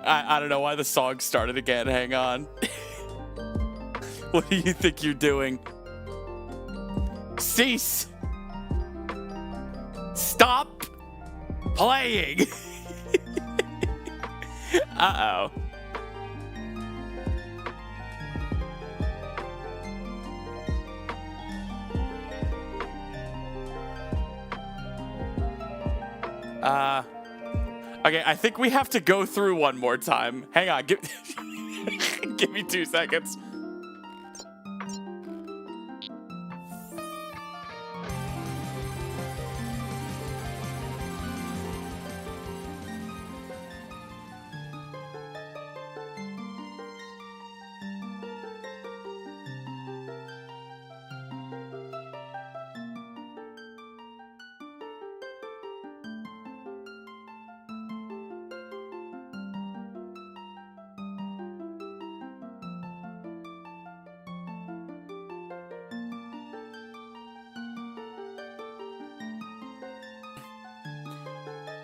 I don't know why the song started again. Hang on. What do you think you're doing? Cease. Stop playing. Uh-oh. Okay, I think we have to go through one more time. Hang on, give me 2 seconds.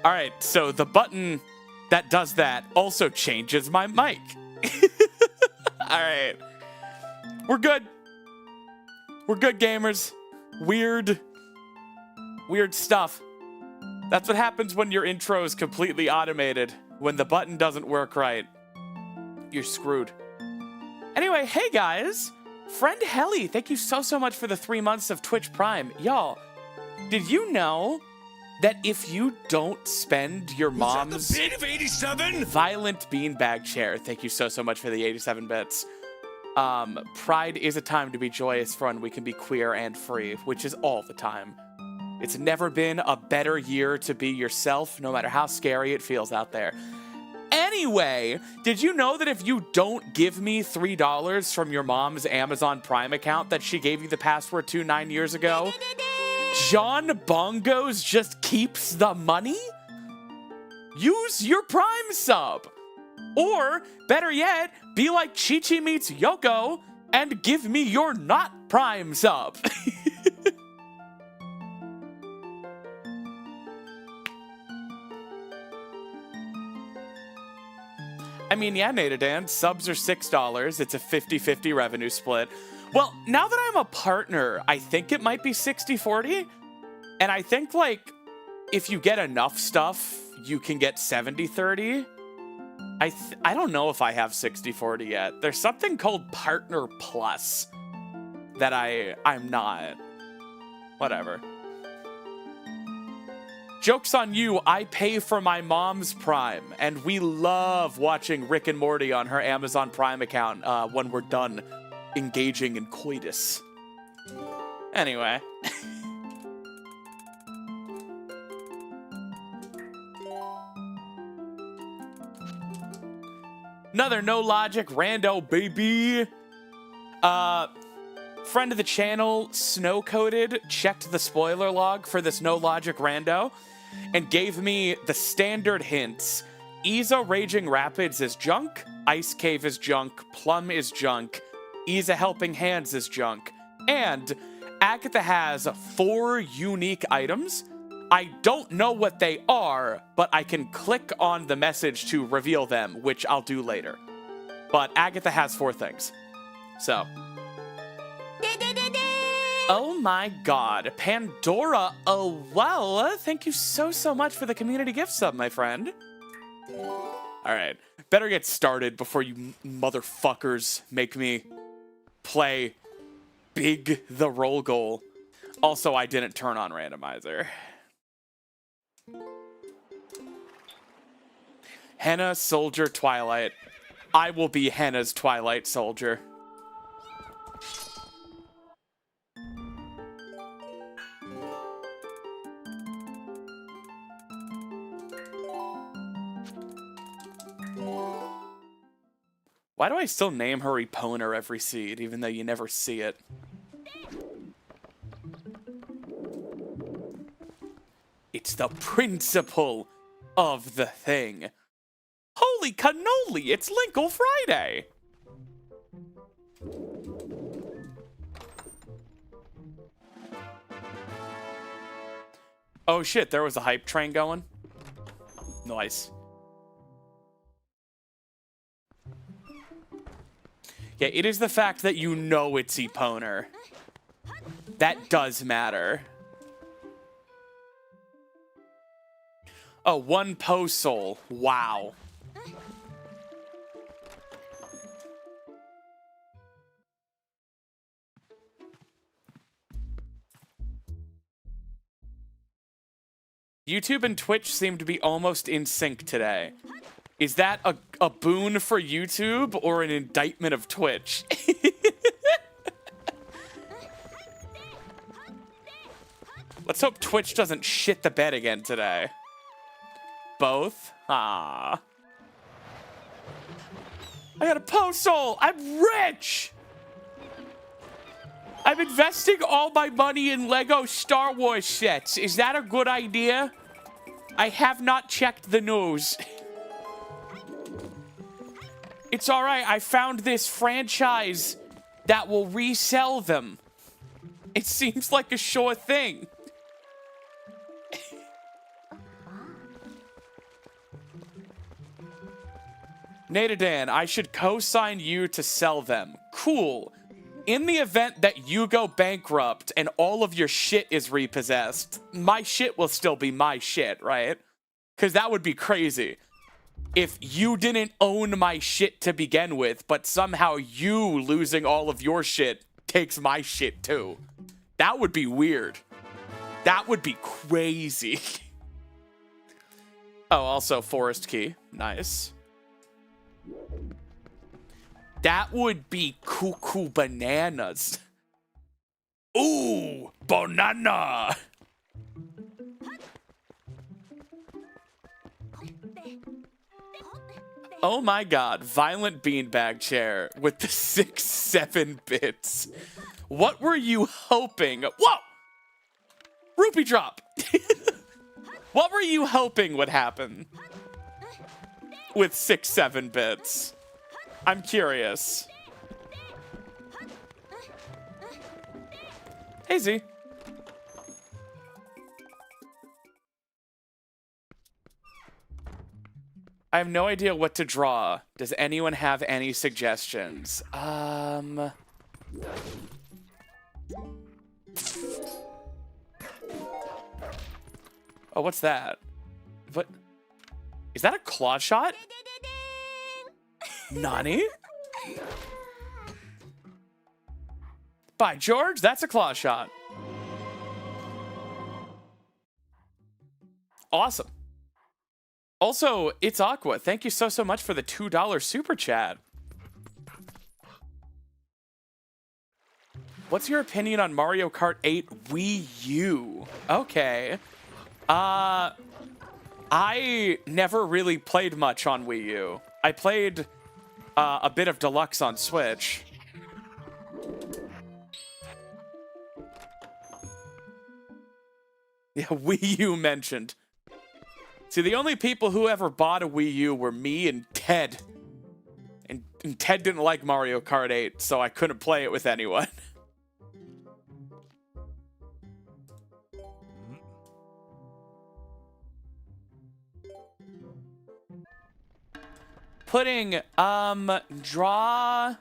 All right, so the button that does that also changes my mic. All right. We're good. We're good, gamers. Weird stuff. That's what happens when your intro is completely automated. When the button doesn't work right, you're screwed. Anyway, hey guys. Friend Helly, thank you so much for the 3 months of Twitch Prime. Y'all, did you know that if you don't spend your mom's the bit of 87? Violent beanbag chair, thank you so much for the 87 bits. Pride is a time to be joyous, fun. We can be queer and free, which is all the time. It's never been a better year to be yourself, no matter how scary it feels out there. Anyway, did you know that if you don't give me $3 from your mom's Amazon Prime account that she gave you the password to 9 years ago, John Bongos just keeps the money? Use your Prime sub. Or, better yet, be like Chi-Chi meets Yoko and give me your not Prime sub. I mean, yeah, Natadan, subs are $6. It's a 50-50 revenue split. Well, now that I'm a partner, I think it might be 60-40. And I think, like, if you get enough stuff, you can get 70-30. I don't know if I have 60-40 yet. There's something called Partner Plus that I'm not. Whatever. Joke's on you, I pay for my mom's Prime, and we love watching Rick and Morty on her Amazon Prime account when we're done engaging in coitus. Anyway. Another no logic rando, baby. Friend of the channel, Snow Coated, checked the spoiler log for this no logic rando and gave me the standard hints. Iza Raging Rapids is junk, Ice Cave is junk, Plum is junk, Iza Helping Hands is junk, and Agatha has 4 unique items. I don't know what they are, but I can click on the message to reveal them, which I'll do later. But Agatha has 4 things. So. Oh my god. Pandora, oh well, thank you so much for the community gift sub, my friend. Alright, better get started before you motherfuckers make me play Big the Roll Goal. Also, I didn't turn on Randomizer. Henna, Soldier, Twilight. I will be Henna's Twilight Soldier. Why do I still name her Epona every seed, even though you never see it? It's the principle of the thing. Holy cannoli, it's Linkle Friday! Oh shit, there was a hype train going? Nice. Yeah, it is the fact that you know it's Eponer. That does matter. Oh, 1 post soul. Wow. YouTube and Twitch seem to be almost in sync today. Is that a boon for YouTube or an indictment of Twitch? Let's hope Twitch doesn't shit the bed again today. Both? Ah. I got a post soul! I'm rich! I'm investing all my money in Lego Star Wars sets. Is that a good idea? I have not checked the news. It's alright, I found this franchise that will resell them. It seems like a sure thing. Natadan, I should co-sign you to sell them. Cool. In the event that you go bankrupt and all of your shit is repossessed, my shit will still be my shit, right? Because that would be crazy. If you didn't own my shit to begin with, but somehow you losing all of your shit takes my shit too. That would be weird. That would be crazy. Oh, also Forest Key. Nice. That would be cuckoo bananas. Ooh, banana. Oh my god, violent beanbag chair with the 6-7 bits. What were you hoping? Whoa! Rupee drop. What were you hoping would happen with 6-7 bits? I'm curious. Hey, Z. I have no idea what to draw. Does anyone have any suggestions? Oh, what's that? What? Is that a claw shot? Nani? By George, that's a claw shot. Awesome. Also, it's Aqua. Thank you so much for the $2 super chat. What's your opinion on Mario Kart 8 Wii U? Okay. I never really played much on Wii U. I played a bit of Deluxe on Switch. Yeah, Wii U mentioned. See, the only people who ever bought a Wii U were me and Ted. And Ted didn't like Mario Kart 8, so I couldn't play it with anyone. Pudding, draw,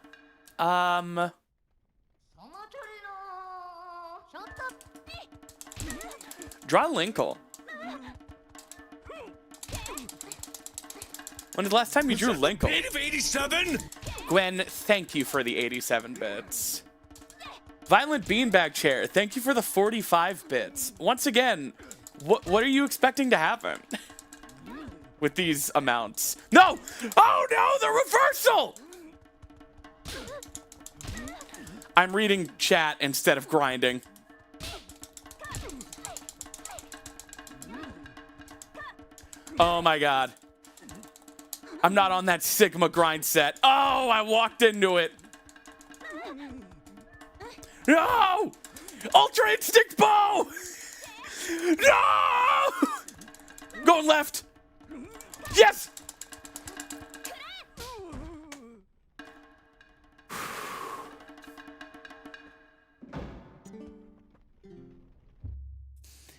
draw Linkle. When was the last time you drew Linkle? Bit of 87? Gwen, thank you for the 87 bits. Violent Beanbag Chair, thank you for the 45 bits. Once again, what are you expecting to happen with these amounts? No! Oh no, the reversal! I'm reading chat instead of grinding. Oh my god. I'm not on that Sigma grind set. Oh, I walked into it. No! Ultra Instinct Bow! No! Going left. Yes!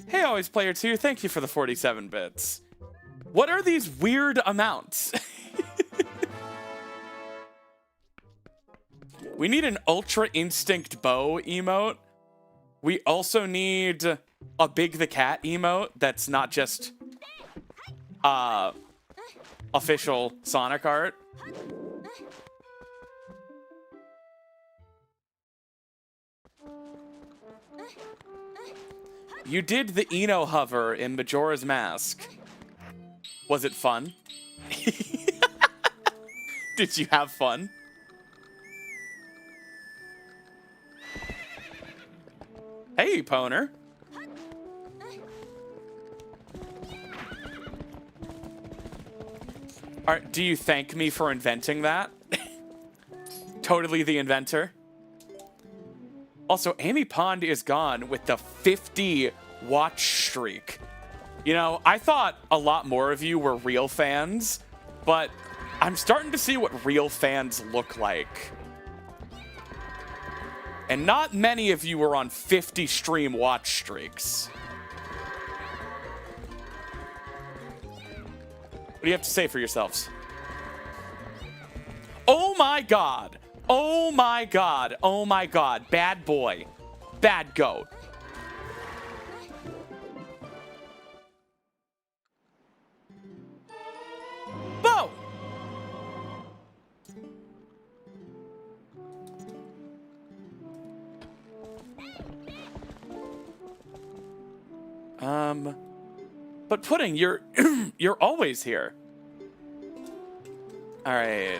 Hey, Always Player 2, thank you for the 47 bits. What are these weird amounts? We need an Ultra Instinct Bow emote. We also need a Big the Cat emote that's not just official Sonic art. You did the Eno hover in Majora's Mask. Was it fun? Did you have fun? Hey, Poner. Do you thank me for inventing that? Totally the inventor. Also, Amy Pond is gone with the 50 watch streak. You know, I thought a lot more of you were real fans, but I'm starting to see what real fans look like. And not many of you were on 50 stream watch streaks. What do you have to say for yourselves? Oh my god! Oh my god! Oh my god! Bad boy. Bad goat. Bo! But Pudding, you're you're always here. All right.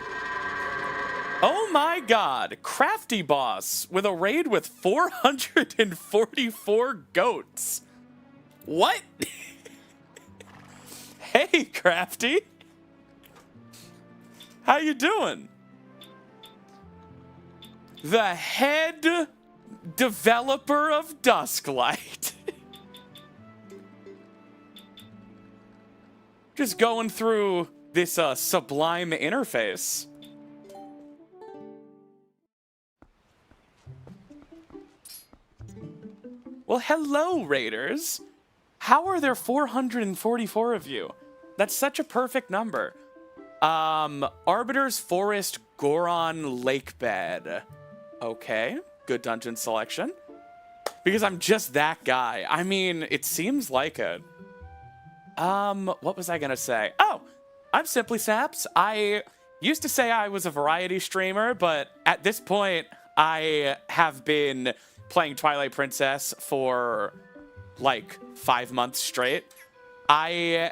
Oh my god, Crafty Boss with a raid with 444 goats. What? Hey, Crafty. How you doing? The head developer of Dusklight. Just going through this sublime interface. Well, hello, Raiders. How are there 444 of you? That's such a perfect number. Arbiter's Forest Goron Lakebed. Okay, good dungeon selection. Because I'm just that guy. I mean, it seems like it. What was I gonna say? Oh, I'm Simply Saps. I used to say I was a variety streamer, but at this point, I have been playing Twilight Princess for like 5 months straight. I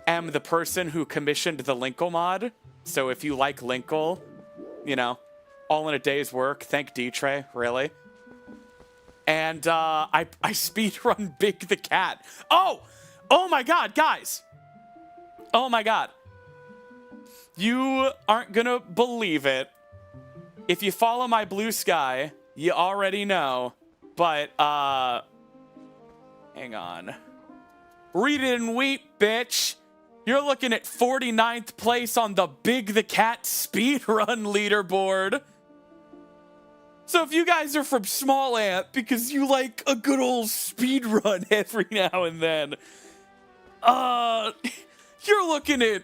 am the person who commissioned the Linkle mod. So if you like Linkle, you know, all in a day's work. Thank D-Tray, really. And I speedrun Big the Cat. Oh my god, guys. Oh my god. You aren't gonna believe it. If you follow my Blue Sky, you already know. But, hang on. Read it and weep, bitch. You're looking at 49th place on the Big the Cat speedrun leaderboard. So if you guys are from Small Ant because you like a good old speedrun every now and then, you're looking at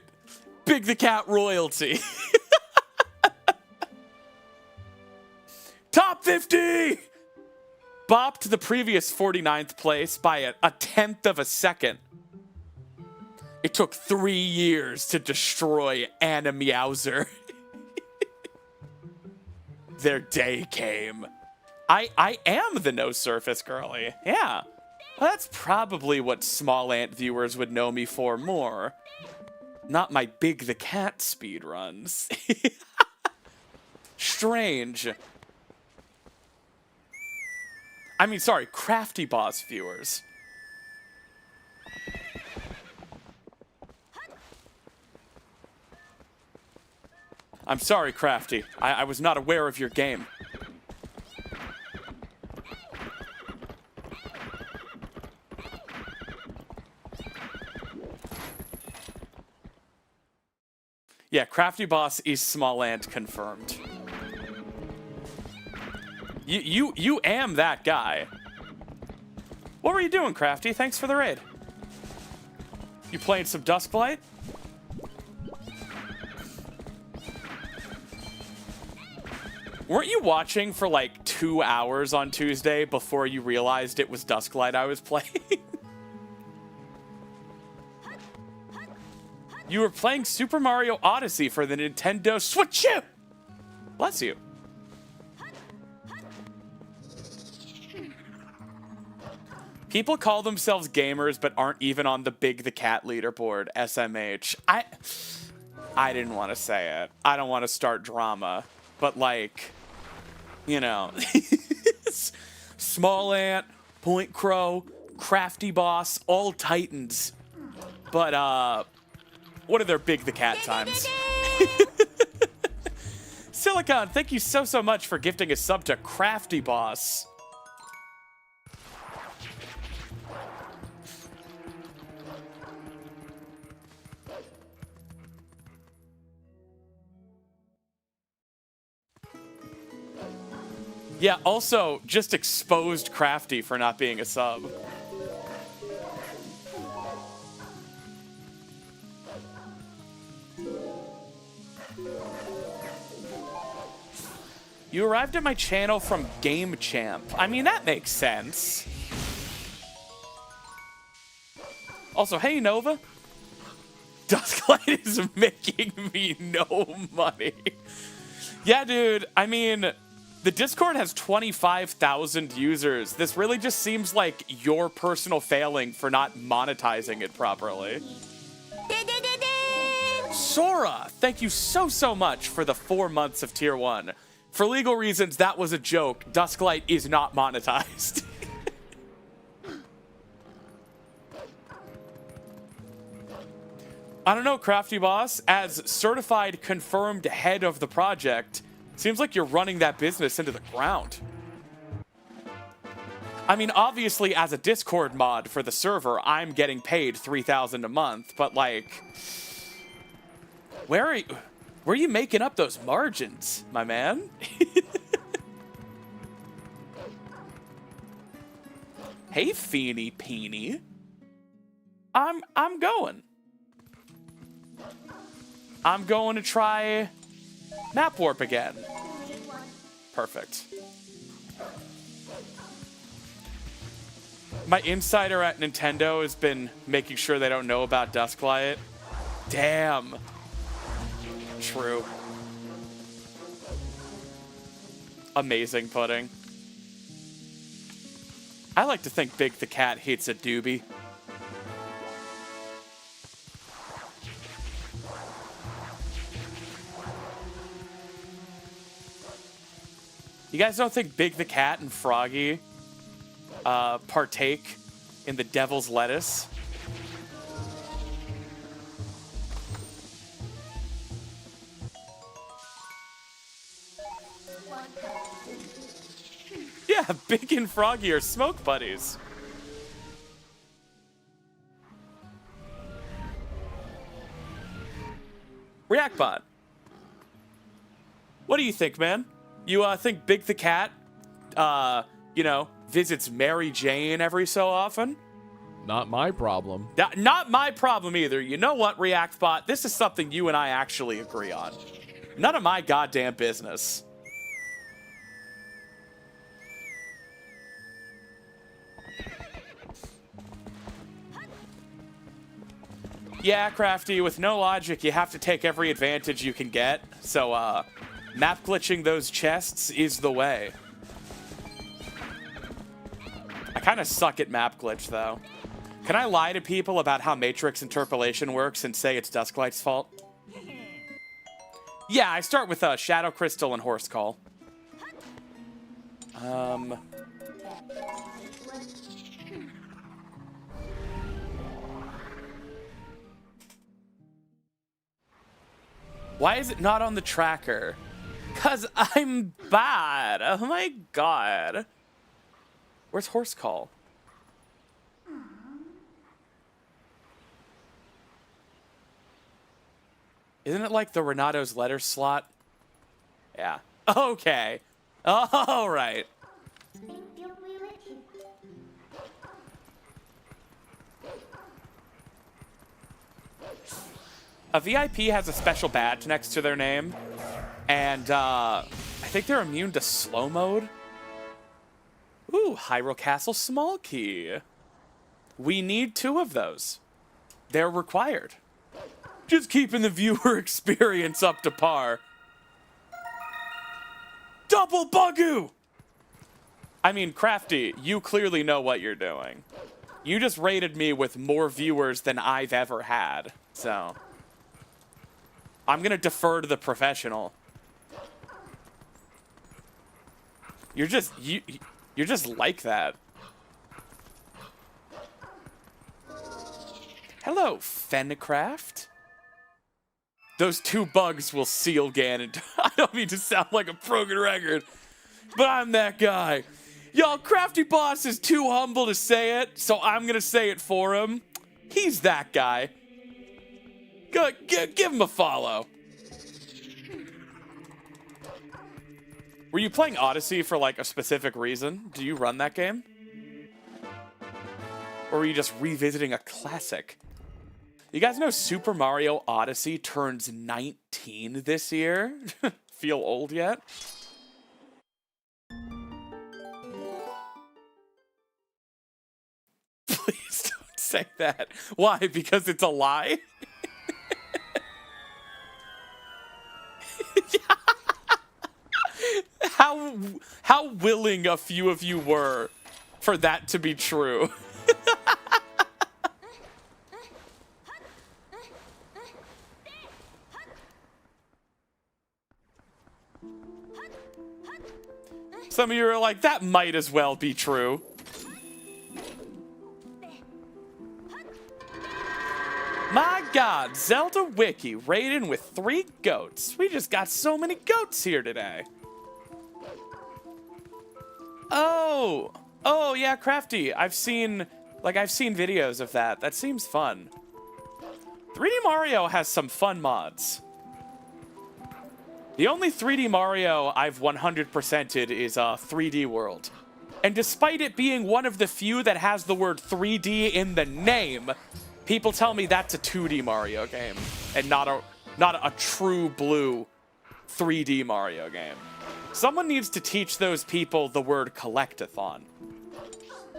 Big the Cat royalty. Top 50! Bopped the previous 49th place by a tenth of a second. It took 3 years to destroy Anna Meowser. Their day came. I am the no surface girly. Yeah. Well, that's probably what Small Ant viewers would know me for more. Not my Big the Cat speedruns. Strange. I mean, sorry, Crafty Boss viewers. I'm sorry, Crafty. I was not aware of your game. Yeah, Crafty Boss is Small Ant confirmed. You am that guy. What were you doing, Crafty? Thanks for the raid. You playing some Dusklight? Weren't you watching for like 2 hours on Tuesday before you realized it was Dusklight I was playing? You were playing Super Mario Odyssey for the Nintendo Switch. Bless you. People call themselves gamers but aren't even on the Big the Cat leaderboard, SMH. I didn't want to say it. I don't want to start drama. But like, you know, Small Ant, Point Crow, Crafty Boss, all Titans. But what are their Big the Cat times? Silicon, thank you so much for gifting a sub to Crafty Boss. Yeah, also, just exposed Crafty for not being a sub. You arrived at my channel from Game Champ. I mean, that makes sense. Also, hey, Nova. Dusklight is making me no money. Yeah, dude, I mean, the Discord has 25,000 users. This really just seems like your personal failing for not monetizing it properly. Sora, thank you so much for the 4 months of Tier 1. For legal reasons, that was a joke. Dusklight is not monetized. I don't know, Crafty Boss. As certified, confirmed head of the project, seems like you're running that business into the ground. I mean, obviously, as a Discord mod for the server, I'm getting paid $3,000 a month, but like, where are you making up those margins, my man? Hey, Feeny Peeny. I'm going. I'm going to try Map Warp again. Perfect. My insider at Nintendo has been making sure they don't know about Dusklight. Damn. True. Amazing pudding. I like to think Big the Cat hates a doobie. You guys don't think Big the Cat and Froggy partake in the devil's lettuce? Yeah, Big and Froggy are smoke buddies. ReactBot. What do you think, man? You think Big the Cat, you know, visits Mary Jane every so often? Not my problem. Not my problem either. You know what, ReactBot? This is something you and I actually agree on. None of my goddamn business. Yeah, Crafty, with no logic, you have to take every advantage you can get. So, map glitching those chests is the way. I kind of suck at map glitch, though. Can I lie to people about how matrix interpolation works and say it's Dusklight's fault? Yeah, I start with Shadow Crystal and Horse Call. Why is it not on the tracker? 'Cause I'm bad. Oh my god. Where's Horse Call? Isn't it like the Renato's letter slot? Yeah. Okay. All right. A VIP has a special badge next to their name, and think they're immune to slow mode. Ooh, Hyrule Castle small key. We need 2 of those. They're required. Just keeping the viewer experience up to par. Double Bugoo! I mean, Crafty, you clearly know what you're doing. You just rated me with more viewers than I've ever had, so... I'm gonna defer to the professional. You're just like that. Hello, Fencraft. Those 2 bugs will seal Ganon. I don't mean to sound like a broken record, but I'm that guy. Y'all, Crafty Boss is too humble to say it, so I'm gonna say it for him. He's that guy. Give him a follow. Were you playing Odyssey for, like, a specific reason? Do you run that game? Or were you just revisiting a classic? You guys know Super Mario Odyssey turns 19 this year? Feel old yet? Please don't say that. Why? Because it's a lie? How willing a few of you were for that to be true. Some of you are like, that might as well be true. My God, Zelda Wiki raiding with 3 goats. We just got so many goats here today. Oh yeah, Crafty. I've seen videos of that. That seems fun. 3D Mario has some fun mods. The only 3D Mario I've 100%ed is 3D World. And despite it being one of the few that has the word 3D in the name, people tell me that's a 2D Mario game and not a true blue 3D Mario game. Someone needs to teach those people the word collectathon.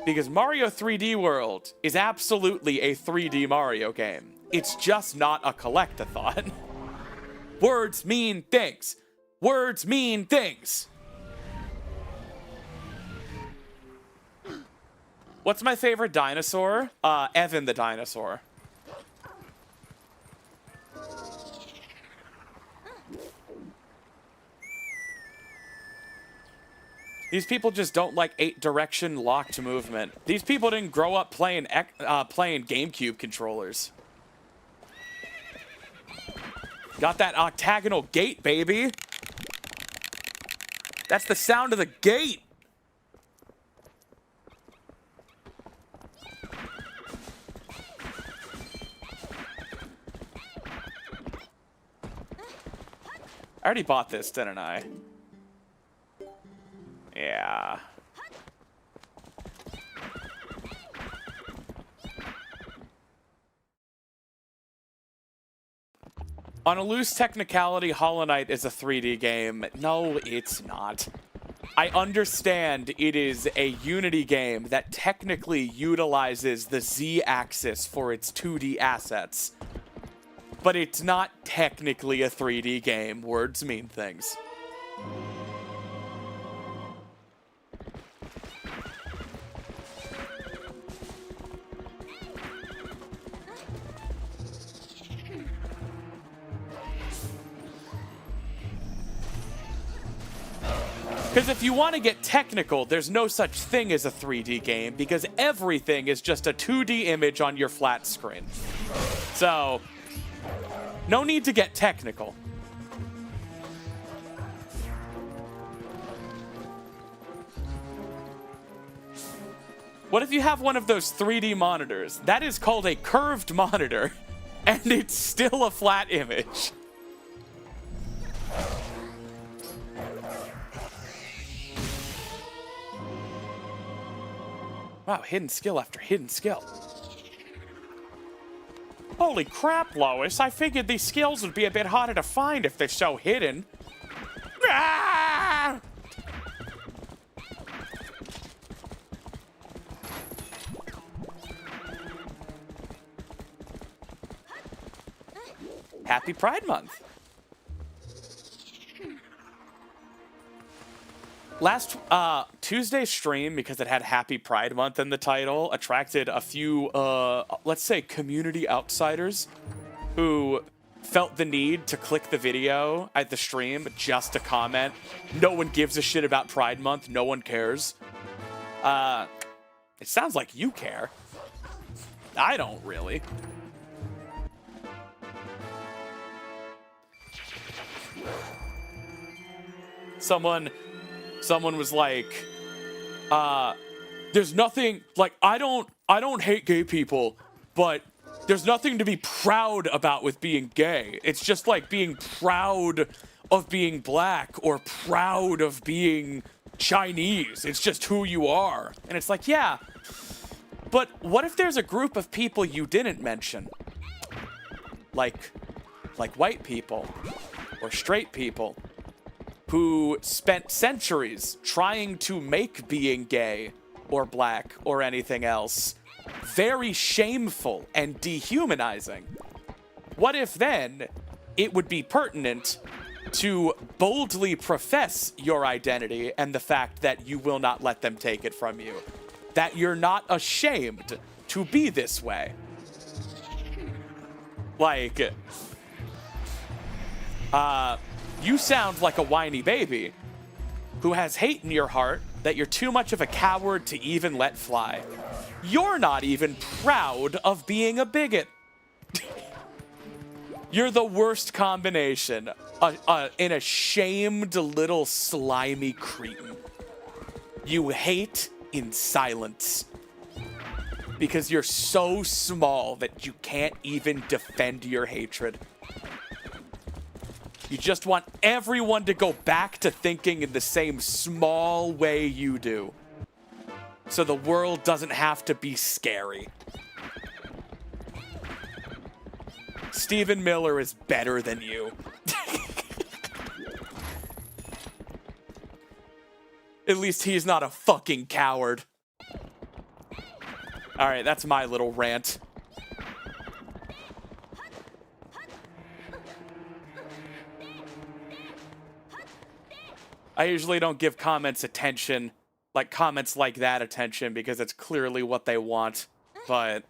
Because Mario 3D World is absolutely a 3D Mario game. It's just not a collectathon. Words mean things. Words mean things. What's my favorite dinosaur? Evan the dinosaur. These people just don't like 8-direction locked movement. These people didn't grow up playing GameCube controllers. Got that octagonal gate, baby. That's the sound of the gate. I already bought this, didn't I? Yeah. On a loose technicality, Hollow Knight is a 3D game. No, it's not. I understand it is a Unity game that technically utilizes the Z-axis for its 2D assets. But it's not technically a 3D game. Words mean things. Because if you want to get technical, there's no such thing as a 3D game, because everything is just a 2D image on your flat screen. So, no need to get technical. What if you have one of those 3D monitors? That is called a curved monitor, and it's still a flat image. Wow, hidden skill after hidden skill. Holy crap, Lois. I figured these skills would be a bit harder to find if they're so hidden. Ah! Happy Pride Month. Last Tuesday's stream, because it had Happy Pride Month in the title, attracted a few, let's say, community outsiders who felt the need to click the video at the stream just to comment. No one gives a shit about Pride Month. No one cares. It sounds like you care. I don't really. Someone was like, there's nothing, like, I don't hate gay people, but there's nothing to be proud about with being gay. It's just like being proud of being black or proud of being Chinese. It's just who you are. And it's like, yeah, but what if there's a group of people you didn't mention? Like white people or straight people who spent centuries trying to make being gay or black or anything else very shameful and dehumanizing. What if then it would be pertinent to boldly profess your identity and the fact that you will not let them take it from you? That you're not ashamed to be this way. Like, you sound like a whiny baby who has hate in your heart that you're too much of a coward to even let fly. You're not even proud of being a bigot. You're the worst combination. An ashamed little slimy cretin. You hate in silence. Because you're so small that you can't even defend your hatred. You just want everyone to go back to thinking in the same small way you do. So the world doesn't have to be scary. Stephen Miller is better than you. At least he's not a fucking coward. Alright, that's my little rant. I usually don't give comments attention, like comments like that attention, because it's clearly what they want, but...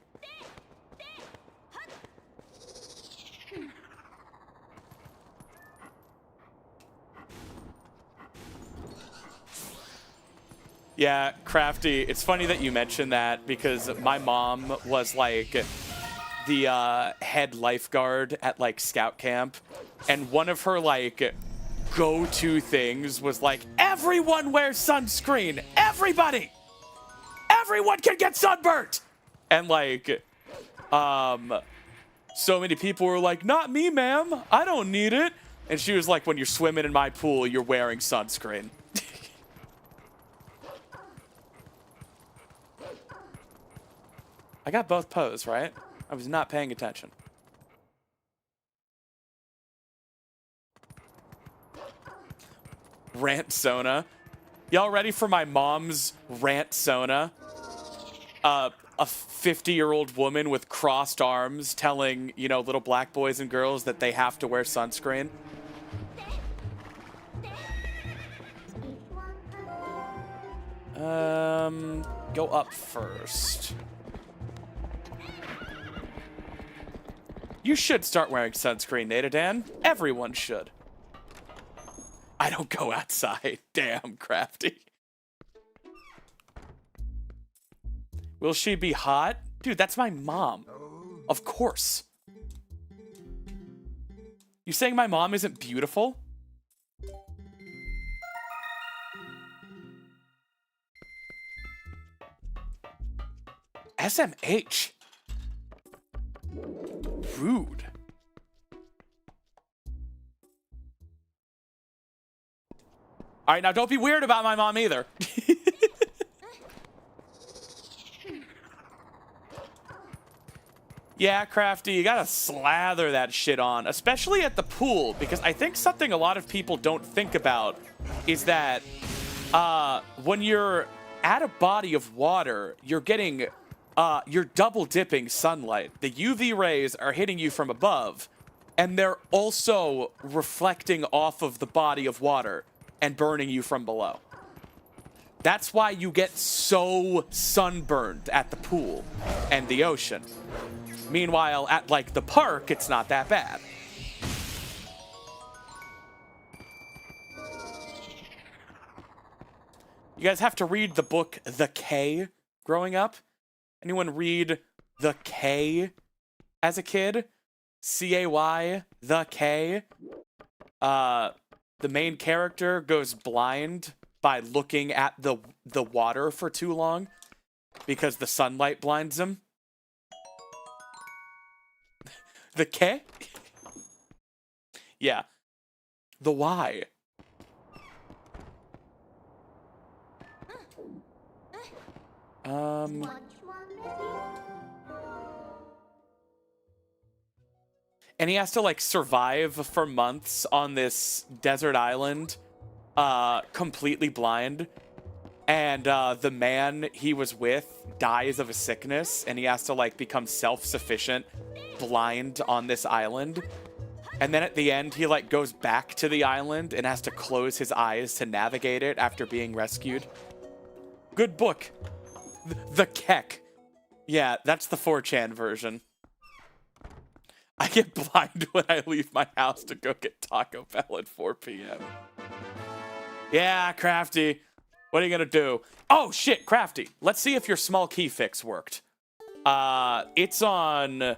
Yeah, Crafty, it's funny that you mentioned that, because my mom was, like, the head lifeguard at, like, scout camp, and one of her, like, go-to things was, like, everyone wears sunscreen! Everybody! Everyone can get sunburnt! And, like, so many people were like, not me, ma'am, I don't need it. And she was like, when you're swimming in my pool, you're wearing sunscreen. I got both pose, right? I was not paying attention. Rant Sona. Y'all ready for my mom's rant Sona? A 50-year-old woman with crossed arms telling, you know, little black boys and girls that they have to wear sunscreen. Go up first. You should start wearing sunscreen, Natadan. Everyone should. I don't go outside. Damn, Crafty. Will she be hot? Dude, that's my mom. Of course. You saying my mom isn't beautiful? SMH. Rude. All right, now don't be weird about my mom either. Yeah, Crafty, you gotta slather that shit on, especially at the pool, because I think something a lot of people don't think about is that when you're at a body of water, you're getting, you're double dipping sunlight. The UV rays are hitting you from above, and they're also reflecting off of the body of water and burning you from below. That's why you get so sunburned at the pool and the ocean. Meanwhile, at, like, the park, it's not that bad. You guys have to read the book The K growing up? Anyone read The K as a kid? C-A-Y, The K. The main character goes blind by looking at the water for too long because the sunlight blinds him. The K? Yeah. The Y. And he has to, like, survive for months on this desert island, completely blind. And the man he was with dies of a sickness, and he has to, like, become self-sufficient, blind on this island. And then at the end, he, like, goes back to the island and has to close his eyes to navigate it after being rescued. Good book. The Keck. Yeah, that's the 4chan version. I get blind when I leave my house to go get Taco Bell at 4 p.m. Yeah, Crafty. What are you gonna do? Oh, shit, Crafty. Let's see if your small key fix worked. It's on...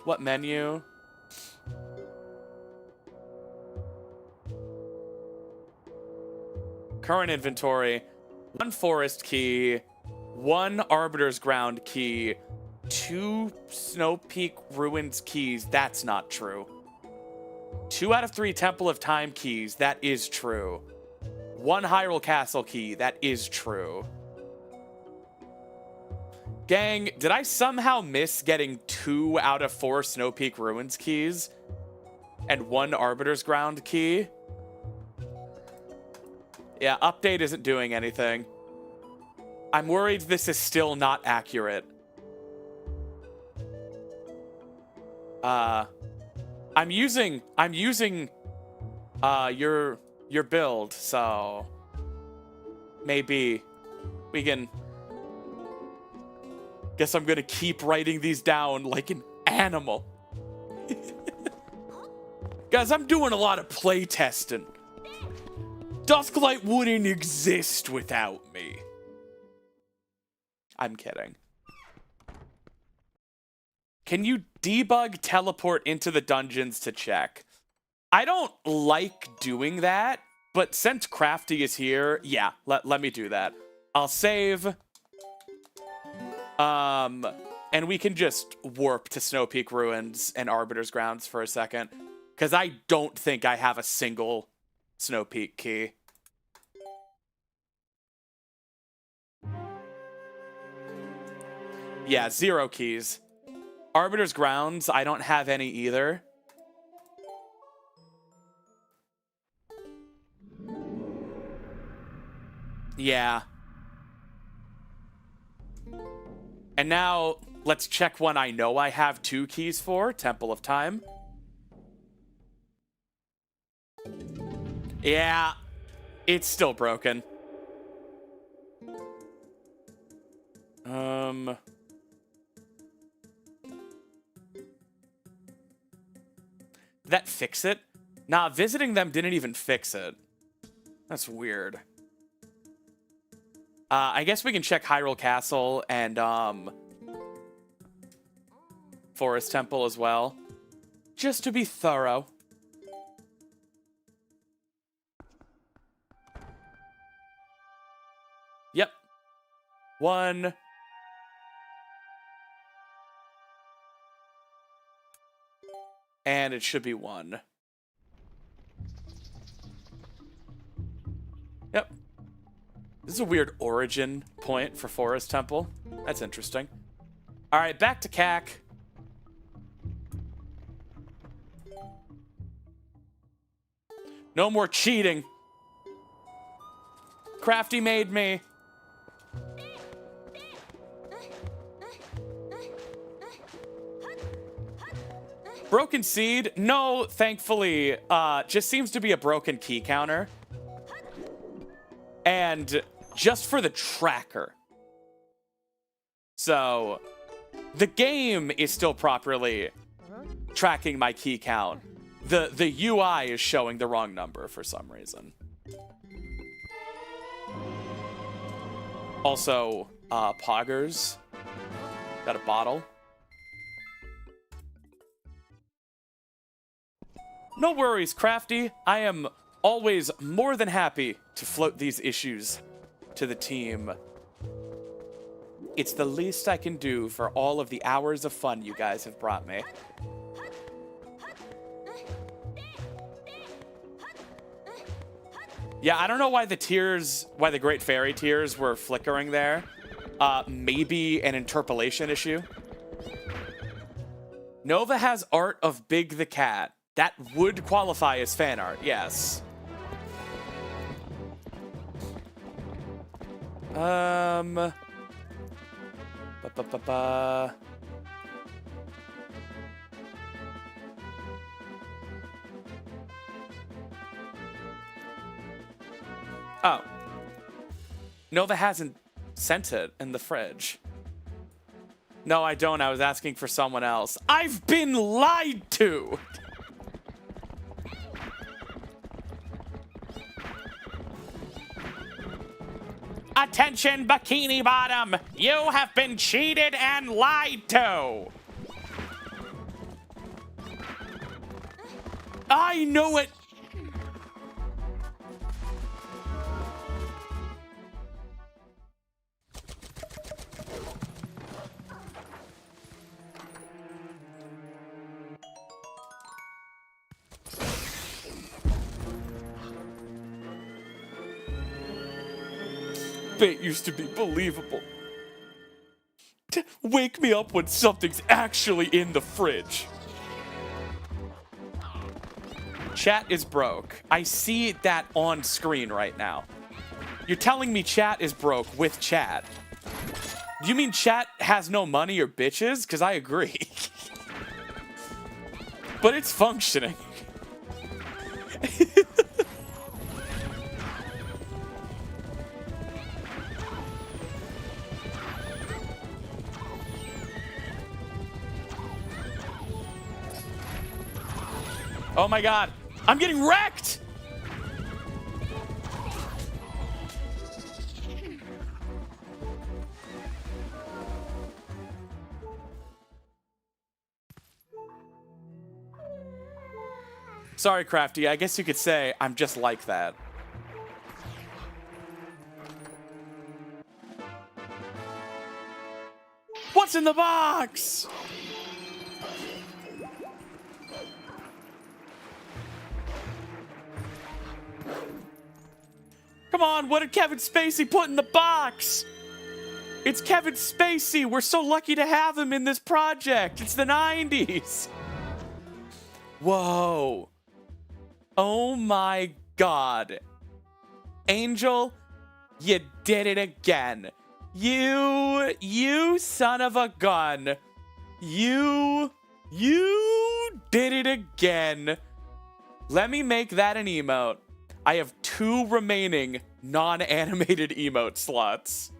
What menu? Current inventory. 1 forest key. 1 Arbiter's Ground key. 2 Snow Peak Ruins keys. That's not true. 2 out of 3 Temple of Time keys. That is true. 1 Hyrule Castle key. That is true. Gang, did I somehow miss getting 2 out of 4 Snow Peak Ruins keys? And 1 Arbiter's Ground key? Yeah, update isn't doing anything. I'm worried this is still not accurate. I'm using your build, so maybe we can. Guess I'm gonna keep writing these down like an animal. Guys, I'm doing a lot of play testing. Dusklight wouldn't exist without me. I'm kidding. Can you debug teleport into the dungeons to check? I don't like doing that, but since Crafty is here, yeah, let me do that. I'll save. And we can just warp to Snow Peak Ruins and Arbiter's Grounds for a second. Because I don't think I have a single Snow Peak key. Yeah, 0 keys. Arbiter's Grounds, I don't have any either. Yeah. And now, let's check one I know I have 2 keys for, Temple of Time. Yeah, it's still broken. That fix it? Nah, visiting them didn't even fix it. That's weird. I guess we can check Hyrule Castle and, Forest Temple as well. Just to be thorough. Yep. 1. And it should be 1. Yep. This is a weird origin point for Forest Temple. That's interesting. All right, back to CAC. No more cheating. Crafty made me. Broken seed? No, thankfully. Just seems to be a broken key counter. And just for the tracker. So, the game is still properly tracking my key count. The UI is showing the wrong number for some reason. Also, poggers. Got a bottle. No worries, Crafty. I am always more than happy to float these issues to the team. It's the least I can do for all of the hours of fun you guys have brought me. Yeah, I don't know why the Great Fairy tears were flickering there. Maybe an interpolation issue. Nova has art of Big the Cat. That would qualify as fan art, yes. Oh. Nova hasn't sent it in the fridge. No, I don't. I was asking for someone else. I've been lied to! Attention, Bikini Bottom! You have been cheated and lied to! I know it! Fate used to be believable. Wake me up when something's actually in the fridge. Chat is broke. I see that on screen right now. You're telling me chat is broke with chat. Do you mean chat has no money or bitches? Because I agree. But it's functioning. Oh my god, I'm getting wrecked! Sorry, Crafty, I guess you could say I'm just like that. What's in the box? Come on, what did Kevin Spacey put in the box? It's Kevin Spacey. We're so lucky to have him in this project. It's the 90s. Whoa. Oh my god. Angel, you did it again. You son of a gun. You did it again. Let me make that an emote. I have 2 remaining non-animated emote slots.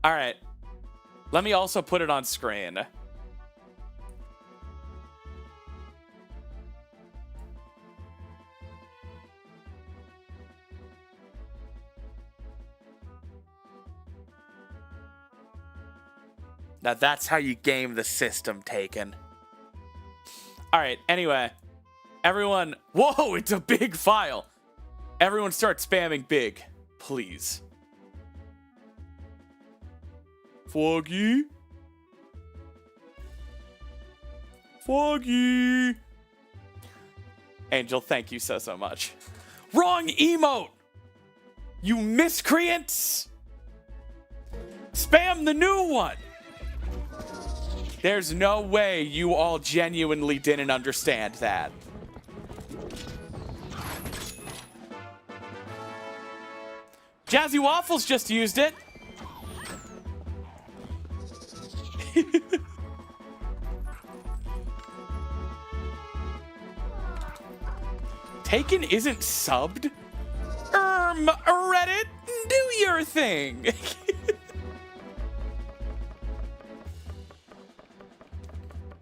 All right. Let me also put it on screen. Now that's how you game the system, Taken. All right, anyway. Everyone, whoa, it's a big file. Everyone start spamming big, please. Foggy? Foggy. Angel, thank you so, so much. Wrong emote! You miscreants! Spam the new one! There's no way you all genuinely didn't understand that. Jazzy Waffles just used it. Taken isn't subbed? Reddit, do your thing.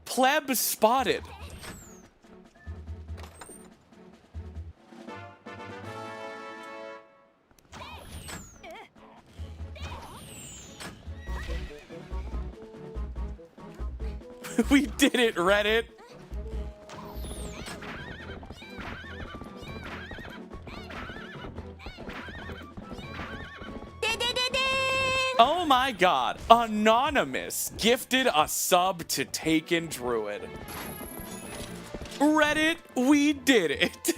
Pleb spotted. We did it, Reddit. Oh my god. Anonymous gifted a sub to Taken Druid. Reddit, we did it.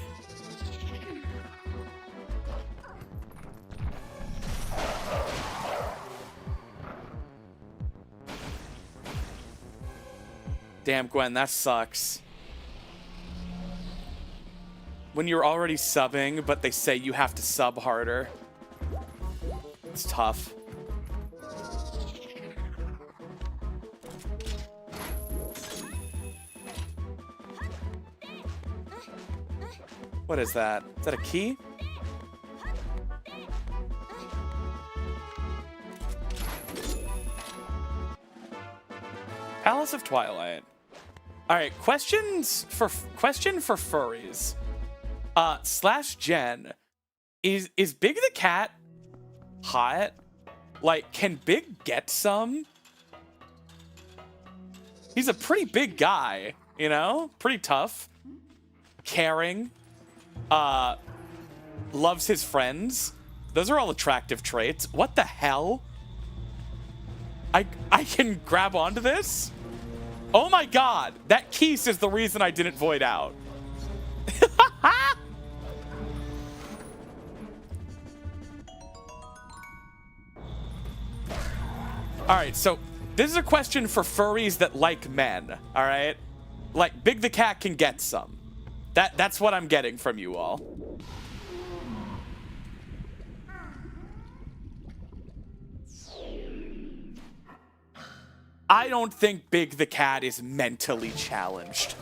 Damn, Gwen, that sucks. When you're already subbing, but they say you have to sub harder. It's tough. What is that? Is that a key? Palace of Twilight. All right, question for furries. Slash Jen, is Big the cat hot? Like, can Big get some? He's a pretty big guy, you know? Pretty tough. Caring. Loves his friends. Those are all attractive traits. What the hell? I can grab onto this? Oh my god, that Keese is the reason I didn't void out. Alright, so this is a question for furries that like men, alright? Like, Big the cat can get some. That's what I'm getting from you all. I don't think Big the cat is mentally challenged.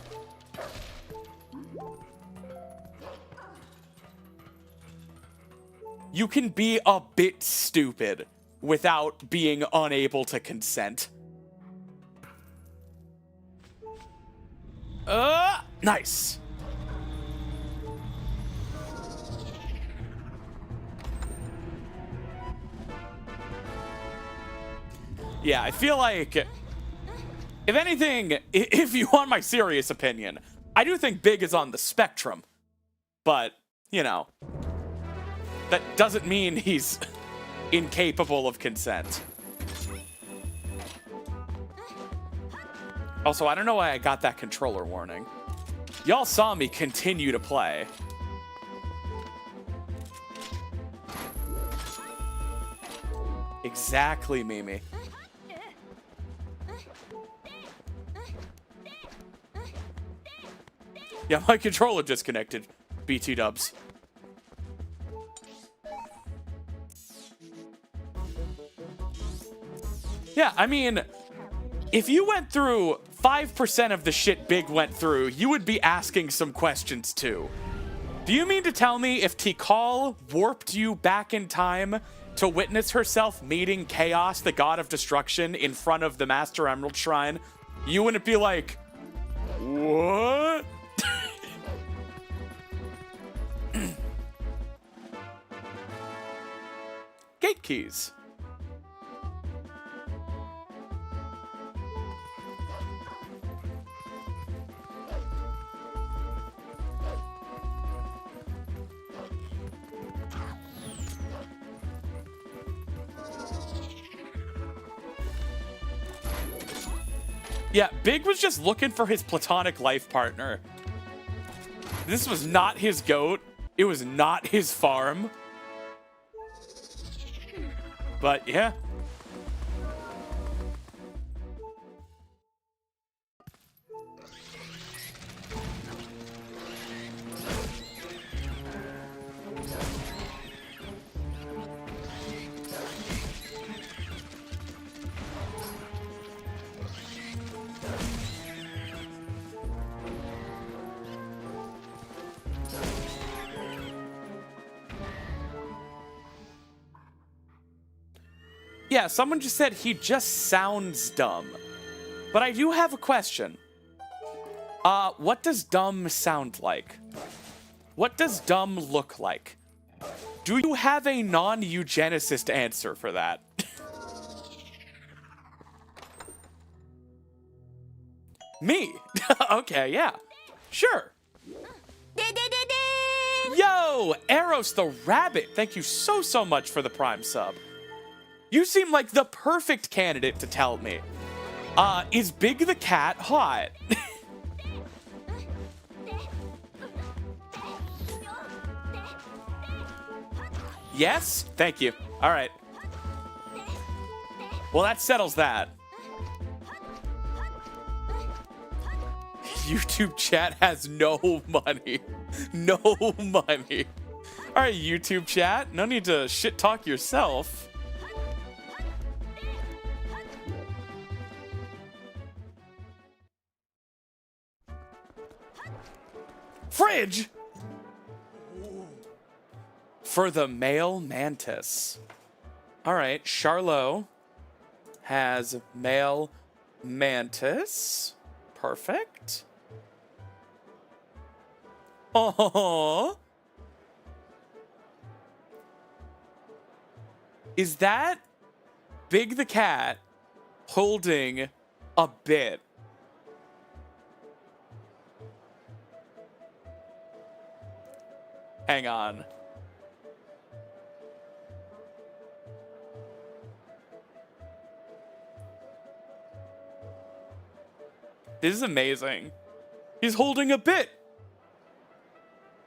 You can be a bit stupid without being unable to consent. Nice. Yeah, I feel like, if anything, if you want my serious opinion, I do think Big is on the spectrum. But, you know, that doesn't mean he's incapable of consent. Also, I don't know why I got that controller warning. Y'all saw me continue to play. Exactly, Mimi. Yeah, my controller disconnected. BT dubs. Yeah, I mean, if you went through 5% of the shit Big went through, you would be asking some questions too. Do you mean to tell me if Tikal warped you back in time to witness herself meeting Chaos, the god of destruction, in front of the Master Emerald Shrine, you wouldn't be like, what? Gate keys. Yeah, Big was just looking for his platonic life partner. This was not his goat. It was not his farm. But yeah. Yeah, someone just said he just sounds dumb. But I do have a question. What does dumb sound like? What does dumb look like? Do you have a non-eugenicist answer for that? Me? Okay, yeah. Sure. Yo, Eros the Rabbit, thank you so much for the Prime sub. You seem like the perfect candidate to tell me. Is Big the Cat hot? Yes? Thank you. All right. Well, that settles that. YouTube chat has no money. No money. All right, YouTube chat. No need to shit talk yourself. Fridge! For the male mantis. All right, Charlot has male mantis. Perfect. Oh, is that Big the Cat holding a bit? Hang on. This is amazing. He's holding a bit.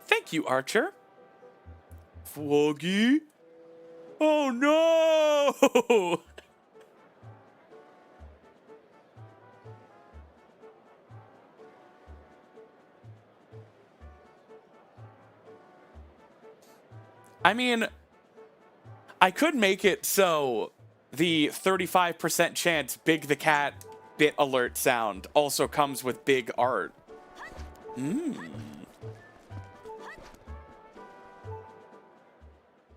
Thank you, Archer. Foggy. Oh no! I mean, I could make it so the 35% chance Big the Cat bit alert sound also comes with big art.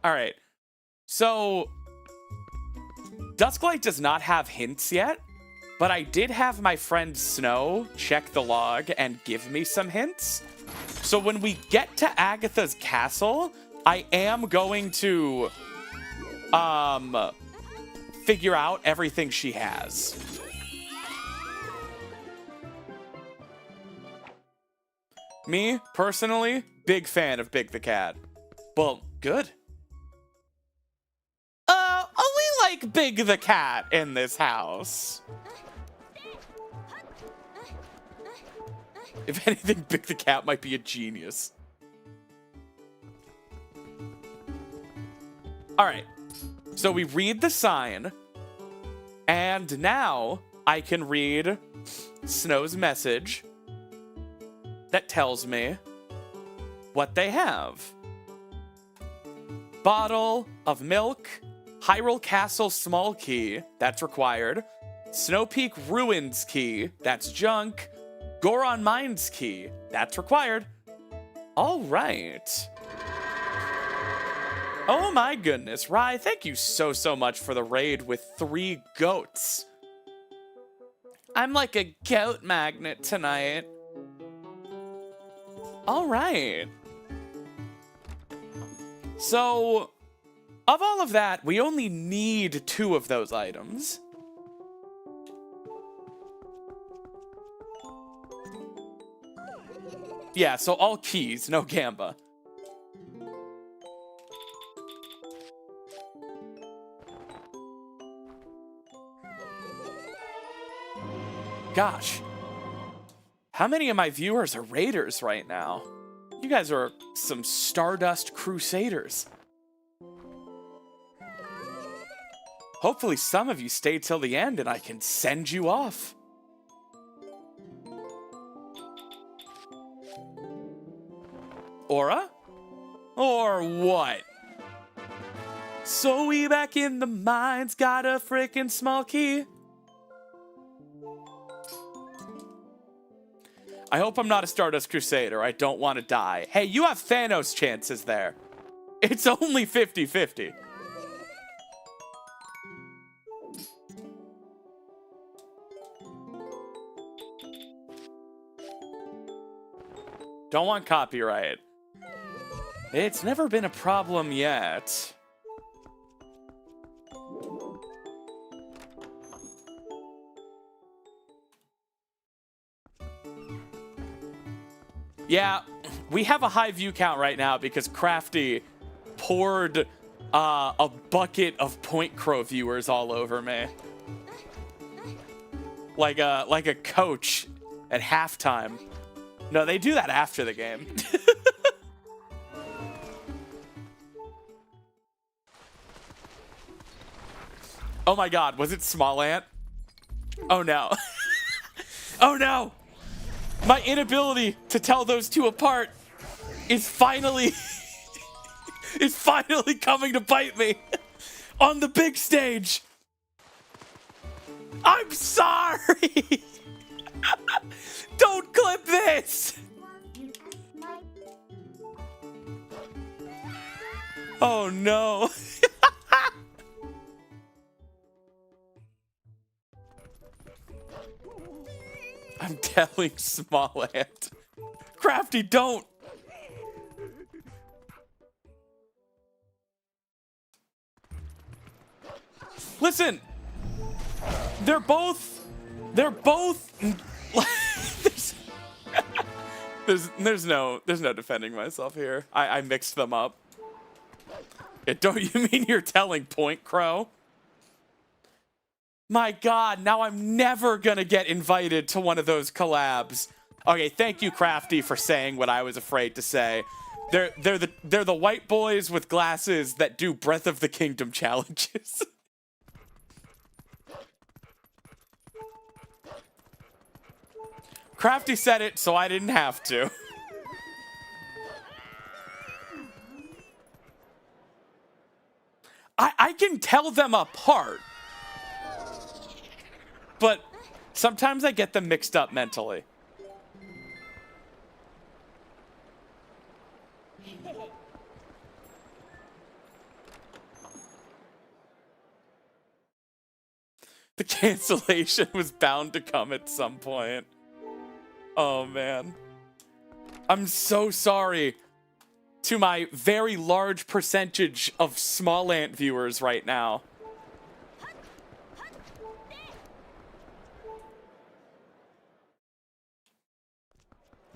All right. So, Dusklight does not have hints yet, but I did have my friend Snow check the log and give me some hints. So when we get to Agatha's castle, I am going to figure out everything she has. Me, personally, big fan of Big the Cat. Well, good. We like Big the Cat in this house. If anything, Big the Cat might be a genius. All right, so we read the sign, and now I can read Snow's message that tells me what they have. Bottle of milk, Hyrule Castle small key, that's required. Snow Peak Ruins key, that's junk. Goron Mines key, that's required. All right. Oh my goodness, Rye, thank you so much for the raid with 3 goats. I'm like a goat magnet tonight. All right. So, of all of that, we only need 2 of those items. Yeah, so all keys, no Gamba. gosh. How many of my viewers are raiders right now? You guys are some Stardust Crusaders. Hopefully some of you stay till the end and I can send you off. Aura? Or what? So we back in the mines, got a frickin' small key. I hope I'm not a Stardust Crusader. I don't want to die. Hey, you have Thanos chances there. It's only 50-50. Don't want copyright. It's never been a problem yet. Yeah, we have a high view count right now because Crafty poured a bucket of Point Crow viewers all over me. Like a coach at halftime. No, they do that after the game. Oh my god, was it Small Ant? Oh no. Oh no! My inability to tell those two apart is finally coming to bite me on the big stage. I'm sorry. Don't clip this. Oh no. I'm telling Small Ant. Crafty, don't! Listen! They're both there's no defending myself here. I mixed them up. Yeah, don't you mean you're telling Point Crow? My god, now I'm never gonna get invited to one of those collabs. Okay, thank you, Crafty, for saying what I was afraid to say. They're the white boys with glasses that do Breath of the Kingdom challenges. Crafty said it, so I didn't have to. I can tell them apart. But sometimes I get them mixed up mentally. The cancellation was bound to come at some point. Oh, man. I'm so sorry to my very large percentage of Small Ant viewers right now.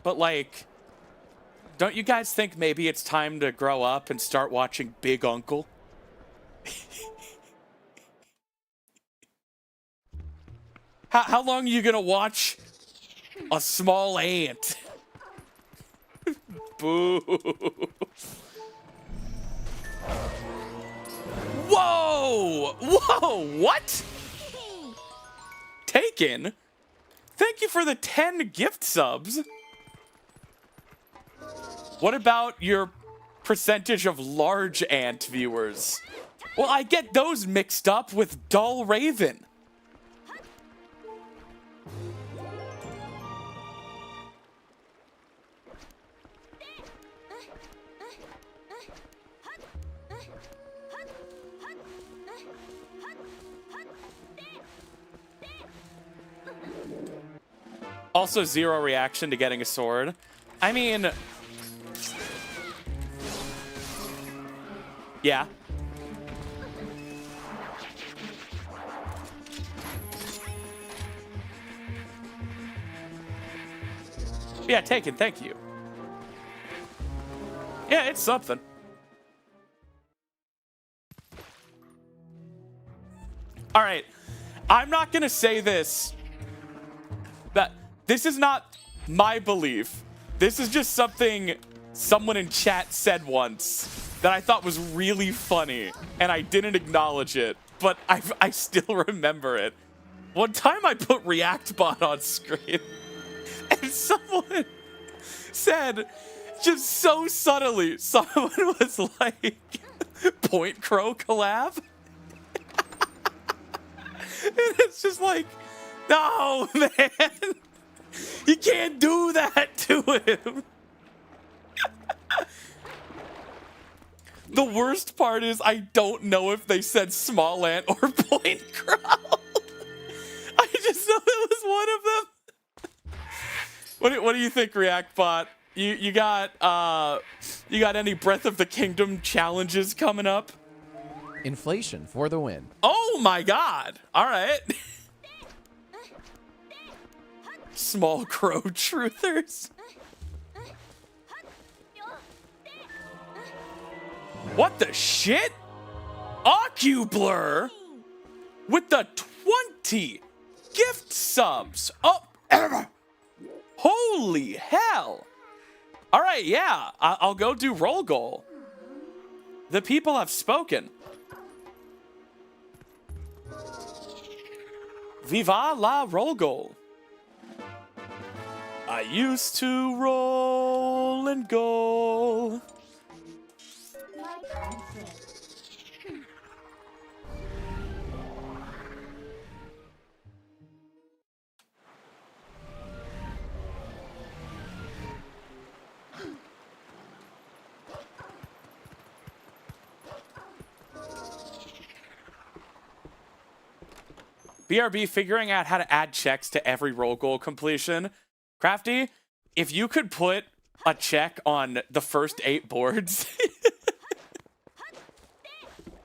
But, like, don't you guys think maybe it's time to grow up and start watching Big Uncle? How long are you gonna watch a Small Ant? Boo. Whoa! Whoa, what? Taken? Thank you for the 10 gift subs. What about your percentage of large ant viewers? Well, I get those mixed up with Dull Raven. Also, zero reaction to getting a sword. I mean... yeah. Yeah, Taken, thank you. Yeah, it's something. All right. I'm not going to say this This is not my belief. This is just something someone in chat said once that I thought was really funny, and I didn't acknowledge it, but I still remember it. One time I put ReactBot on screen, and someone said, just so subtly, someone was like, Point Crow collab? And it's just like, no, man. You can't do that to him. The worst part is I don't know if they said Small Ant or Point Crow. I just know it was one of them. What do you think, ReactBot? You got any Breath of the Kingdom challenges coming up? Inflation for the win. Oh my god. All right. Small Crow truthers. What the shit? Occublur with the 20 gift subs. Oh, holy hell. All right, yeah, I'll go do roll goal. The people have spoken. Viva la roll goal. I used to roll and goal. BRB figuring out how to add checks to every roll goal completion. Crafty, if you could put a check on the first 8 boards,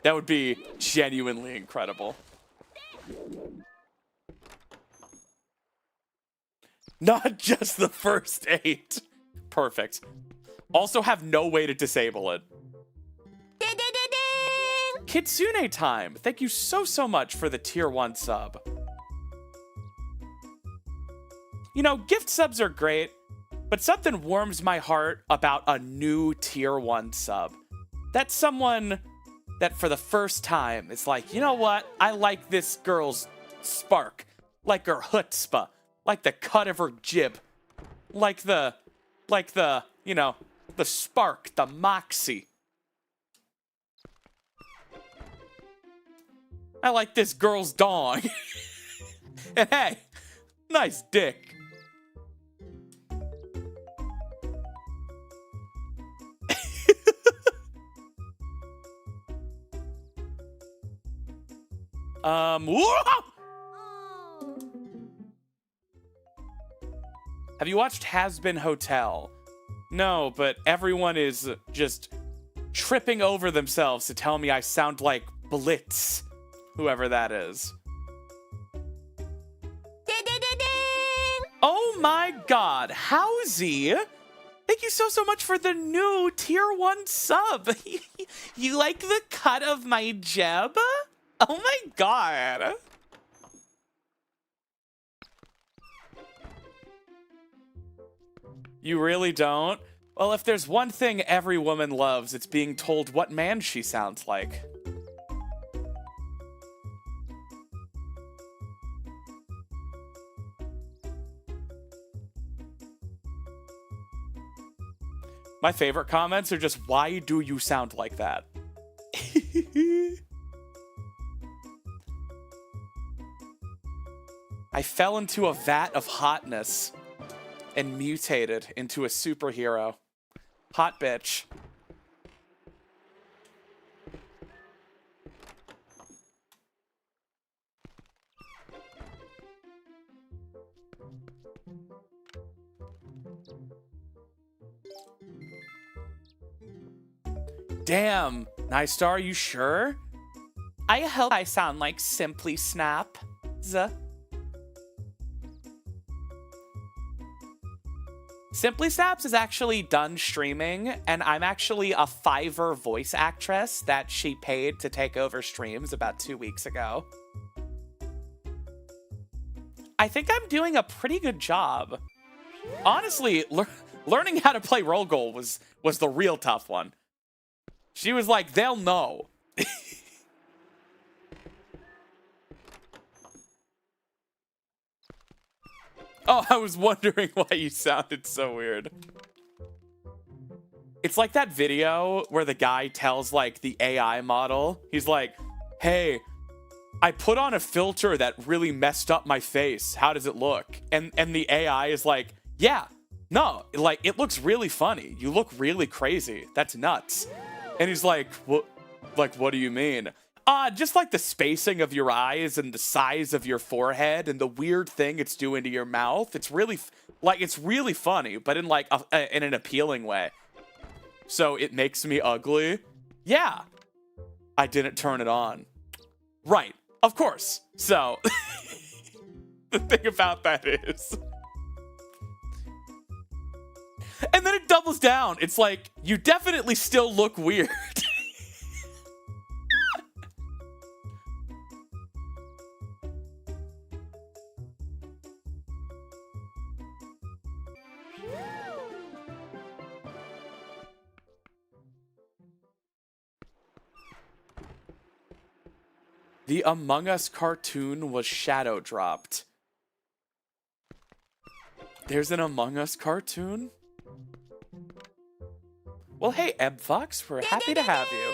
that would be genuinely incredible. Not just the first 8. Perfect. Also have no way to disable it. Kitsune time. Thank you so much for the tier 1 sub. You know, gift subs are great, but something warms my heart about a new tier 1 sub. That's someone that for the first time is like, you know what? I like this girl's spark. Like her chutzpah. Like the cut of her jib. Like the, you know, the spark, the moxie. I like this girl's dong. And hey, nice dick. Whoa! Have you watched Has Been Hotel? No, but everyone is just tripping over themselves to tell me I sound like Blitz. Whoever that is. Oh my god, Howsy! Thank you so much for the new tier 1 sub. You like the cut of my jeb? Oh my god. You really don't? Well, if there's one thing every woman loves, it's being told what man she sounds like. My favorite comments are just, why do you sound like that? I fell into a vat of hotness and mutated into a superhero. Hot bitch. Damn, Nice Star, you sure? I hope I sound like Simply Snap. Simply Snaps is actually done streaming, and I'm actually a Fiverr voice actress that she paid to take over streams about 2 weeks ago. I think I'm doing a pretty good job. Honestly, learning how to play roll goal was the real tough one. She was like, they'll know. Oh, I was wondering why you sounded so weird. It's like that video where the guy tells, like, the AI model, he's like, hey, I put on a filter that really messed up my face. How does it look? And the AI is like, yeah, no, like, it looks really funny. You look really crazy. That's nuts. And he's like, what do you mean? Just like the spacing of your eyes and the size of your forehead and the weird thing it's doing to your mouth. It's really, it's really funny, but in, like, in an appealing way. So it makes me ugly? Yeah. I didn't turn it on. Right. Of course. So, the thing about that is... And then it doubles down. It's like, you definitely still look weird. The Among Us cartoon was shadow dropped. There's an Among Us cartoon? Well, hey, Eb Fox, we're happy to have you.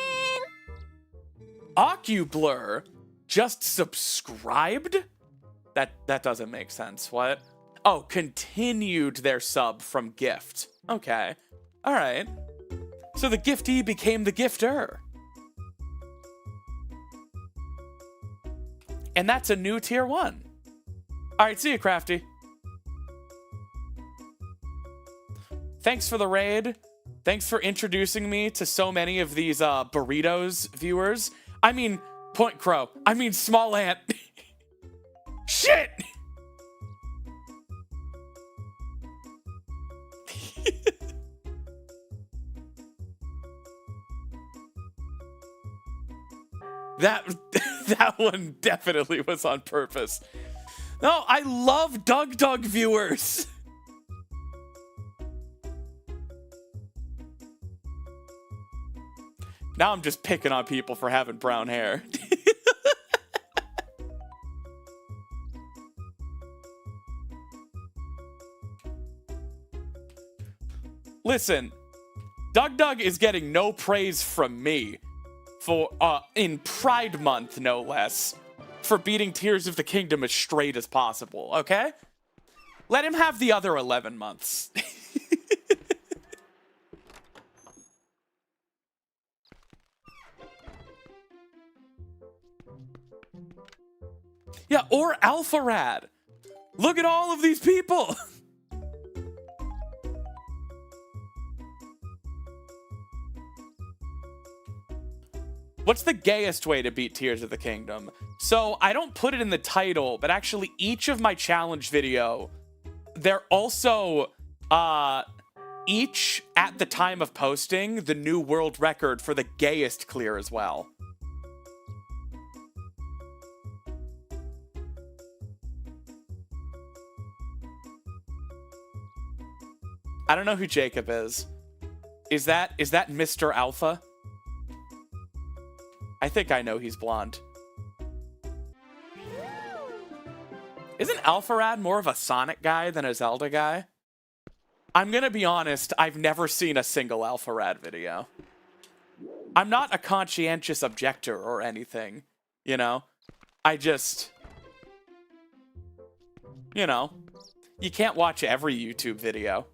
OcuBlur just subscribed? That doesn't make sense. What? Oh, continued their sub from gift. Okay. All right. So the giftee became the gifter. And that's a new tier 1. All right, see you, Crafty. Thanks for the raid. Thanks for introducing me to so many of these Burritos viewers. I mean, Point Crow. I mean, Small Ant. Shit! That one definitely was on purpose. No, I love Doug viewers. Now I'm just picking on people for having brown hair. Listen, Doug is getting no praise from me for, in Pride Month, no less, for beating Tears of the Kingdom as straight as possible, okay? Let him have the other 11 months. Yeah, or Alpharad. Look at all of these people. What's the gayest way to beat Tears of the Kingdom? So I don't put it in the title, but actually each of my challenge video, they're also each at the time of posting the new world record for the gayest clear as well. I don't know who Jacob is. Is that Mr. Alpha? I think I know he's blonde. Isn't Alpharad more of a Sonic guy than a Zelda guy? I'm gonna be honest, I've never seen a single Alpharad video. I'm not a conscientious objector or anything, you know? I just... You know, you can't watch every YouTube video.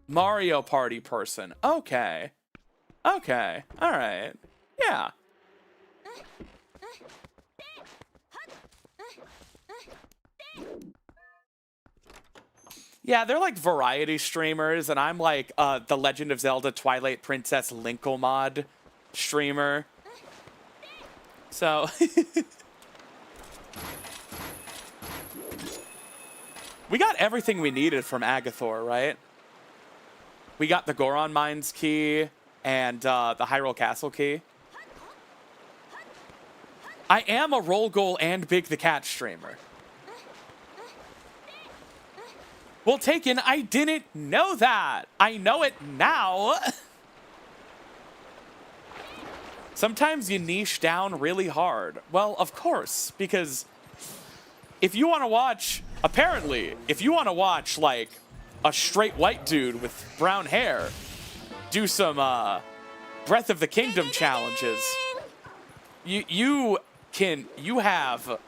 Mario Party person. Okay. Okay. Alright. Yeah. Yeah, they're like variety streamers, and I'm like the Legend of Zelda Twilight Princess Linkle mod streamer. So... We got everything we needed from Agathor, right? We got the Goron Mines key and the Hyrule Castle key. I am a Roll Goal and Big the Cat streamer. Well, Taken, I didn't know that. I know it now. Sometimes you niche down really hard. Well, of course, because if you want to watch, apparently, if you want to watch, like, a straight white dude with brown hair do some Breath of the Kingdom challenges, you have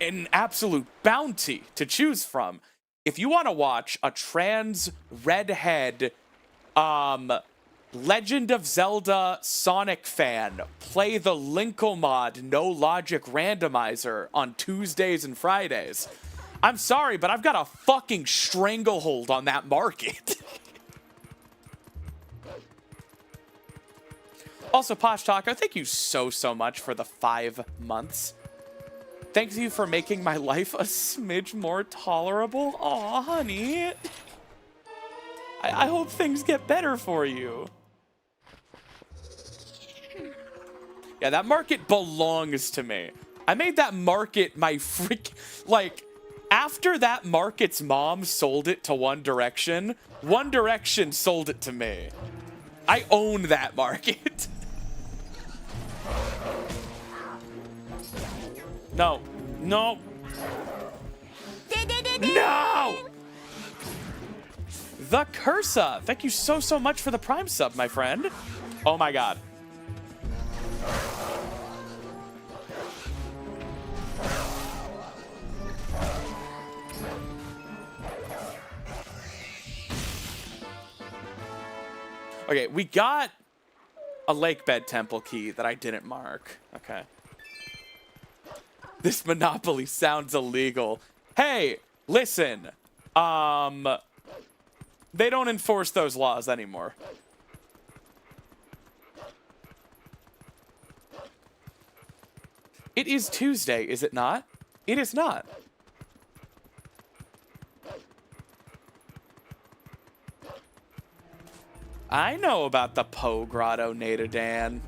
an absolute bounty to choose from. If you want to watch a trans redhead Legend of Zelda Sonic fan play the Linkle mod No Logic Randomizer on Tuesdays and Fridays, I'm sorry, but I've got a fucking stranglehold on that market. Also, Posh Taco, thank you so much for the 5 months. Thank you for making my life a smidge more tolerable. Aw, honey. I hope things get better for you. Yeah, that market belongs to me. I made that market my like, after that market's mom sold it to One Direction, One Direction sold it to me. I own that market. No. No. No! The Cursa. Thank you so much for the Prime sub, my friend. Oh my god. Okay, we got a lake bed temple key that I didn't mark. Okay. This Monopoly sounds illegal. Hey, listen. They don't enforce those laws anymore. It is Tuesday, is it not? It is not. I know about the Poe Grotto, Natadan.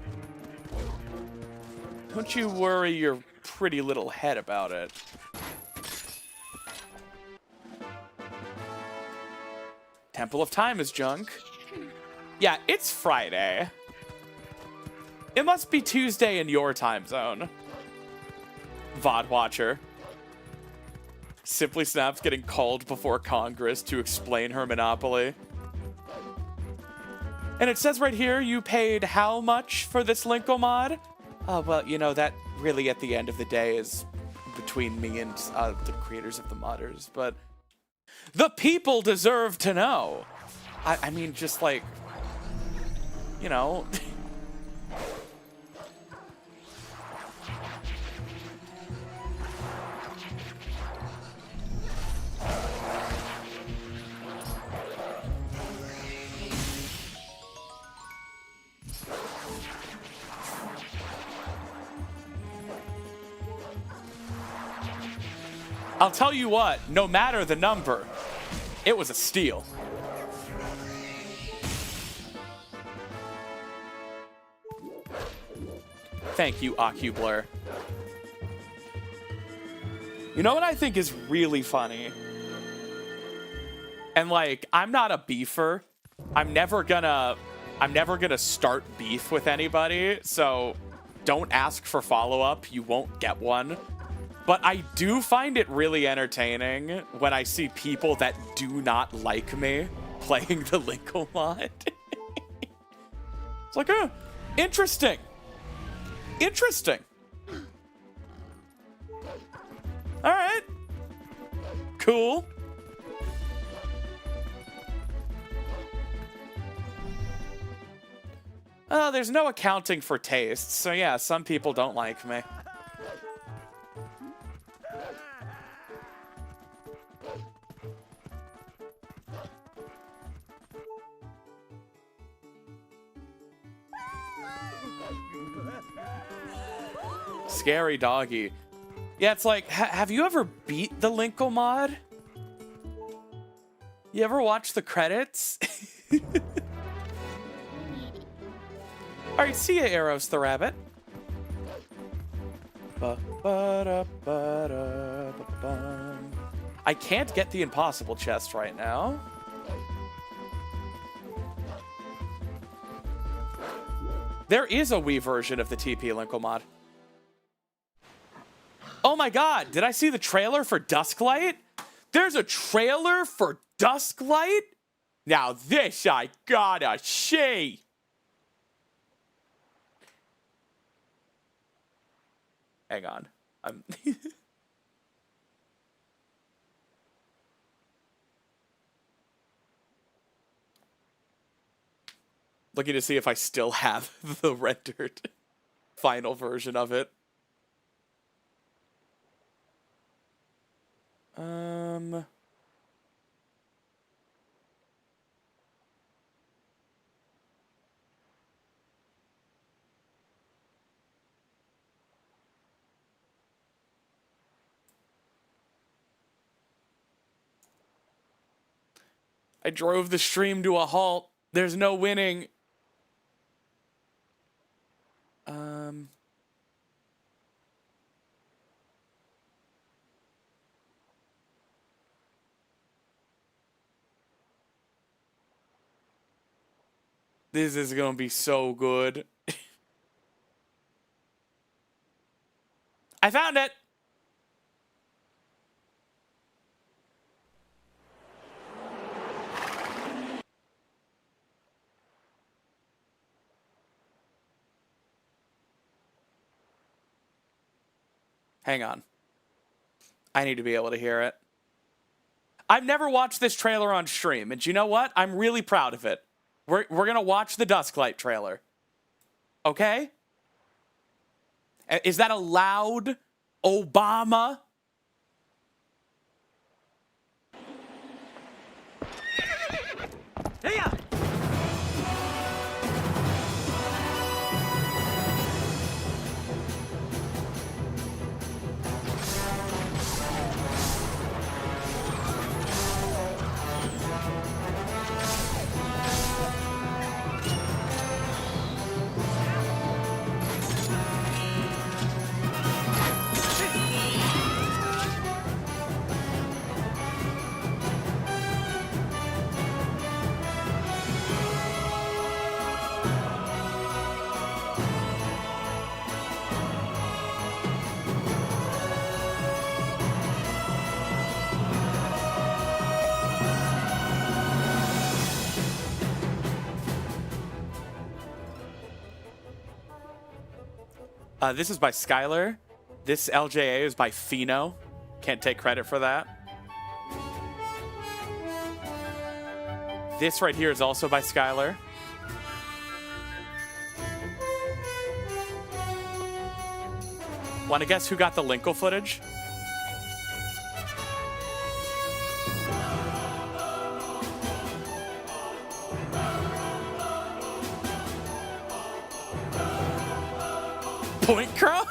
Don't you worry your pretty little head about it. Temple of Time is junk. Yeah, it's Friday. It must be Tuesday in your time zone. VOD watcher. Simply Snaps getting called before Congress to explain her monopoly. And it says right here, you paid how much for this Linkle mod? Well, you know, that really at the end of the day is between me and the creators of the modders, but the people deserve to know. I mean, just like, you know. I'll tell you what, no matter the number, it was a steal. Thank you, Ocubler. You know what I think is really funny? And like, I'm not a beefer. I'm never gonna start beef with anybody, so don't ask for follow-up. You won't get one. But I do find it really entertaining when I see people that do not like me playing the Linkle mod. It's like, interesting. Interesting. All right. Cool. There's no accounting for tastes, so yeah, some people don't like me. Scary doggy. Yeah, it's like, have you ever beat the Linkle mod? You ever watch the credits? Alright, see ya, Eros the rabbit. Ba-da-ba-da-ba-bum. I can't get the impossible chest right now. There is a Wii version of the TP Linkle mod. Oh my god, did I see the trailer for Dusklight? There's a trailer for Dusklight? Now this I gotta see. Hang on. I'm looking to see if I still have the rendered final version of it. I drove the stream to a halt. There's no winning. This is gonna be so good. I found it! Hang on. I need to be able to hear it. I've never watched this trailer on stream, and you know what? I'm really proud of it. We're gonna watch the Dusklight trailer. Okay? Is that a loud Obama? Hey ya! This is by Skylar. This LJA is by Fino. Can't take credit for that. This right here is also by Skylar. Want to guess who got the Linkle footage? Point Crow?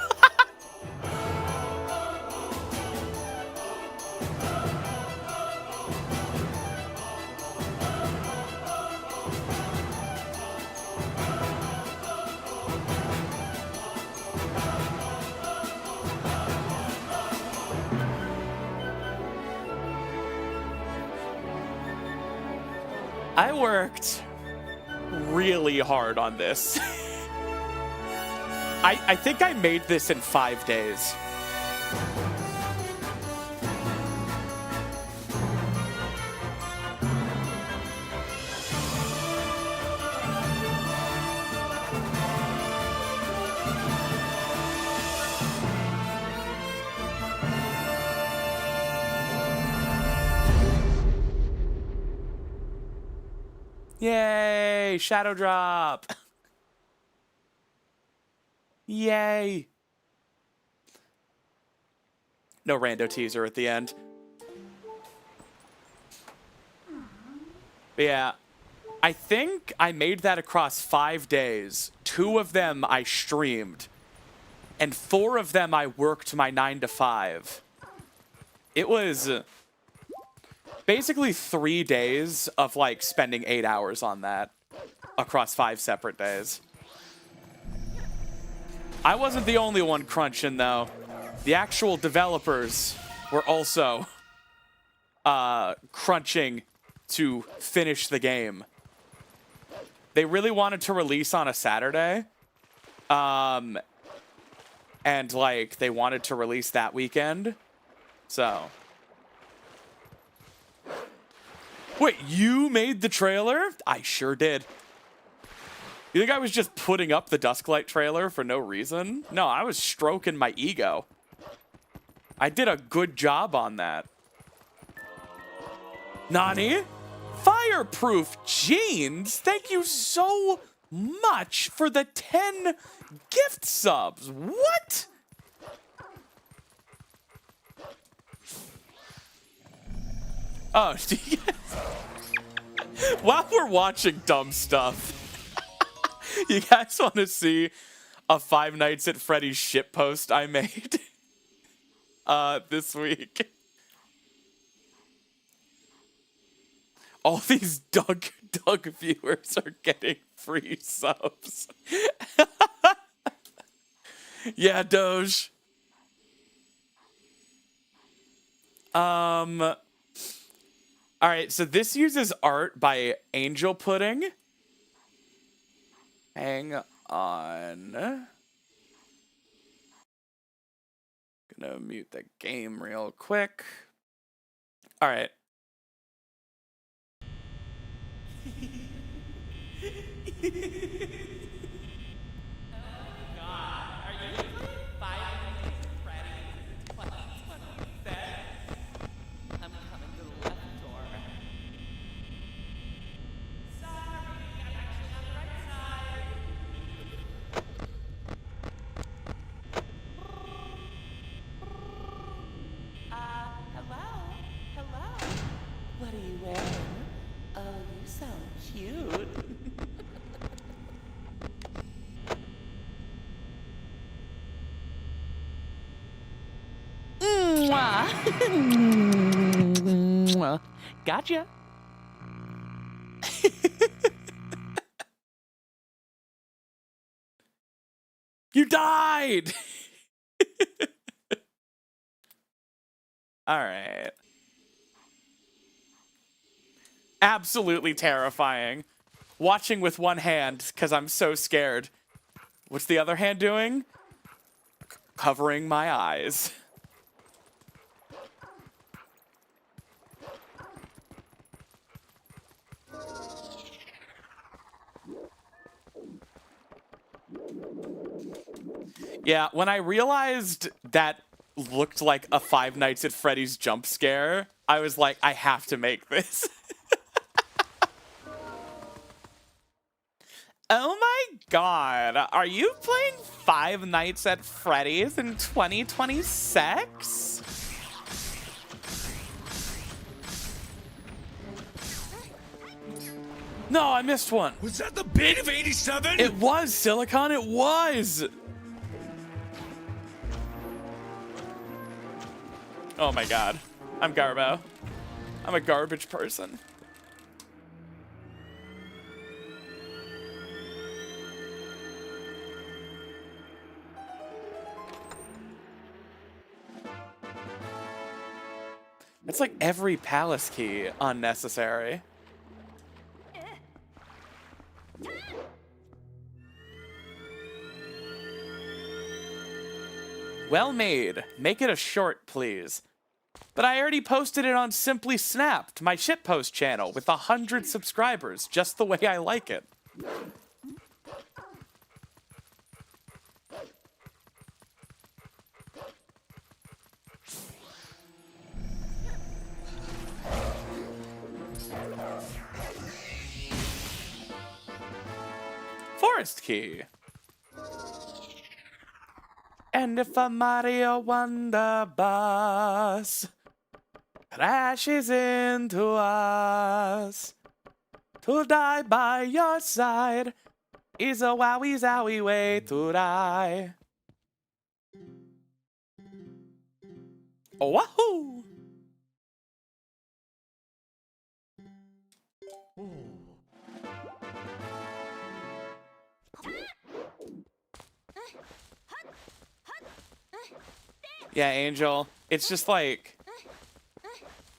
I worked really hard on this. I think I made this in 5 days. Yay! Shadow drop! Yay! No rando teaser at the end. But yeah, I think I made that across 5 days. 2 of them I streamed, and 4 of them I worked my 9 to 5. It was basically 3 days of like spending 8 hours on that across 5 separate days. I wasn't the only one crunching though. the actual developers were also crunching to finish the game. They really wanted to release on a Saturday. And, like, they wanted to release that weekend. So. Wait, you made the trailer? I sure did. You think I was just putting up the Dusklight trailer for no reason? No, I was stroking my ego. I did a good job on that. Nani? Fireproof jeans? Thank you so much for the 10 gift subs. What? Oh, while we're watching dumb stuff, you guys want to see a Five Nights at Freddy's shitpost I made this week? All these Doug viewers are getting free subs. Yeah, Doge. All right, so this uses art by Angel Pudding. Hang on. Gonna mute the game real quick. All right. What are you wearing? Oh, you sound cute. Mwah. Gotcha. You died! All right. Absolutely terrifying. Watching with one hand, because I'm so scared. What's the other hand doing? Covering my eyes. Yeah, when I realized that looked like a Five Nights at Freddy's jump scare, I was like, I have to make this. Oh my god, are you playing Five Nights at Freddy's in 2026? No, I missed one. Was that the bait of 87? It was, Silicon, it was! Oh my god. I'm Garbo. I'm a garbage person. That's like every palace key unnecessary. Well made. Make it a short, please. But I already posted it on Simply Snapped, my shitpost channel, with 100 subscribers, just the way I like it. Forest key. And if a Mario Wonder Bus crashes into us, to die by your side is a wowie zowie way to die. Oh, wahoo! Yeah, Angel. It's just like,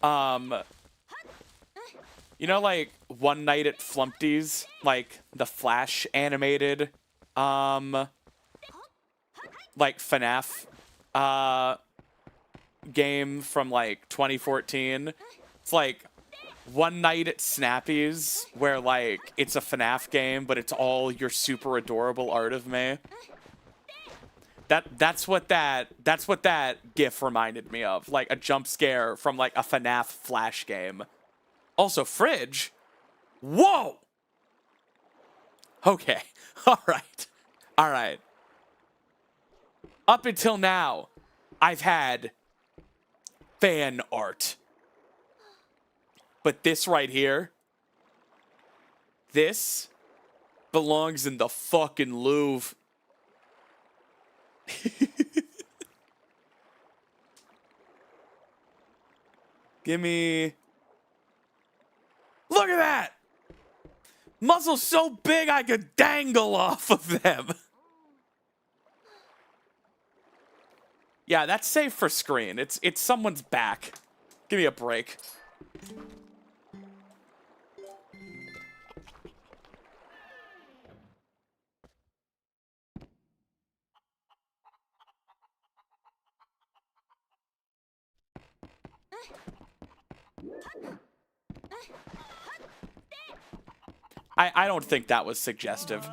you know, like One Night at Flumpty's, like the Flash animated, like FNAF, game from like 2014. It's like One Night at Snappy's, where like it's a FNAF game, but it's all your super adorable art of me. That's what that GIF reminded me of, like a jump scare from like a FNAF Flash game. Also, fridge. Whoa. Okay. All right. All right. Up until now, I've had fan art. But this right here, this belongs in the fucking Louvre. Give me... Look at that! Muscles so big I could dangle off of them. Yeah, that's safe for screen. It's someone's back. Give me a break. I don't think that was suggestive.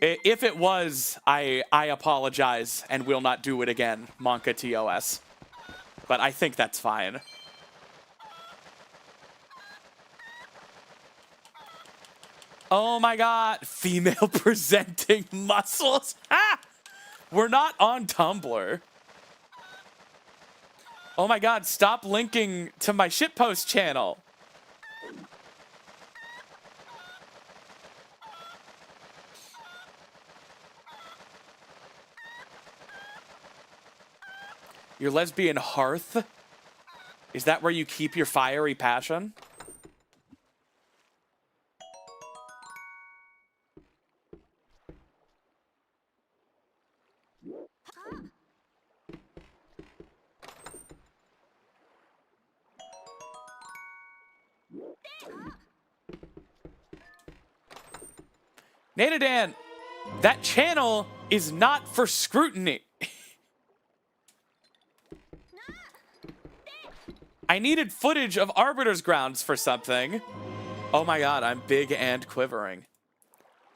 If it was, I apologize and will not do it again, Monka TOS. But I think that's fine. Oh my god, female presenting muscles. Ah! We're not on Tumblr. Oh my god, stop linking to my shitpost channel. Your lesbian hearth? Is that where you keep your fiery passion? Natadan, that channel is not for scrutiny. I needed footage of Arbiter's Grounds for something. Oh my god, I'm big and quivering.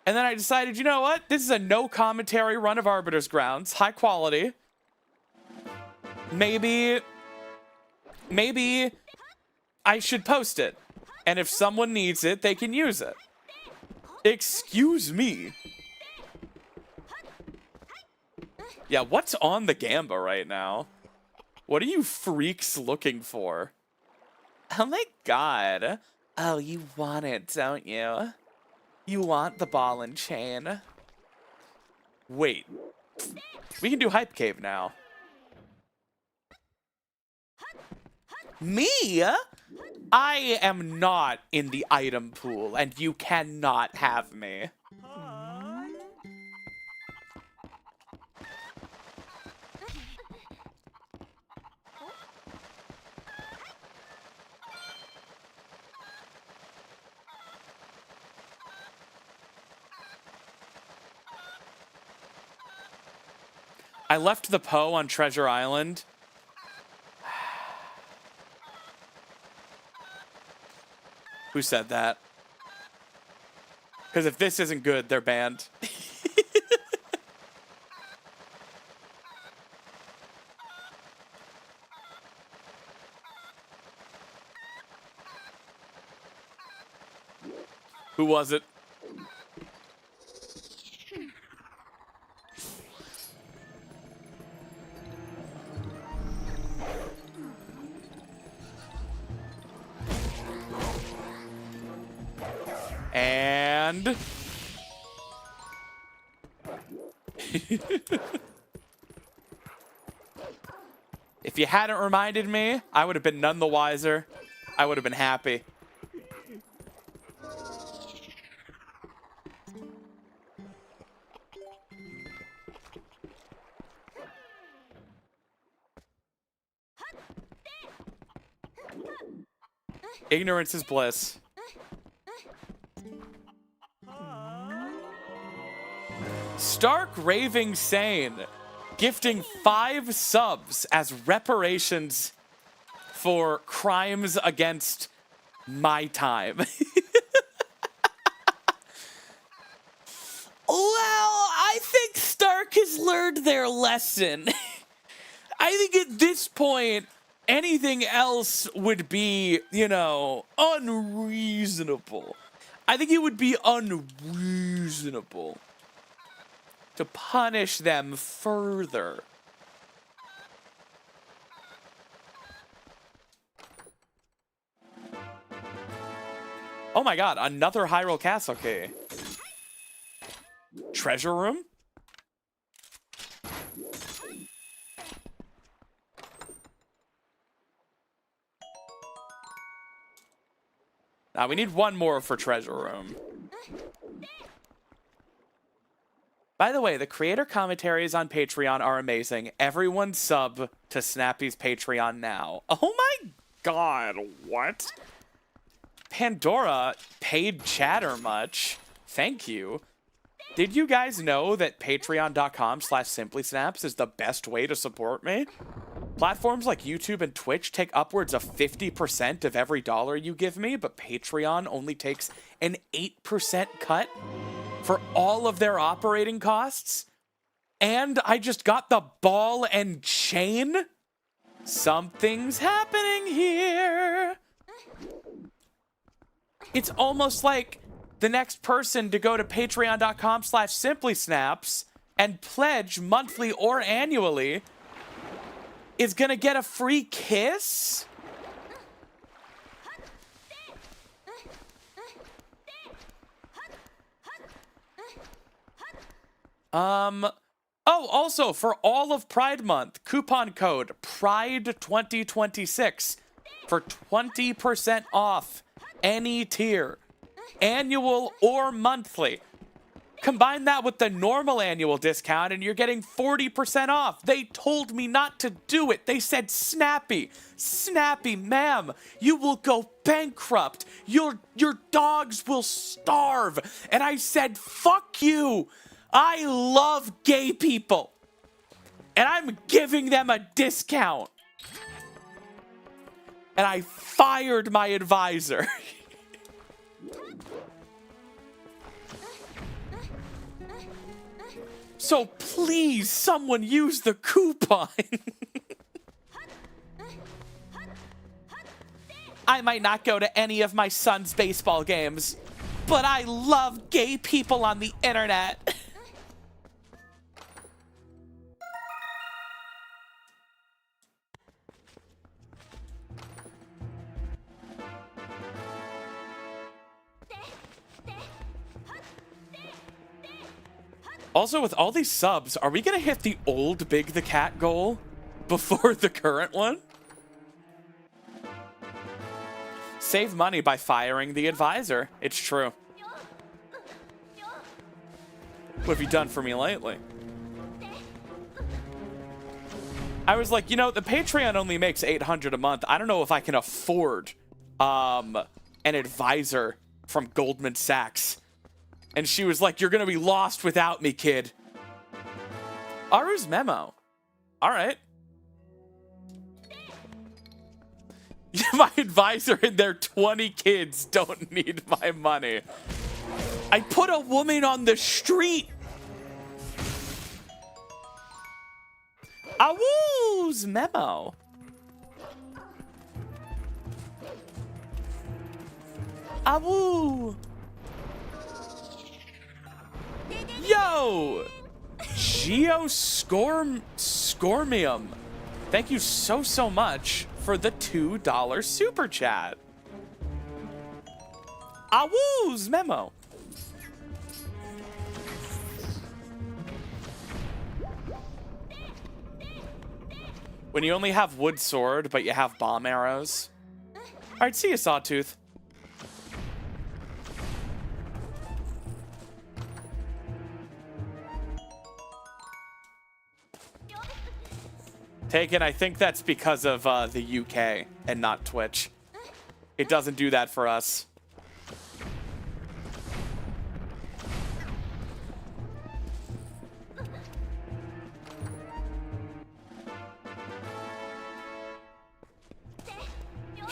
And then I decided, you know what? This is a no commentary run of Arbiter's Grounds. High quality. Maybe I should post it. And if someone needs it, they can use it. Excuse me. Yeah, what's on the Gamba right now? What are you freaks looking for? Oh my god. Oh, you want it, don't you? You want the ball and chain. Wait. We can do Hype Cave now. Me? I am not in the item pool, and you cannot have me. I left the Poe on Treasure Island. Who said that? Because if this isn't good, they're banned. Who was it? And... if you hadn't reminded me, I would have been none the wiser. I would have been happy. Ignorance is bliss. Stark Raving Sane gifting 5 subs as reparations for crimes against my time. Well, I think Stark has learned their lesson. I think at this point, anything else would be, you know, unreasonable. I think it would be unreasonable to punish them further. Oh my god, another Hyrule Castle key. Treasure room? Now we need one more for treasure room. By the way, the creator commentaries on Patreon are amazing. Everyone sub to Snappy's Patreon now. Oh my god, what? Pandora paid chatter much. Thank you. Did you guys know that patreon.com/simplysnaps is the best way to support me? Platforms like YouTube and Twitch take upwards of 50% of every dollar you give me, but Patreon only takes an 8% cut for all of their operating costs. And I just got the ball and chain. Something's happening here. It's almost like the next person to go to patreon.com/simplysnaps and pledge monthly or annually is gonna get a free kiss? Oh, also, for all of Pride Month, coupon code PRIDE2026 for 20% off any tier, annual or monthly. Combine that with the normal annual discount and you're getting 40% off. They told me not to do it. They said, Snappy, ma'am, you will go bankrupt. Your dogs will starve. And I said, fuck you. I love gay people. And I'm giving them a discount. And I fired my advisor. So please, someone use the coupon. I might not go to any of my son's baseball games, but I love gay people on the internet. Also, with all these subs, are we gonna hit the old Big the Cat goal before the current one? Save money by firing the advisor. It's true. What have you done for me lately? I was like, you know, the Patreon only makes $800 a month. I don't know if I can afford an advisor from Goldman Sachs. And she was like, you're going to be lost without me, kid. Aru's memo. All right. My advisor and their 20 kids don't need my money. I put a woman on the street. Awoo's memo. Awoo. Yo! Scormium. Thank you so much for the $2 super chat. Awoo's memo. When you only have wood sword, but you have bomb arrows. Alright, see ya, Sawtooth. Taken, I think that's because of the UK and not Twitch. It doesn't do that for us.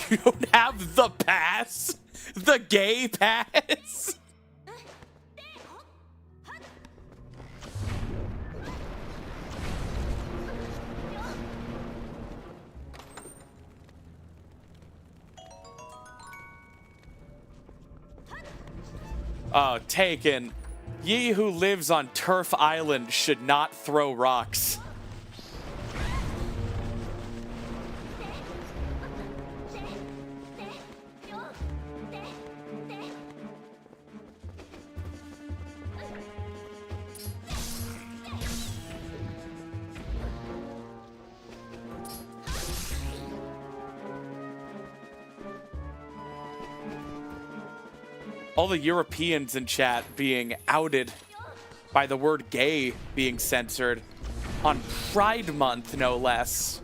You don't have the pass? The gay pass? Oh, taken. Ye who lives on Turf Island should not throw rocks. All the Europeans in chat being outed by the word gay being censored on Pride Month, no less.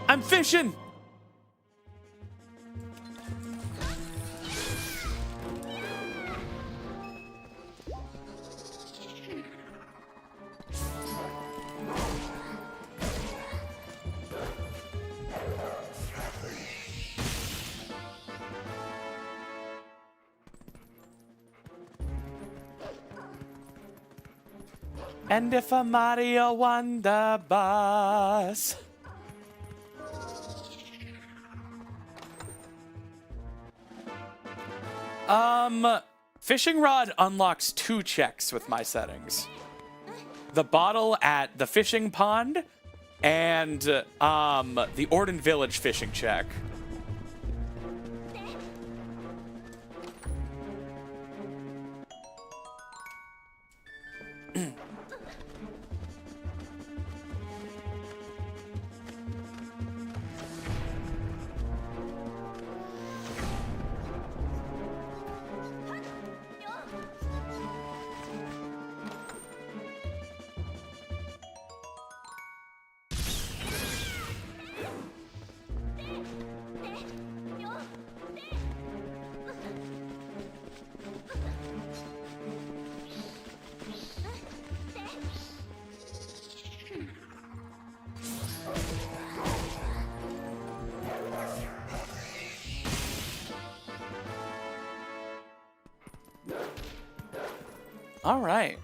I'm fishing! And if a Mario Wonder Bus. Fishing rod unlocks 2 checks with my settings. The bottle at the fishing pond and the Orden Village fishing check. All right.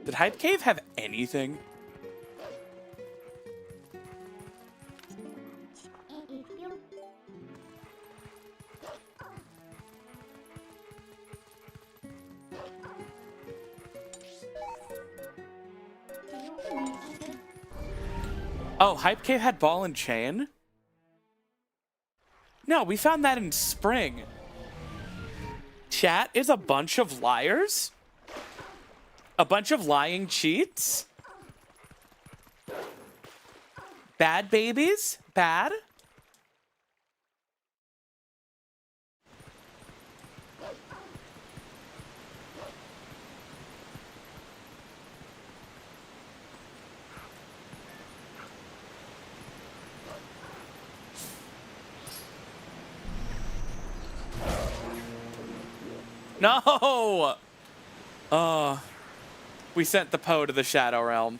Did Hype Cave have anything? Oh, Hype Cave had ball and chain? No, we found that in spring. Chat is a bunch of liars? A bunch of lying cheats? Bad babies? Bad? No! We sent the Poe to the Shadow Realm.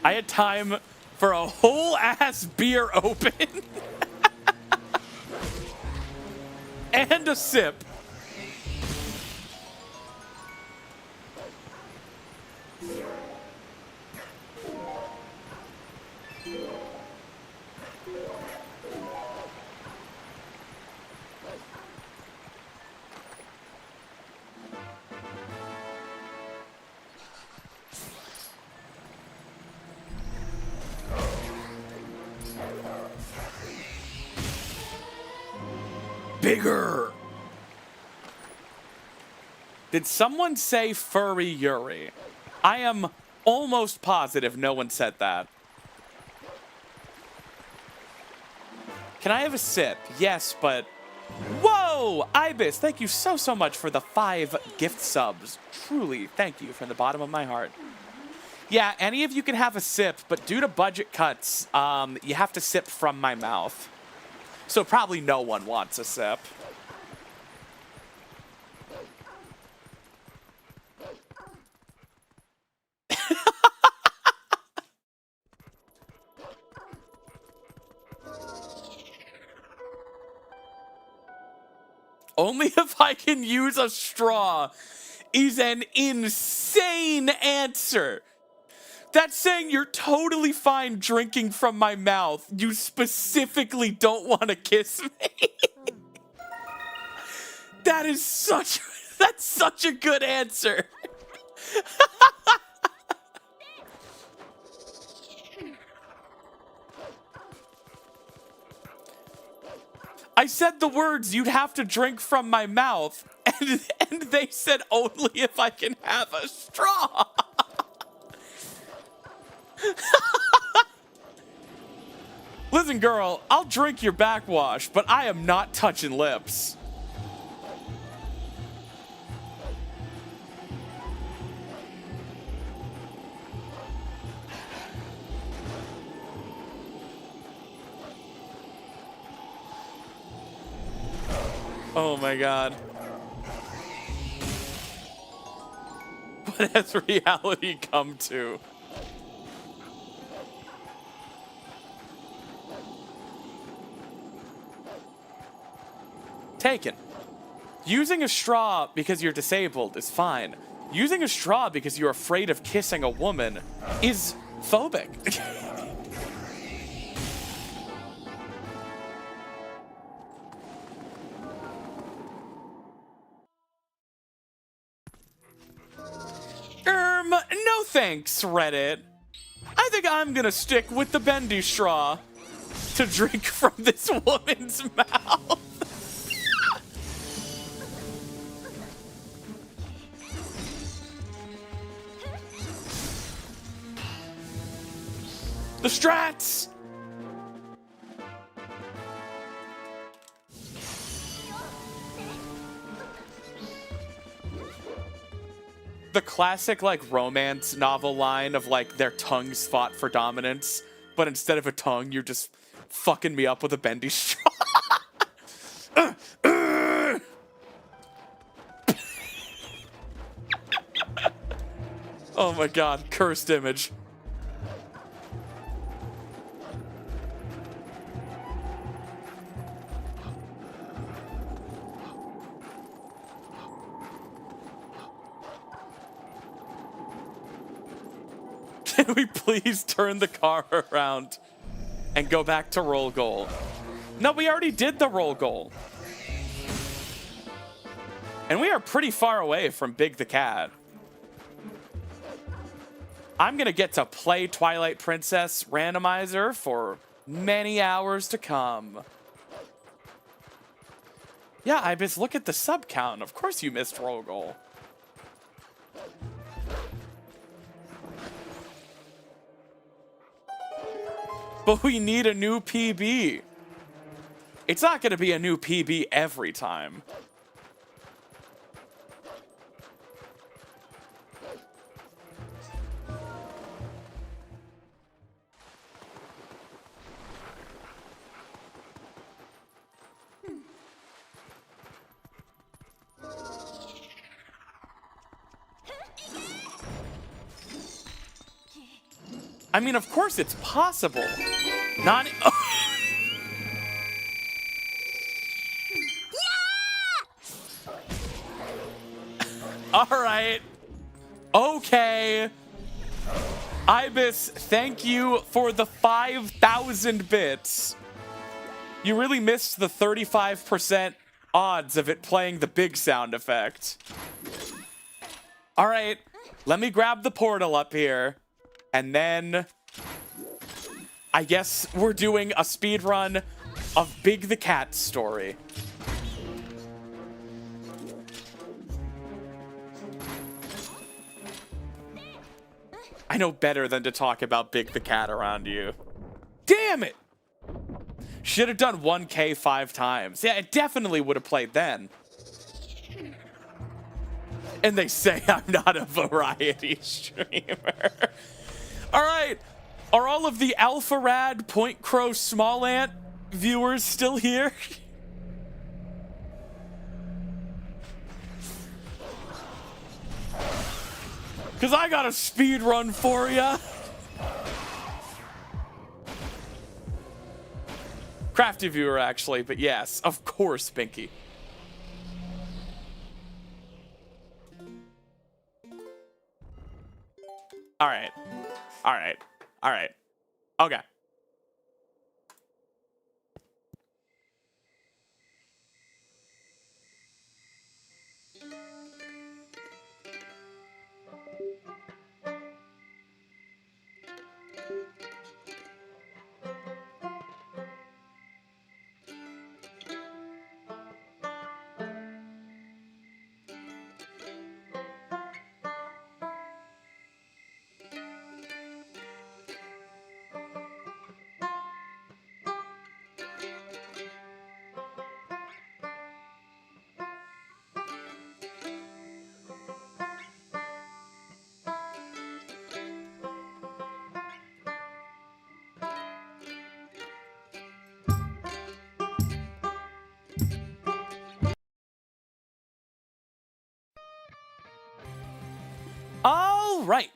I had time for a whole ass beer open. And a sip. bigger. Did someone say furry Yuri? I am almost positive no one said that. Can I have a sip? Yes, but... Whoa! Ibis, thank you so much for the 5 gift subs. Truly, thank you from the bottom of my heart. Yeah, any of you can have a sip, but due to budget cuts, you have to sip from my mouth. So probably no one wants a sip. Only if I can use a straw is an insane answer. That's saying you're totally fine drinking from my mouth. You specifically don't want to kiss me. That's such a good answer. I said the words, you'd have to drink from my mouth, and they said only if I can have a straw. Listen, girl, I'll drink your backwash, but I am not touching lips. Oh my god. What has reality come to? Taken. Using a straw because you're disabled is fine. Using a straw because you're afraid of kissing a woman is phobic. No thanks, Reddit. I think I'm gonna stick with the bendy straw to drink from this woman's mouth. The strats! The classic, like, romance novel line of, like, their tongues fought for dominance, but instead of a tongue, you're just fucking me up with a bendy straw. Oh my god, cursed image. Can we please turn the car around and go back to roll goal? No, we already did the roll goal. And we are pretty far away from Big the Cat. I'm gonna get to play Twilight Princess Randomizer for many hours to come. Yeah, Ibis, look at the sub count. Of course you missed roll goal. But we need a new PB. It's not going to be a new PB every time. I mean, of course it's possible. Not... All right. Okay. Ibis, thank you for the 5,000 bits. You really missed the 35% odds of it playing the big sound effect. All right. Let me grab the portal up here. And then I guess we're doing a speed run of Big the Cat story. I know better than to talk about Big the Cat around you. Damn it! Should have done 1K 5 times. Yeah, it definitely would have played then. And they say I'm not a variety streamer. All right. Are all of the Alpha Rad, Point Crow, Small Ant viewers still here? Because I got a speed run for ya. Crafty viewer, actually, but yes, of course, Binky. All right. All right. All right. Okay. All right.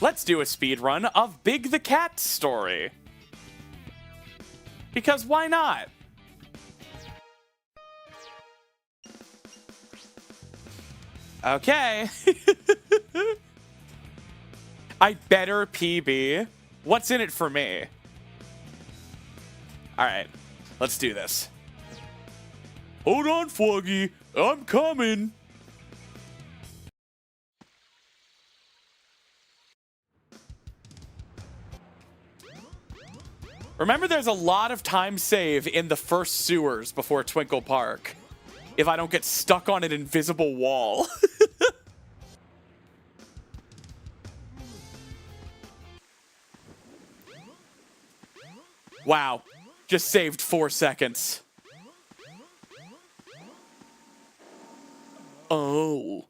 Let's do a speed run of Big the Cat story. Because why not? Okay. I better PB. What's in it for me? All right. Let's do this. Hold on, Foggy. I'm coming. Remember, there's a lot of time save in the first sewers before Twinkle Park. If I don't get stuck on an invisible wall. Wow. Just saved 4 seconds. Oh.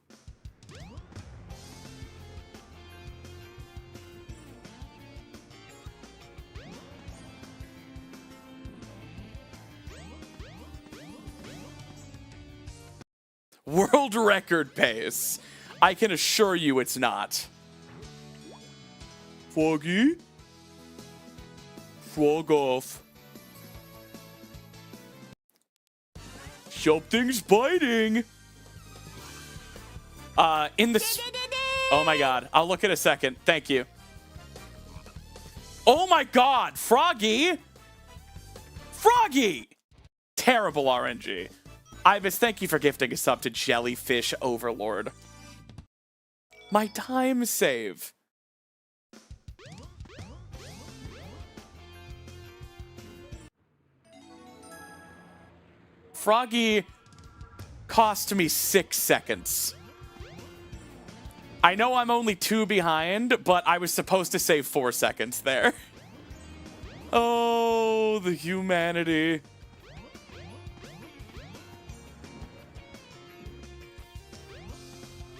World record pace. I can assure you it's not. Foggy? Frog off. Something's biting. In the... Oh my god. I'll look in a second. Thank you. Oh my god. Froggy. Froggy. Terrible RNG. Ibis, thank you for gifting a sub to Jellyfish Overlord. My time save. Froggy cost me 6 seconds. I know I'm only 2 behind, but I was supposed to save 4 seconds there. Oh, the humanity.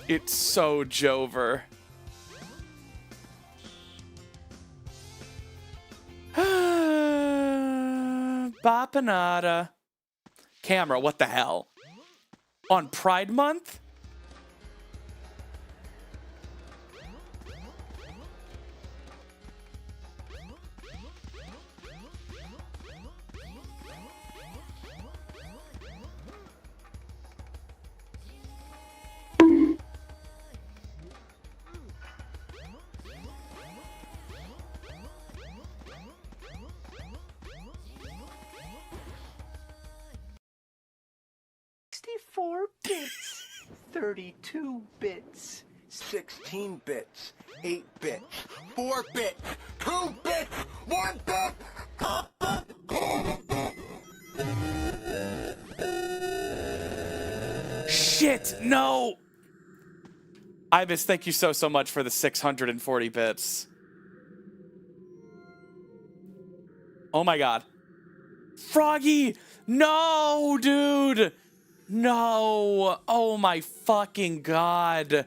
It's so Jover. Bapanada. Camera, what the hell? On Pride Month? Bits, 32 bits, 16 bits, 8 bits, 4 bits, 2 bits, 1 bit. Shit, no! Ibis, thank you so much for the 640 bits. Oh my god. Froggy! No, dude! No! Oh my fucking god.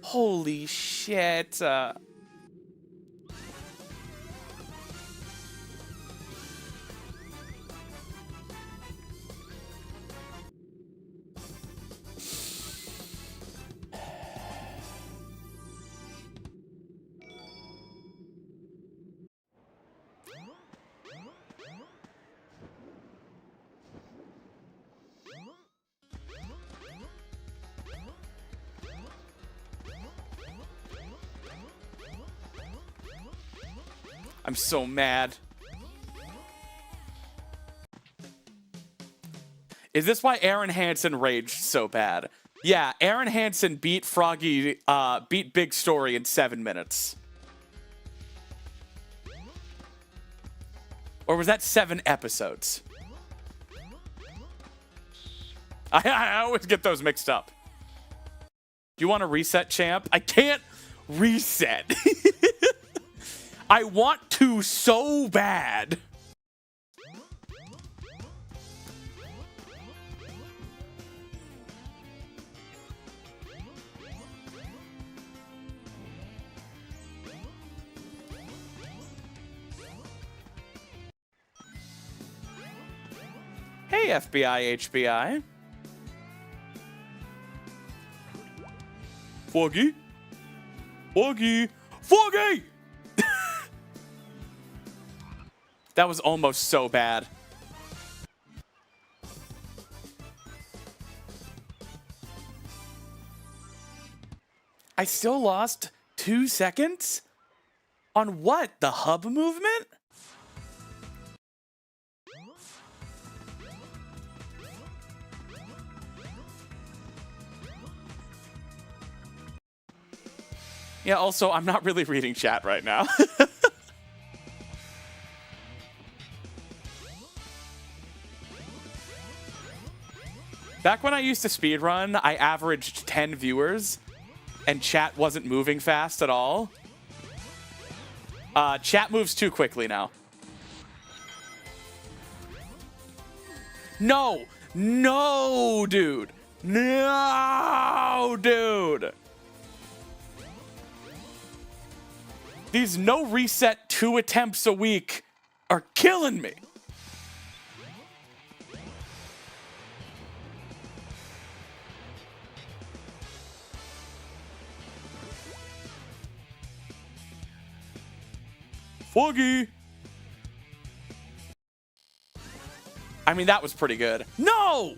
Holy shit. I'm so mad. Is this why Aaron Hansen raged so bad? Yeah, Aaron Hansen beat Froggy, beat Big Story in 7 minutes. Or was that 7 episodes? I always get those mixed up. Do you want to reset, champ? I can't reset. I want to so bad. Hey, FBI, HBI. Foggy? Foggy? Foggy! That was almost so bad. I still lost 2 seconds? On what? The hub movement? Yeah, also, I'm not really reading chat right now. Back when I used to speedrun, I averaged 10 viewers, and chat wasn't moving fast at all. Chat moves too quickly now. No! No, dude! No, dude! These no reset 2 attempts a week are killing me. Foggy. I mean, that was pretty good. No!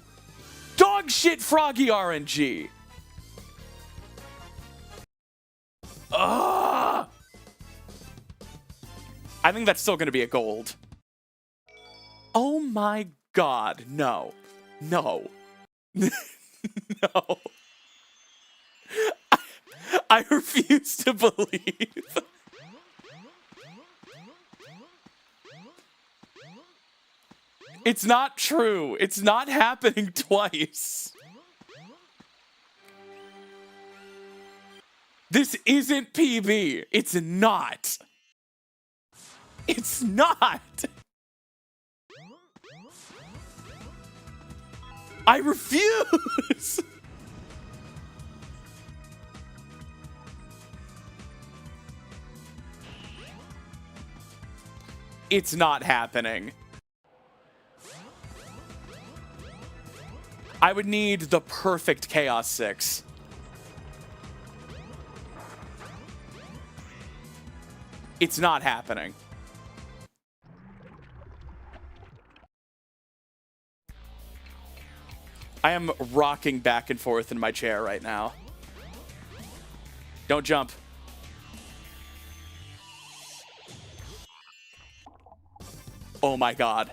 Dog shit Froggy RNG. Ugh! I think that's still going to be a gold. Oh my god, no. No. No. I refuse to believe. It's not true. It's not happening twice. This isn't PB. It's not. It's not. I refuse. It's not happening. I would need the perfect Chaos 6. It's not happening. I am rocking back and forth in my chair right now. Don't jump. Oh my god.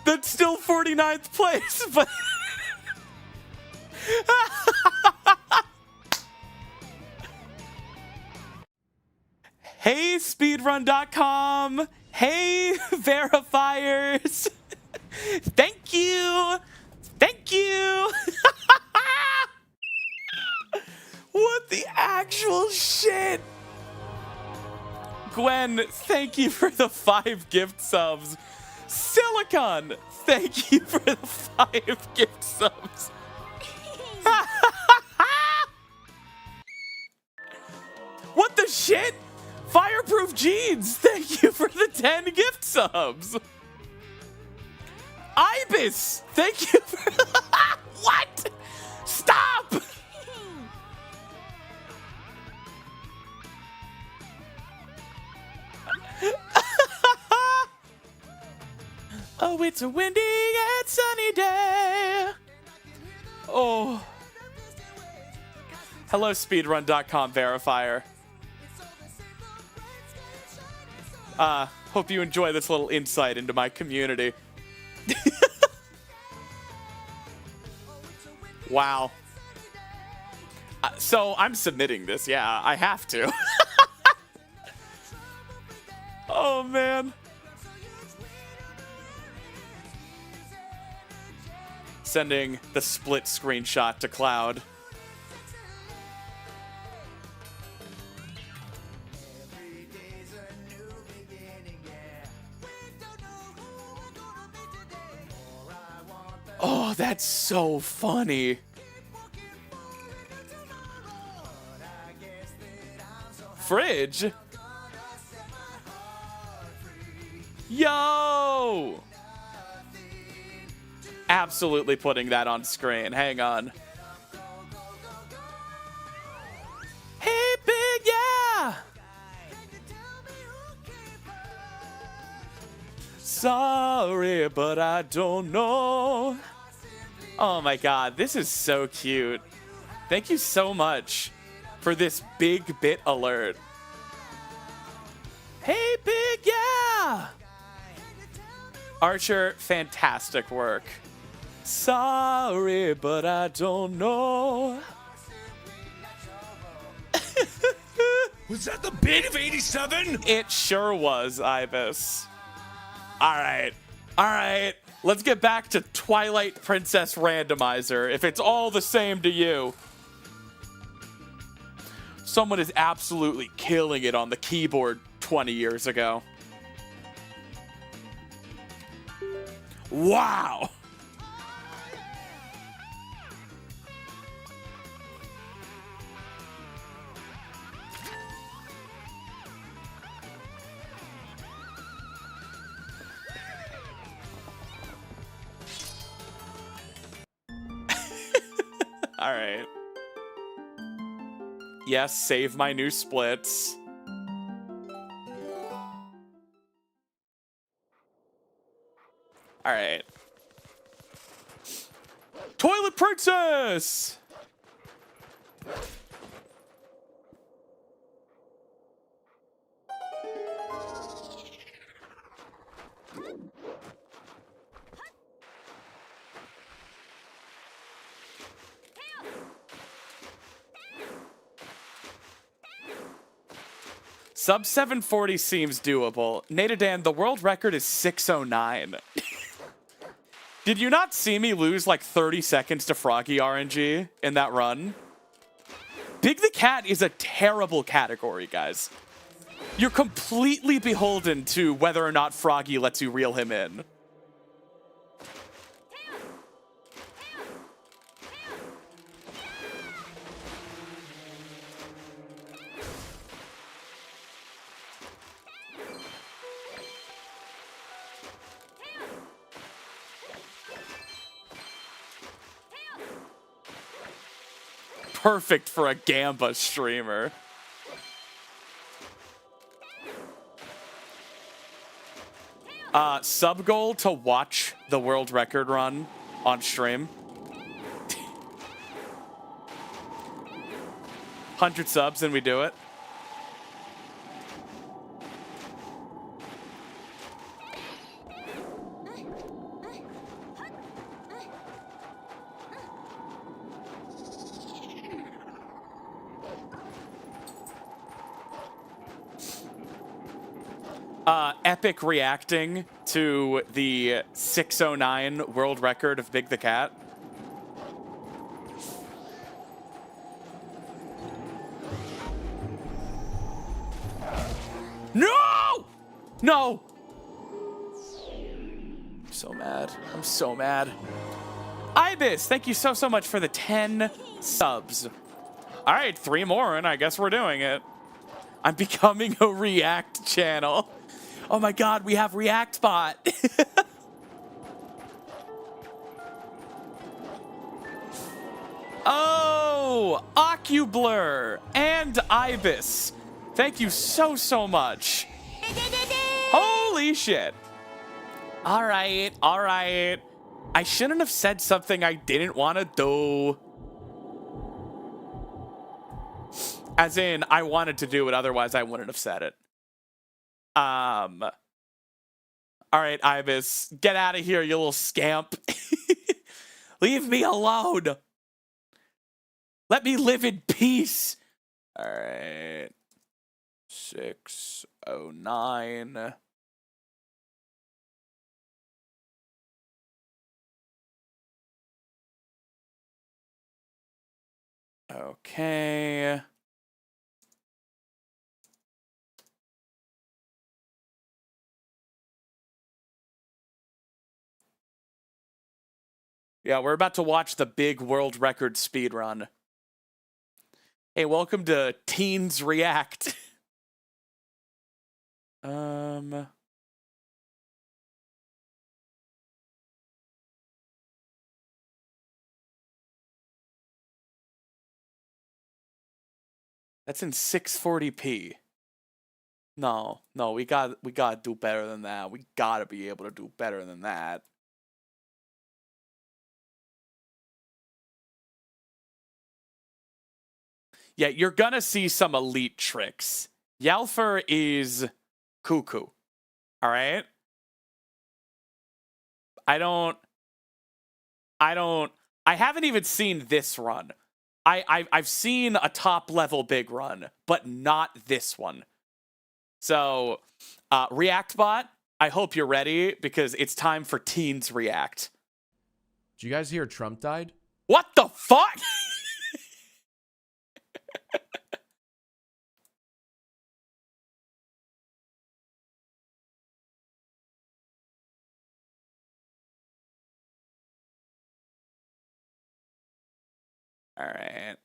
That's still 49th place, but speedrun.com. Hey, verifiers. Thank you. Thank you. What the actual shit? Gwen, thank you for the 5 gift subs. Silicon, thank you for the 5 gift subs. What the shit? Fireproof Jeans, thank you for the 10 gift subs. Ibis, thank you for what? Stop! Oh, it's a windy and sunny day. Oh. Hello, speedrun.com verifier. Hope you enjoy this little insight into my community. Wow. So I'm submitting this. Yeah, I have to. Oh, man. Sending the split screenshot to Cloud. Oh, that's so funny. Fridge? Yo! Absolutely putting that on screen. Hang on. Hey, big yeah! Sorry, but I don't know. Oh my god, this is so cute. Thank you so much for this big bit alert. Hey, big yeah! Archer, fantastic work. Sorry, but I don't know. Was that the bit of 87? It sure was, Ibis. Alright. Alright. Let's get back to Twilight Princess Randomizer, if it's all the same to you. Someone is absolutely killing it on the keyboard 20 years ago. Wow! Alright. Yes, save my new splits. Alright. Toilet Princess! Sub 740 seems doable. Natadan, the world record is 609. Did you not see me lose like 30 seconds to Froggy RNG in that run? Big the Cat is a terrible category, guys. You're completely beholden to whether or not Froggy lets you reel him in. Perfect for a Gamba streamer. Sub goal to watch the world record run on stream. 100 subs and we do it. Epic reacting to the 609 world record of Big the Cat. No! No! I'm so mad. I'm so mad. Ibis, thank you so much for the 10 subs. All right, 3 more, and I guess we're doing it. I'm becoming a React channel. Oh my god, we have React bot. Oh, Ocublur and Ibis. Thank you so much. Holy shit. All right, all right. I shouldn't have said something I didn't want to do. As in, I wanted to do it, otherwise I wouldn't have said it. All right, Ibis, get out of here, you little scamp. Leave me alone. Let me live in peace. All right. 609. Okay. Yeah, we're about to watch the big world record speedrun. Hey, welcome to Teens React. That's in 640p. No, we gotta do better than that. We gotta be able to do better than that. Yeah, you're gonna see some elite tricks. Yelfer is cuckoo. All right? I haven't even seen this run. I've seen a top level big run, but not this one. So, ReactBot, I hope you're ready because it's time for Teens React. Did you guys hear Trump died? What the fuck? All right.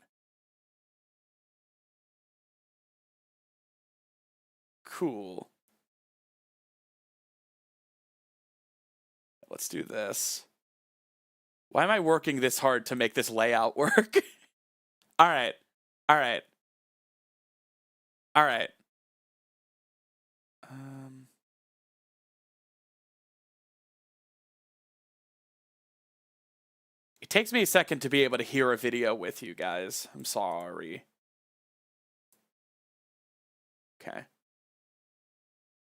Cool. Let's do this. Why am I working this hard to make this layout work? All right. All right. All right. It takes me a second to be able to hear a video with you guys. I'm sorry. Okay.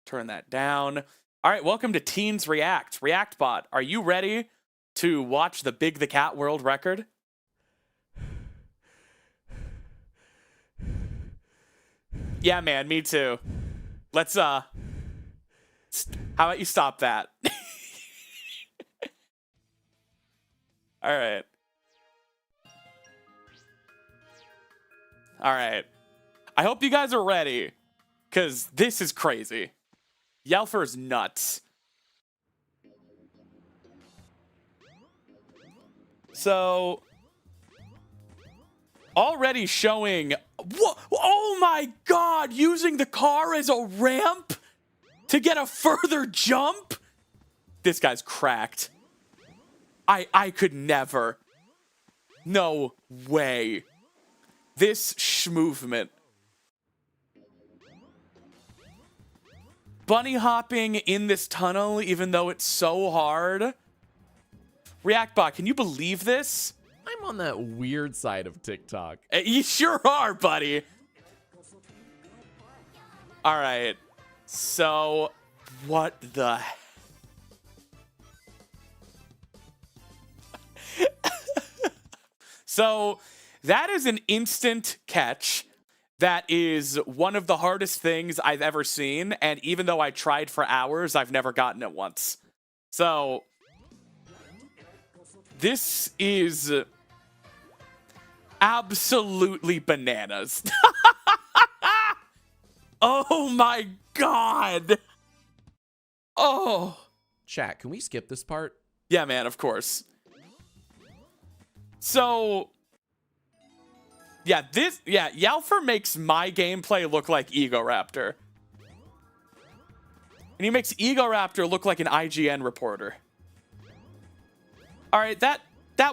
Turn that down. All right, welcome to Teens React. ReactBot, are you ready to watch the Big the Cat world record? Yeah, man, me too. Let's, how about you stop that? All right. All right. I hope you guys are ready, because this is crazy. Yelfer's nuts. So, already showing... Oh my god! Using the car as a ramp to get a further jump? This guy's cracked. I could never. No way. This schmovement. Bunny hopping in this tunnel even though it's so hard. ReactBot, can you believe this? I'm on that weird side of TikTok. You sure are, buddy. All right. So, what the... So, that is an instant catch. That is one of the hardest things I've ever seen, and even though I tried for hours, I've never gotten it once. So, this is absolutely bananas. Oh my god! Oh! Chat, can we skip this part? Yeah, man, of course. So, yeah, Yalfer makes my gameplay look like Egoraptor. And he makes Egoraptor look like an IGN reporter. Alright, that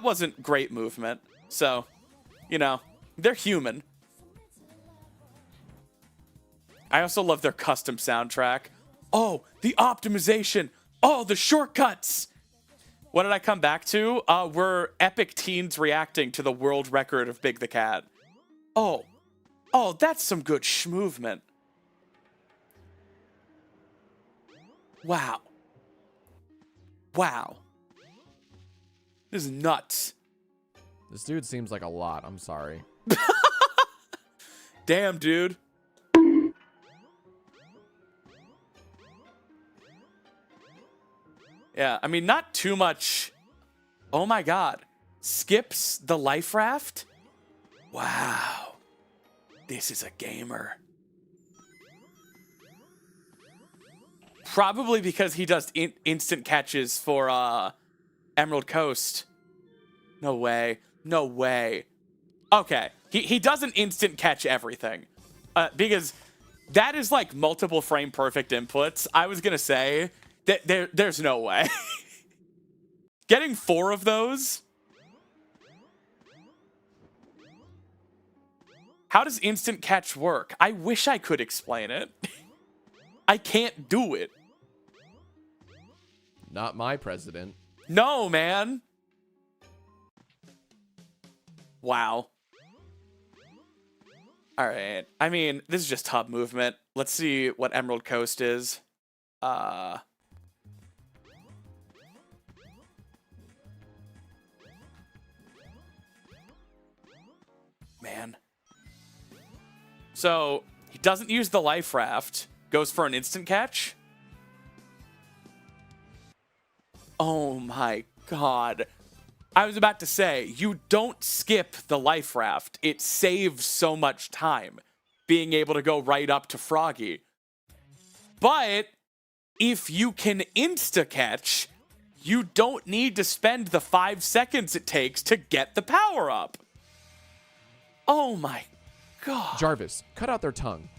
wasn't great movement. So, you know, they're human. I also love their custom soundtrack. Oh, the optimization. Oh, the shortcuts. What did I come back to? We're epic teens reacting to the world record of Big the Cat. Oh, that's some good schmovement. Wow. Wow. This is nuts. This dude seems like a lot. I'm sorry. Damn, dude. Yeah, I mean, not too much. Oh my god. Skips the life raft? Wow. This is a gamer. Probably because he does instant catches for Emerald Coast. No way. No way. Okay. He doesn't instant catch everything. Because that is like multiple frame perfect inputs. I was going to say that there's no way. Getting 4 of those? How does instant catch work? I wish I could explain it. I can't do it. Not my president. No, man. Wow. All right. I mean, this is just hub movement. Let's see what Emerald Coast is. Man. So, he doesn't use the life raft. Goes for an instant catch. Oh my god. I was about to say, you don't skip the life raft. It saves so much time being able to go right up to Froggy. But if you can insta-catch, you don't need to spend the 5 seconds it takes to get the power up. Oh my god. Jarvis, cut out their tongue.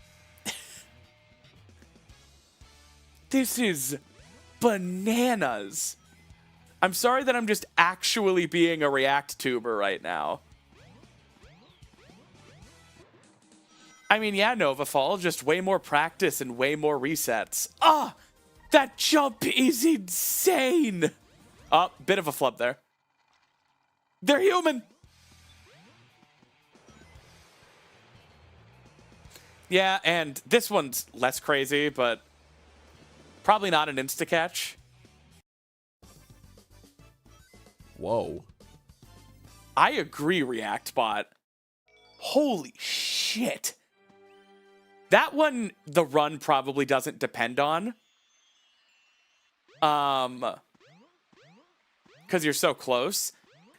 This is bananas. I'm sorry that I'm just actually being a React tuber right now. I mean, yeah, Novafall, just way more practice and way more resets. Ah, that jump is insane. Oh, bit of a flub there. They're human. Yeah, and this one's less crazy, but probably not an insta-catch. Whoa. I agree, ReactBot. Holy shit. That one, the run probably doesn't depend on. Because you're so close.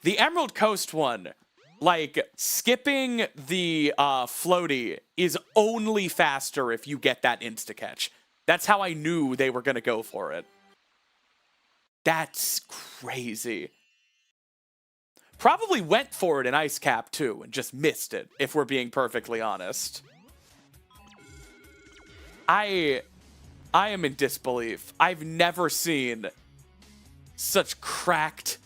The Emerald Coast one, like, skipping the floaty is only faster if you get that insta-catch. That's how I knew they were going to go for it. That's crazy. Probably went for it in Ice Cap, too, and just missed it, if we're being perfectly honest. I am in disbelief. I've never seen such cracked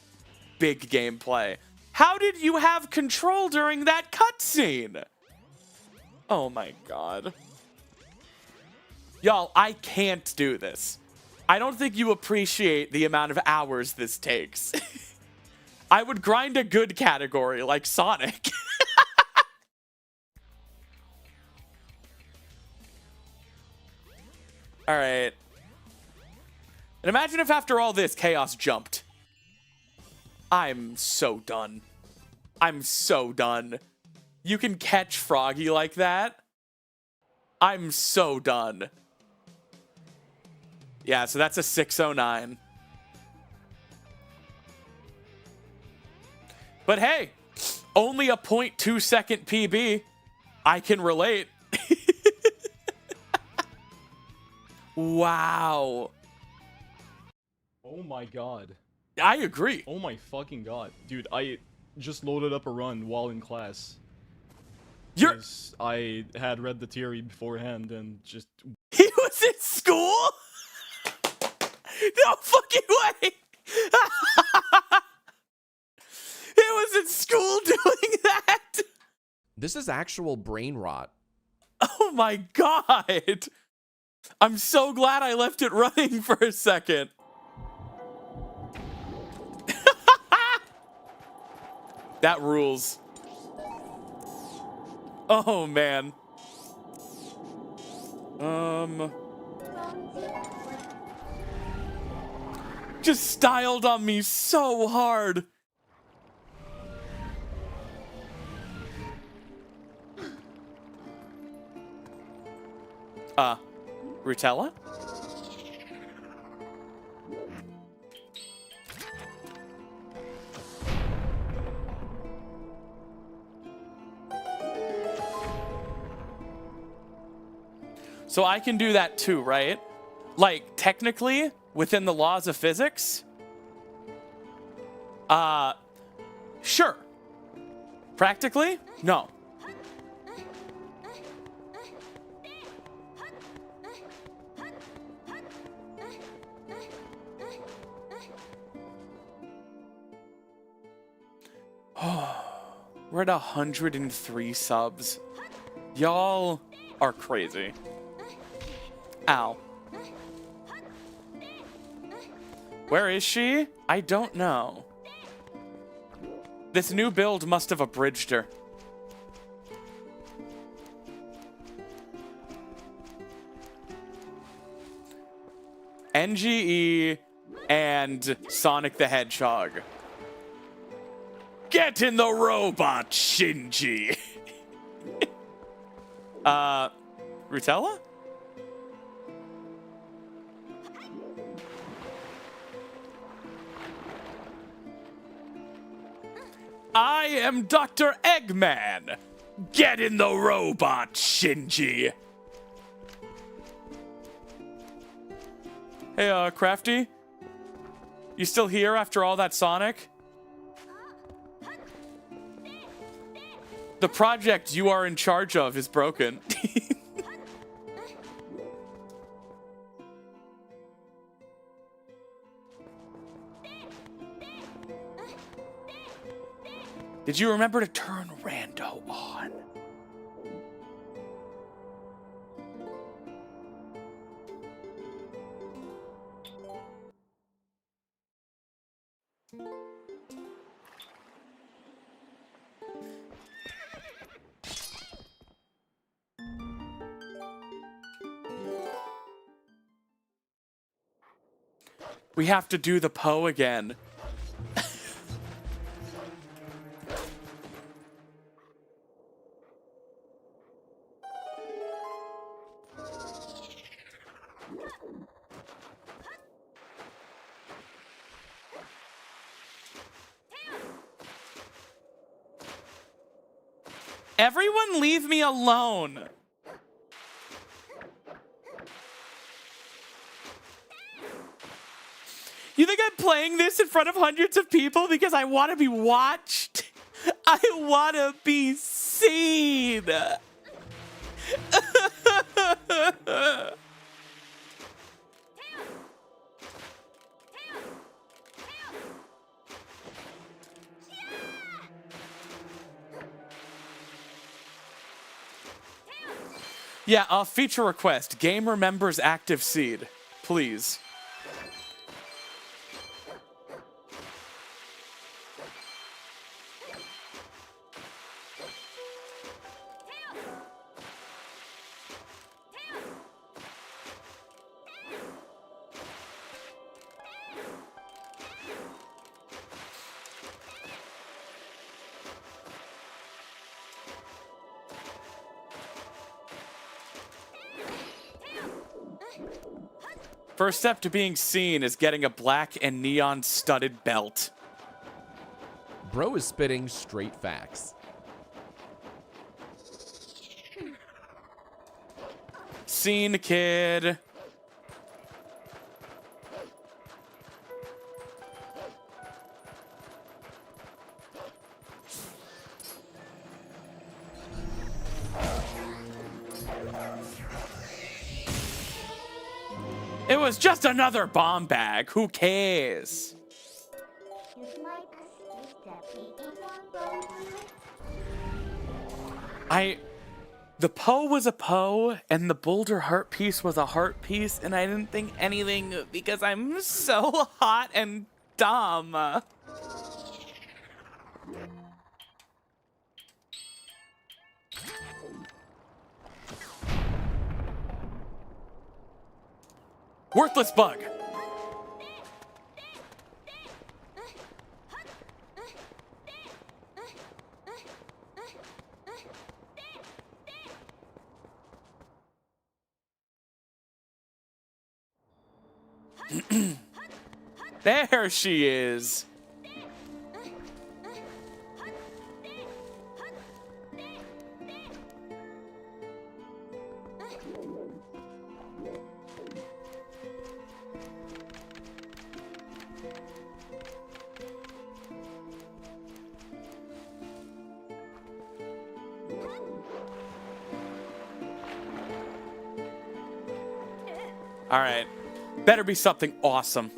big gameplay. How did you have control during that cutscene? Oh my god. Y'all, I can't do this. I don't think you appreciate the amount of hours this takes. I would grind a good category like Sonic. All right. And imagine if after all this, Chaos jumped. I'm so done. I'm so done. You can catch Froggy like that? I'm so done. Yeah, so that's a 609. But hey, only a 0.2 second PB. I can relate. Wow. Oh my god. I agree. Oh my fucking god. Dude, I just loaded up a run while in class. You're... 'Cause I had read the theory beforehand and just... He was in school? No fucking way! He was in school doing that? This is actual brain rot. Oh my god! I'm so glad I left it running for a second. That rules. Oh man. Just styled on me so hard. Rutella? So I can do that too, right? Like, technically, within the laws of physics? Sure. Practically? No. We're at 103 subs. Y'all are crazy. Ow. Where is she? I don't know. This new build must have abridged her. NGE and Sonic the Hedgehog. Get in the robot, Shinji. Rutella? I am Dr. Eggman. Get in the robot, Shinji. Hey, Crafty? You still here after all that Sonic? The project you are in charge of is broken. Did you remember to turn Rando on? We have to do the Poe again. Everyone leave me alone. You think I'm playing this in front of hundreds of people because I want to be watched? I want to be seen. Yeah, feature request. Game remembers active seed. Please. First step to being seen is getting a black and neon studded belt. Bro is spitting straight facts. Scene, kid. It was just another bomb bag. Who cares? The Poe was a Poe, and the Boulder heart piece was a heart piece, and I didn't think anything because I'm so hot and dumb. Worthless bug. There she is. All right. Better be something awesome.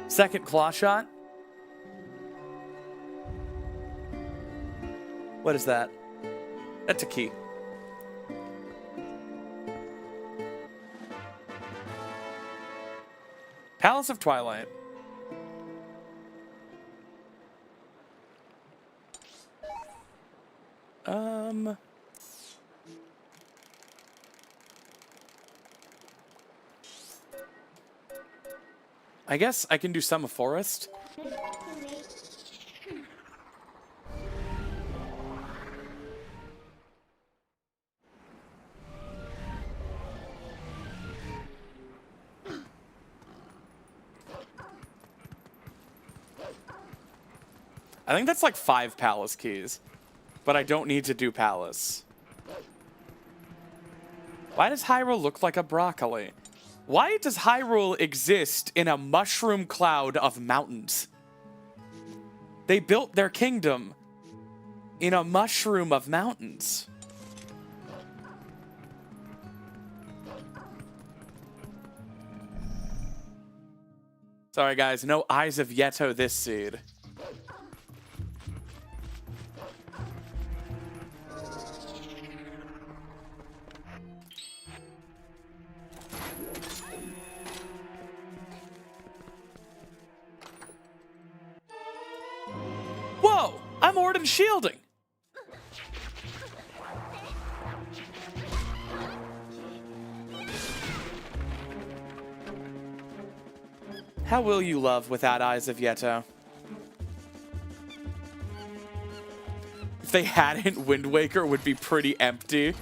Second claw shot. What is that? That's a key. Palace of Twilight. I guess I can do Summer Forest. I think that's like 5 palace keys, but I don't need to do palace. Why does Hyrule look like a broccoli? Why does Hyrule exist in a mushroom cloud of mountains? They built their kingdom in a mushroom of mountains. Sorry guys, no Eyes of Yeto this seed. Whoa! I'm Orden shielding! How will you love without Eyes of Yeto? If they hadn't, Wind Waker would be pretty empty.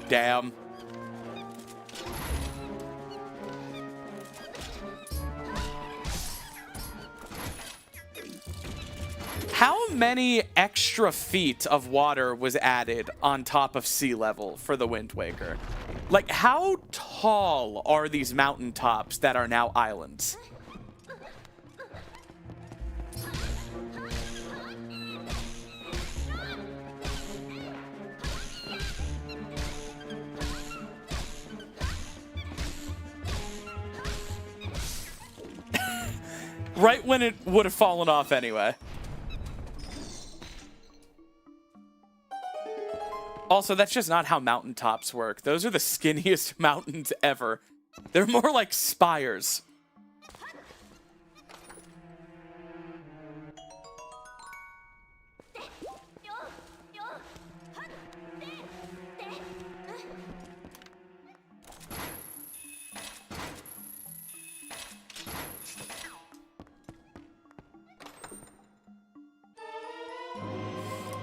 Damn. How many extra feet of water was added on top of sea level for the Wind Waker? Like, how tall are these mountaintops that are now islands? Right when it would have fallen off anyway. Also, that's just not how mountaintops work. Those are the skinniest mountains ever. They're more like spires.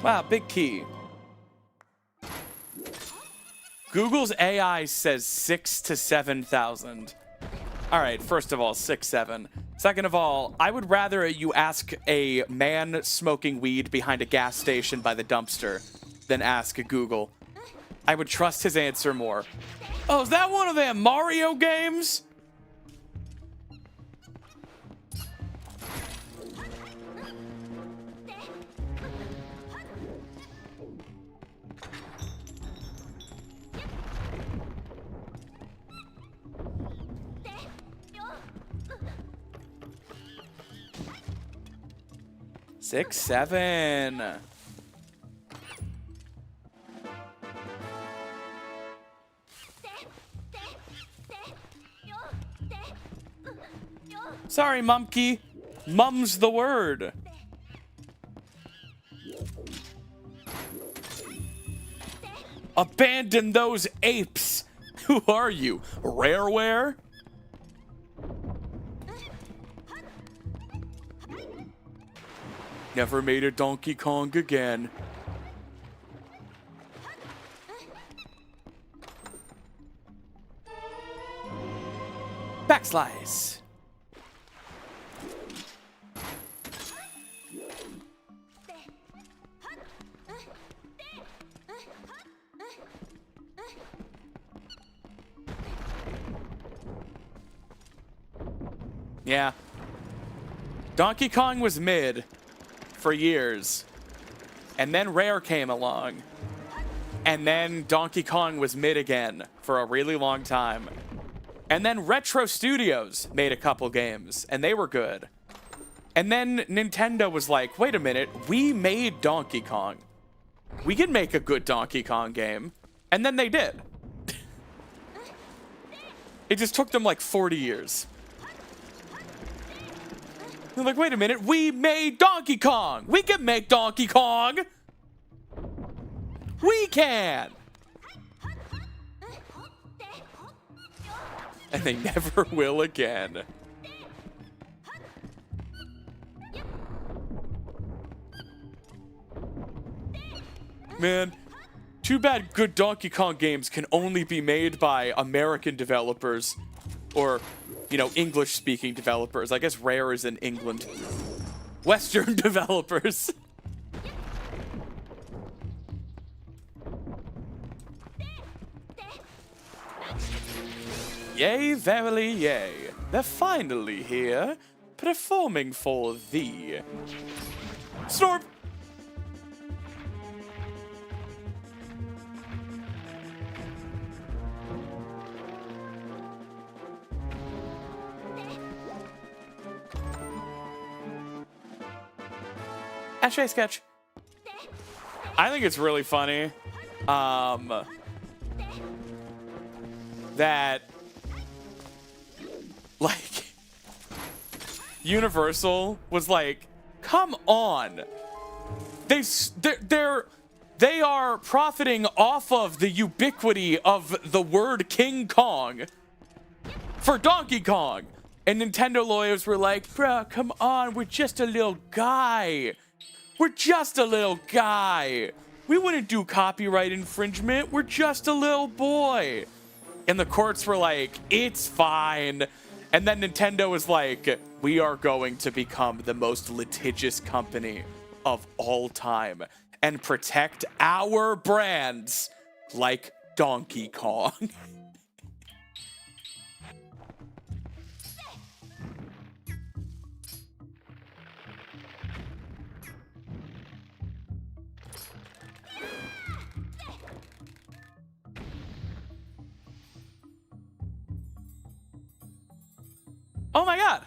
Wow, big key. Google's AI says 6 to 7,000. All right, first of all, 6, 7. Second of all, I would rather you ask a man smoking weed behind a gas station by the dumpster than ask Google. I would trust his answer more. Oh, is that one of them Mario games? Six, 7. Sorry, Mumkey. Mum's the word. Abandon those apes. Who are you? Rareware? Never made a Donkey Kong again. Backslice. Yeah. Donkey Kong was mid for years. And then Rare came along. And then Donkey Kong was mid again for a really long time. And then Retro Studios made a couple games, and they were good. And then Nintendo was like, wait a minute, we made Donkey Kong. We can make a good Donkey Kong game. And then they did. It just took them like 40 years. They're like, wait a minute, we made Donkey Kong. We can make Donkey Kong. We can. And they never will again. Man, too bad good Donkey Kong games can only be made by American developers. Or, you know, English-speaking developers. I guess Rare is in England. Western developers. Yea, verily, yea. They're finally here, performing for thee. Snorp! Ashay sketch. I think it's really funny. That like Universal was like, come on. They are profiting off of the ubiquity of the word King Kong for Donkey Kong. And Nintendo lawyers were like, bruh, come on, we're just a little guy. We're just a little guy. We wouldn't do copyright infringement. We're just a little boy. And the courts were like, it's fine. And then Nintendo was like, we are going to become the most litigious company of all time and protect our brands like Donkey Kong. Oh my god!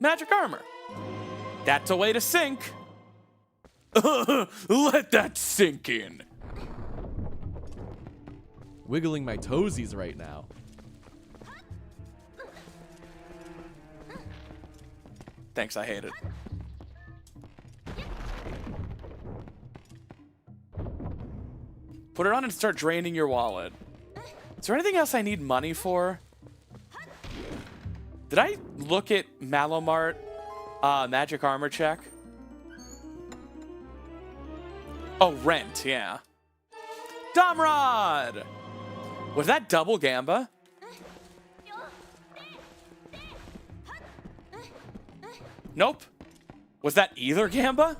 Magic armor. That's a way to sink. Let that sink in. Wiggling my toesies right now. Thanks, I hate it. Put it on and start draining your wallet. Is there anything else I need money for? Did I look at Malomart magic armor check? Oh, rent, yeah. Domrod! Was that double Gamba? Nope. Was that either Gamba?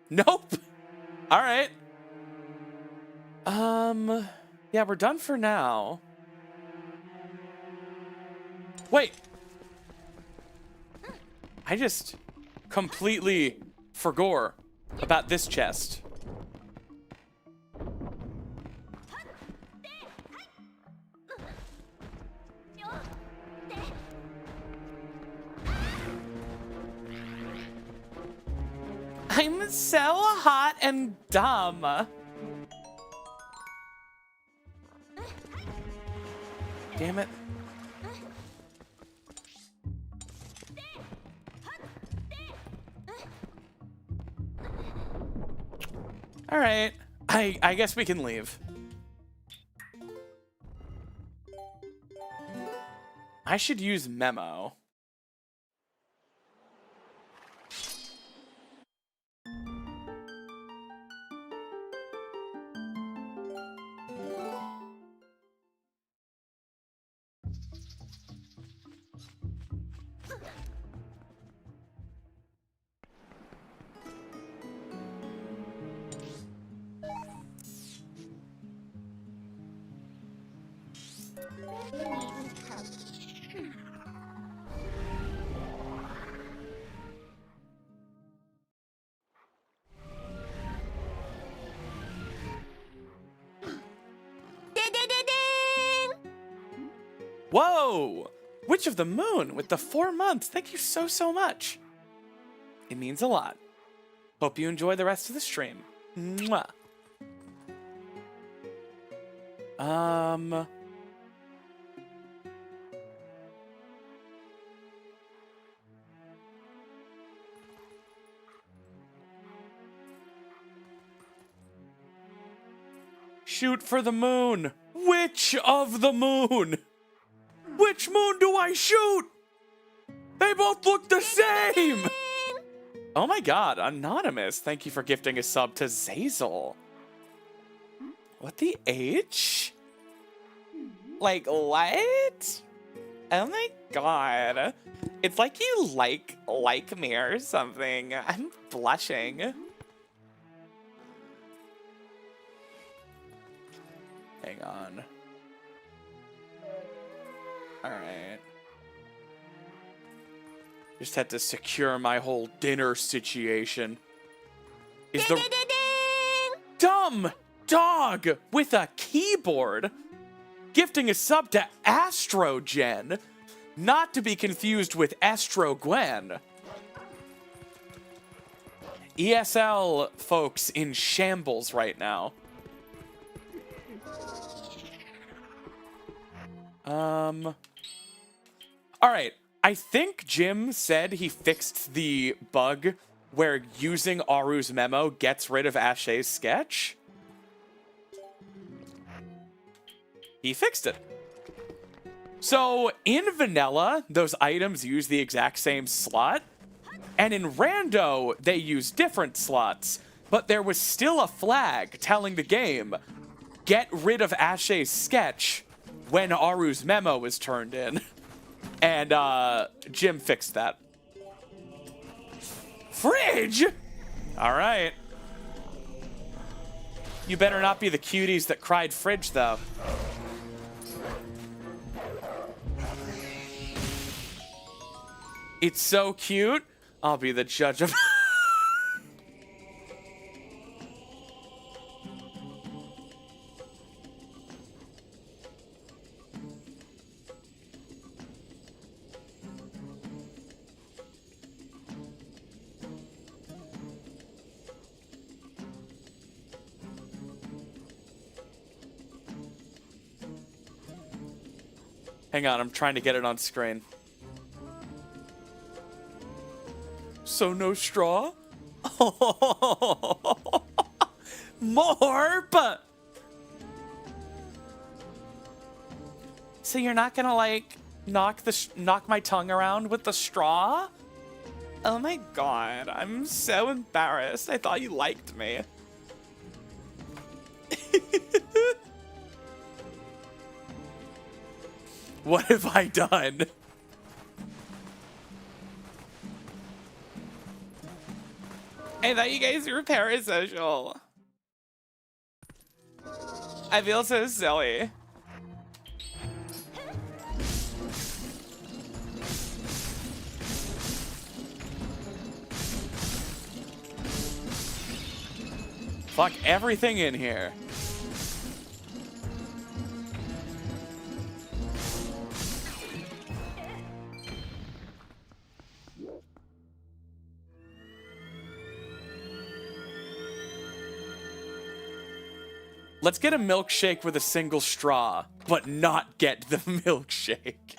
Nope. All right. Yeah, we're done for now. Wait. I just completely forgot about this chest. I'm so hot and dumb. Damn it. All right. I guess we can leave. I should use Memo. Whoa! Witch of the Moon with the 4 months. Thank you so, so much. It means a lot. Hope you enjoy the rest of the stream. Mwah. Shoot for the moon. Witch of the Moon. Which moon do I shoot? They both look the same! Oh my god, Anonymous, thank you for gifting a sub to Zazel. What the H? Like, what? Oh my god. It's like you like me or something. I'm blushing. Hang on. Alright. Just had to secure my whole dinner situation. Is the dumb dog with a keyboard gifting a sub to Astrogen, not to be confused with Astro Gwen. ESL folks in shambles right now. Alright, I think Jim said he fixed the bug where using Aru's memo gets rid of Ashay's sketch. He fixed it. So, in vanilla, those items use the exact same slot, and in rando, they use different slots, but there was still a flag telling the game, get rid of Ashay's sketch when Aru's memo was turned in. And Jim fixed that. Fridge? All right. You better not be the cuties that cried fridge, though. It's so cute. I'll be the judge of... Hang on, I'm trying to get it on screen. So no straw? Morp! So you're not gonna like knock my tongue around with the straw? Oh my god, I'm so embarrassed. I thought you liked me. What have I done? I thought you guys were parasocial. I feel so silly. Fuck everything in here. Let's get a milkshake with a single straw, but not get the milkshake.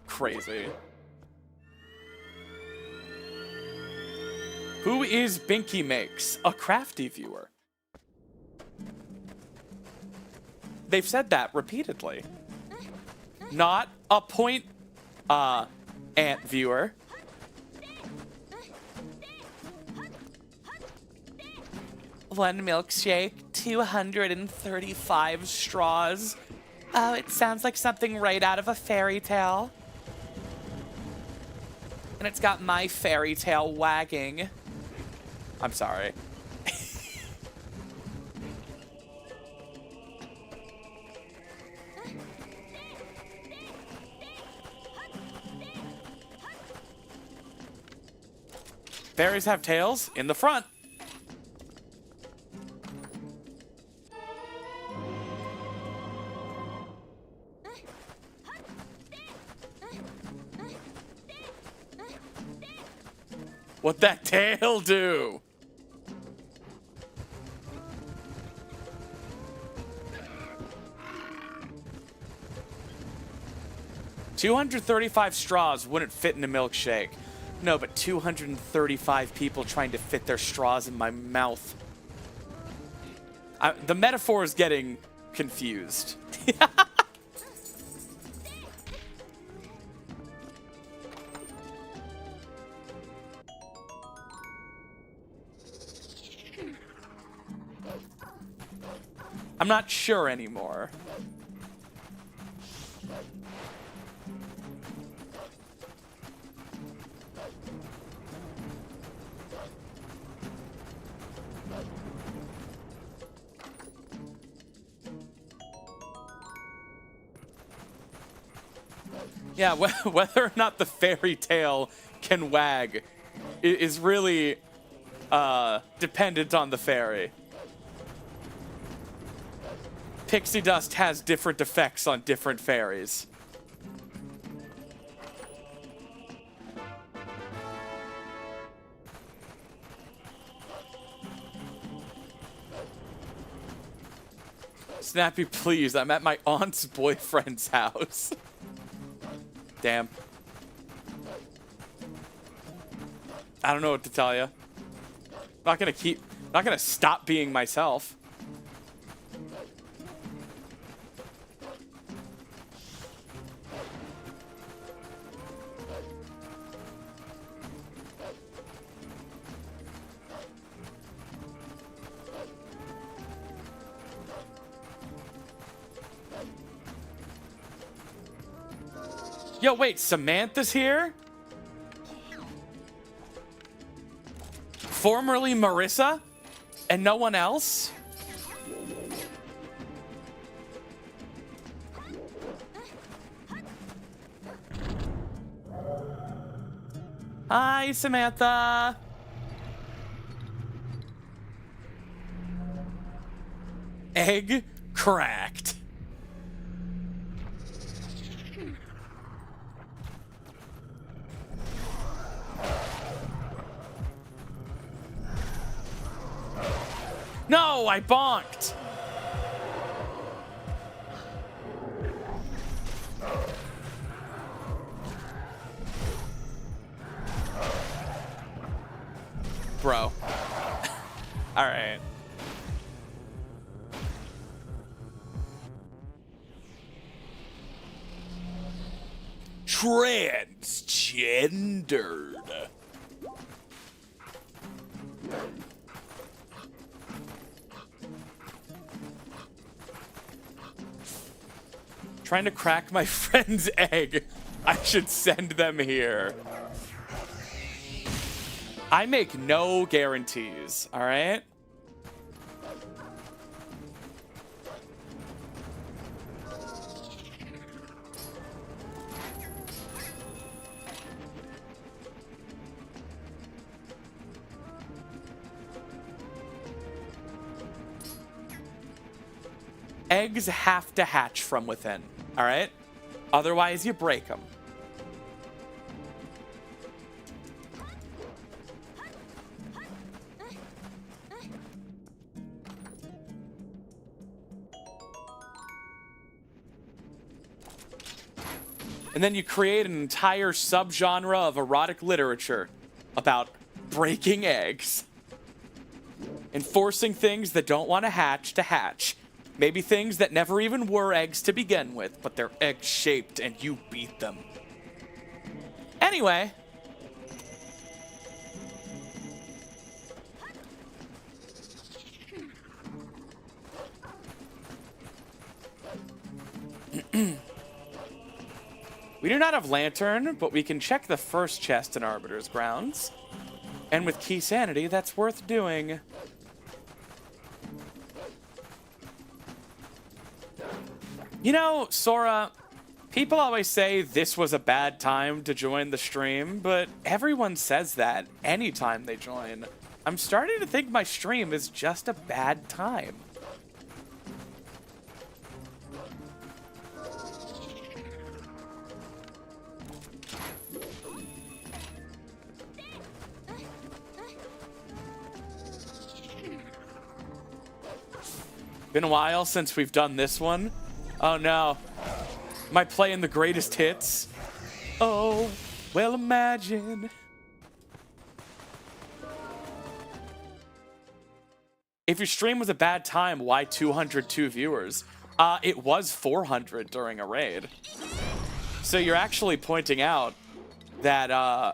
Crazy. Who is Binky Makes? A crafty viewer. They've said that repeatedly. Not a point, ant viewer. One milkshake, 235 straws. Oh, it sounds like something right out of a fairy tale. And it's got my fairy tale wagging. I'm sorry. Fairies have tails in the front. What'd that tail do? $235 straws wouldn't fit in a milkshake. No, but 235 people trying to fit their straws in my mouth. The metaphor is getting confused. I'm not sure anymore. Yeah, whether or not the fairy tale can wag is really dependent on the fairy. Pixie dust has different effects on different fairies. Snappy, please. I'm at my aunt's boyfriend's house. Damn. I don't know what to tell you. Not gonna stop being myself. Yo, wait, Samantha's here? Formerly Marissa? And no one else? Hi, Samantha. Egg cracked. No, I bonked. Bro. All right. transgendered. Trying to crack my friend's egg. I should send them here. I make no guarantees, all right? Eggs have to hatch from within, all right? Otherwise, you break them. And then you create an entire subgenre of erotic literature about breaking eggs and forcing things that don't want to hatch. Maybe things that never even were eggs to begin with, but they're egg-shaped and you beat them. Anyway. We do not have Lantern, but we can check the first chest in Arbiter's Grounds. And with Key Sanity, that's worth doing. You know, Sora, people always say this was a bad time to join the stream, but everyone says that anytime they join. I'm starting to think my stream is just a bad time. Been a while since we've done this one. Oh no. Am I playing the greatest hits? Oh, well imagine. If your stream was a bad time, why 202 viewers? It was 400 during a raid. So you're actually pointing out that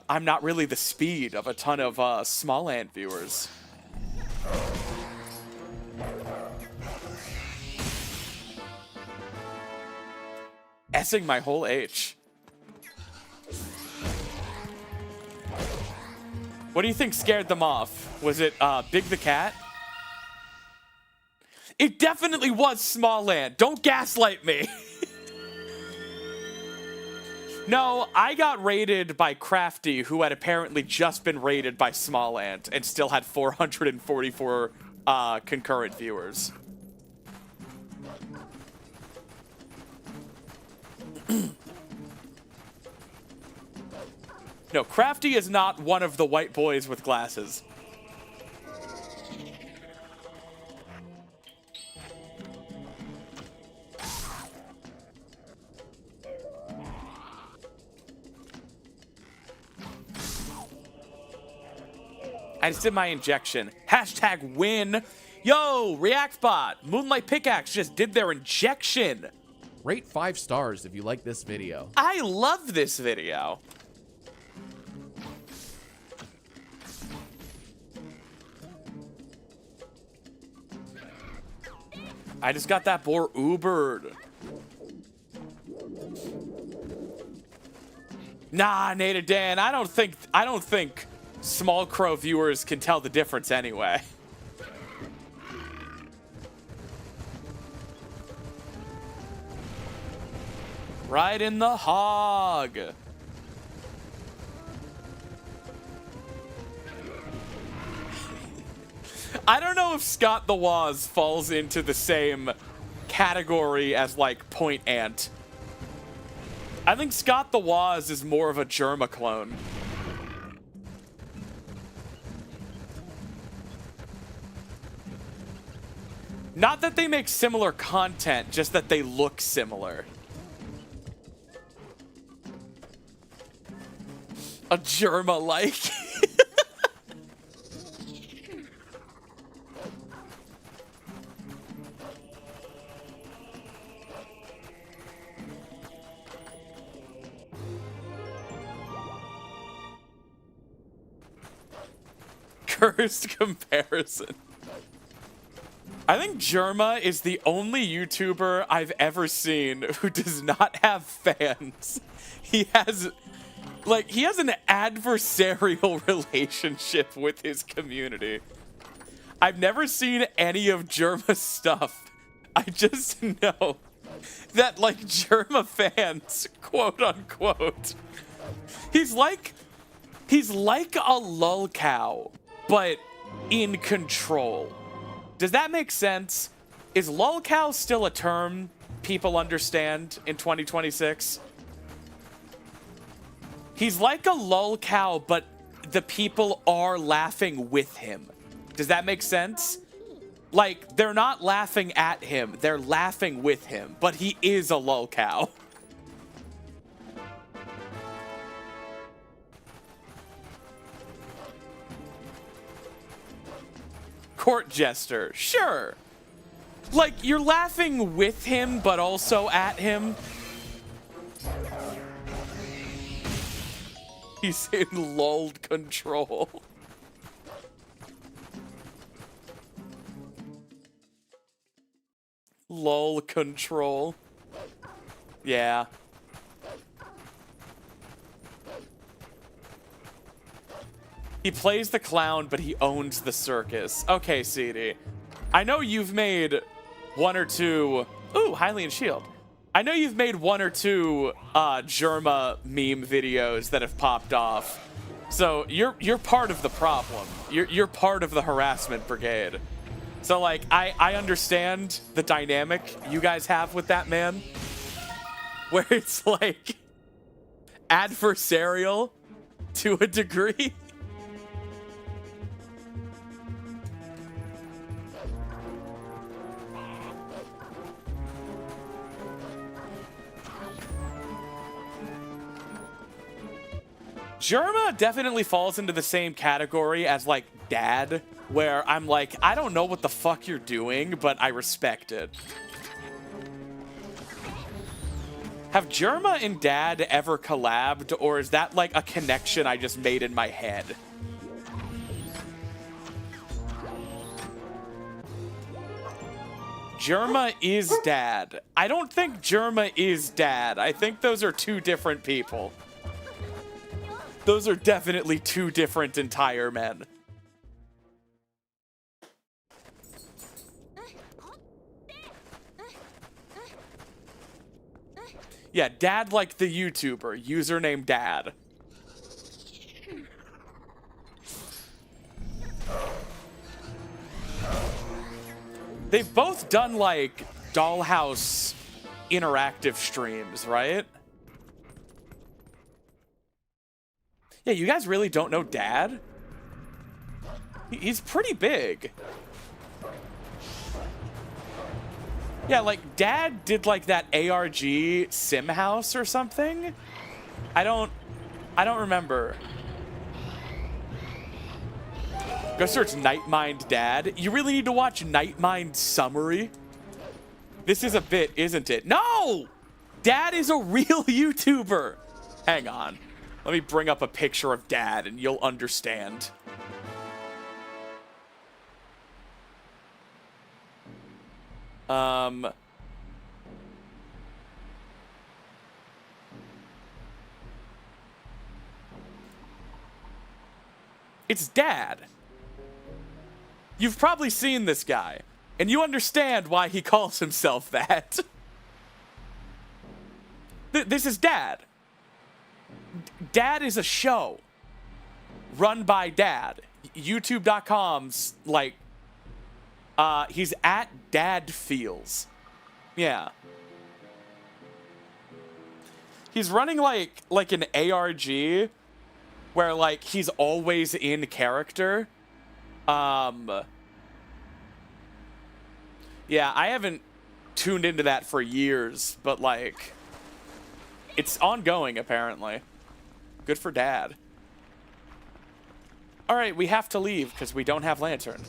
I'm not really the speed of a ton of Smalland viewers. Essing my whole H. What do you think scared them off? Was it Big the Cat? It definitely was Smalland. Don't gaslight me. No, I got raided by Crafty, who had apparently just been raided by Smalland and still had 444 concurrent viewers. No, Crafty is not one of the white boys with glasses. I just did my injection. Hashtag win. Yo, ReactBot, Moonlight Pickaxe just did their injection. Rate 5 stars if you like this video. I love this video. I just got that boar Ubered. Nah, Native Dan, I don't think Small Crow viewers can tell the difference anyway. Right in the hog. I don't know if Scott the Waz falls into the same category as, like, Point Ant. I think Scott the Waz is more of a Germa clone. Not that they make similar content, just that they look similar. A Germa-like. Cursed comparison. I think Germa is the only YouTuber I've ever seen who does not have fans. He has an adversarial relationship with his community. I've never seen any of Germa's stuff. I just know that, like, Germa fans, quote unquote, he's like a lolcow, but in control. Does that make sense? Is lolcow still a term people understand in 2026? He's like a lolcow, but the people are laughing with him. Does that make sense? Like, they're not laughing at him, they're laughing with him, but he is a lolcow. Court jester, sure. Like, you're laughing with him, but also at him. He's in lulled control. Lull control. Yeah. He plays the clown, but he owns the circus. Okay, CD. I know you've made one or two... Ooh, Hylian Shield. I know you've made one or two Germa meme videos that have popped off. So you're part of the problem. You're part of the harassment brigade. So, like, I understand the dynamic you guys have with that man. Where it's, like, adversarial to a degree. Germa definitely falls into the same category as, like, Dad, where I'm like, I don't know what the fuck you're doing, but I respect it. Have Germa and Dad ever collabed, or is that, like, a connection I just made in my head? Germa is Dad. I don't think Germa is Dad. I think those are two different people. Those are definitely two different entire men. Yeah, Dad like the YouTuber, username Dad. They've both done, like, Dollhouse interactive streams, right? Yeah, you guys really don't know Dad? He's pretty big. Yeah, like, Dad did, like, that ARG sim house or something? I don't remember. Go search Nightmind Dad. You really need to watch Nightmind Summary? This is a bit, isn't it? No! Dad is a real YouTuber. Hang on. Let me bring up a picture of Dad and you'll understand. It's Dad. You've probably seen this guy, and you understand why he calls himself that. This is Dad. Dad is a show run by Dad. YouTube.com's, like, he's at Dad Feels. Yeah. He's running, like an ARG where, like, he's always in character. Yeah, I haven't tuned into that for years, but, like, it's ongoing, apparently. Good for Dad. All right, we have to leave because we don't have Lantern.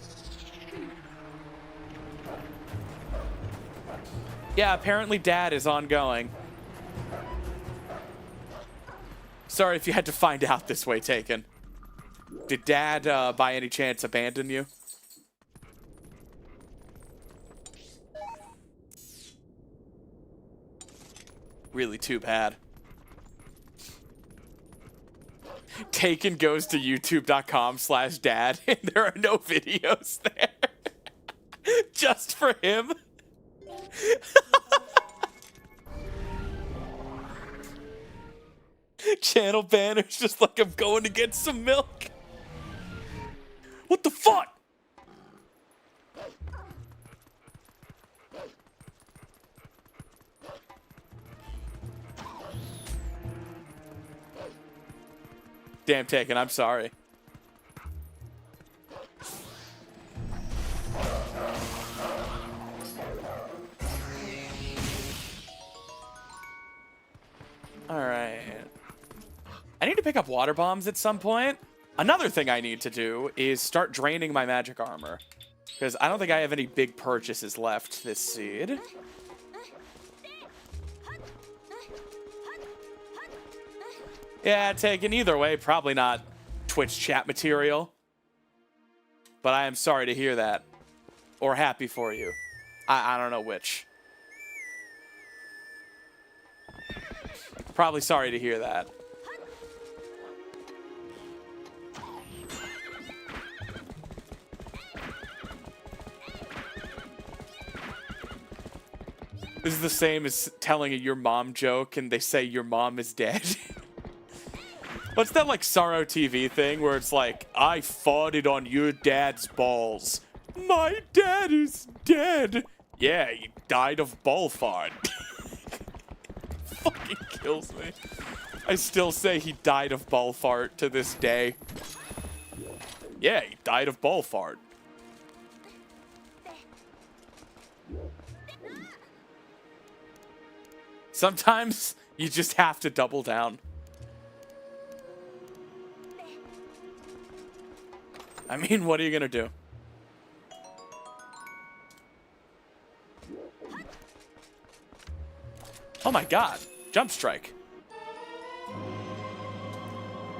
Yeah, apparently Dad is ongoing. Sorry if you had to find out this way, Taken. Did Dad, by any chance, abandon you? Really too bad. Taken goes to youtube.com/dad, and there are no videos there. Just for him. Channel banner's just like, I'm going to get some milk. What the fuck? Damn, Taken, I'm sorry. Alright. I need to pick up water bombs at some point. Another thing I need to do is start draining my magic armor. Because I don't think I have any big purchases left this seed. Yeah, Taken, either way, probably not Twitch chat material. But I am sorry to hear that. Or happy for you. I don't know which. Probably sorry to hear that. This is the same as telling a your mom joke and they say your mom is dead. What's that like Sorrow TV thing where it's like, I farted on your dad's balls. My dad is dead. Yeah, he died of ball fart. Fucking kills me. I still say he died of ball fart to this day. Yeah, he died of ball fart. Sometimes you just have to double down. I mean, what are you gonna do? Oh my god, jump strike.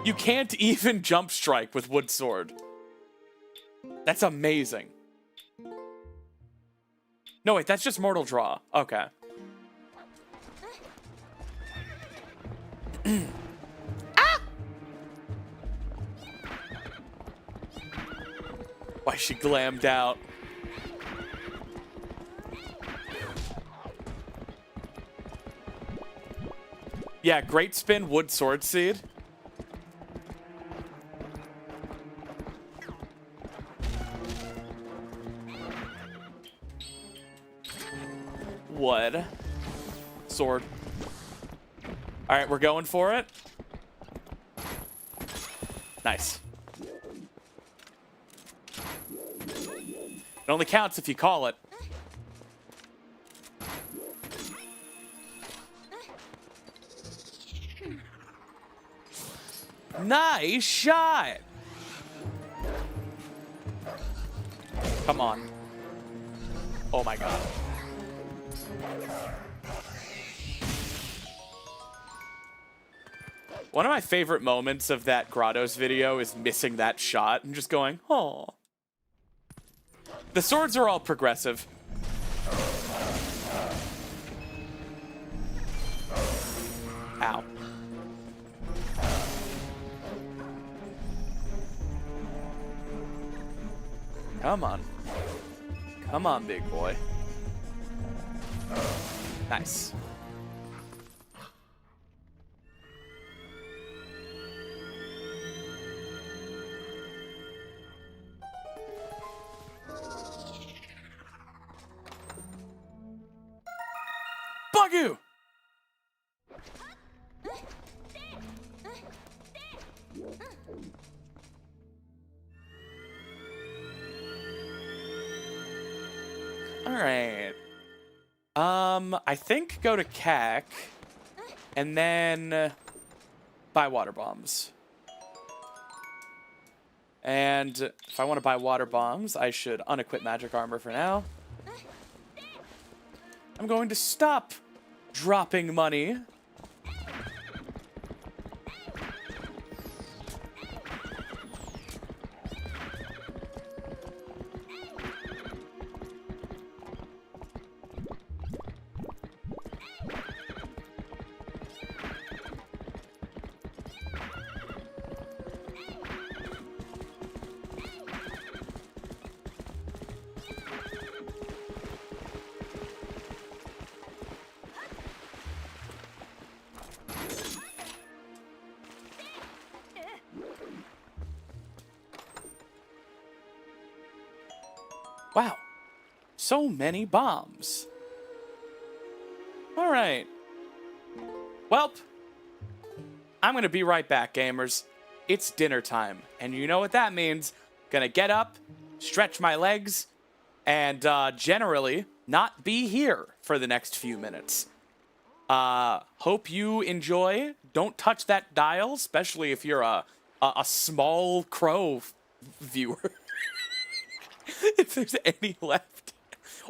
You can't even jump strike with wood sword. That's amazing. No, wait, that's just mortal draw. Okay. Ah! Why she glammed out. Yeah, great spin, wood sword seed. Wood. Sword. Alright, we're going for it. Nice. It only counts if you call it. Nice shot! Come on. Oh my god. One of my favorite moments of that Grotto's video is missing that shot and just going, oh. The swords are all progressive. Ow. Come on. Come on, big boy. Nice. Bug you! Alright. I think go to CAC and then buy water bombs. And if I want to buy water bombs, I should unequip magic armor for now. I'm going to stop dropping money. So many bombs. All right. Welp, I'm going to be right back, gamers. It's dinner time, and you know what that means. Gonna get up, stretch my legs, and generally not be here for the next few minutes. Hope you enjoy. Don't touch that dial, especially if you're a small crow viewer. If there's any left.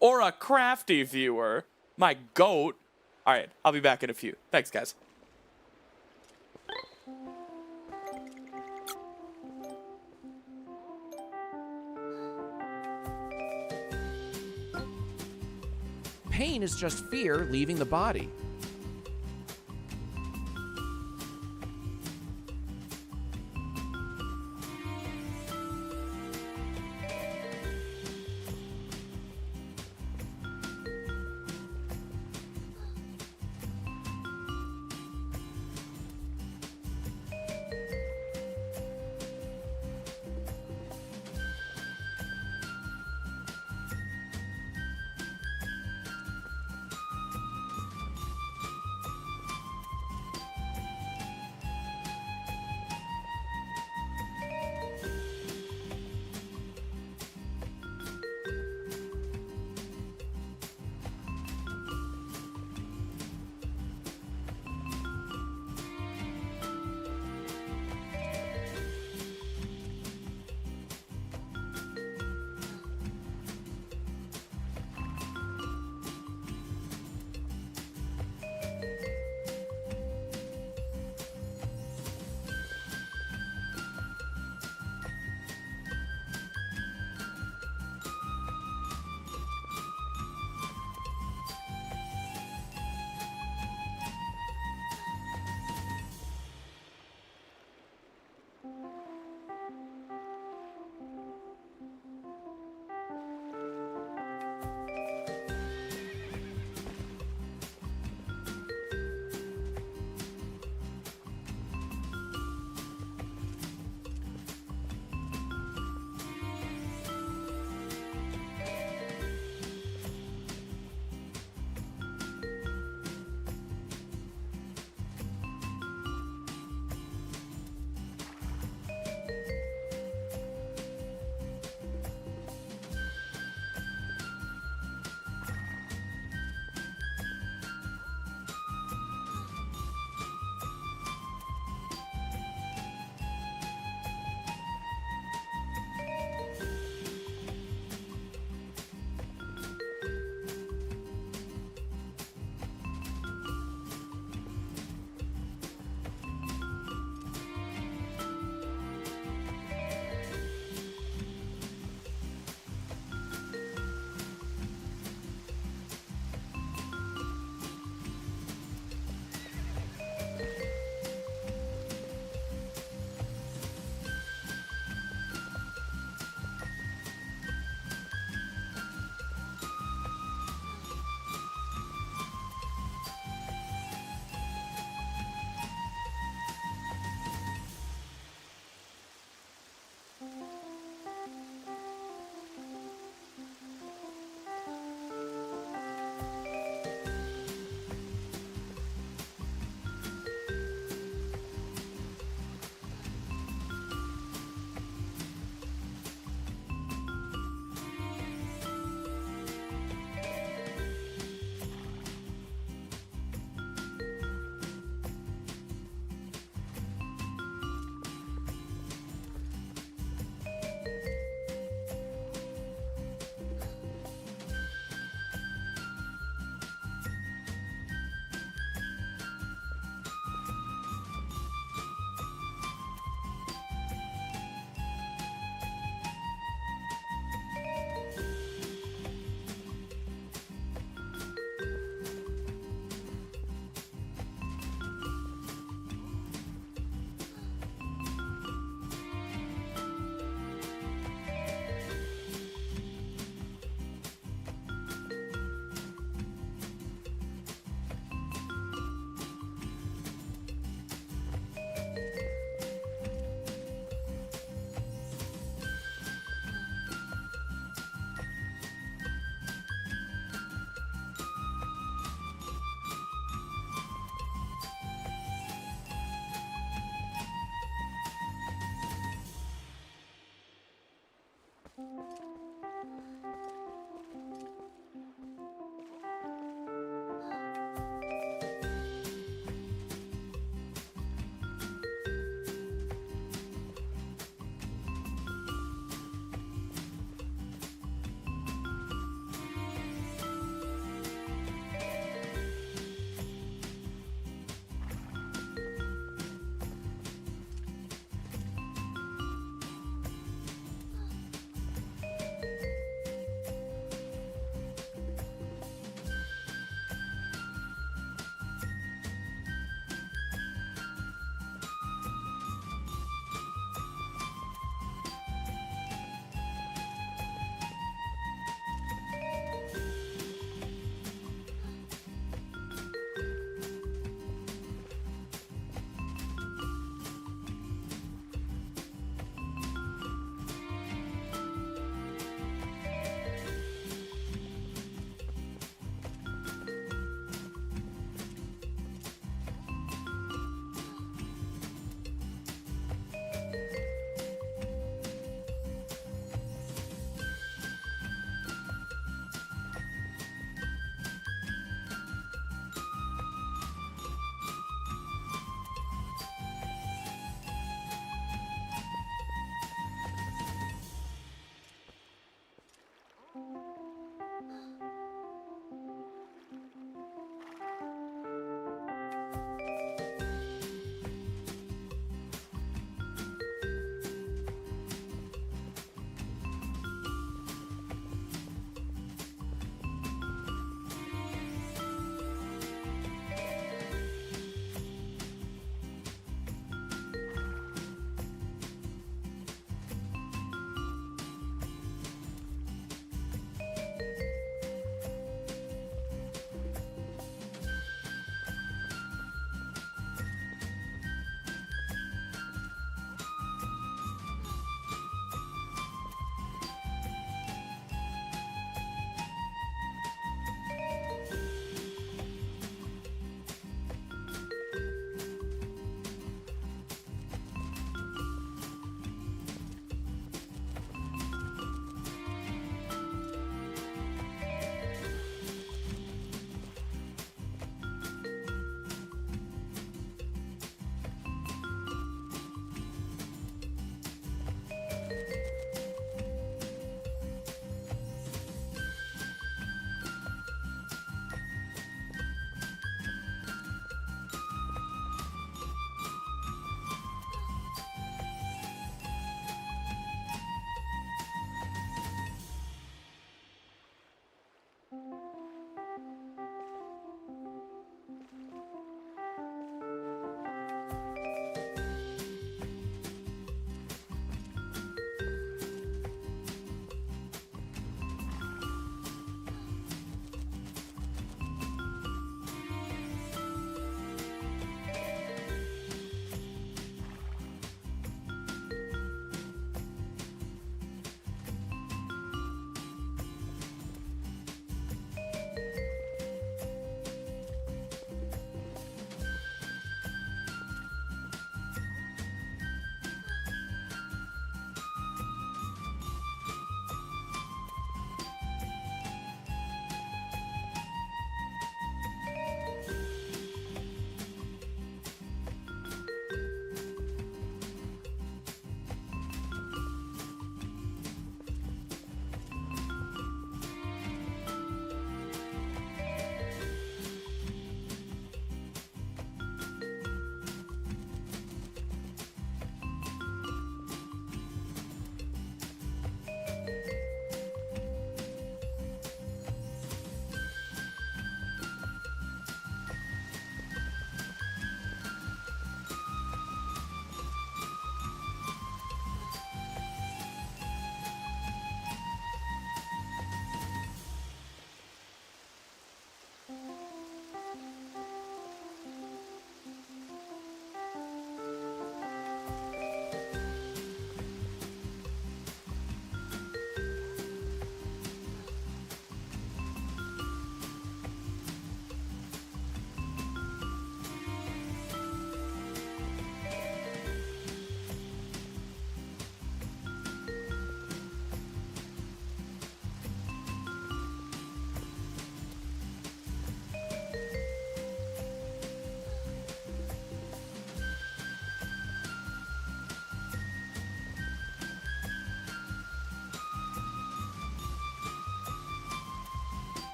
Or a crafty viewer. My goat. All right, I'll be back in a few. Thanks, guys. Pain is just fear leaving the body.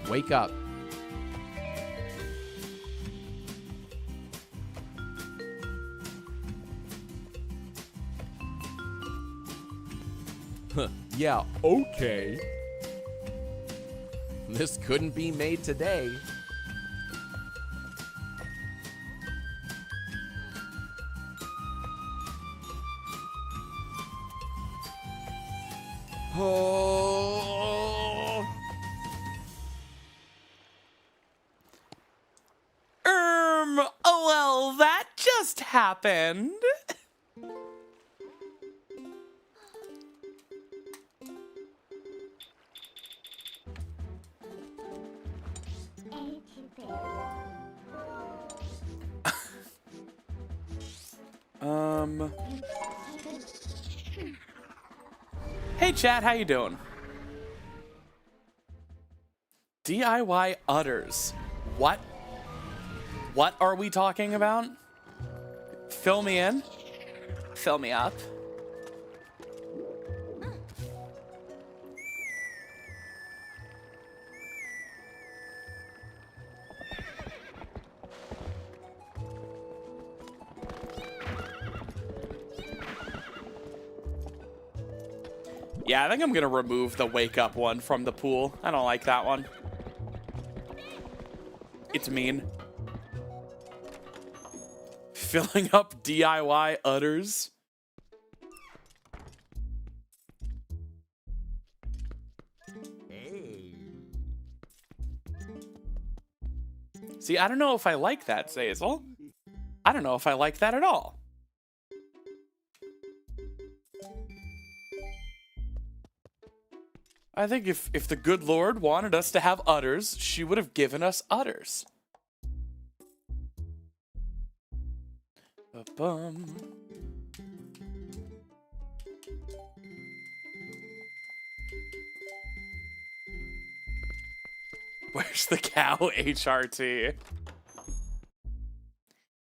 Wake up. Yeah, okay. This couldn't be made today. Oh. Oh well, that just happened. Hey chat, how you doing? DIY udders. What? What are we talking about? Fill me in. Fill me up. Yeah, I think I'm gonna remove the wake up one from the pool. I don't like that one. It's mean. Filling up DIY udders. See, I don't know if I like that, Zazel. I don't know if I like that at all. I think if the good Lord wanted us to have udders, she would have given us udders. Ba-bum. Where's the cow HRT?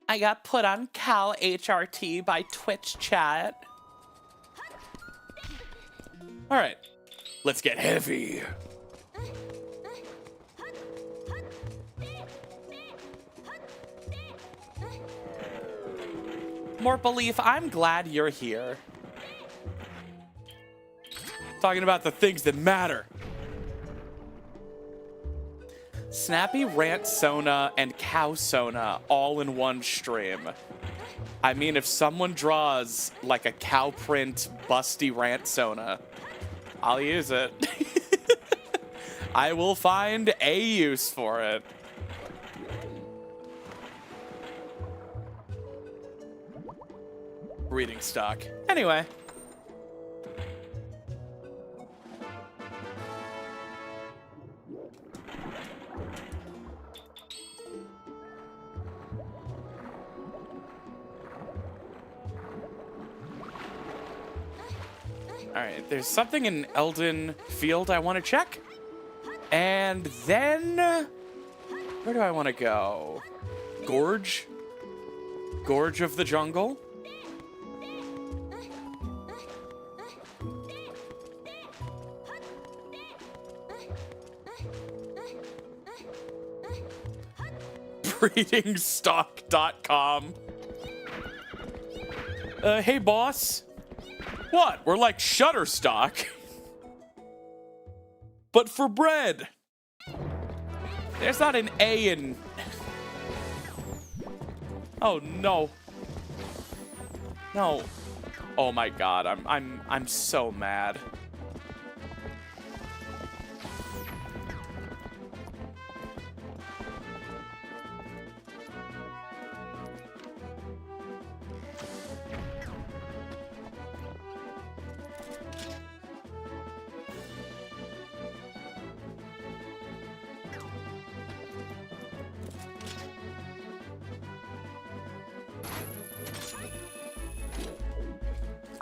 I got put on cow HRT by Twitch chat. All right. Let's get heavy. More belief, I'm glad you're here. Talking about the things that matter. Snappy Rant Sona and Cow Sona all in one stream. I mean, if someone draws like a cow print busty Rant Sona, I'll use it. I will find a use for it. Reading stock. Anyway. Alright, there's something in Elden Field I want to check. And then... where do I want to go? Gorge? Gorge of the Jungle? Breedingstock.com. Hey boss. What? We're like Shutterstock. But for bread. There's not an A in... oh no. No. Oh my god, I'm so mad.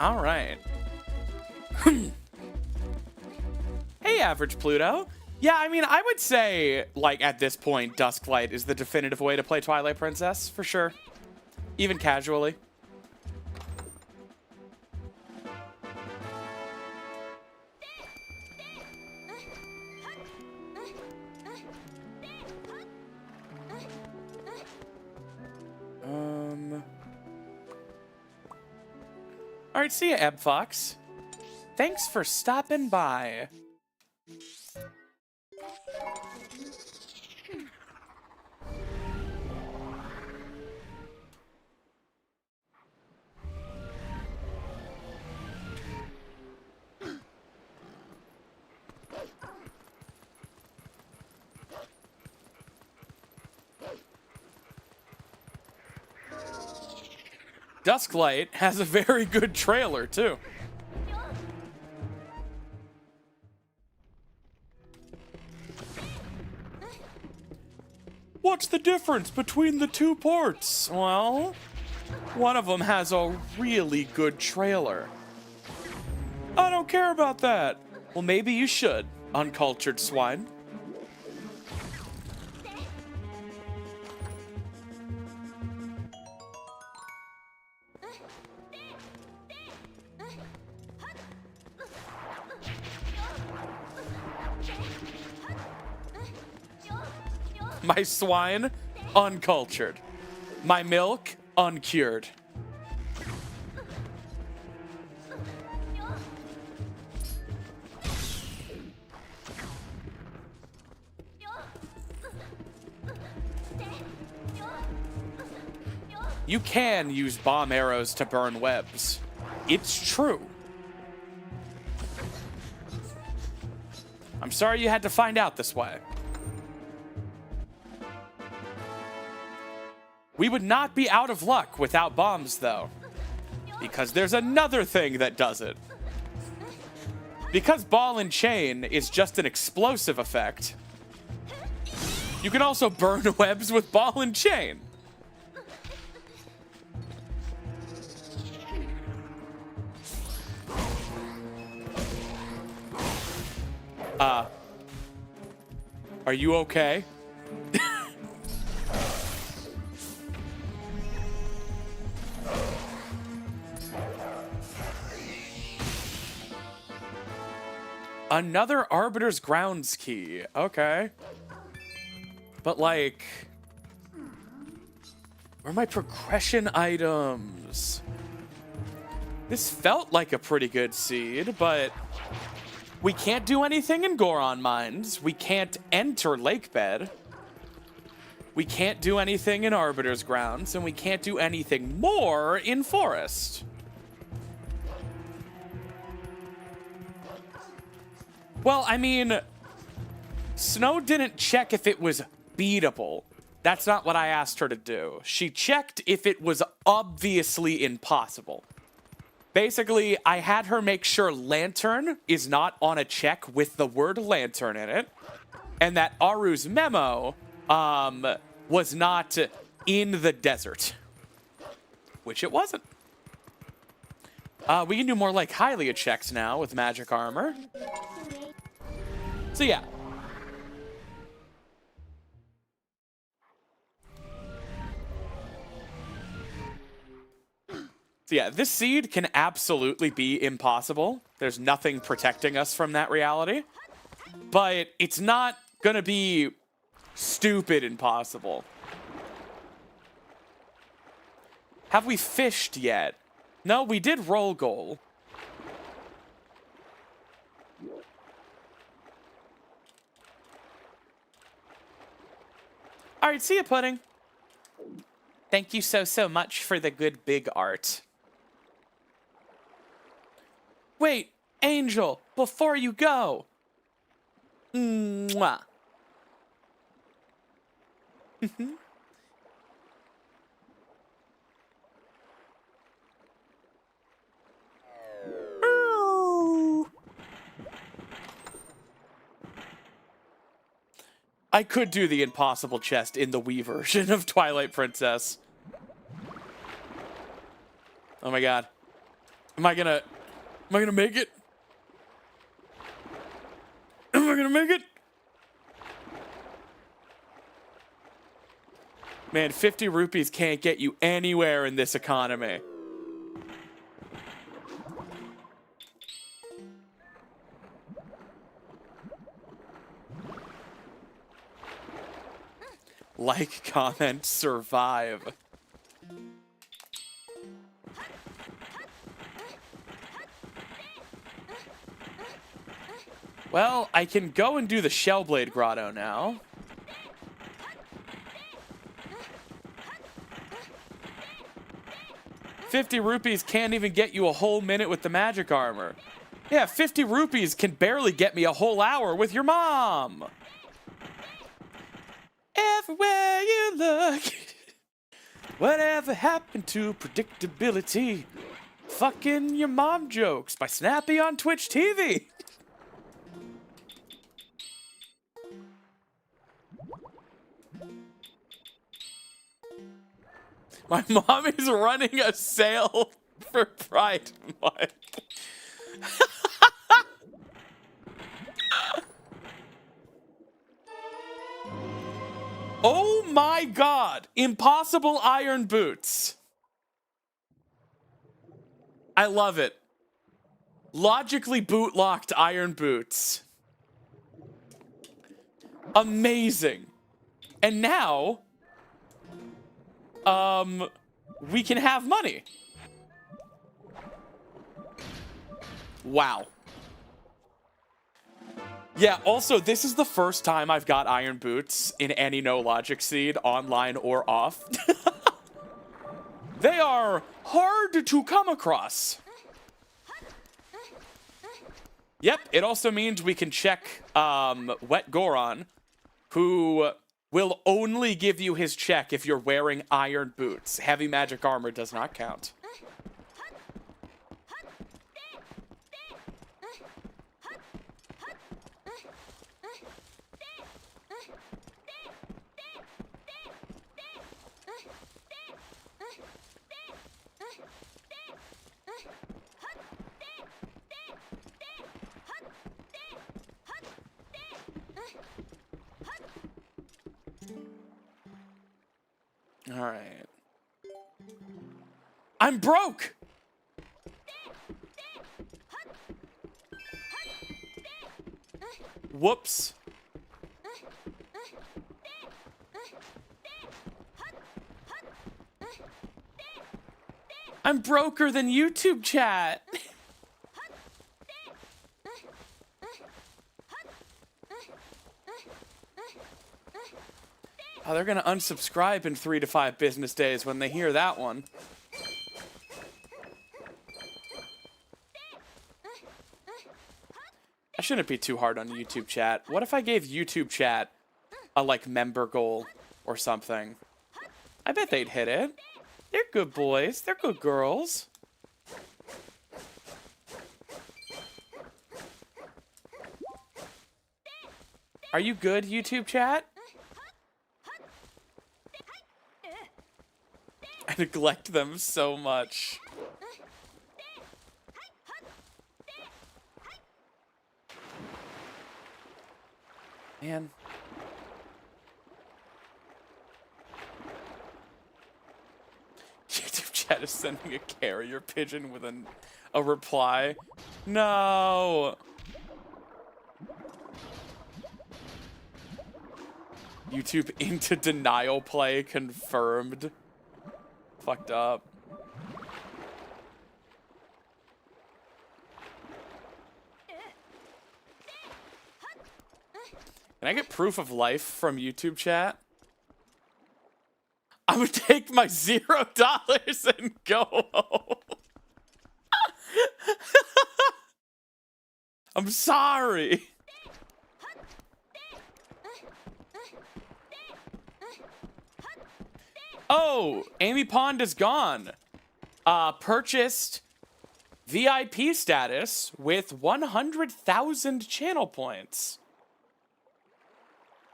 All right. Hey, Average Pluto. Yeah, I mean, I would say, like, at this point, Dusklight is the definitive way to play Twilight Princess, for sure. Even casually. Alright, see ya, Ebb Fox. Thanks for stopping by. Dusklight has a very good trailer, too. What's the difference between the two ports? Well, one of them has a really good trailer. I don't care about that. Well, maybe you should, uncultured swine. My swine, uncultured. My milk, uncured. You can use bomb arrows to burn webs. It's true. I'm sorry you had to find out this way. We would not be out of luck without bombs, though. Because there's another thing that does it. Because ball and chain is just an explosive effect, you can also burn webs with ball and chain. Are you okay? Another Arbiter's Grounds key. Okay. But, like, where are my progression items? This felt like a pretty good seed, but we can't do anything in Goron Mines. We can't enter Lakebed. We can't do anything in Arbiter's Grounds, and we can't do anything more in Forest. Well, I mean, Snow didn't check if it was beatable. That's not what I asked her to do. She checked if it was obviously impossible. Basically, I had her make sure Lantern is not on a check with the word Lantern in it, and that Aru's memo was not in the desert, which it wasn't. We can do more like Hylia checks now with magic armor. So yeah. So yeah, this seed can absolutely be impossible. There's nothing protecting us from that reality. But it's not gonna be stupid impossible. Have we fished yet? No, we did roll goal. All right, see ya, Pudding. Thank you so much for the good big art. Wait, Angel, before you go. Mwah. I could do the impossible chest in the Wii version of Twilight Princess. Oh my god. Am I gonna make it? Am I gonna make it? Man, 50 rupees can't get you anywhere in this economy. Like, comment, survive. Well, I can go and do the Shellblade Grotto now. $50 can't even get you a whole minute with the magic armor. Yeah, 50 rupees can barely get me a whole hour with your mom. Everywhere you look. Whatever happened to predictability? Fucking your mom jokes by Snappy on Twitch TV. My mom is running a sale for Pride Month. Oh my god! Impossible iron boots. I love it. Logically boot-locked iron boots. Amazing. And now, we can have money. Wow. Yeah, also, this is the first time I've got iron boots in any No Logic seed, online or off. They are hard to come across. Yep, it also means we can check Wet Goron, who will only give you his check if you're wearing iron boots. Heavy magic armor does not count. All right. I'm broke. Whoops. I'm broker than YouTube chat. Oh, they're gonna unsubscribe in 3 to 5 business days when they hear that one. I shouldn't be too hard on YouTube chat. What if I gave YouTube chat a, like, member goal or something? I bet they'd hit it. They're good boys. They're good girls. Are you good, YouTube chat? I neglect them so much. Man. YouTube chat is sending a carrier pigeon with a reply. No. YouTube into denial play confirmed. Fucked up. Can I get proof of life from YouTube chat? I'm gonna take my $0 and go home. I'm sorry. Oh, Amy Pond is gone. Purchased VIP status with 100,000 channel points.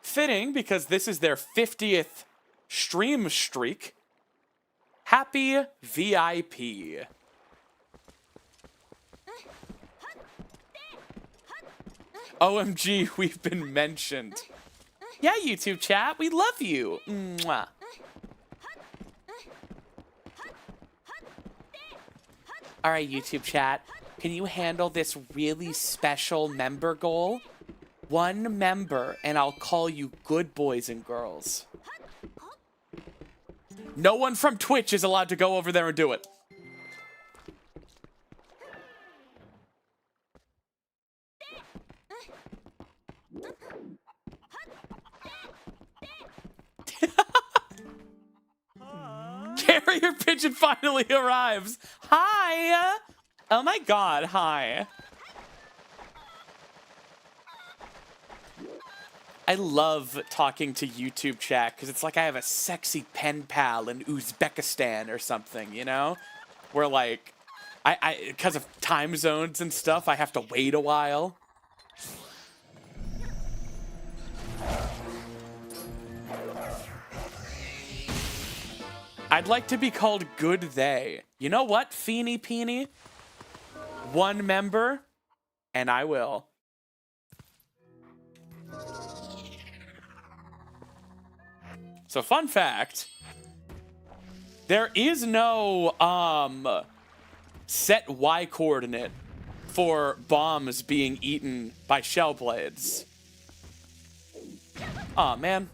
Fitting, because this is their 50th stream streak. Happy VIP. OMG, we've been mentioned. Yeah, YouTube chat, we love you. Mwah. All right, YouTube chat, can you handle this really special member goal? 1 member, and I'll call you good boys and girls. No one from Twitch is allowed to go over there and do it. Carrier pigeon finally arrives. Hi. Oh my god, hi. I love talking to YouTube chat because it's like I have a sexy pen pal in Uzbekistan or something, you know? Where like, because of time zones and stuff, I have to wait a while. I'd like to be called Good They. You know what, Feeny Peeny? One member, and I will. So fun fact, there is no set Y coordinate for bombs being eaten by shell blades. Aw, man.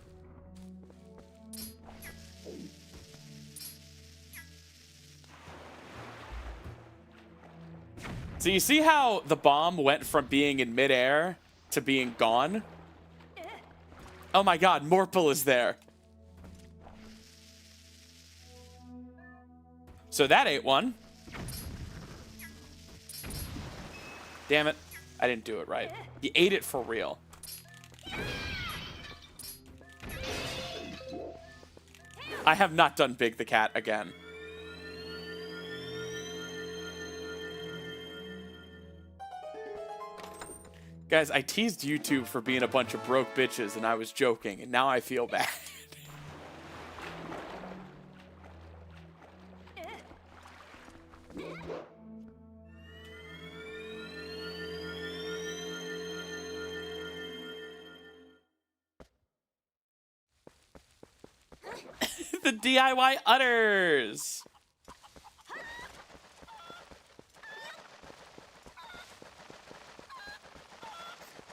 So you see how the bomb went from being in midair to being gone? Oh my god, Morphle is there. So that ate one. Damn it. I didn't do it right. He ate it for real. I have not done Big the Cat again. Guys, I teased YouTube for being a bunch of broke bitches and I was joking, and now I feel bad. The DIY utters.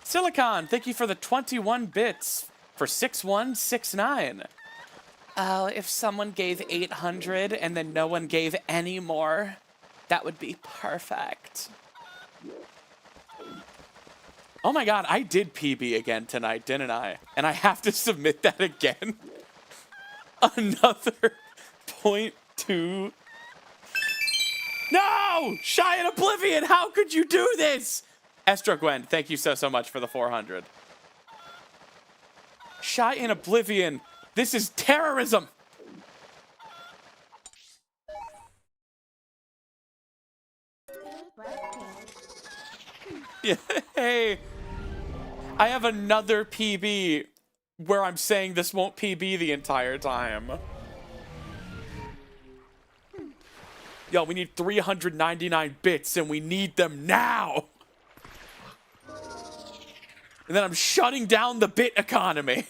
Silicon, thank you for the 21 bits for 6169. Oh, if someone gave 800 and then no one gave any more, that would be perfect. Oh my god, I did PB again tonight, didn't I? And I have to submit that again. Another 0.2. No! Shy in Oblivion, how could you do this? Estro Gwen, thank you so much for the 400. Shy in Oblivion, this is terrorism! Yeah, hey, I have another PB where I'm saying this won't PB the entire time. Yo, we need 399 bits and we need them now! And then I'm shutting down the bit economy.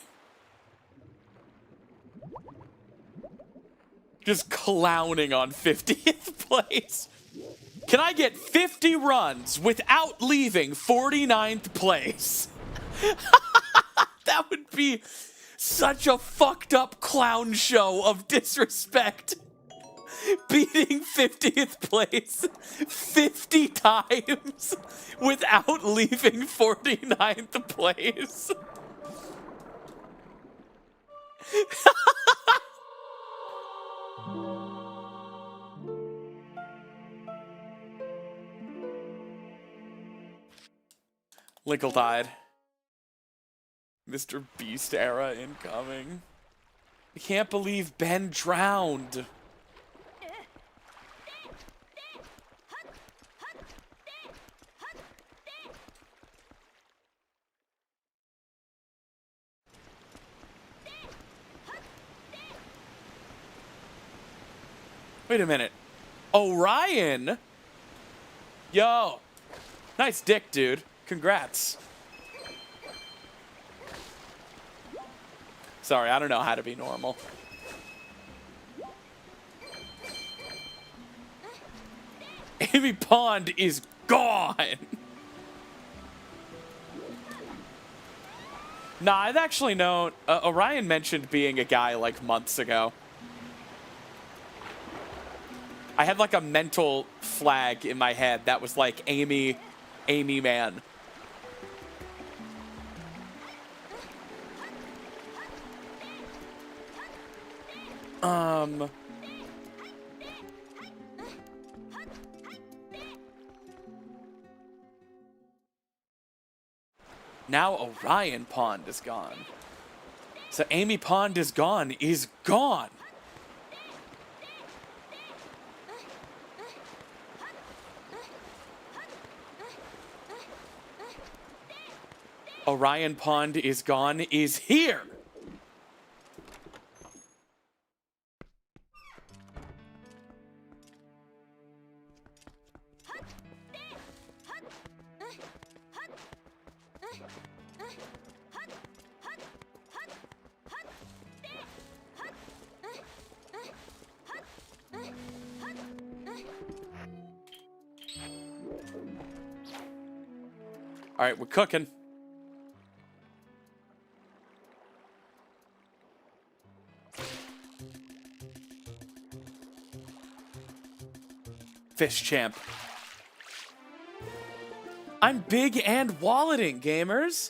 Just clowning on 50th place. Can I get 50 runs without leaving 49th place? That would be such a fucked up clown show of disrespect. Beating 50th place 50 times without leaving 49th place. Linkle died. Mr. Beast era incoming. I can't believe Ben drowned. Wait a minute. Orion? Yo. Nice dick, dude. Congrats. Sorry, I don't know how to be normal. Amy Pond is gone. Nah, I've actually known... Orion mentioned being a guy like months ago. I had like a mental flag in my head that was like Amy man. Now Orion Pond is gone. So Amy Pond is gone. Orion Pond is gone is here. All right, we're cooking. Fish champ. I'm big and walleting, gamers.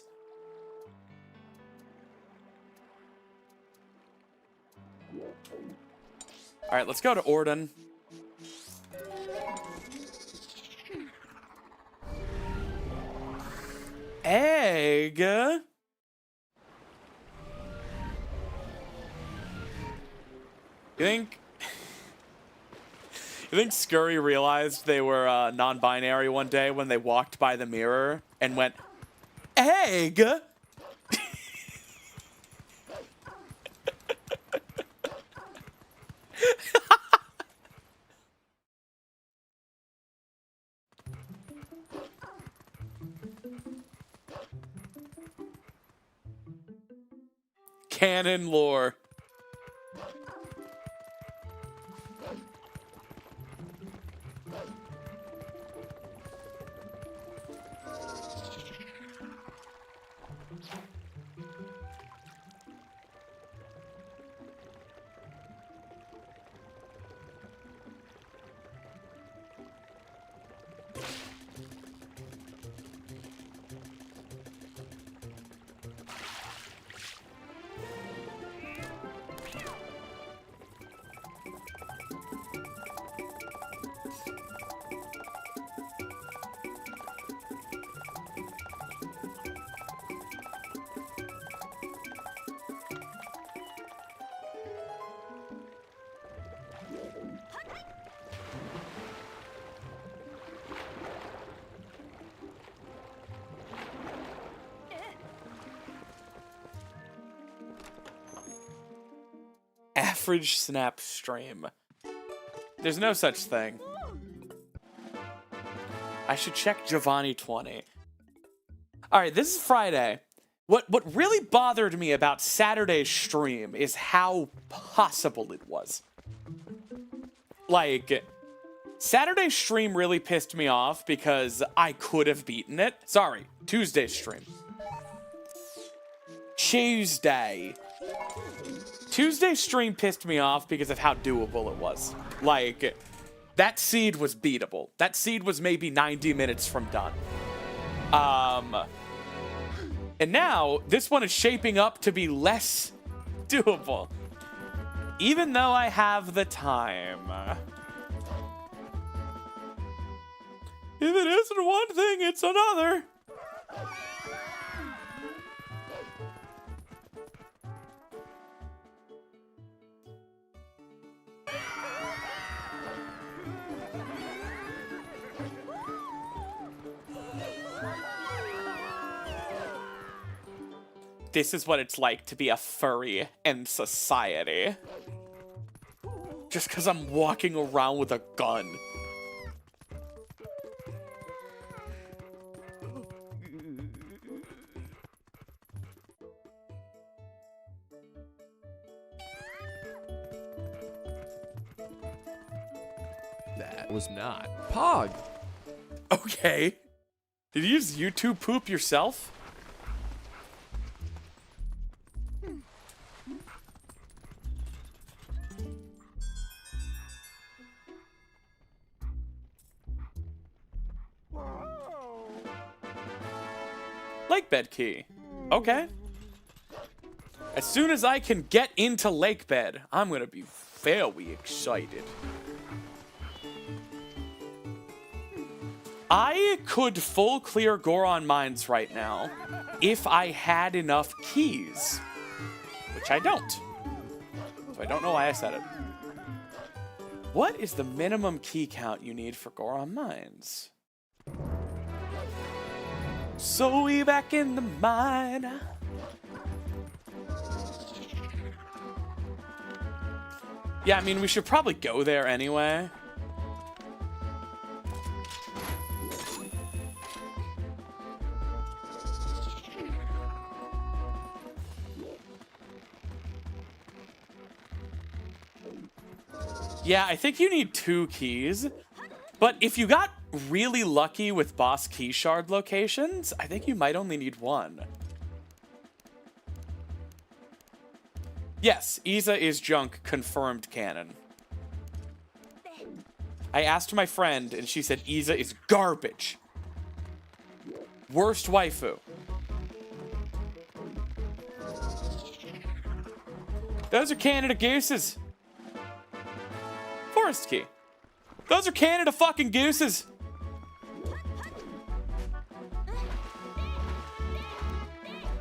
All right, let's go to Orden. Egg. You think Scurry realized they were non-binary one day when they walked by the mirror and went, egg? Canon lore. Average snap stream. There's no such thing. I should check Giovanni 20. All right, this is Friday. What really bothered me about Saturday's stream is how possible it was. Like, Saturday's stream really pissed me off because I could have beaten it. Sorry, Tuesday's stream. Tuesday's stream pissed me off because of how doable it was. Like, that seed was beatable. That seed was maybe 90 minutes from done. And now, this one is shaping up to be less doable. Even though I have the time. If it isn't one thing, it's another. This is what it's like to be a furry in society. Just because I'm walking around with a gun. That was not. Pog. Okay. Did you use YouTube poop yourself? Lakebed key. Okay. As soon as I can get into Lakebed, I'm gonna be very excited. I could full clear Goron Mines right now if I had enough keys, which I don't. So I don't know why I said it. What is the minimum key count you need for Goron Mines? So we back in the mine. Yeah, I mean, we should probably go there anyway. Yeah, I think you need 2 keys. But if you got really lucky with boss key shard locations, I think you might only need 1. Yes, Iza is junk, confirmed canon. I asked my friend, and she said Iza is garbage. Worst waifu. Those are Canada gooses. Forest key. Those are Canada fucking gooses.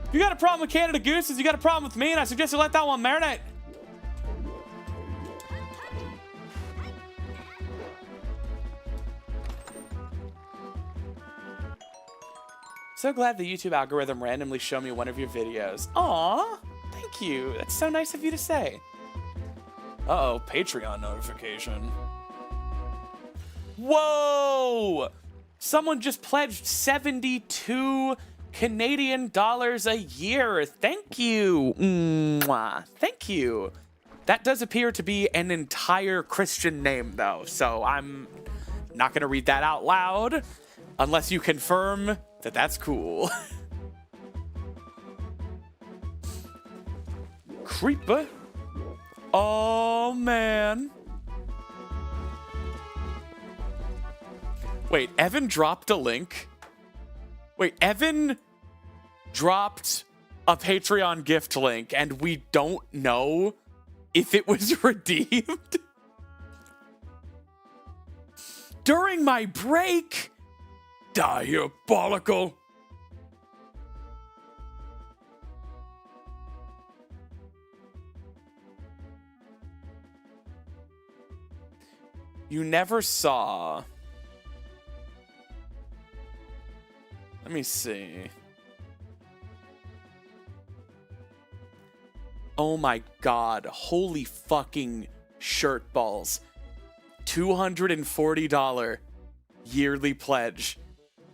If you got a problem with Canada gooses, you got a problem with me, and I suggest you let that one marinate. So glad the YouTube algorithm randomly showed me one of your videos. Aw, thank you. That's so nice of you to say. Uh-oh, Patreon notification. Whoa! Someone just pledged 72 Canadian dollars a year. Thank you. Mwah. Thank you. That does appear to be an entire Christian name, though, so I'm not going to read that out loud unless you confirm that that's cool. Creeper. Oh, man. Wait, Evan dropped a link? Wait, Evan dropped a Patreon gift link, and we don't know if it was redeemed? During my break? Diabolical. You never saw. Let me see. Oh my god. Holy fucking shirt balls. $240 yearly pledge.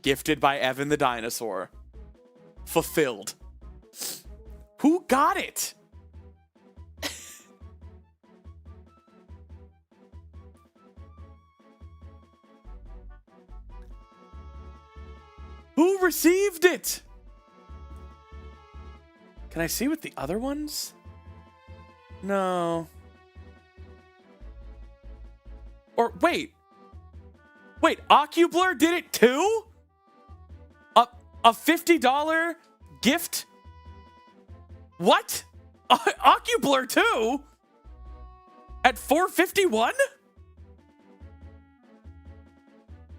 Gifted by Evan the Dinosaur. Fulfilled. Who got it? Who received it? Can I see what the other ones? No. Or wait. Wait, Ocublur did it too? A $50 gift? What? Ocublur too? At $4.51?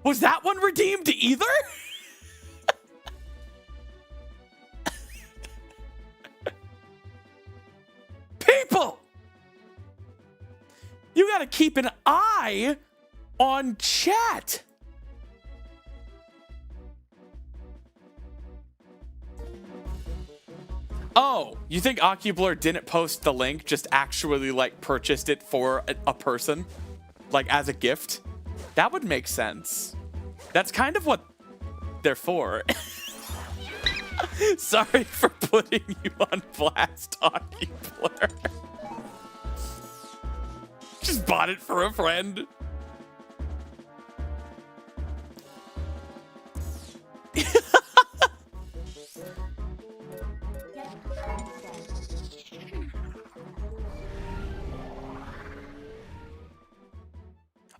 Was that one redeemed either? People! You gotta keep an eye on chat. Oh, you think Ocublur didn't post the link, just actually, like, purchased it for a person? Like, as a gift? That would make sense. That's kind of what they're for. Sorry for putting you on blast, Ocublur. Just bought it for a friend.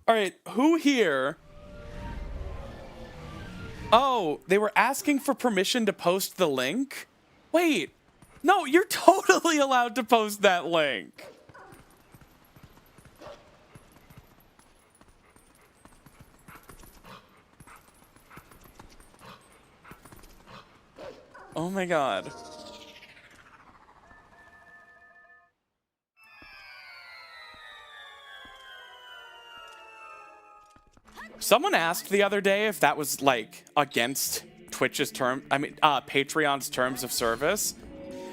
All right, who here? Oh, they were asking for permission to post the link? Wait. No, you're totally allowed to post that link. Oh my god. Someone asked the other day if that was, like, against Twitch's Patreon's terms of service.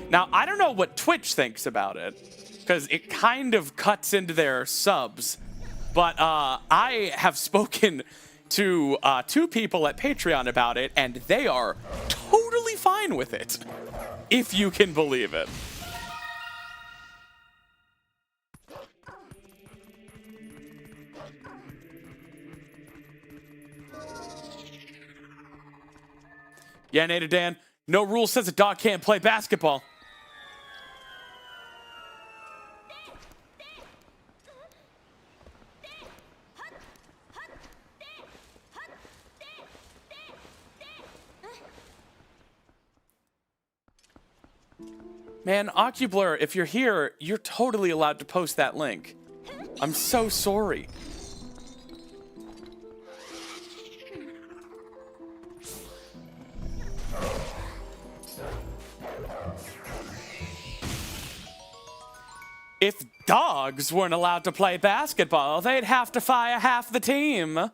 Now, I don't know what Twitch thinks about it, because it kind of cuts into their subs. But I have spoken to 2 people at Patreon about it, and they are totally fine with it, if you can believe it. Yeah, Nader Dan, no rule says a dog can't play basketball. Man, Ocublur, if you're here, you're totally allowed to post that link. I'm so sorry. If dogs weren't allowed to play basketball, they'd have to fire half the team.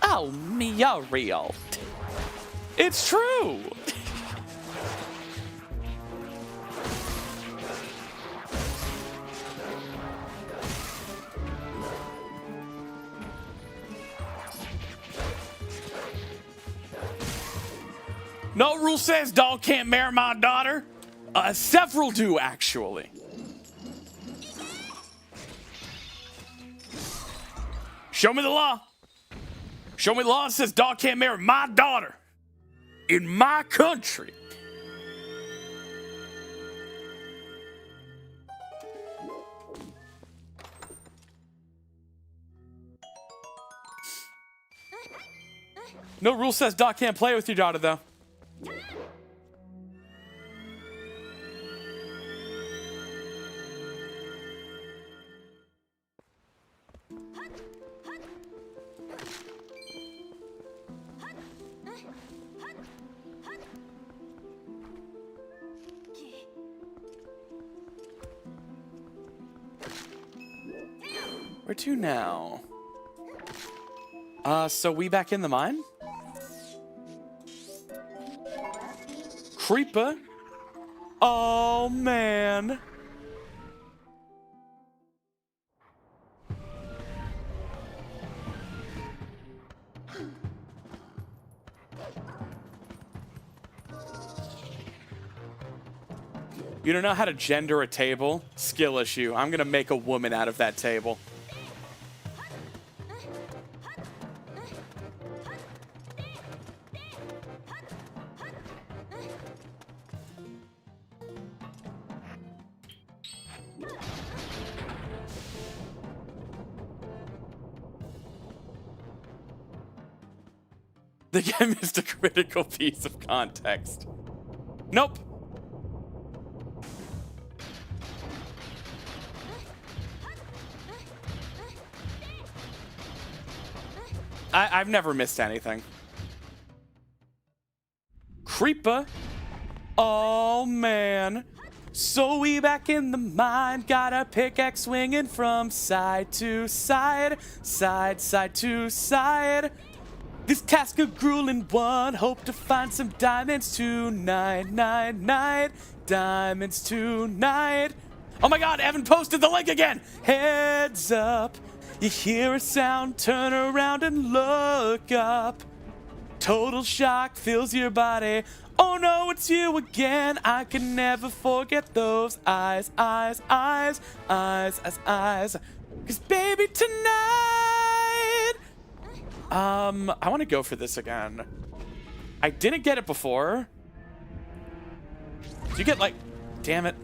Oh, Mia real. It's true. No rule says dog can't marry my daughter. Several do, actually. Show me the law. Show me the law that says dog can't marry my daughter in my country. No rule says dog can't play with your daughter, though. Where to now? So we back in the mine? Creeper? Oh, man. You don't know how to gender a table? Skill issue. I'm gonna make a woman out of that table. The game missed a critical piece of context. Nope. I've never missed anything. Creeper. Oh, man. So we back in the mine. Got a pickaxe swinging from side to side. Side to side. This task a grueling one. Hope to find some diamonds tonight. Night. Diamonds tonight. Oh my god, Evan posted the link again. Heads up. You hear a sound, turn around and look up. Total shock fills your body. Oh no, it's you again. I can never forget those eyes. Cause baby, tonight. I want to go for this again. I didn't get it before. Do you get like... Damn it.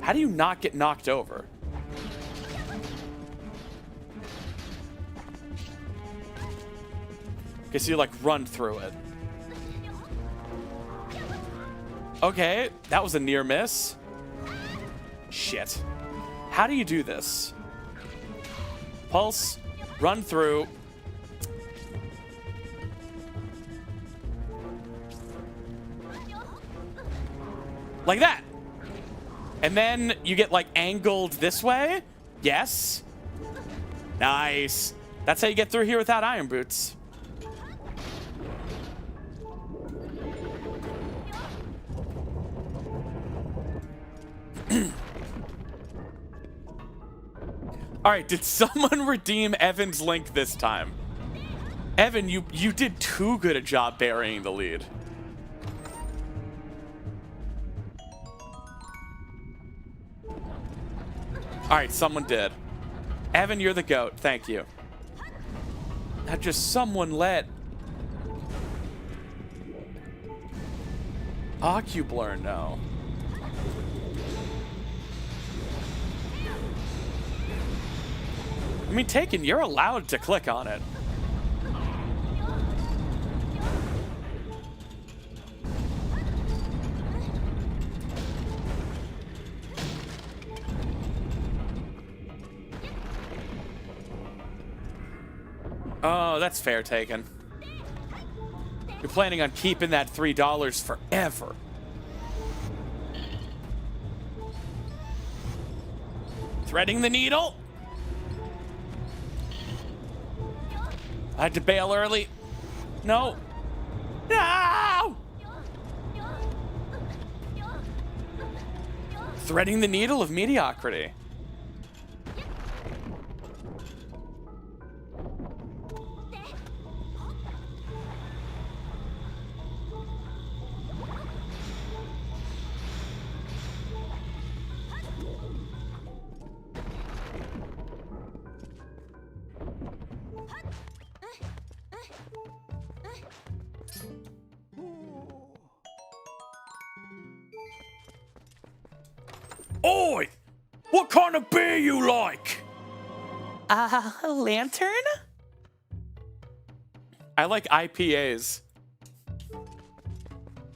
How do you not get knocked over? Guess you like run through it. Okay, that was a near miss. Shit. How do you do this? Pulse, run through. Like that. And then you get like angled this way. Yes. Nice. That's how you get through here without iron boots. All right, did someone redeem Evan's link this time? Evan, you did too good a job burying the lead. All right, someone did. Evan, you're the GOAT. Thank you. Now just someone let Ocublur know. I mean, Taken, you're allowed to click on it. Oh, that's fair, Taken. You're planning on keeping that $3 forever. Threading the needle. I had to bail early. No. No! Threading the needle of mediocrity. Oi! What kind of beer you like? Lantern? I like IPAs.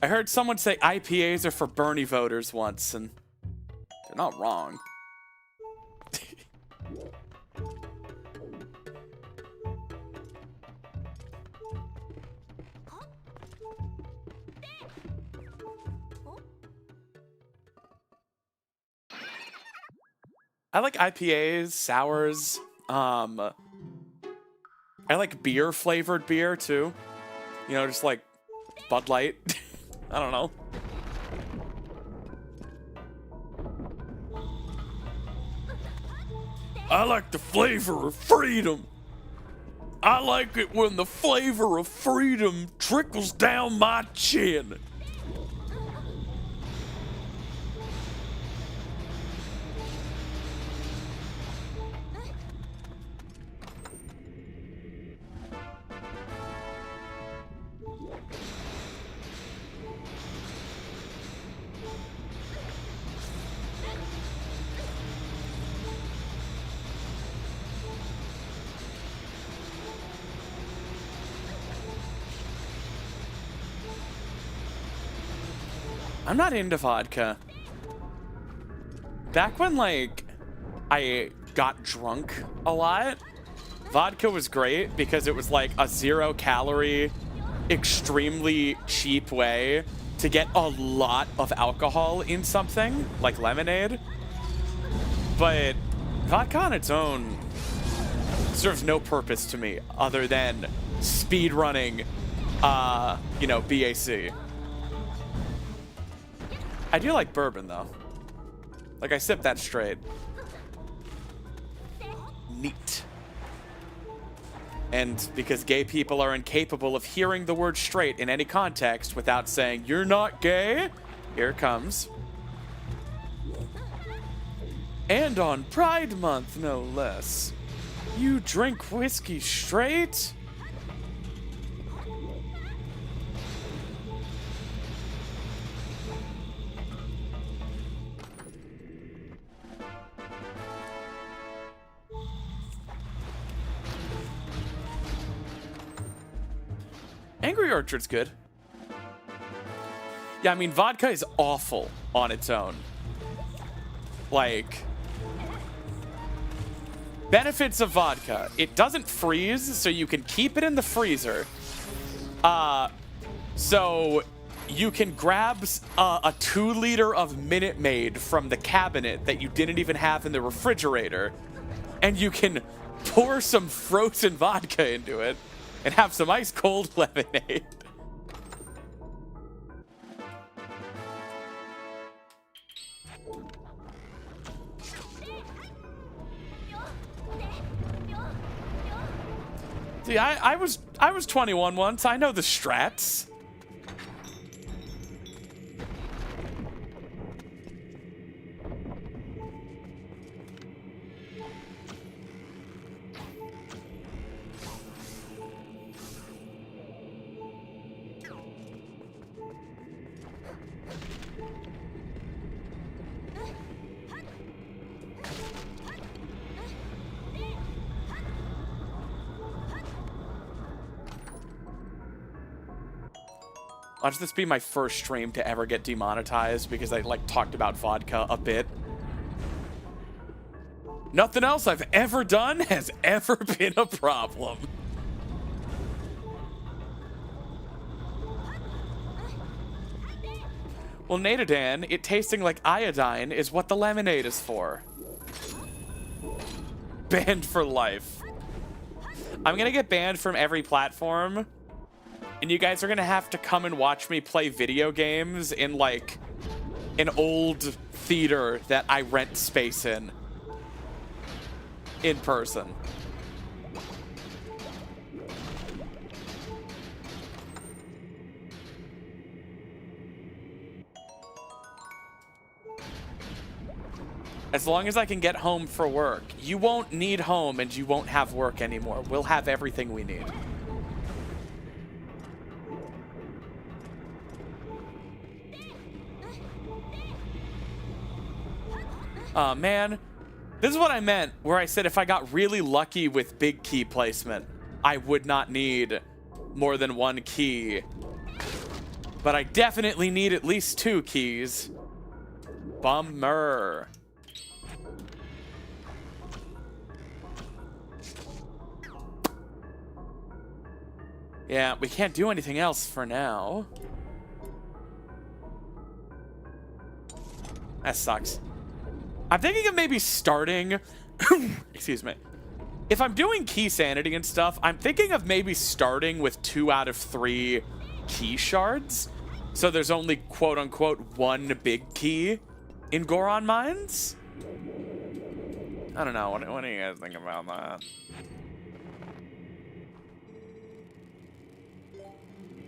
I heard someone say IPAs are for Bernie voters once, and they're not wrong. I like IPAs, sours. I like beer flavored beer too. You know, just like Bud Light. I don't know. I like the flavor of freedom. I like it when the flavor of freedom trickles down my chin. I'm not into vodka. Back when, like, I got drunk a lot, vodka was great because it was like a 0-calorie, extremely cheap way to get a lot of alcohol in something, like lemonade. But vodka on its own serves no purpose to me other than speedrunning, you know, BAC. I do like bourbon, though. Like, I sip that straight. Neat. And because gay people are incapable of hearing the word straight in any context without saying, "You're not gay," here it comes. And on Pride Month, no less. You drink whiskey straight? Angry Orchard's good. Yeah, I mean, vodka is awful on its own. Like, benefits of vodka. It doesn't freeze, so you can keep it in the freezer. So you can grab a 2-liter of Minute Maid from the cabinet that you didn't even have in the refrigerator, and you can pour some frozen vodka into it and have some ice cold lemonade. See, I was 21 once. I know the strats. Watch this be my first stream to ever get demonetized because I, like, talked about vodka a bit. Nothing else I've ever done has ever been a problem. Well, Natadan, it tasting like iodine is what the lemonade is for. Banned for life. I'm gonna get banned from every platform. And you guys are gonna have to come and watch me play video games in, like, an old theater that I rent space in person. As long as I can get home for work. You won't need home and you won't have work anymore. We'll have everything we need. Man, this is what I meant, where I said if I got really lucky with big key placement, I would not need more than 1 key. But I definitely need at least 2 keys. Bummer. Yeah, we can't do anything else for now. That sucks. I'm thinking of maybe starting... Excuse me. If I'm doing key sanity and stuff, I'm thinking of maybe starting with 2 out of 3 key shards. So there's only, quote-unquote, 1 big key in Goron Mines? I don't know. What do you guys think about that?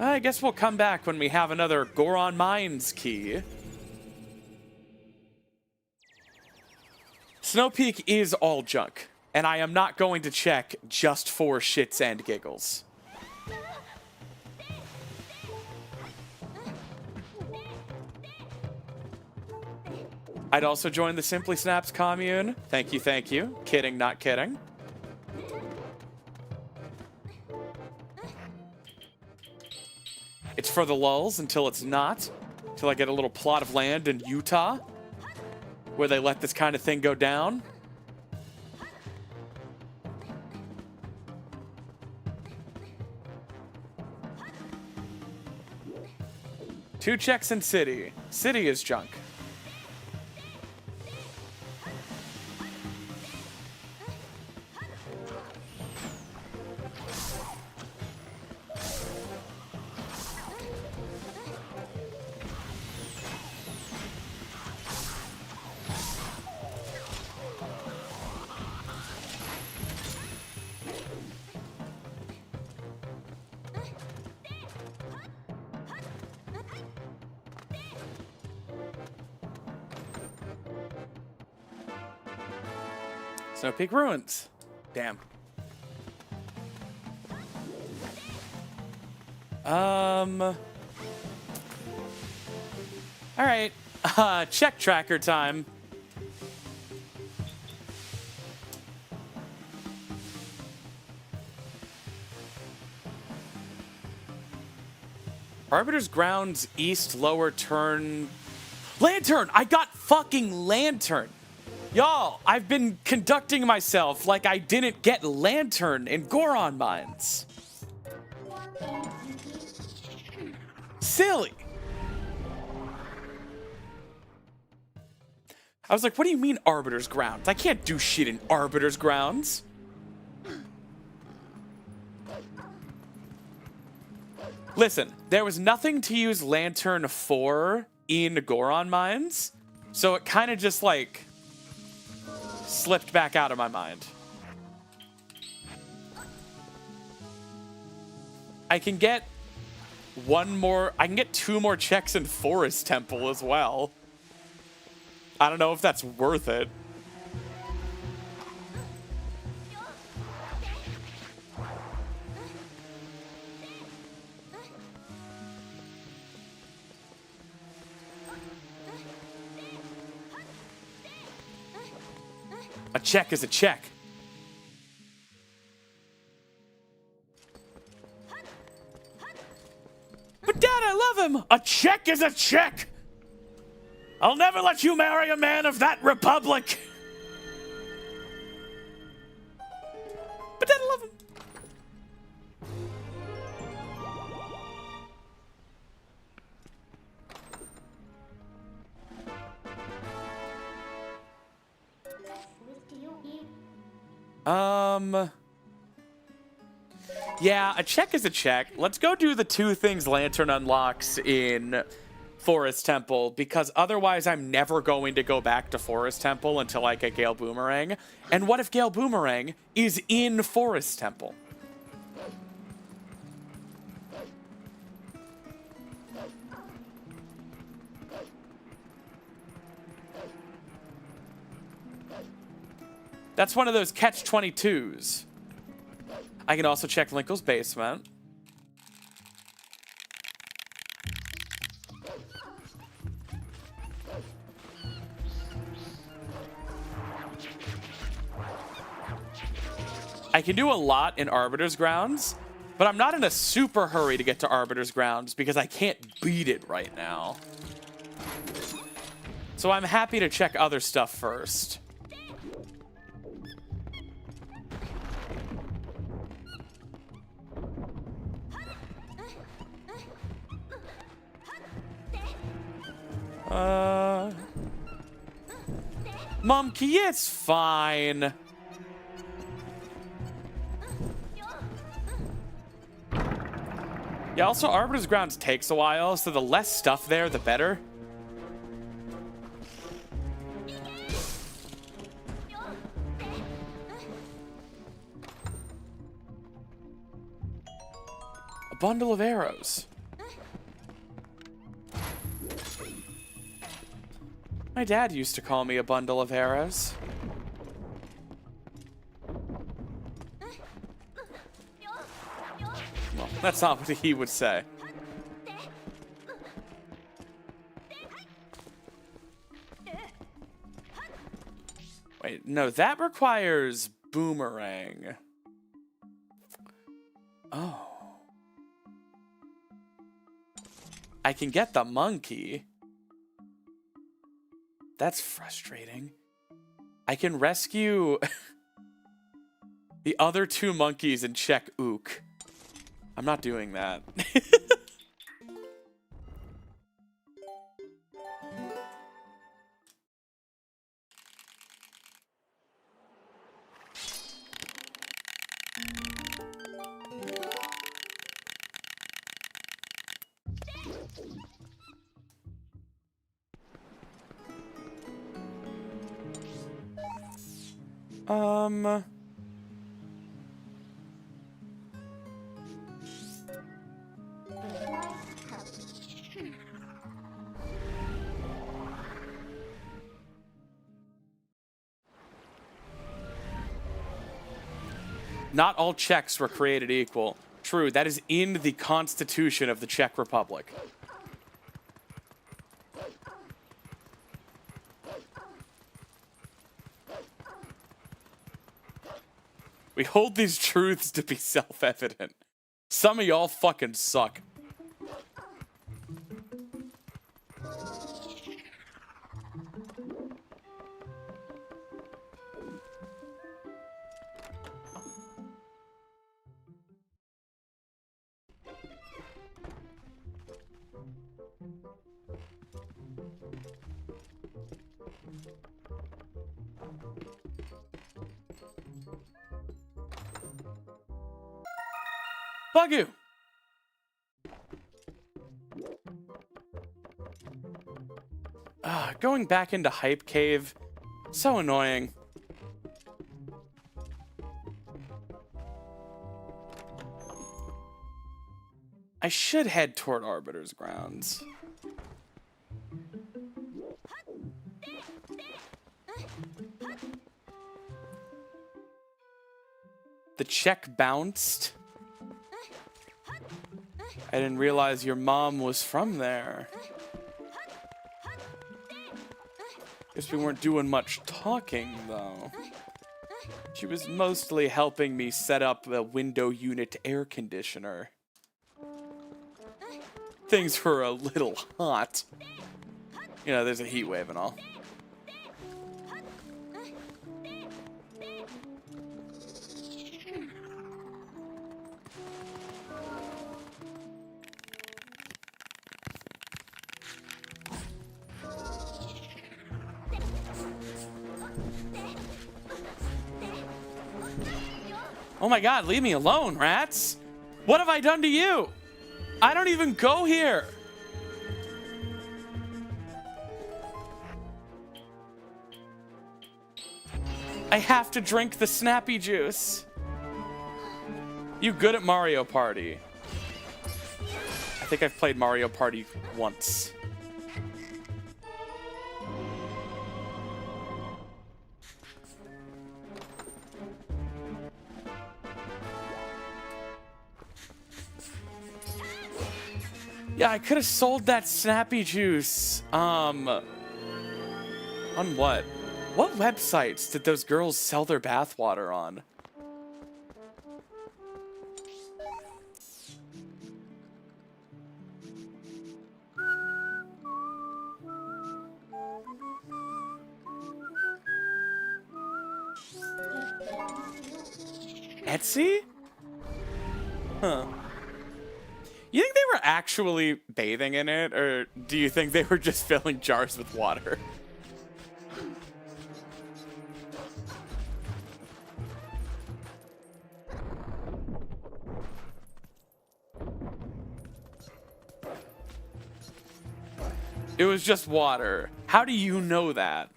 I guess we'll come back when we have another Goron Mines key. Snow Peak is all junk, and I am not going to check just for shits and giggles. I'd also join the Simply Snaps commune. Thank you, thank you. Kidding, not kidding. It's for the lulz until it's not. Until I get a little plot of land in Utah where they let this kind of thing go down. Two checks in city. City is junk. Snow Peak Ruins. Damn. All right. Check tracker time. Arbiter's Grounds, east, lower turn. Lantern! I got fucking Lantern! Y'all, I've been conducting myself like I didn't get Lantern in Goron Mines. Silly. I was like, what do you mean Arbiter's Grounds? I can't do shit in Arbiter's Grounds. Listen, there was nothing to use Lantern for in Goron Mines, so it kind of just, like, slipped back out of my mind. I can get two more checks in Forest Temple as well. I don't know if that's worth it. A check is a check. But Dad, I love him. A check is a check. I'll never let you marry a man of that republic. But Dad, I love him. Yeah, a check is a check. Let's go do the 2 things Lantern unlocks in Forest Temple, because otherwise I'm never going to go back to Forest Temple until I get Gale Boomerang. And what if Gale Boomerang is in Forest Temple? That's one of those catch-22s. I can also check Linkle's basement. I can do a lot in Arbiter's Grounds, but I'm not in a super hurry to get to Arbiter's Grounds because I can't beat it right now. So I'm happy to check other stuff first. Monkey, it's fine. Yeah, also Arbiter's Grounds takes a while, so the less stuff there, the better. A bundle of arrows. My dad used to call me a bundle of arrows. Well, that's not what he would say. Wait, no, that requires Boomerang. Oh. I can get the monkey. That's frustrating. I can rescue the other 2 monkeys and check Ook. I'm not doing that. Not all Czechs were created equal. True, that is in the Constitution of the Czech Republic. We hold these truths to be self-evident. Some of y'all fucking suck. Bugoo! Going back into Hype Cave, so annoying. I should head toward Arbiter's Grounds. The check bounced. I didn't realize your mom was from there. Guess we weren't doing much talking, though. She was mostly helping me set up the window unit air conditioner. Things were a little hot. You know, there's a heat wave and all. Oh my god, leave me alone, rats! What have I done to you? I don't even go here! I have to drink the snappy juice. You good at Mario Party? I think I've played Mario Party once. Yeah, I could have sold that snappy juice. On what? What websites did those girls sell their bathwater on? Etsy? Huh. You think they were actually bathing in it, or do you think they were just filling jars with water? It was just water. How do you know that?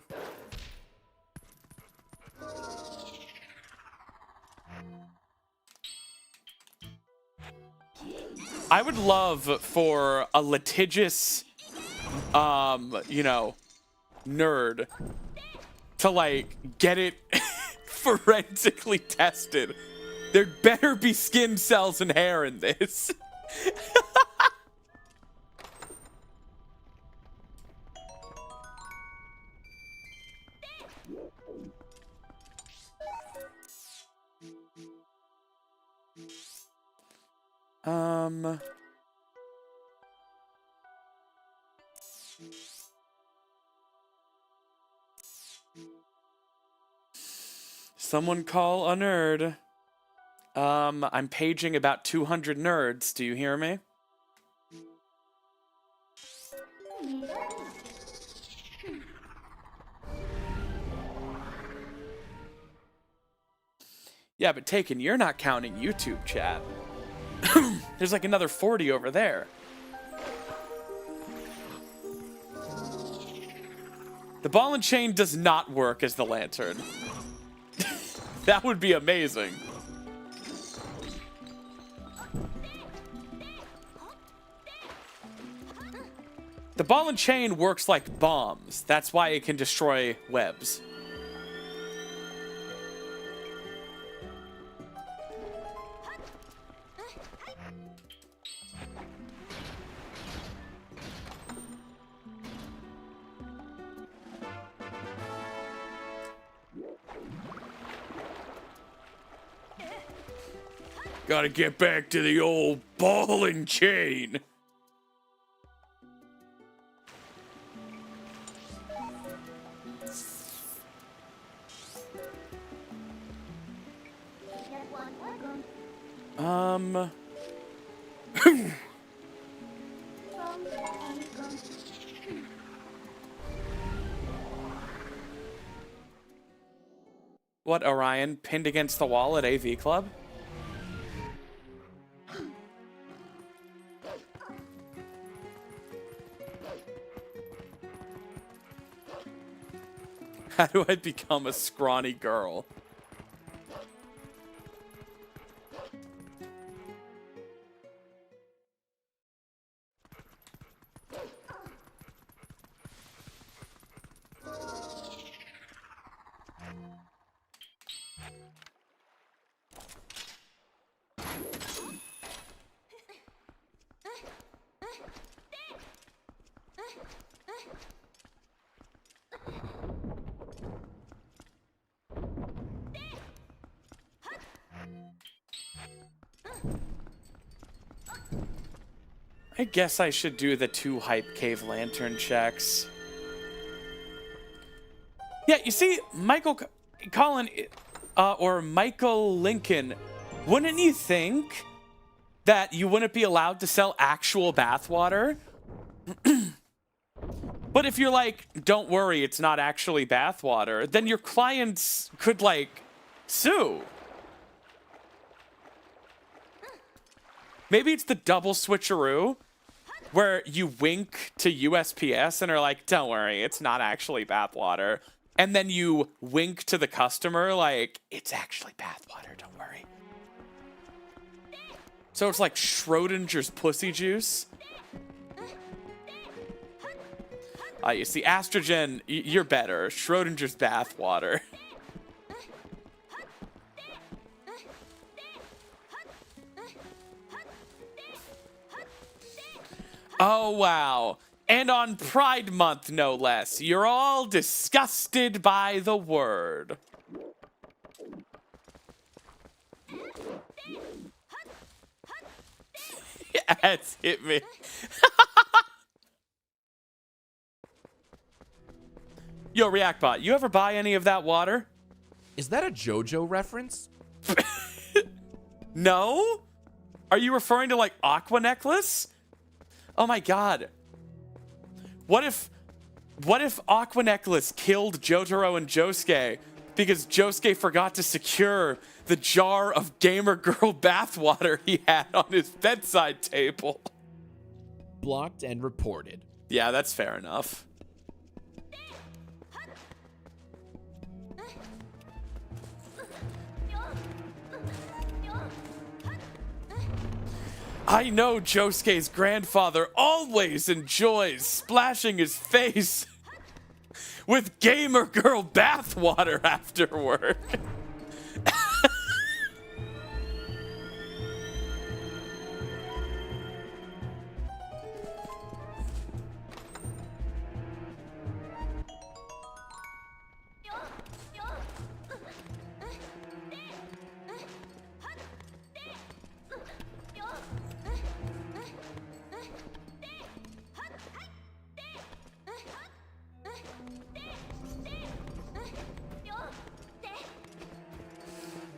I would love for a litigious, you know, nerd to, like, get it forensically tested. There'd better be skin cells and hair in this. Someone call a nerd. I'm paging about 200 nerds. Do you hear me? Yeah, but Taken, you're not counting YouTube chat. There's like another 40 over there. The ball and chain does not work as the lantern. That would be amazing. The ball and chain works like bombs. That's why it can destroy webs. Gotta get back to the old ball and chain. What, Orion? Pinned against the wall at AV Club? How do I become a scrawny girl? I guess I should do the 2 hype cave lantern checks. Yeah, you see, Colin, or Michael Lincoln, wouldn't you think that you wouldn't be allowed to sell actual bathwater? But if you're like, don't worry, it's not actually bathwater, then your clients could, like, sue. Maybe it's the double switcheroo, where you wink to USPS and are like, don't worry, it's not actually bathwater. And then you wink to the customer like, it's actually bathwater, don't worry. So it's like Schrodinger's pussy juice. You see, Astrogen, you're better. Schrodinger's bathwater. Oh, wow. And on Pride Month, no less, you're all disgusted by the word. Ads hit me. Yo, Reactbot, you ever buy any of that water? Is that a JoJo reference? No? Are you referring to, like, Aqua Necklace? Oh my god. What if Aqua Necklace killed Jotaro and Josuke because Josuke forgot to secure the jar of gamer girl bathwater he had on his bedside table? Blocked and reported. Yeah, that's fair enough. I know Josuke's grandfather always enjoys splashing his face with gamer girl bathwater after work.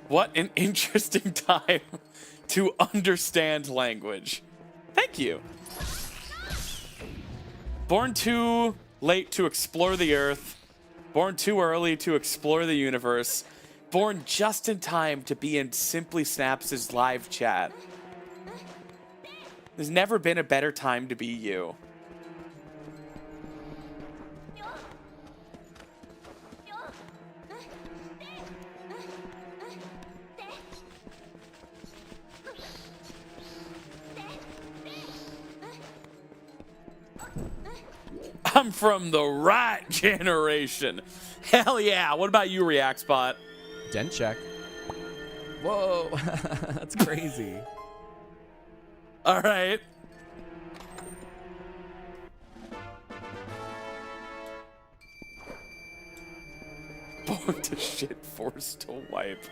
What an interesting time to understand language. Thank you. Born too late to explore the earth. Born too early to explore the universe. Born just in time to be in Simply Snaps' live chat. There's never been a better time to be you. I'm from the right generation. Hell yeah. What about you, ReactSpot? Dent check. Whoa, that's crazy. All right. Born to shit, forced to wipe.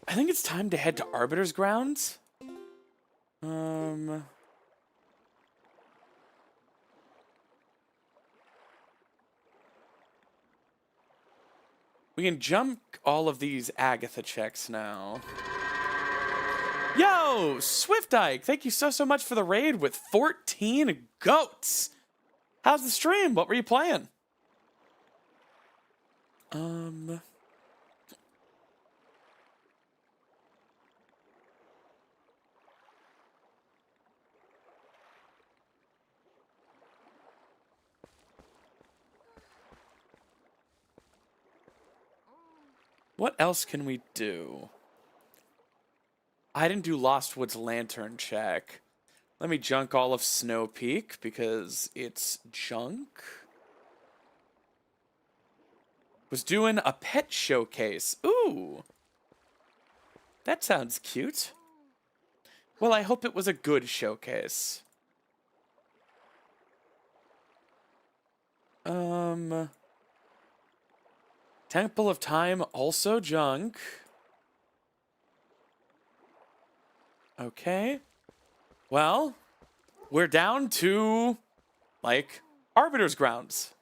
I think it's time to head to Arbiter's Grounds. We can jump all of these Agatha checks now. Yo, Swift Ike, thank you so much for the raid with 14 goats. How's the stream? What were you playing? Um... What else can we do? I didn't do Lost Woods Lantern check. Let me junk all of Snow Peak because it's junk. Was doing a pet showcase. Ooh. That sounds cute. Well, I hope it was a good showcase. Temple of Time, also junk. Okay. Well, we're down to, like, Arbiter's Grounds.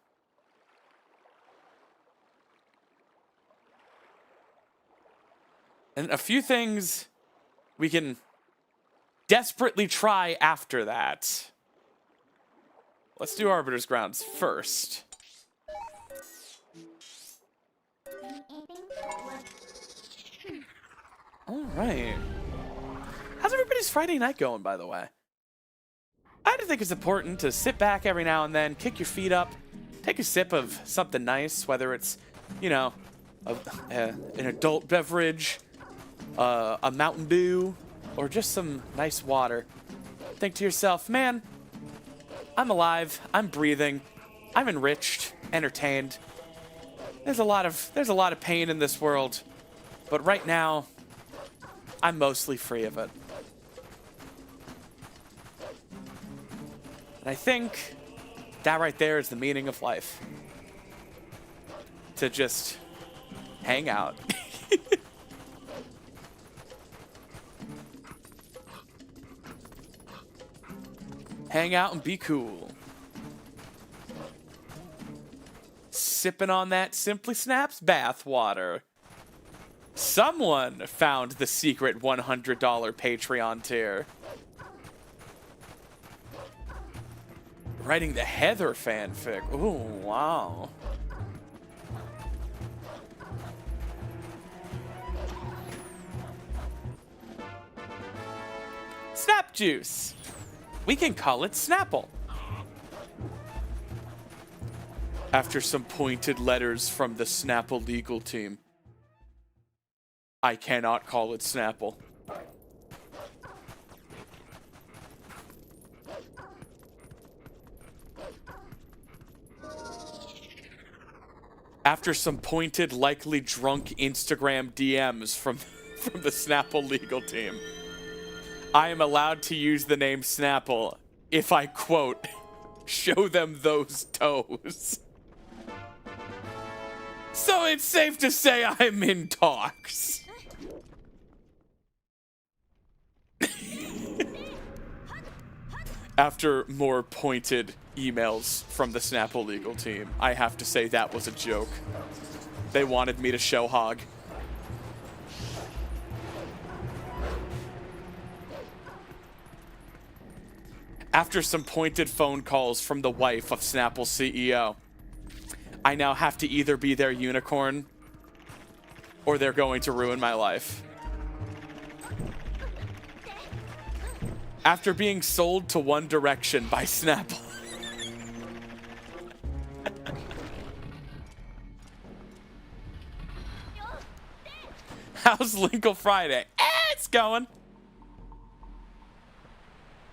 And a few things we can desperately try after that. Let's do Arbiter's Grounds first. All right. How's everybody's Friday night going, by the way? I do think it's important to sit back every now and then, kick your feet up, take a sip of something nice, whether it's, you know, an adult beverage, a Mountain Dew, or just some nice water. Think to yourself, man, I'm alive, I'm breathing, I'm enriched, entertained. There's a lot of pain in this world, but right now, I'm mostly free of it. And I think that right there is the meaning of life. To just hang out. Hang out and be cool. Sipping on that Simply Snaps bath water. Someone found the secret $100 Patreon tier. Writing the Heather fanfic. Ooh, wow. Snap juice. We can call it Snapple. After some pointed letters from the Snapple legal team, I cannot call it Snapple. After some pointed, likely drunk Instagram DMs from the Snapple legal team, I am allowed to use the name Snapple if I, quote, show them those toes. So it's safe to say I'm in talks. After more pointed emails from the Snapple legal team, I have to say that was a joke. They wanted me to show hog. After some pointed phone calls from the wife of Snapple's CEO, I now have to either be their unicorn or they're going to ruin my life. After being sold to One Direction by Snapple. How's Linkle Friday? It's going.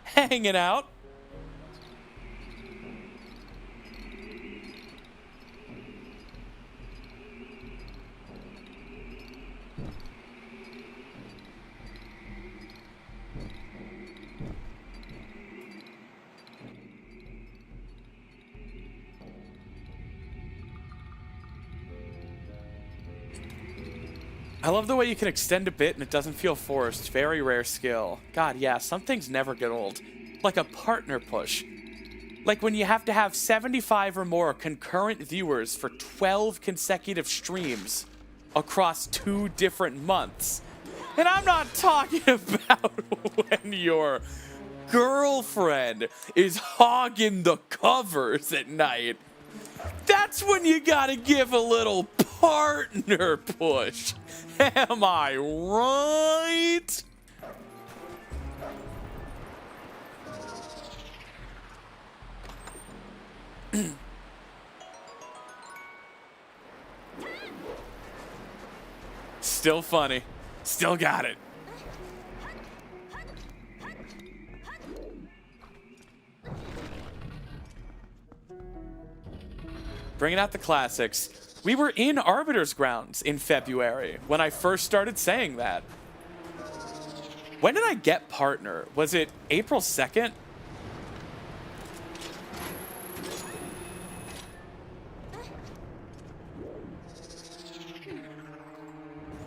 Hanging out. I love the way you can extend a bit and it doesn't feel forced. Very rare skill. God, yeah, some things never get old. Like a partner push. Like when you have to have 75 or more concurrent viewers for 12 consecutive streams across 2 different months. And I'm not talking about when your girlfriend is hogging the covers at night. That's when you gotta give a little partner push. Am I right? Still funny. Still got it. Bringing out the classics. We were in Arbiter's Grounds in February when I first started saying that. When did I get partner? Was it April 2nd?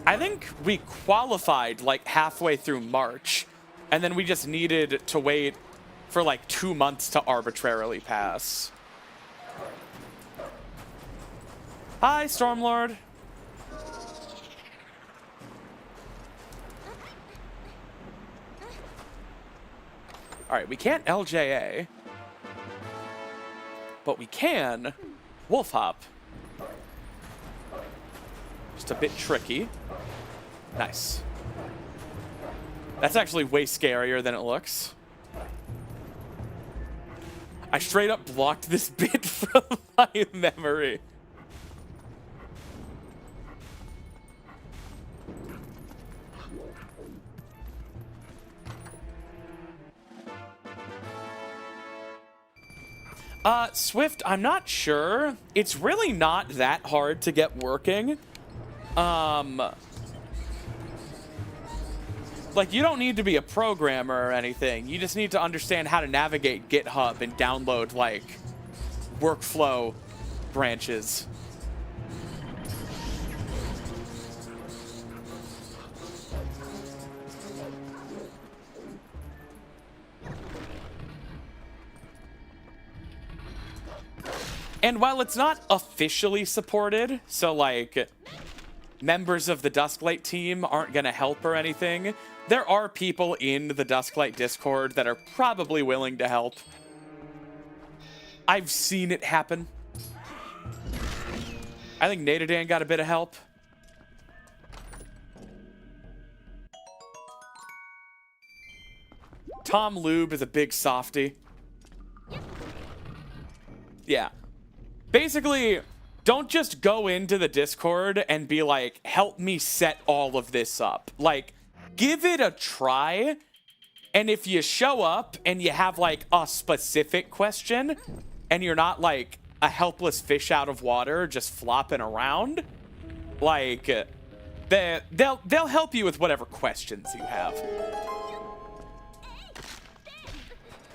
I think we qualified like halfway through March, and then we just needed to wait for like 2 months to arbitrarily pass. Hi, Stormlord. All right, we can't LJA, but we can Wolf Hop. Just a bit tricky. Nice. That's actually way scarier than it looks. I straight up blocked this bit from my memory. Swift, I'm not sure. It's really not that hard to get working. Like, you don't need to be a programmer or anything. You just need to understand how to navigate GitHub and download, like, workflow branches. And while it's not officially supported, so like members of the Dusklight team aren't going to help or anything, there are people in the Dusklight Discord that are probably willing to help. I've seen it happen. I think Nadadan got a bit of help. Tom Lube is a big softy. Yeah. Basically, don't just go into the Discord and be like, help me set all of this up. Like, give it a try. And if you show up and you have like a specific question and you're not like a helpless fish out of water just flopping around, like, they'll help you with whatever questions you have.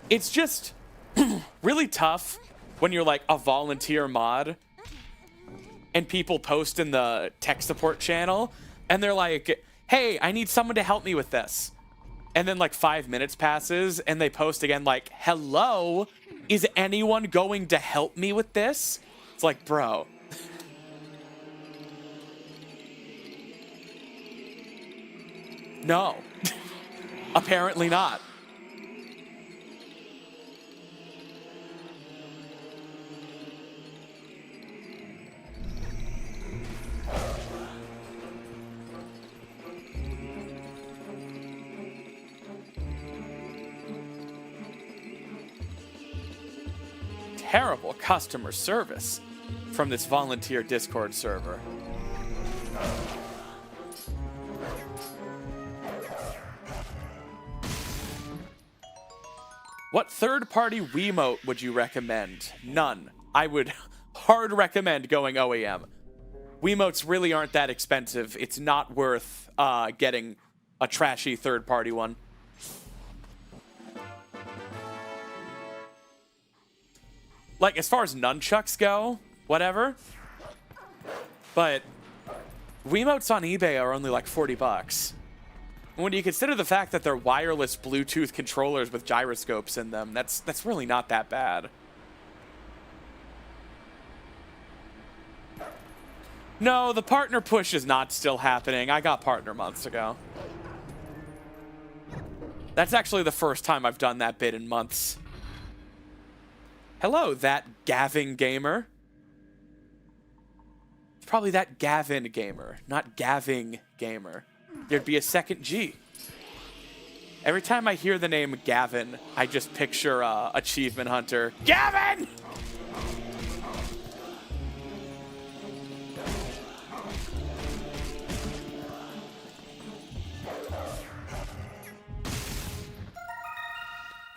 It's just really tough when you're like a volunteer mod and people post in the tech support channel and they're like, hey, I need someone to help me with this. And then like 5 minutes passes and they post again like, hello, is anyone going to help me with this? It's like, bro. No. Apparently not. Terrible customer service from this volunteer Discord server. What third-party Wiimote would you recommend? None. I would hard recommend going OEM. Wiimotes really aren't that expensive. It's not worth getting a trashy third-party one. Like, as far as nunchucks go, whatever. But Wiimotes on eBay are only like 40 bucks. When you consider the fact that they're wireless Bluetooth controllers with gyroscopes in them, that's really not that bad. No, the partner push is not still happening. I got partner months ago. That's actually the first time I've done that bit in months. Hello, that Gavin gamer. It's probably that Gavin gamer, not Gaving gamer. There'd be a second G. Every time I hear the name Gavin, I just picture Achievement Hunter. Gavin!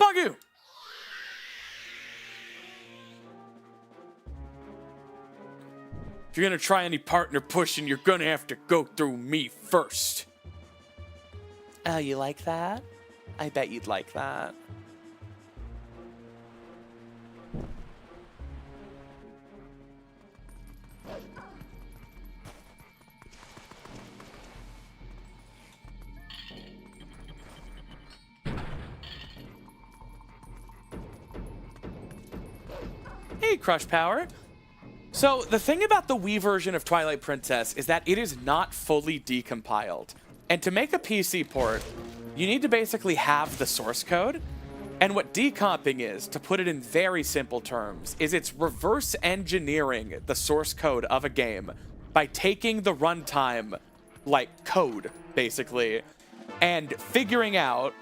Bugoo! If you're gonna try any partner pushing, you're gonna have to go through me first. Oh, you like that? I bet you'd like that. Hey, Crush Power. So, the thing about the Wii version of Twilight Princess is that it is not fully decompiled. And to make a PC port, you need to basically have the source code. And what decomping is, to put it in very simple terms, is it's reverse engineering the source code of a game by taking the runtime, like, code, basically, and figuring out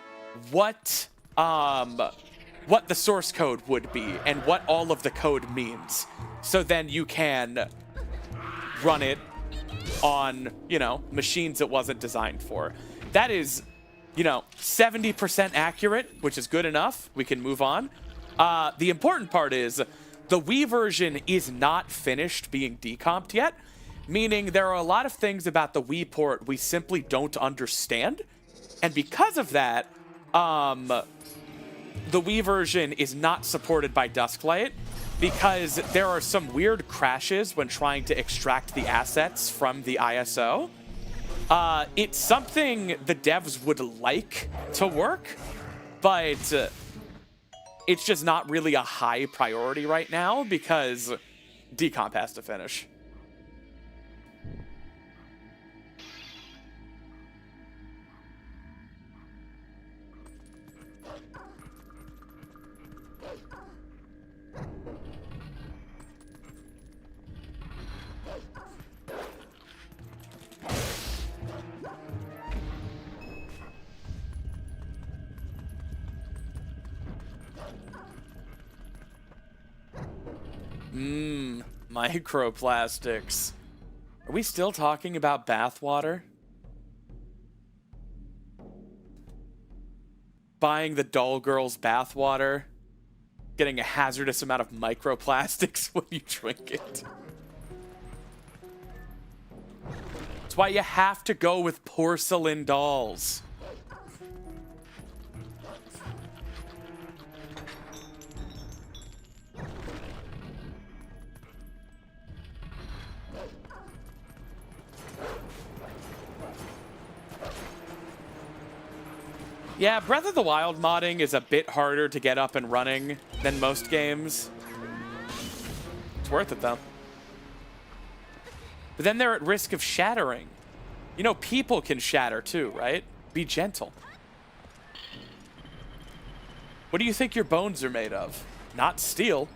what the source code would be and what all of the code means. So then you can run it on, you know, machines it wasn't designed for. That is, you know, 70% accurate, which is good enough. We can move on. The important part is the Wii version is not finished being decomped yet, meaning there are a lot of things about the Wii port we simply don't understand. And because of that, the Wii version is not supported by Dusklight because there are some weird crashes when trying to extract the assets from the ISO. It's something the devs would like to work, but it's just not really a high priority right now because decomp has to finish. Microplastics. Are we still talking about bathwater? Buying the doll girl's bathwater, getting a hazardous amount of microplastics when you drink it. That's why you have to go with porcelain dolls. Yeah, Breath of the Wild modding is a bit harder to get up and running than most games. It's worth it, though. But then they're at risk of shattering. You know, people can shatter, too, right? Be gentle. What do you think your bones are made of? Not steel.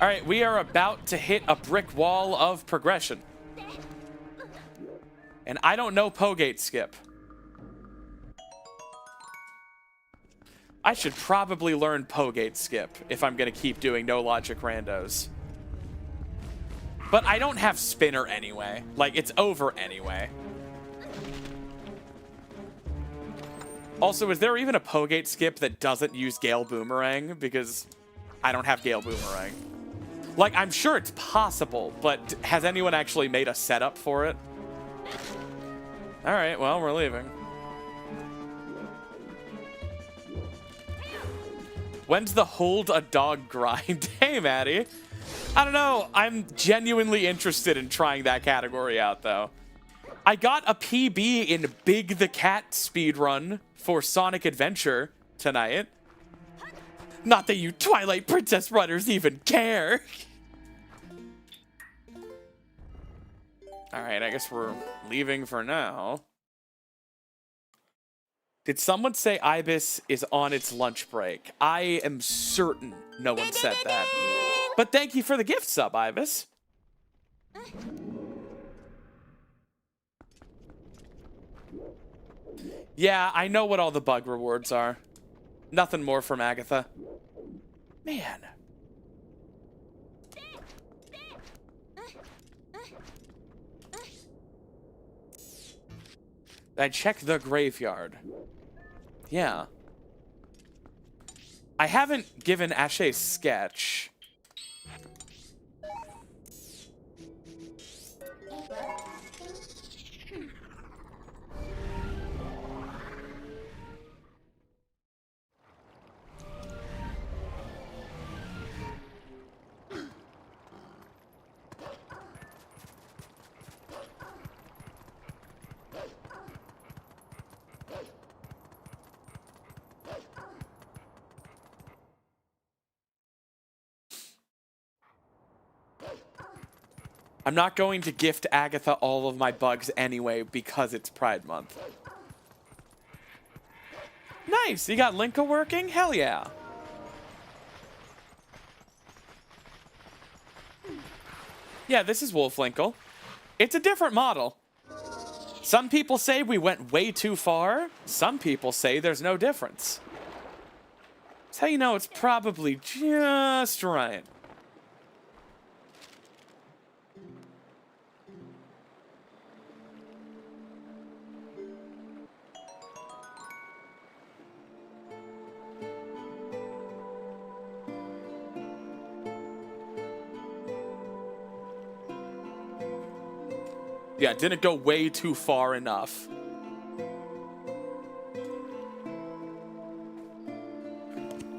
All right, we are about to hit a brick wall of progression. And I don't know Pogate Skip. I should probably learn Pogate Skip if I'm going to keep doing no logic randos. But I don't have Spinner anyway. Like, it's over anyway. Also, is there even a Pogate Skip that doesn't use Gale Boomerang? Because I don't have Gale Boomerang. Like, I'm sure it's possible, but has anyone actually made a setup for it? Alright, well, we're leaving. When's the hold a dog grind? Hey, Maddie. I don't know. I'm genuinely interested in trying that category out, though. I got a PB in Big the Cat speedrun for Sonic Adventure tonight. Not that you Twilight Princess runners even care. Alright, I guess we're leaving for now. Did someone say Ibis is on its lunch break? I am certain no one said that. But thank you for the gift sub, Ibis. Yeah, I know what all the bug rewards are. Nothing more from Agatha. Man. I checked the graveyard. Yeah. I haven't given Ashe sketch. I'm not going to gift Agatha all of my bugs anyway because it's Pride Month. Nice! You got Linkle working? Hell yeah! Yeah, this is Wolf Linkle. It's a different model. Some people say we went way too far. Some people say there's no difference. That's how you know it's probably just right. Yeah, didn't go way too far enough.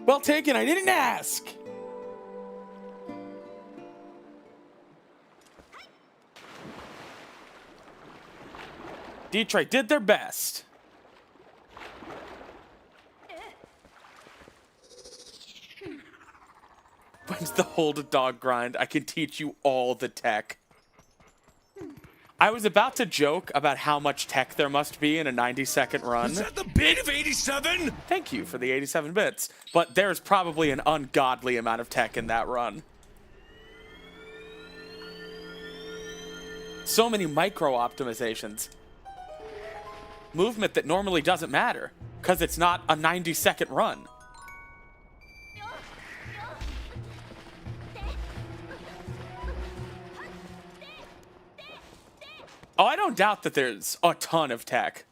Well taken, I didn't ask! Detroit did their best. When's the hold a dog grind? I can teach you all the tech. I was about to joke about how much tech there must be in a 90-second run. Is that the bit of 87? Thank you for the 87 bits. But there's probably an ungodly amount of tech in that run. So many micro-optimizations. Movement that normally doesn't matter, because it's not a 90-second run. Oh, I don't doubt that there's a ton of tech.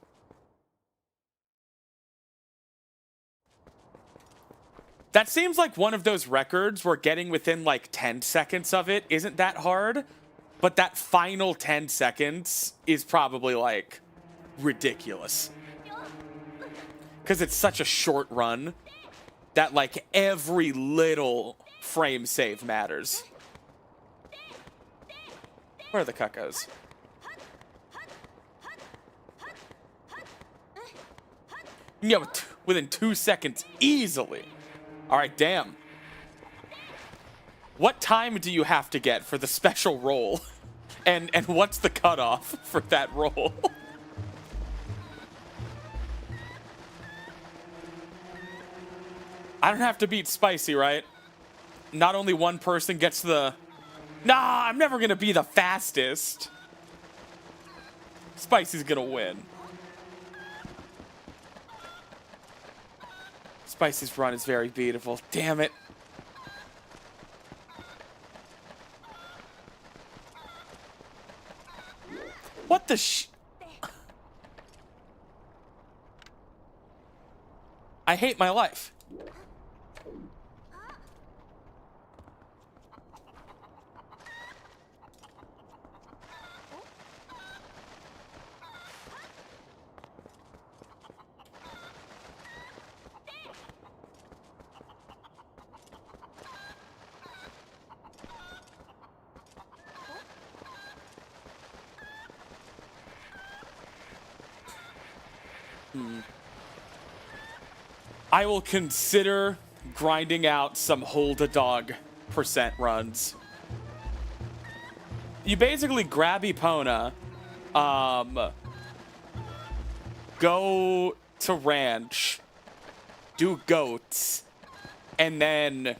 That seems like one of those records where getting within like 10 seconds of it isn't that hard, but that final 10 seconds is probably like ridiculous. Because it's such a short run that like every little frame save matters. Where are the cuckos? Yeah, within 2 seconds, easily. All right, damn. What time do you have to get for the special roll? And what's the cutoff for that roll? I don't have to beat Spicy, right? Not only one person gets the... Nah, I'm never gonna be the fastest. Spicy's gonna win. Spicy's run is very beautiful. Damn it. What the I hate my life. I will consider grinding out some hold a dog percent runs. You basically grab Epona, go to ranch, do goats, and then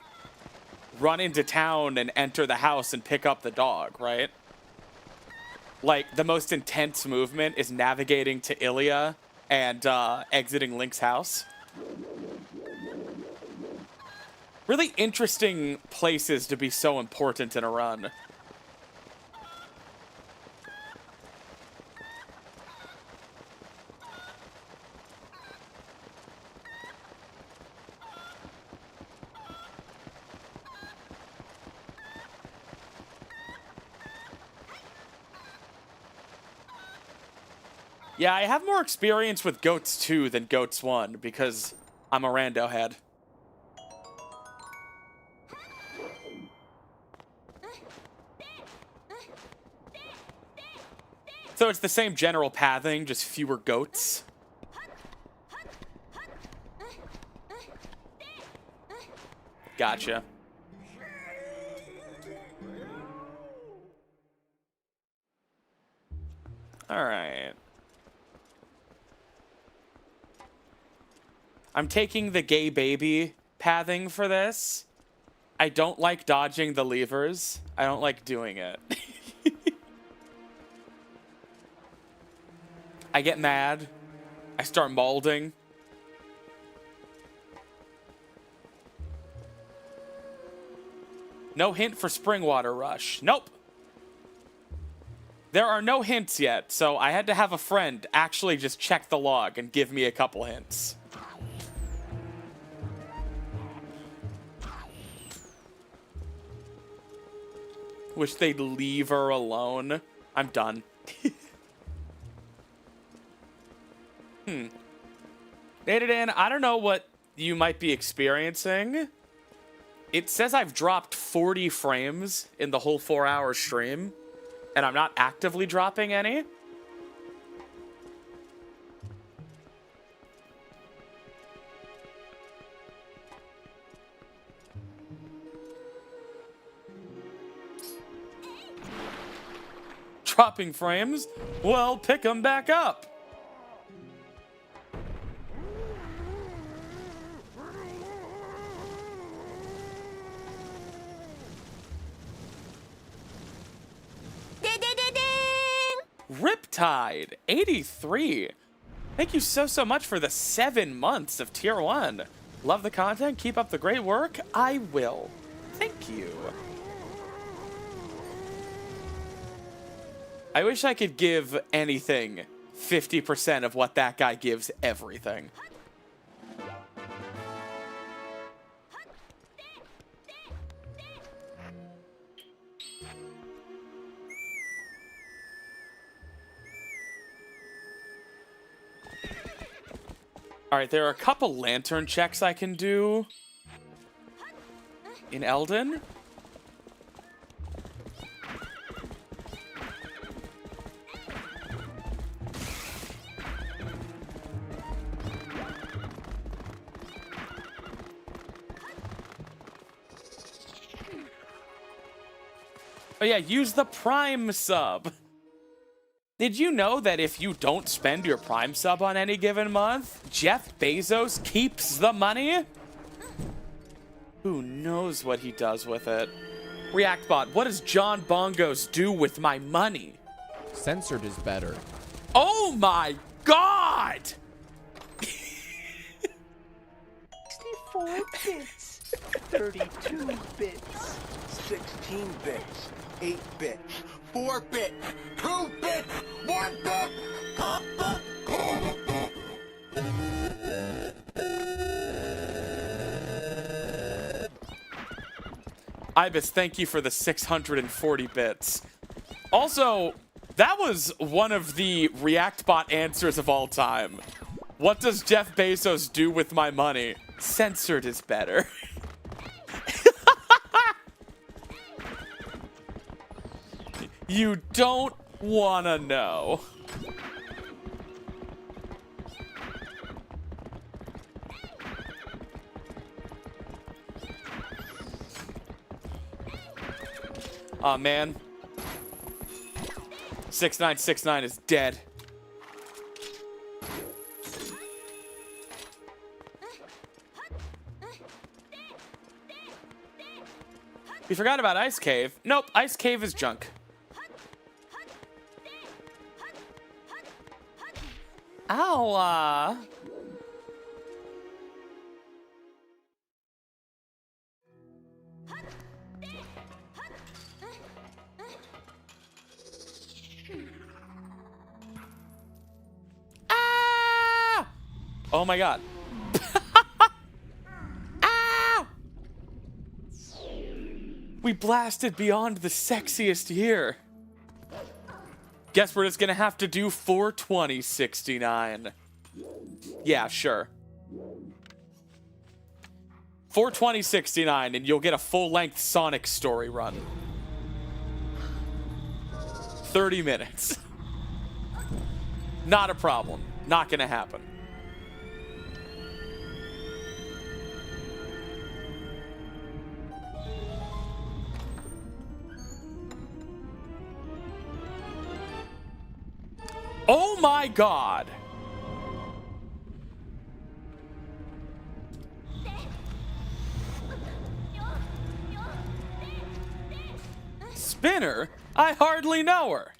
run into town and enter the house and pick up the dog, right? Like, the most intense movement is navigating to Ilia and exiting Link's house. Really interesting places to be so important in a run. Yeah, I have more experience with Goats 2 than Goats 1 because I'm a rando head. So it's the same general pathing, just fewer goats. Gotcha. All right. I'm taking the gay baby pathing for this. I don't like dodging the levers. I don't like doing it. I get mad. I start molding. No hint for spring water rush. Nope. There are no hints yet, so I had to have a friend actually just check the log and give me a couple hints. Wish they'd leave her alone. I'm done. Nadadan, I don't know what you might be experiencing. It says I've dropped 40 frames in the whole 4-hour stream, and I'm not actively dropping any. Dropping frames? Well, pick them back up. Riptide 83. Thank you so much for the 7 months of tier 1. Love the content. Keep up the great work. I will. Thank you. I wish I could give anything 50% of what that guy gives everything. Alright, there are a couple lantern checks I can do in Elden. Oh yeah, use the Prime sub. Did you know that if you don't spend your Prime sub on any given month, Jeff Bezos keeps the money? Who knows what he does with it? ReactBot, what does John Bongos do with my money? Censored is better. Oh my god! 64 bits. 32 bits. 16 bits, 8 bits, 4 bits, 2 bits, 1 bit. Ibis, thank you for the 640 bits. Also, that was one of the ReactBot answers of all time. What does Jeff Bezos do with my money? Censored is better. You don't wanna know. Aw, man. 6969 is dead. We forgot about Ice Cave. Nope, Ice Cave is junk. Ow! Ah! Oh my god. Ah! We blasted beyond the sexiest year. Guess we're just gonna have to do 42069. Yeah, sure. 42069 and you'll get a full-length Sonic story run. 30 minutes. Not a problem. Not gonna happen. Oh my god! Spinner? I hardly know her.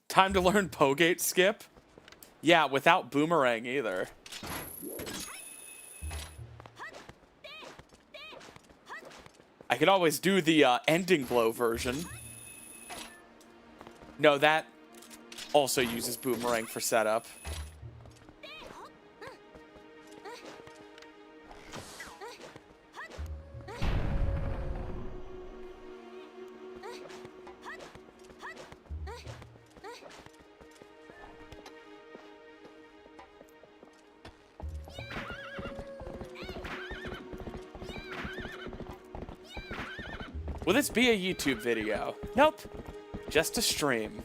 Time to learn Pogate skip? Yeah, without boomerang either. I could always do the ending blow version. No, that also uses boomerang for setup. Will this be a YouTube video? Nope. Just a stream.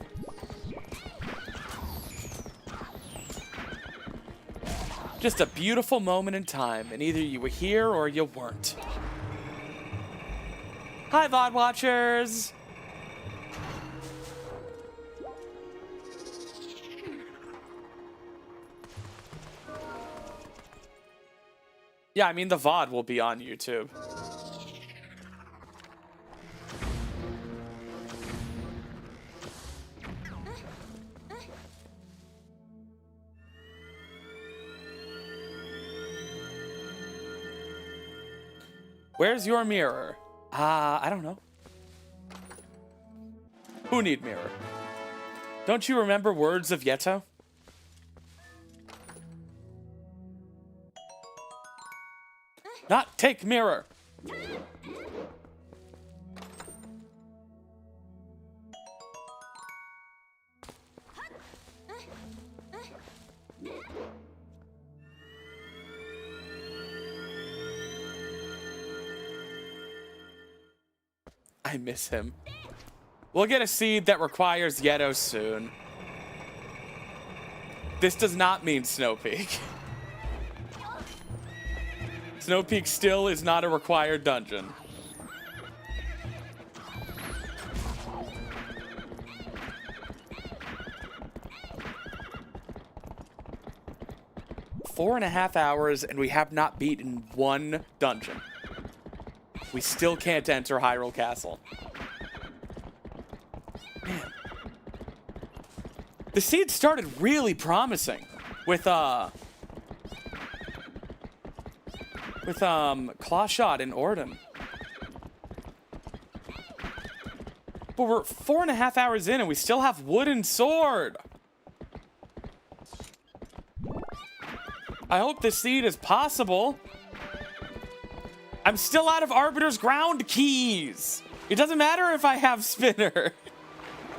Just a beautiful moment in time, and either you were here or you weren't. Hi, VOD watchers! Yeah, I mean, the VOD will be on YouTube. Where's your mirror? I don't know. Who need mirror? Don't you remember words of Yeto? Not take mirror. I miss him. We'll get a seed that requires Yeto soon. This does not mean Snow Peak. Snow Peak still is not a required dungeon. Four and a half hours and we have not beaten one dungeon. We still can't enter Hyrule Castle. Man. The seed started really promising with Clawshot and Orden. But we're 4.5 hours in and we still have Wooden Sword. I hope this seed is possible. I'm still out of Arbiter's Ground keys. It doesn't matter if I have Spinner.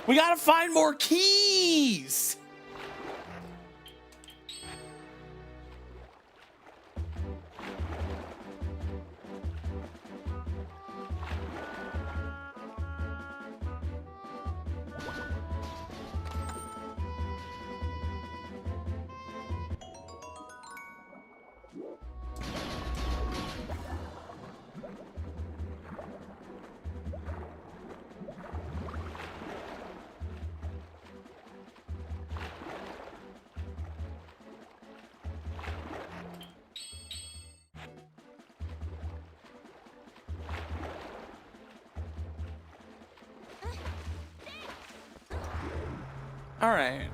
We gotta find more keys. All right.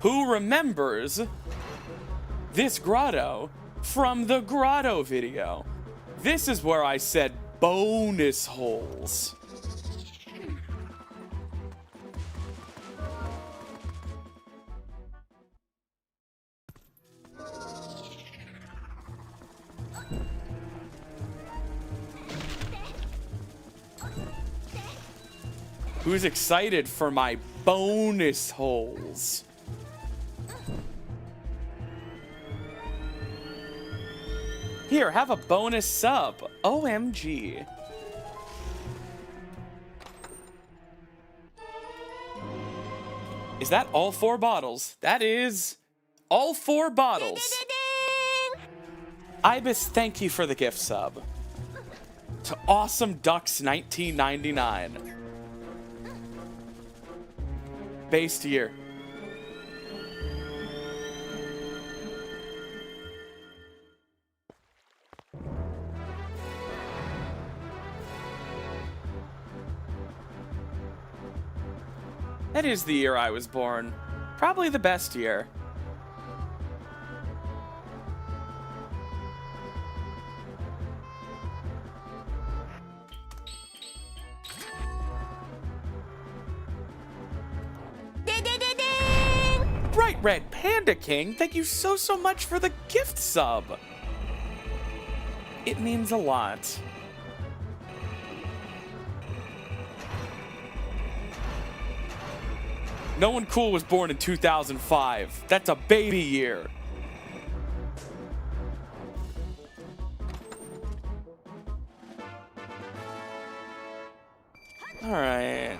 Who remembers this grotto from the grotto video? This is where I said bonus holes. Who's excited for my bonus holes? Here, have a bonus sub. OMG. Is that all 4 bottles? That is all 4 bottles. Ibis, thank you for the gift sub. To Awesome Ducks 1999. Based year. That is the year I was born. Probably the best year. Bright Red Panda King, thank you so much for the gift sub. It means a lot. No one cool was born in 2005. That's a baby year. All right.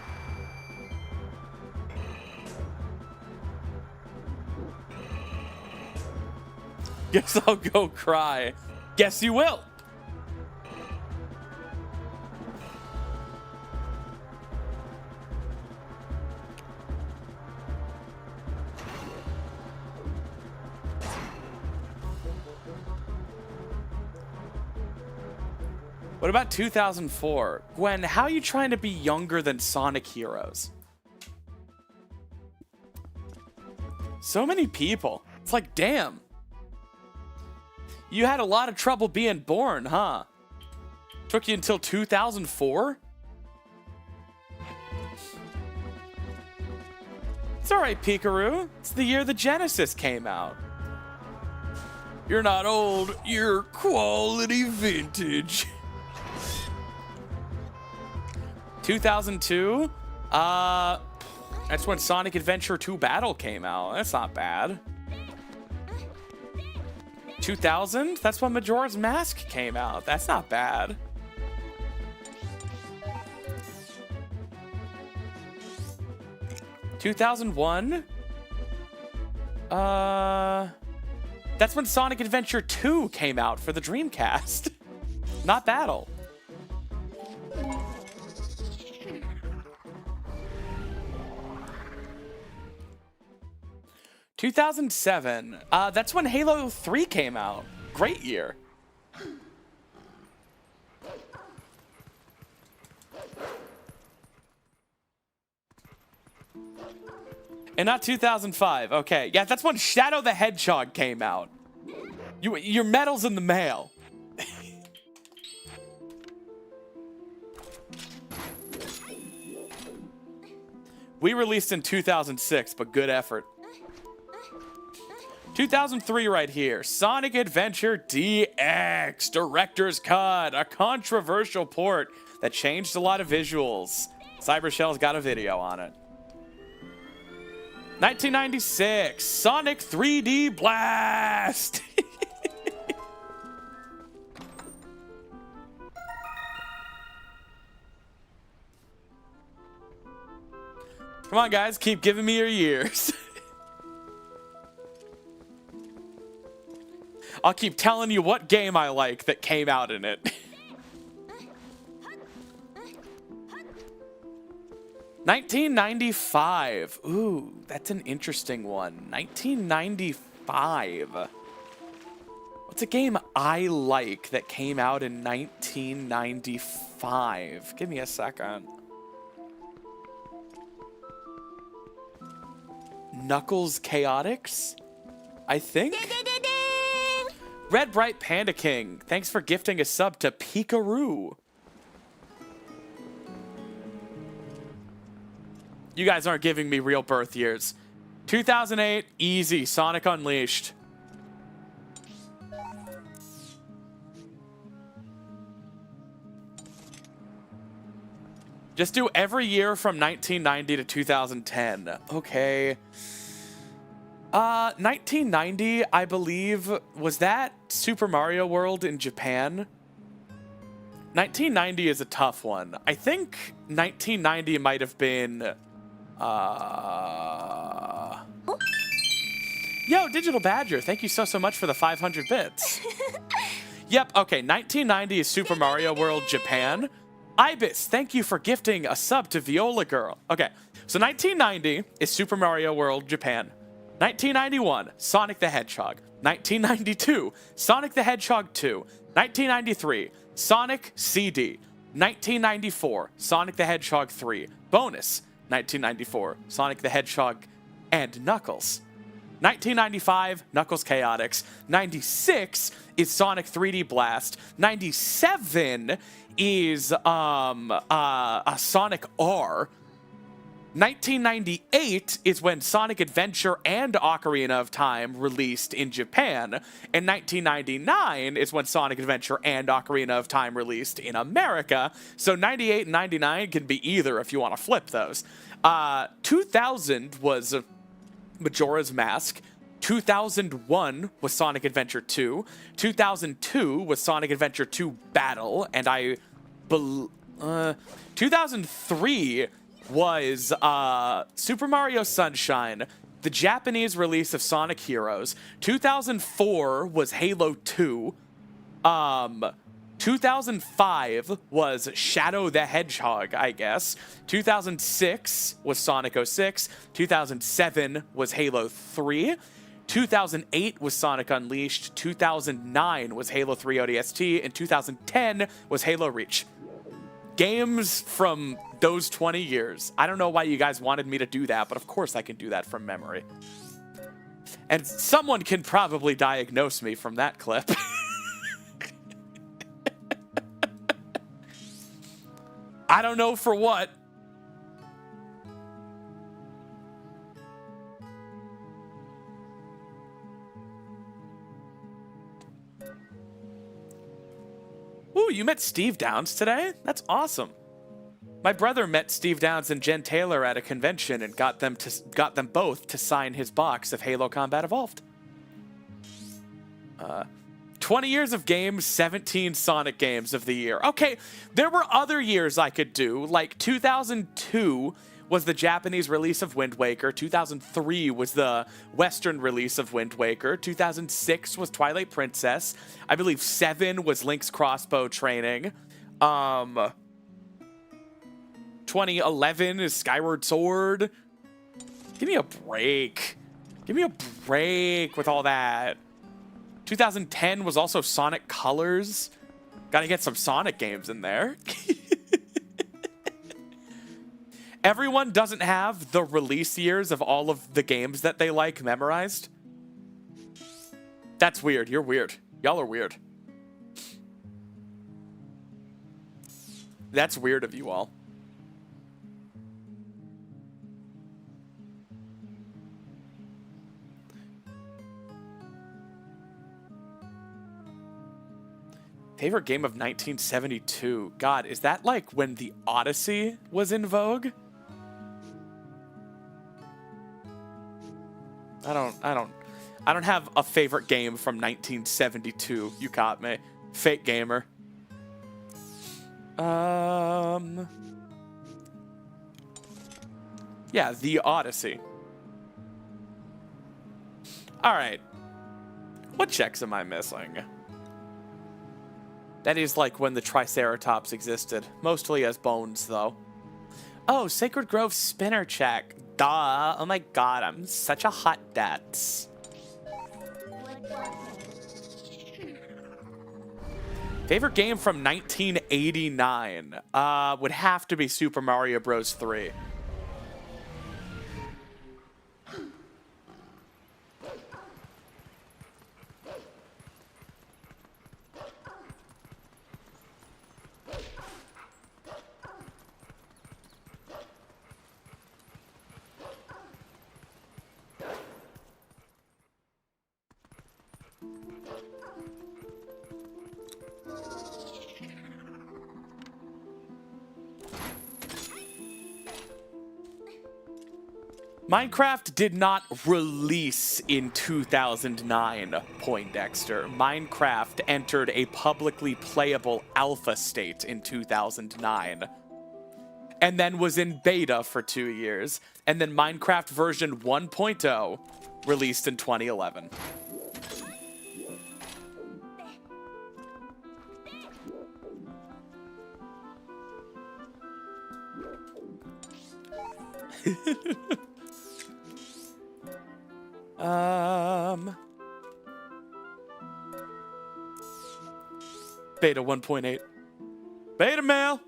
Guess I'll go cry. Guess you will. What about 2004? Gwen, how are you trying to be younger than Sonic Heroes? So many people. It's like, damn. You had a lot of trouble being born, huh? Took you until 2004? It's alright, Pikaru. It's the year the Genesis came out. You're not old, you're quality vintage. 2002? That's when Sonic Adventure 2 Battle came out. That's not bad. 2000? That's when Majora's Mask came out. That's not bad. (2001) That's when Sonic Adventure 2 came out for the Dreamcast. Not Battle. (2007) That's when Halo 3 came out. Great year. And not 2005. Okay, yeah, that's when Shadow the Hedgehog came out. Your medal's in the mail. We released in 2006, but good effort. 2003 right here. Sonic Adventure DX Director's Cut, a controversial port that changed a lot of visuals. Cybershell's got a video on it. 1996, Sonic 3D Blast. Come on, guys, keep giving me your years. I'll keep telling you what game I like that came out in it. 1995. Ooh, that's an interesting one. 1995. What's a game I like that came out in 1995? Give me a second. Knuckles Chaotix, I think. Red Bright Panda King, thanks for gifting a sub to Pikaroo. You guys aren't giving me real birth years. 2008, easy, Sonic Unleashed. Just do every year from 1990 to 2010. Okay. 1990, I believe, was that Super Mario World in Japan? 1990 is a tough one. I think 1990 might have been... Yo, Digital Badger, thank you so much for the 500 bits. Yep, okay, 1990 is Super Mario World Japan. Ibis, thank you for gifting a sub to Viola Girl. Okay, so 1990 is Super Mario World Japan. 1991, Sonic the Hedgehog. 1992, Sonic the Hedgehog 2. 1993, Sonic CD. 1994, Sonic the Hedgehog 3. Bonus, 1994, Sonic the Hedgehog and Knuckles. 1995, Knuckles Chaotix. 96 is Sonic 3D Blast. 97 is a Sonic R. 1998 is when Sonic Adventure and Ocarina of Time released in Japan. And 1999 is when Sonic Adventure and Ocarina of Time released in America. So 98 and 99 can be either if you want to flip those. 2000 was Majora's Mask. 2001 was Sonic Adventure 2. 2002 was Sonic Adventure 2 Battle. And 2003 was Super Mario Sunshine, the Japanese release of Sonic Heroes. 2004 was Halo 2. 2005 was Shadow the Hedgehog, I guess. 2006 was Sonic 06. 2007 was Halo 3. 2008 was Sonic Unleashed. 2009 was Halo 3 ODST. And 2010 was Halo Reach. Games from those 20 years. I don't know why you guys wanted me to do that, but of course I can do that from memory. And someone can probably diagnose me from that clip. I don't know for what. Ooh, you met Steve Downs today? That's awesome. My brother met Steve Downs and Jen Taylor at a convention and got them both to sign his box of Halo Combat Evolved. 20 years of games, 17 Sonic games of the year. Okay, there were other years I could do, like 2002 was the Japanese release of Wind Waker. 2003 was the Western release of Wind Waker. 2006 was Twilight Princess. I believe 7 was Link's Crossbow Training. 2011 is Skyward Sword. Give me a break. Give me a break with all that. 2010 was also Sonic Colors. Gotta get some Sonic games in there. Everyone doesn't have the release years of all of the games that they like memorized. That's weird. You're weird. Y'all are weird. That's weird of you all. Favorite game of 1972. God, is that like when the Odyssey was in vogue? I don't have a favorite game from 1972. You caught me. Fake gamer. Yeah, the Odyssey. All right. What checks am I missing? That is like when the Triceratops existed. Mostly as bones, though. Oh, Sacred Grove spinner check. Duh. Oh my god, I'm such a hot dats. Favorite game from 1989 would have to be Super Mario Bros. 3. Minecraft did not release in 2009, Poindexter. Minecraft entered a publicly playable alpha state in 2009. And then was in beta for 2 years. And then Minecraft version 1.0 released in 2011. Beta 1.8. Beta mail.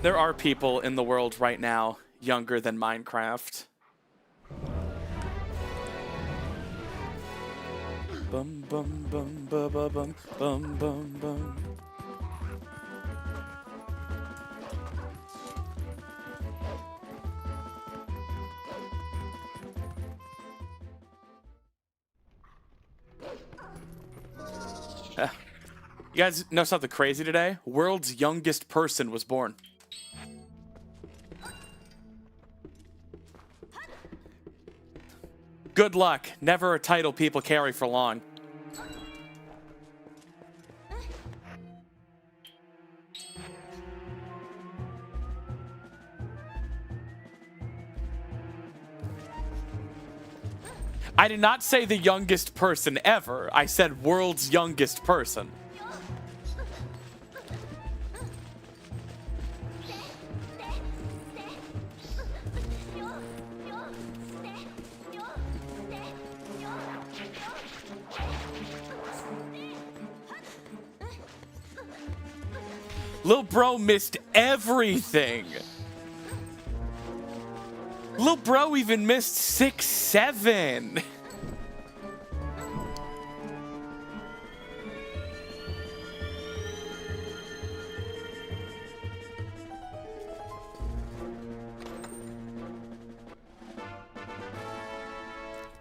There are people in the world right now younger than Minecraft. Bum bum bum bum bum bum bum bum. You guys know something crazy today? World's youngest person was born. Good luck. Never a title people carry for long. I did not say the youngest person ever. I said world's youngest person. Lil bro missed everything. Lil bro even missed 6, 7.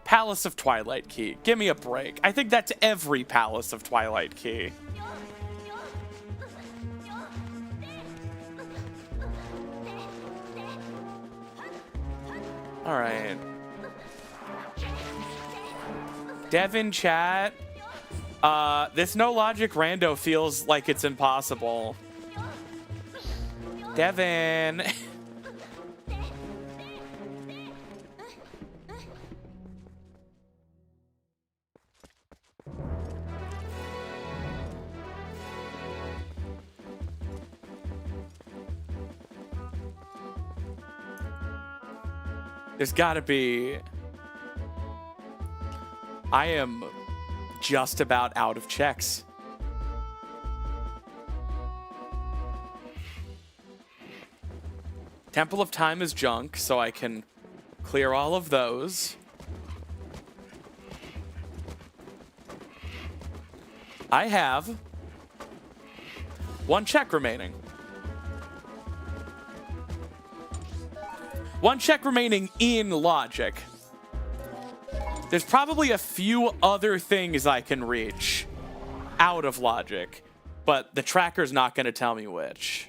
Palace of Twilight Key. Give me a break. I think that's every Palace of Twilight Key. All right. Devin chat. This no logic rando feels like it's impossible. Devin. There's gotta be... I am just about out of checks. Temple of Time is junk, so I can clear all of those. I have 1 check remaining. 1 check remaining in logic. There's probably a few other things I can reach out of logic, but the tracker's not going to tell me which.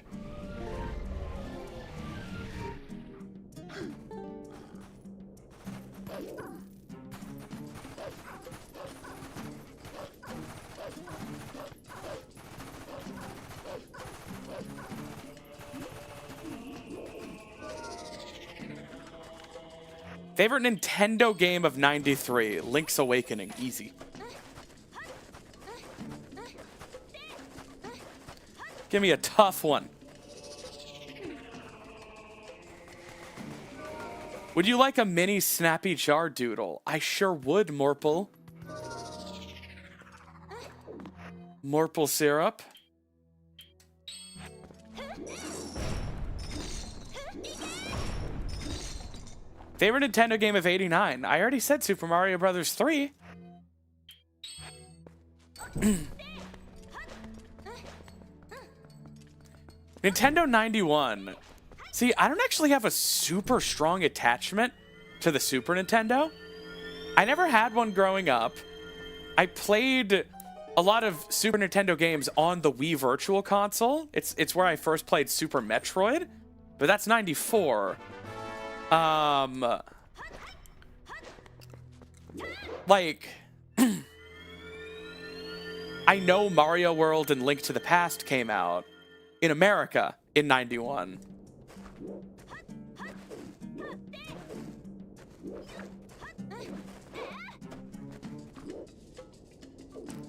Favorite Nintendo game of '93, Link's Awakening, easy. Give me a tough one. Would you like a mini Snappy Jar Doodle? I sure would, Morple. Maple syrup. Favorite Nintendo game of '89? I already said Super Mario Brothers 3. Nintendo 91. See, I don't actually have a super strong attachment to the Super Nintendo. I never had one growing up. I played a lot of Super Nintendo games on the Wii Virtual Console. It's where I first played Super Metroid, but that's 94. Like, I know Mario World and Link to the Past came out in America in 91.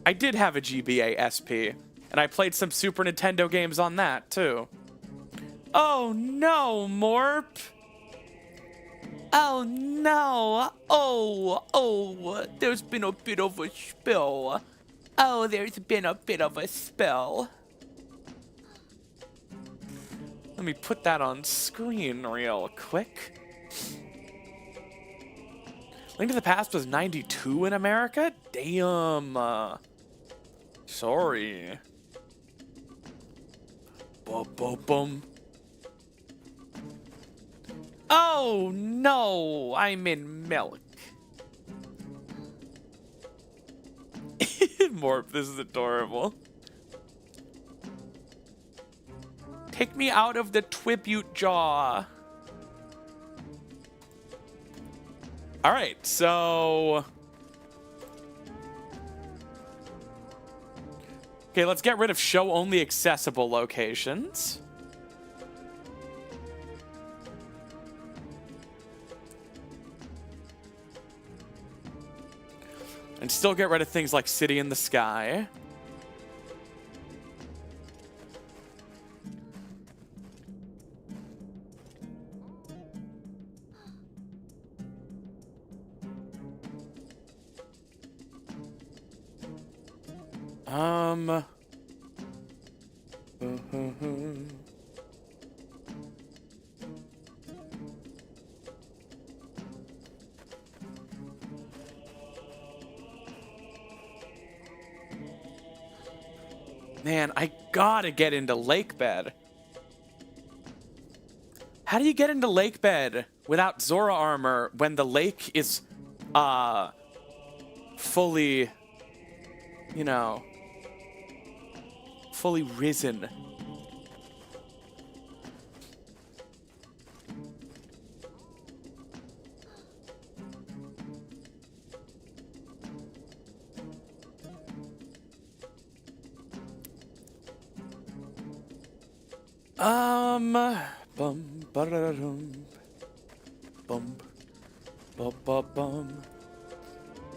I did have a GBA SP, and I played some Super Nintendo games on that, too. Oh no, Morp! Oh no! Oh, there's been a bit of a spill. Oh, there's been a bit of a spill. Let me put that on screen real quick. Link to the Past was 92 in America? Damn. Sorry. Bum. Oh no, I'm in milk. Morp, this is adorable. Take me out of the tribute jaw. All right, so... Okay, let's get rid of show-only accessible locations. And still get rid of things like City in the Sky. Man, I gotta get into Lake Bed. How do you get into Lake Bed without Zora armor when the lake is, fully, you know, fully risen?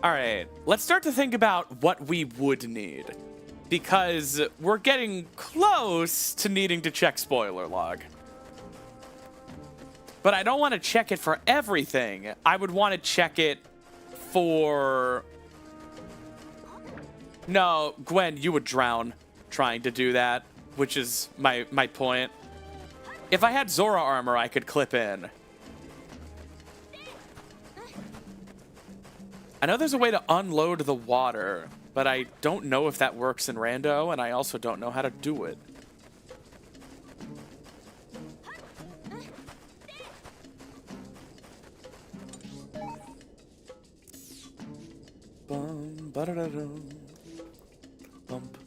All right, let's start to think about what we would need, because we're getting close to needing to check spoiler log. But I don't want to check it for everything. I would want to check it for... No, Gwen, you would drown trying to do that, which is my point. If I had Zora armor, I could clip in. I know there's a way to unload the water, but I don't know if that works in Rando, and I also don't know how to do it. Bum, ba-da-da-dum. Bump.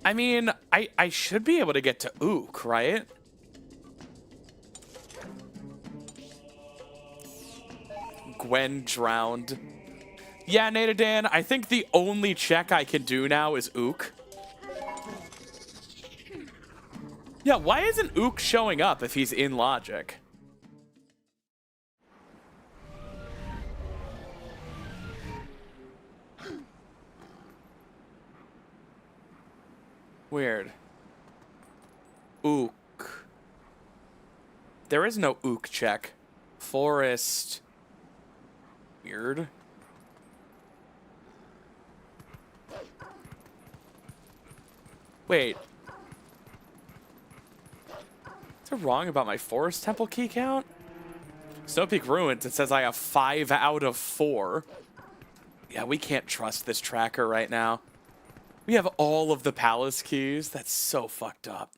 I mean, I should be able to get to Ook, right? Gwen drowned. Yeah, Natadan, I think the only check I can do now is Ook. Yeah, why isn't Ook showing up if he's in logic? Weird. Ook. There is no ook check. Forest. Weird. Wait. Is it wrong about my forest temple key count? Snow Peak Ruins, it says I have 5 out of 4. Yeah, we can't trust this tracker right now. We have all of the palace keys. That's so fucked up.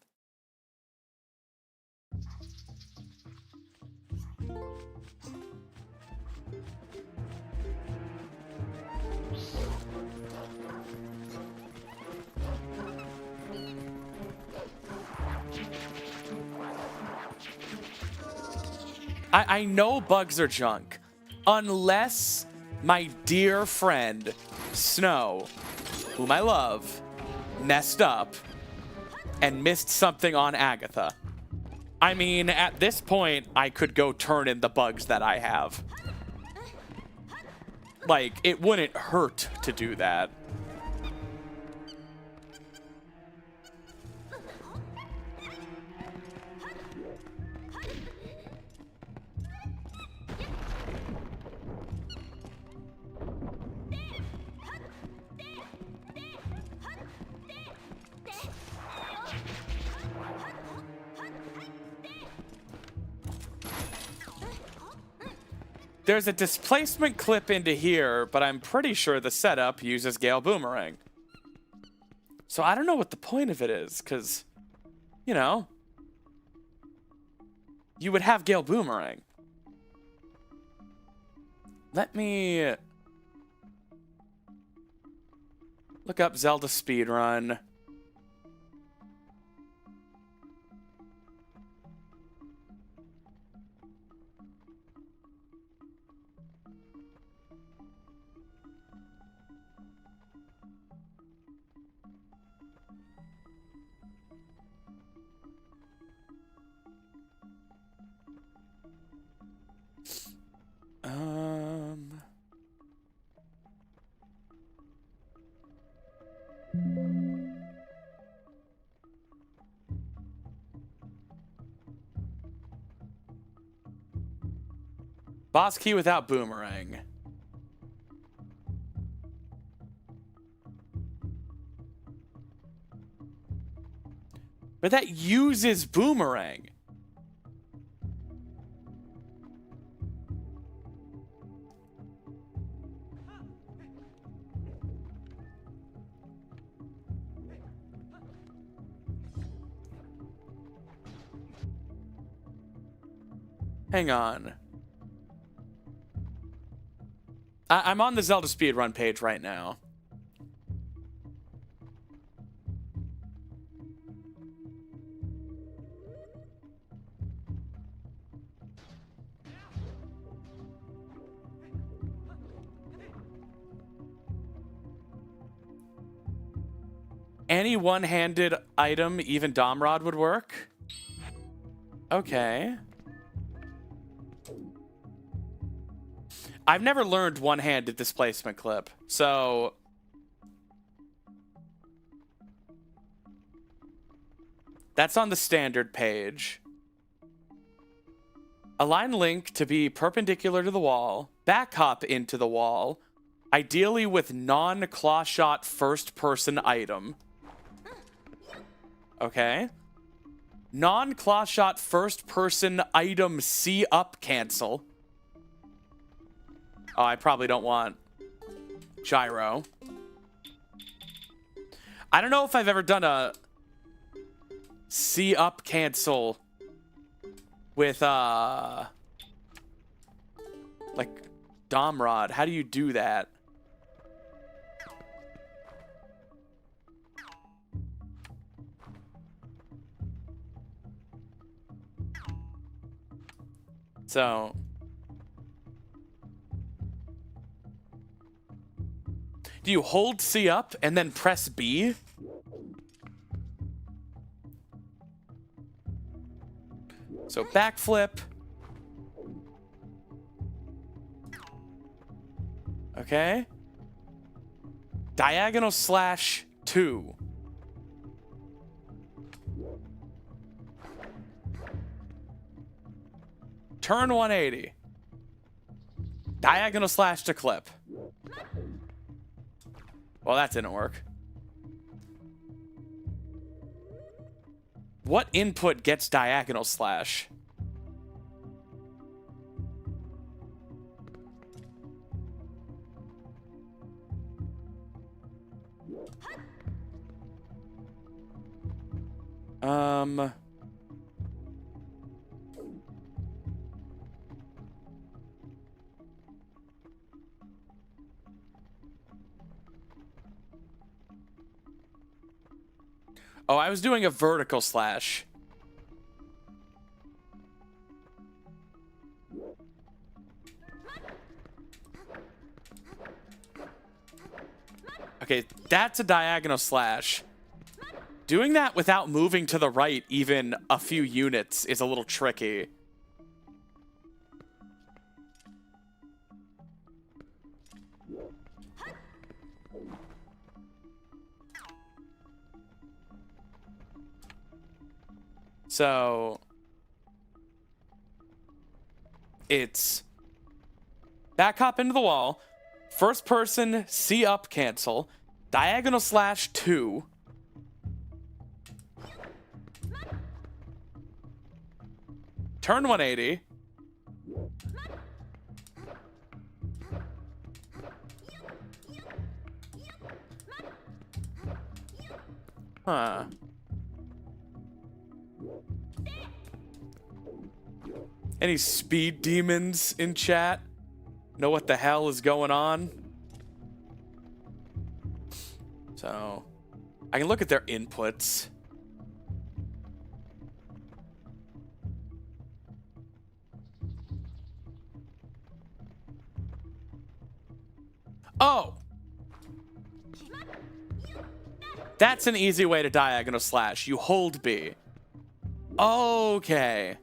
I know bugs are junk, unless my dear friend, Snow, whom I love, messed up and missed something on Agatha. I mean, at this point, I could go turn in the bugs that I have. Like, it wouldn't hurt to do that. There's a displacement clip into here, but I'm pretty sure the setup uses Gale Boomerang. So I don't know what the point of it is, because, you know, you would have Gale Boomerang. Let me look up Zelda speedrun. Boss key without boomerang. But that uses boomerang. Hang on. I'm on the Zelda speedrun page right now. Any one-handed item, even Domrod, would work? Okay. I've never learned one-handed displacement clip, so... That's on the standard page. Align Link to be perpendicular to the wall. Back hop into the wall. Ideally with non-claw shot first-person item. Okay. Non-claw shot first-person item C-up cancel. Oh, I probably don't want gyro. I don't know if I've ever done a C-up cancel with, like, Domrod. How do you do that? So... Do you hold C up and then press B? So backflip. Okay. Diagonal slash 2. Turn 180. Diagonal slash to clip. Well, that didn't work. What input gets diagonal slash? Oh, I was doing a vertical slash. Okay, that's a diagonal slash. Doing that without moving to the right even a few units is a little tricky. So it's back hop into the wall, first person, C up, cancel, diagonal slash 2. Turn 180. Huh. Any speed demons in chat? Know what the hell is going on? So, I can look at their inputs. Oh! That's an easy way to diagonal slash. You hold B. Okay.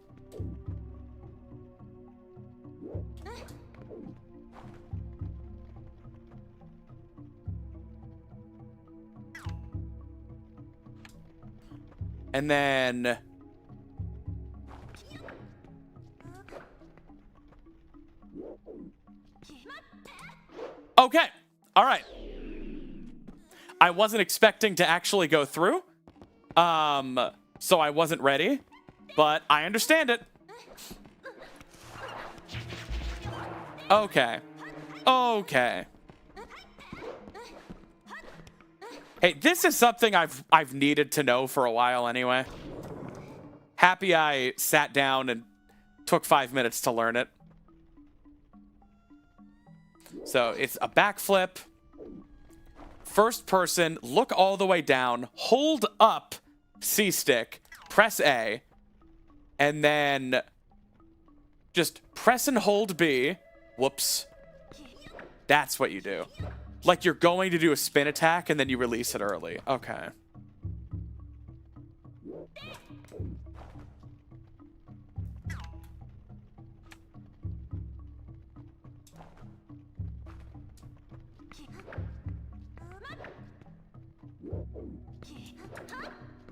And then okay. All right. I wasn't expecting to actually go through. So I wasn't ready, but I understand it. Okay. Okay. Hey, this is something I've needed to know for a while anyway. Happy I sat down and took 5 minutes to learn it. So it's a backflip. First person, look all the way down, hold up C stick, press A, and then just press and hold B. Whoops. That's what you do. Like you're going to do a spin attack and then you release it early. Okay.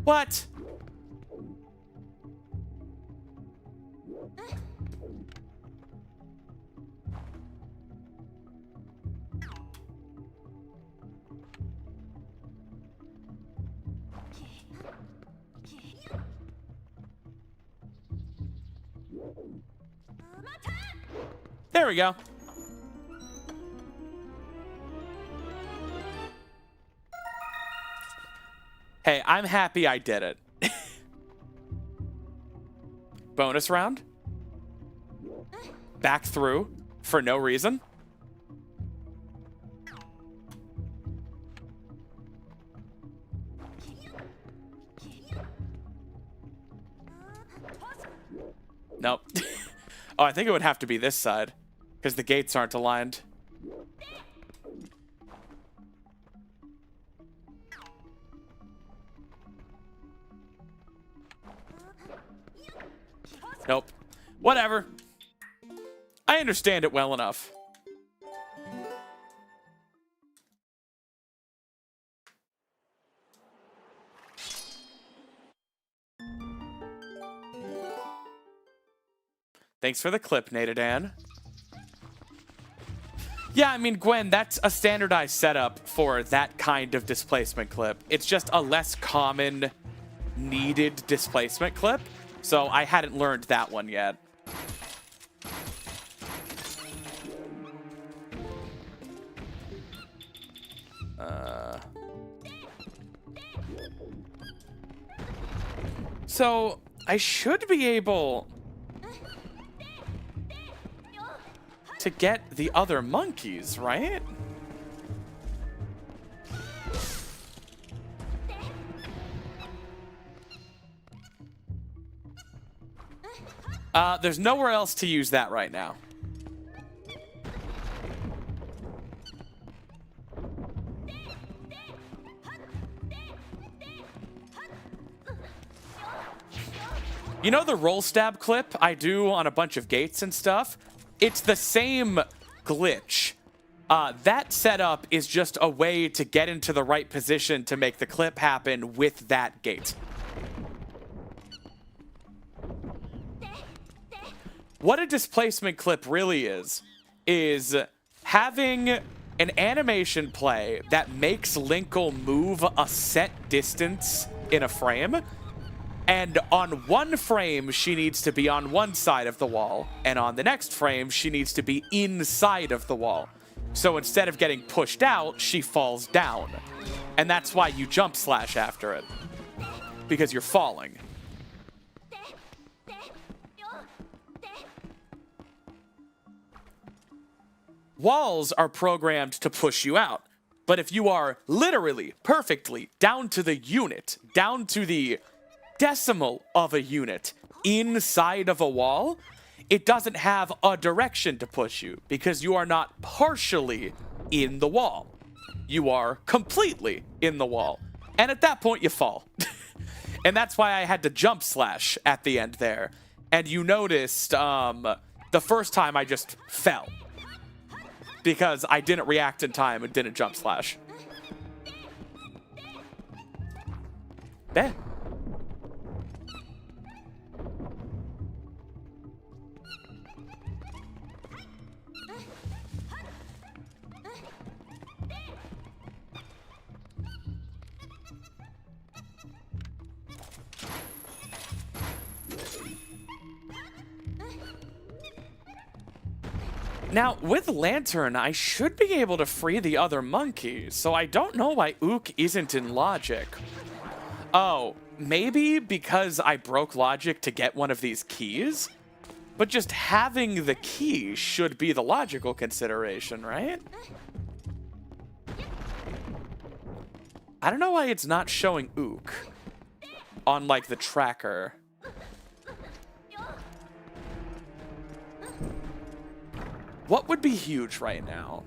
What? There we go. Hey, I'm happy I did it. Bonus round. Back through for no reason. Nope. Oh, I think it would have to be this side because the gates aren't aligned. Nope. Whatever. I understand it well enough. Thanks for the clip, Natadan. Yeah, I mean, Gwen, that's a standardized setup for that kind of displacement clip. It's just a less common needed displacement clip, so I hadn't learned that one yet. So, I should be able to get the other monkeys, right? There's nowhere else to use that right now. You know the roll stab clip I do on a bunch of gates and stuff? It's the same glitch. That setup is just a way to get into the right position to make the clip happen with that gate. What a displacement clip really is having an animation play that makes Linkle move a set distance in a frame. And on one frame, she needs to be on one side of the wall. And on the next frame, she needs to be inside of the wall. So instead of getting pushed out, she falls down. And that's why you jump slash after it. Because you're falling. Walls are programmed to push you out. But if you are literally, perfectly, down to the unit, down to the decimal of a unit inside of a wall, it doesn't have a direction to push you because you are not partially in the wall. You are completely in the wall. And at that point, you fall. And that's why I had to jump slash at the end there. And you noticed the first time I just fell because I didn't react in time and didn't jump slash. There. Now, with Lantern, I should be able to free the other monkeys, so I don't know why Ook isn't in Logic. Oh, maybe because I broke Logic to get one of these keys? But just having the key should be the logical consideration, right? I don't know why it's not showing Ook on, like, the tracker. What would be huge right now?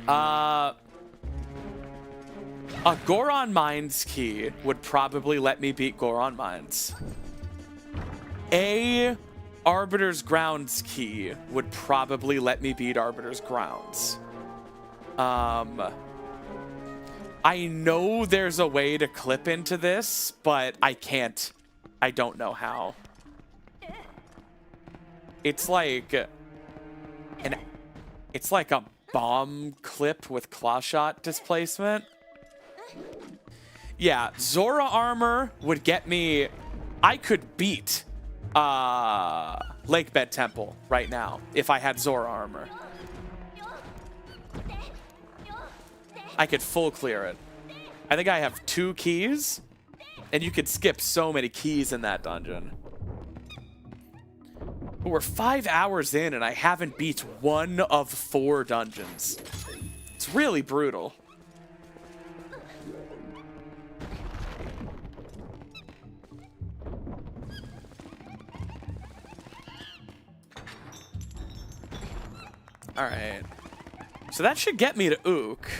A Goron Mines key would probably let me beat Goron Mines. A Arbiter's Grounds key would probably let me beat Arbiter's Grounds. I know there's a way to clip into this, but I can't. I don't know how. It's like it's like a bomb clip with claw shot displacement. Yeah, Zora armor would get me. I could beat Lakebed Temple right now if I had Zora armor. I could full clear it. I think I have 2 keys, and you could skip so many keys in that dungeon. But we're 5 hours in, and I haven't beat 1 of 4 dungeons. It's really brutal. All right. So that should get me to Ook.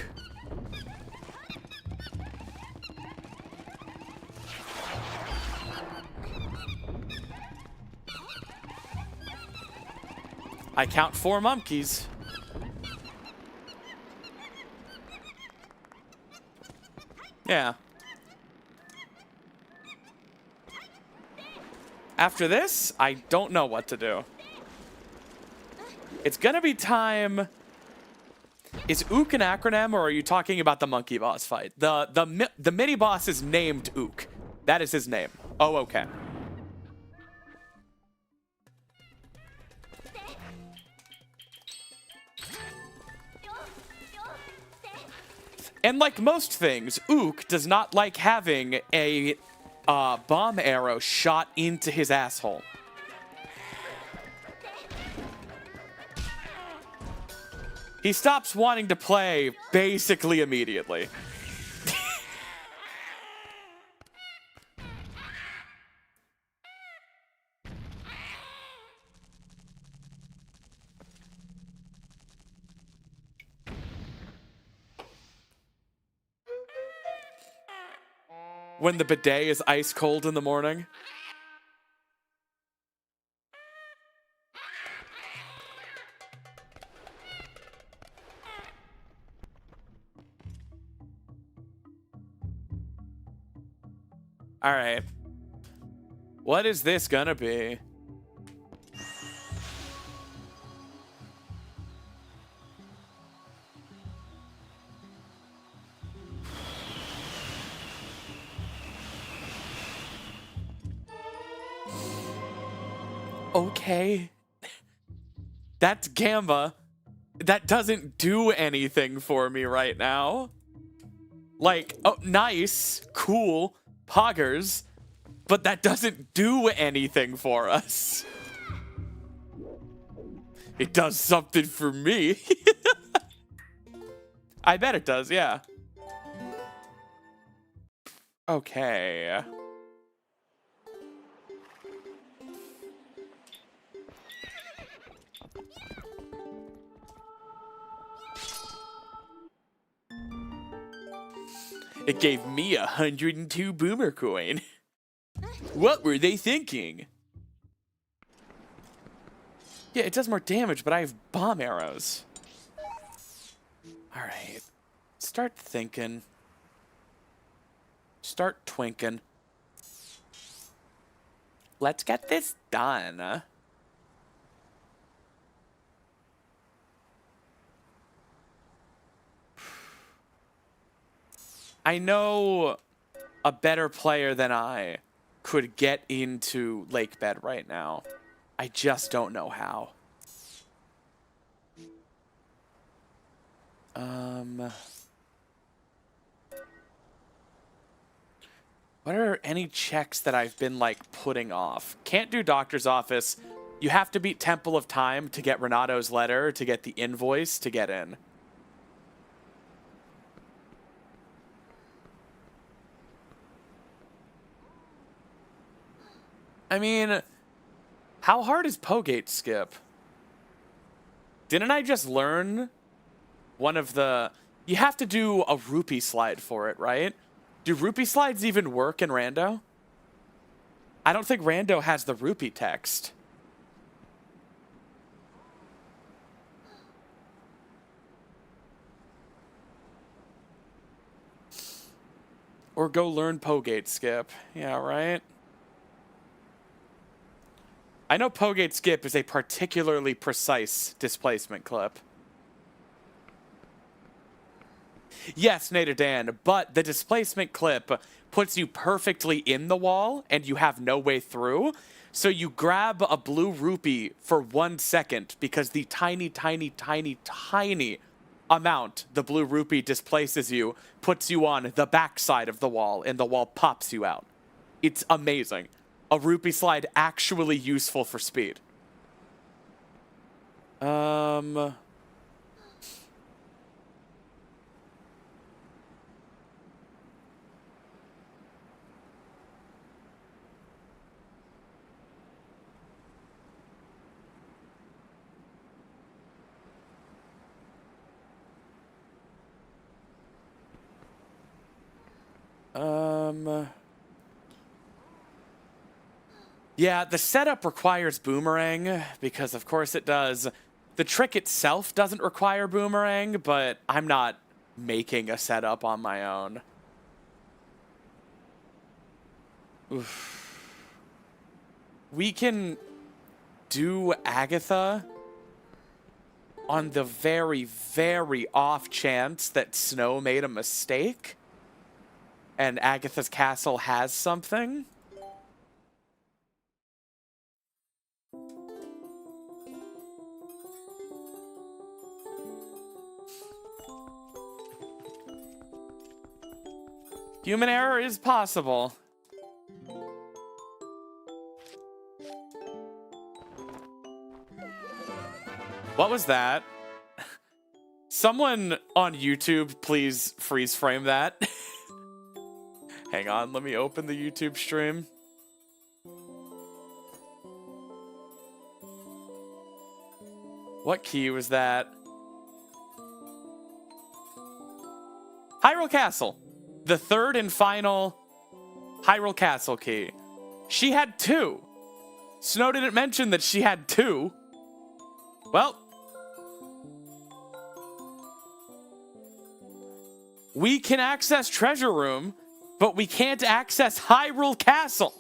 I count 4 monkeys. Yeah. After this, I don't know what to do. It's gonna be time. Is Ook an acronym, or are you talking about the monkey boss fight? The mini boss is named Ook. That is his name. Oh, okay. And like most things, Ook does not like having a bomb arrow shot into his asshole. He stops wanting to play basically immediately. When the bidet is ice cold in the morning. All right. What is this gonna be? Okay. That's Gamba. That doesn't do anything for me right now. Like, oh, nice, cool, poggers, but that doesn't do anything for us. It does something for me. I bet it does, yeah. Okay. It gave me 102 boomer coin. What were they thinking? Yeah, it does more damage, but I have bomb arrows. All right. Start thinking. Start twinking. Let's get this done. I know a better player than I could get into Lake Bed right now. I just don't know how. What are any checks that I've been, like, putting off? Can't do doctor's office. You have to beat Temple of Time to get Renato's letter, to get the invoice, to get in. I mean, how hard is Pogate Skip? Didn't I just learn one of the... You have to do a rupee slide for it, right? Do rupee slides even work in Rando? I don't think Rando has the rupee text. Or go learn Pogate Skip. Yeah, right? I know Pogate Skip is a particularly precise displacement clip. Yes, Nader Dan, but the displacement clip puts you perfectly in the wall and you have no way through. So you grab a blue rupee for 1 second because the tiny, tiny, tiny, tiny amount the blue rupee displaces you puts you on the backside of the wall and the wall pops you out. It's amazing. A rupee slide actually useful for speed. Yeah, the setup requires boomerang, because of course it does. The trick itself doesn't require boomerang, but I'm not making a setup on my own. Oof. we can do Agatha on the very, very off chance that Snow made a mistake and Agatha's castle has something. Human error is possible. What was that? Someone on YouTube, please freeze frame that. Hang on, let me open the YouTube stream. What key was that? Hyrule Castle. The third and final Hyrule Castle key. She had 2. Snow didn't mention that she had 2. Well, we can access Treasure Room, but we can't access Hyrule Castle.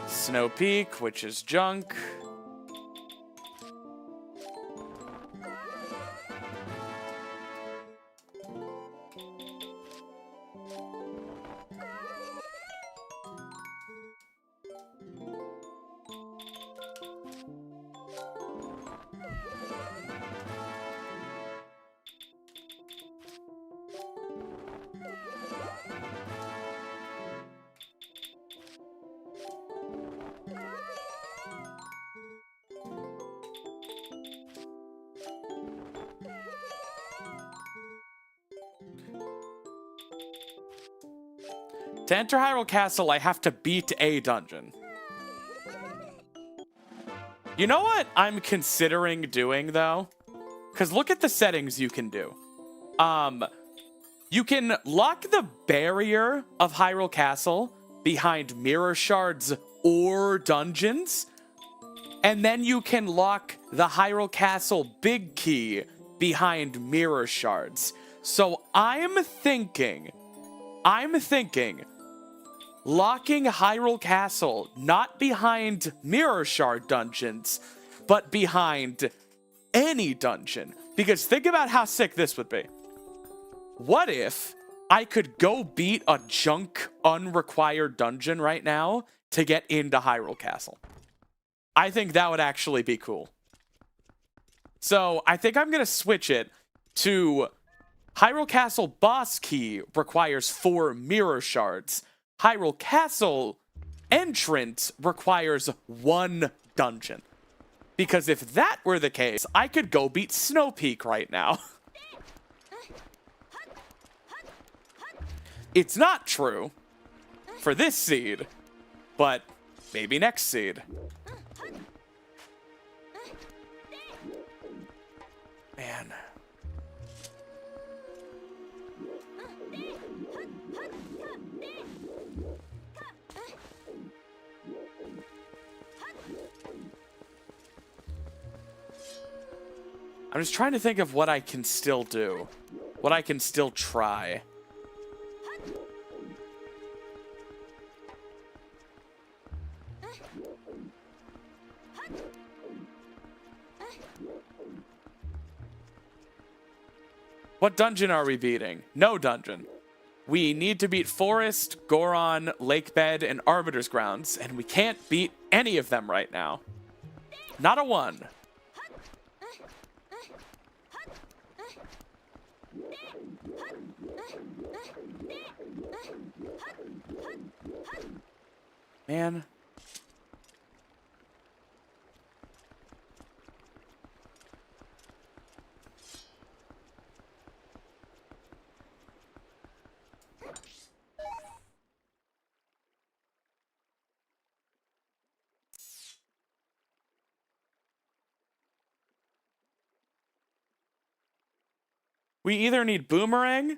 Snow Peak, which is junk. To enter Hyrule Castle, I have to beat a dungeon. You know what I'm considering doing, though? Because look at the settings you can do. You can lock the barrier of Hyrule Castle behind mirror shards or dungeons. And then you can lock the Hyrule Castle big key behind mirror shards. So I'm thinking locking Hyrule Castle not behind mirror shard dungeons, but behind any dungeon. Because think about how sick this would be. What if I could go beat a junk unrequired dungeon right now to get into Hyrule Castle? I think that would actually be cool. So I think I'm going to switch it to Hyrule Castle boss key requires 4 mirror shards. Hyrule Castle entrance requires 1 dungeon. Because if that were the case, I could go beat Snow Peak right now. It's not true for this seed, but maybe next seed. Man. I'm just trying to think of what I can still do. What I can still try. What dungeon are we beating? No dungeon. We need to beat Forest, Goron, Lakebed, and Arbiter's Grounds, and we can't beat any of them right now. Not a 1. Man. We either need Boomerang,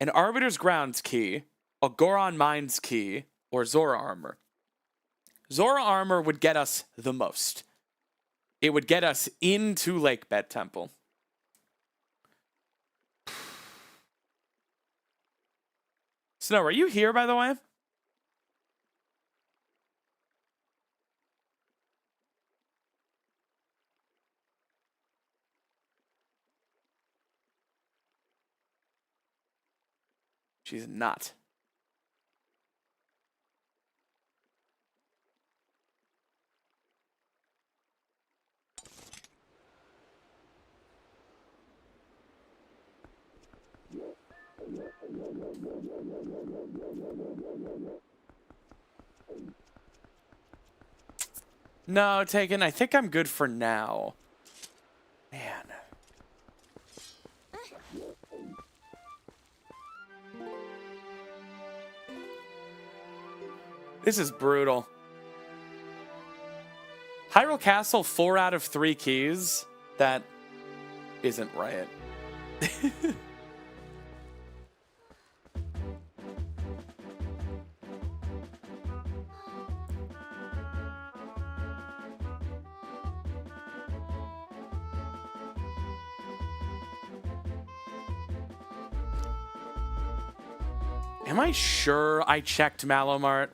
an Arbiter's Grounds key, a Goron Mines key, or Zora Armor. Zora Armor would get us the most. It would get us into Lakebed Temple. Snow, are you here, by the way? She's not. No, Taken, I think I'm good for now. Man. This is brutal. Hyrule Castle, 4 out of 3 keys. That isn't right. Am I sure I checked Malomart?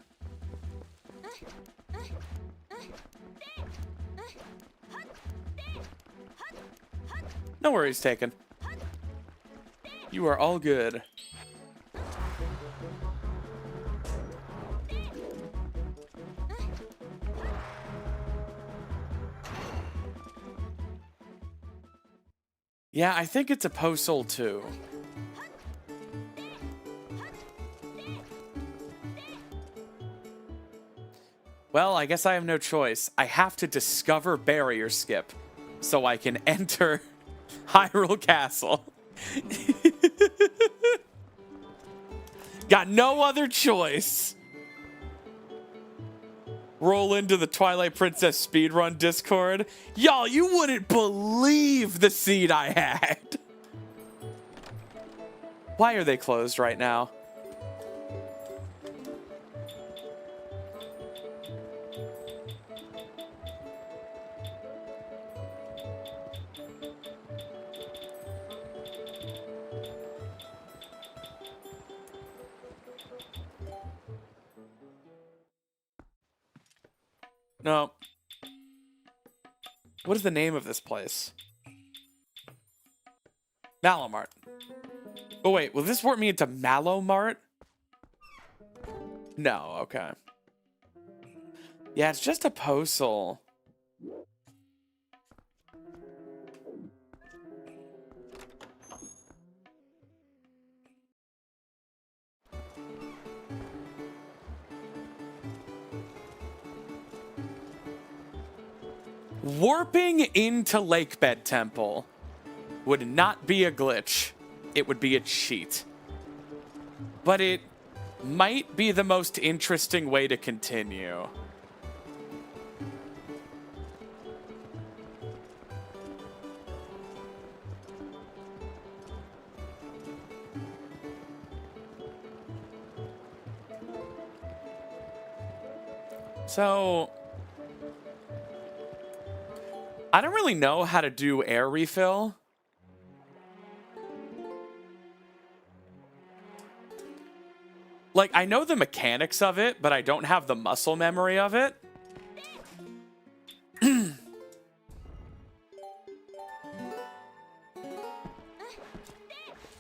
No worries, Taken. You are all good. Yeah, I think it's a Postal too. Well, I guess I have no choice. I have to discover Barrier Skip so I can enter Hyrule Castle. Got no other choice. Roll into the Twilight Princess speedrun Discord. Y'all, you wouldn't believe the seed I had. Why are they closed right now? No. What is the name of this place? Malomart. Oh wait, will this warp me into Malomart? No, okay. Yeah, it's just a postal. Warping into Lakebed Temple would not be a glitch. It would be a cheat. But it might be the most interesting way to continue. So I don't really know how to do air refill. Like, I know the mechanics of it, but I don't have the muscle memory of it.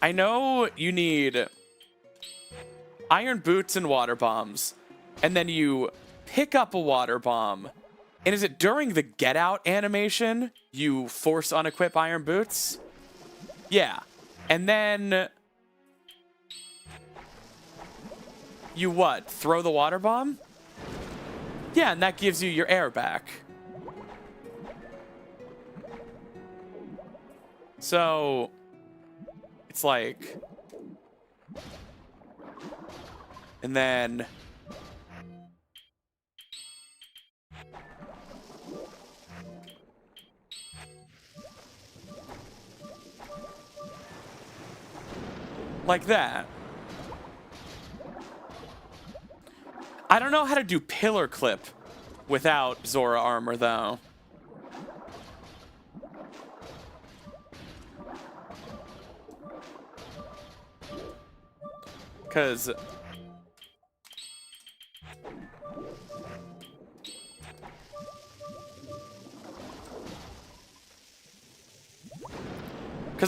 I know you need iron boots and water bombs, and then you pick up a water bomb. And is it during the get out animation you force unequip iron boots? Yeah. And then you what? Throw the water bomb? Yeah, and that gives you your air back. So it's like, and then Like that. I don't know how to do pillar clip without Zora armor, though. Because...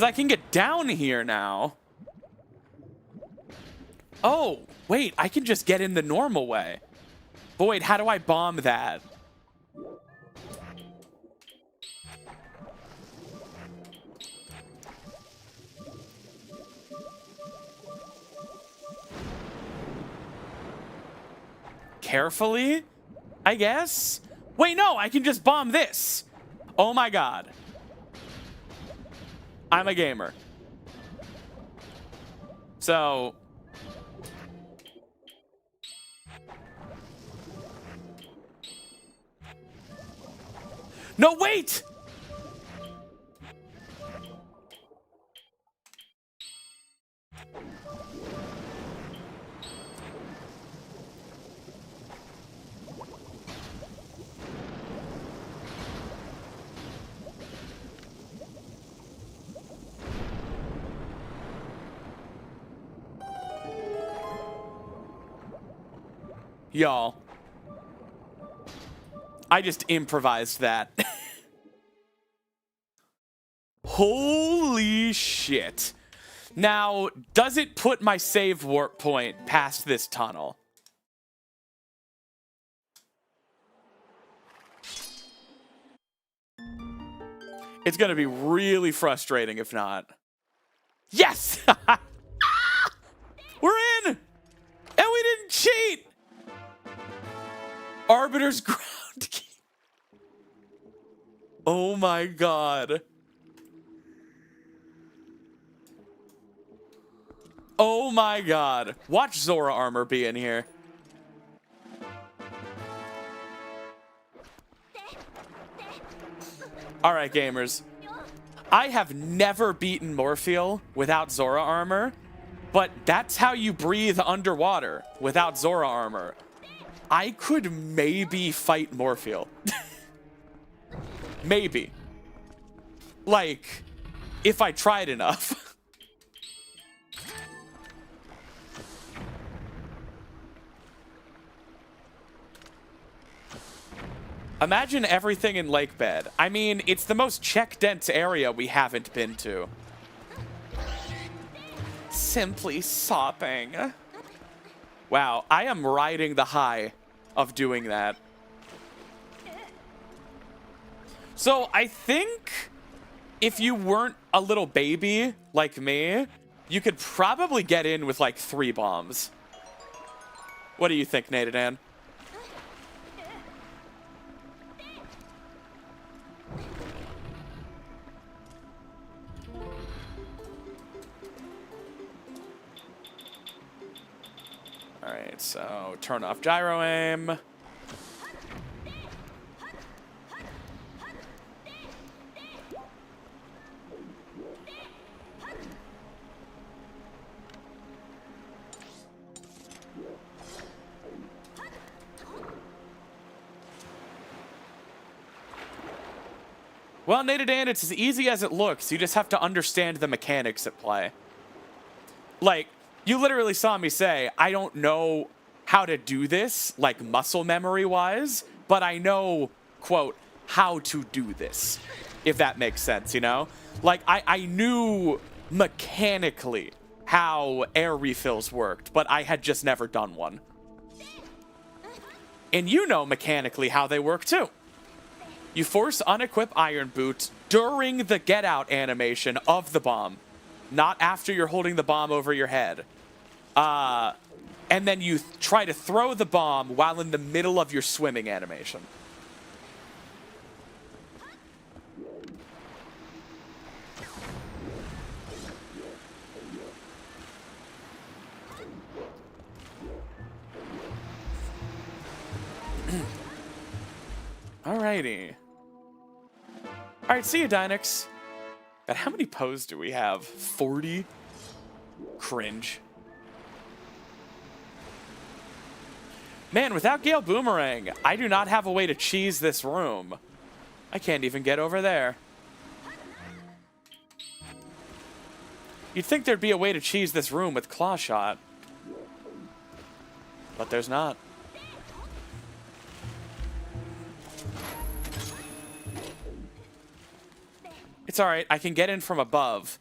I can get down here now. Oh, wait, I can just get in the normal way. Boyd, how do I bomb that? Carefully, I guess? Wait, no, I can just bomb this. Oh my god. I'm a gamer. So... No, wait! Y'all. I just improvised that. Holy shit. Now, does it put my save warp point past this tunnel? It's gonna be really frustrating if not. Yes! We're in! And we didn't cheat! Arbiter's ground key. Oh my god. Oh my god. Watch Zora armor be in here. Alright, gamers. I have never beaten Morpheal without Zora armor, but that's how you breathe underwater without Zora armor. I could maybe fight Morpheal. Maybe. Like, if I tried enough. Imagine everything in Lake Bed. I mean, it's the most check-dense area we haven't been to. Simply sopping. Wow, I am riding the high of doing that. So I think if you weren't a little baby like me, you could probably get in with like 3 bombs. What do you think, Natadan? Alright, so turn off gyro aim. Well, Natadan, it's as easy as it looks. You just have to understand the mechanics at play. Like, you literally saw me say, I don't know how to do this, like muscle memory-wise, but I know, quote, how to do this, if that makes sense, you know? Like, I knew mechanically how air refills worked, but I had just never done one. And you know mechanically how they work, too. You force unequip Iron Boot during the get out animation of the bomb, not after you're holding the bomb over your head. And then you try to throw the bomb while in the middle of your swimming animation. Alrighty. Alright, see you, Dynex. God, how many pose do we have? 40? Cringe. Man, without Gale Boomerang, I do not have a way to cheese this room. I can't even get over there. You'd think there'd be a way to cheese this room with Claw Shot. But there's not. It's alright, I can get in from above.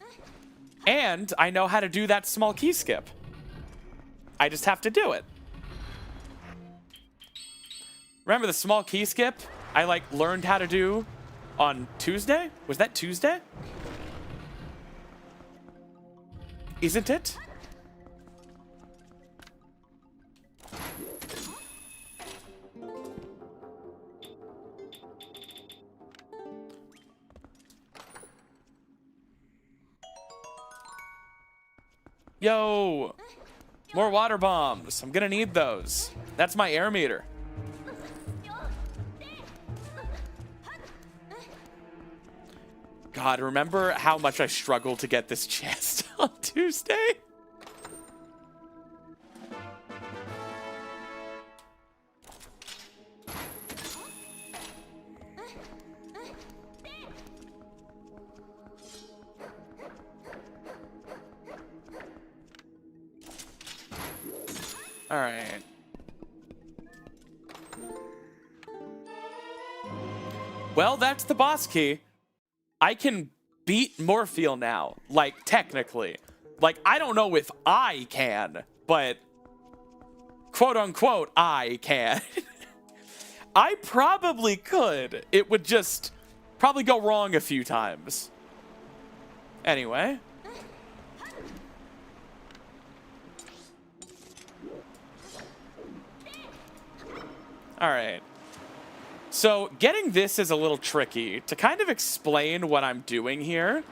And I know how to do that small key skip. I just have to do it. Remember the small key skip I learned how to do on Tuesday? Was that Tuesday? Isn't it? Yo! More water bombs. I'm gonna need those. That's my air meter. God, remember how much I struggled to get this chest on Tuesday? All right. Well, that's the boss key. I can beat Morpheal now, technically. I don't know if I can, but quote unquote, I can. I probably could. It would just probably go wrong a few times. Anyway. All right. So getting this is a little tricky. To kind of explain what I'm doing here,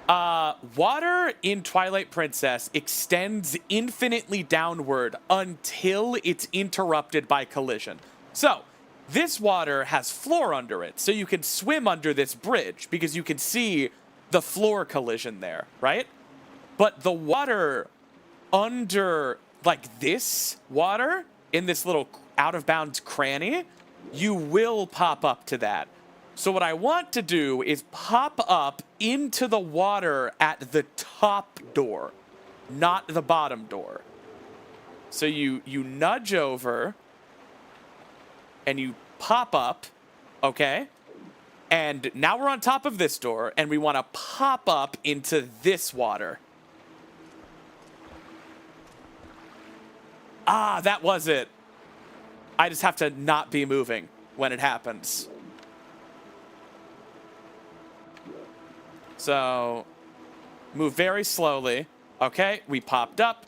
water in Twilight Princess extends infinitely downward until it's interrupted by collision. So this water has floor under it, so you can swim under this bridge because you can see the floor collision there, right? But the water under, this water in this little out-of-bounds cranny, you will pop up to that. So what I want to do is pop up into the water at the top door, not the bottom door. So you nudge over and you pop up, okay? And now we're on top of this door and we want to pop up into this water. Ah, that was it. I just have to not be moving when it happens. So, move very slowly. Okay, we popped up.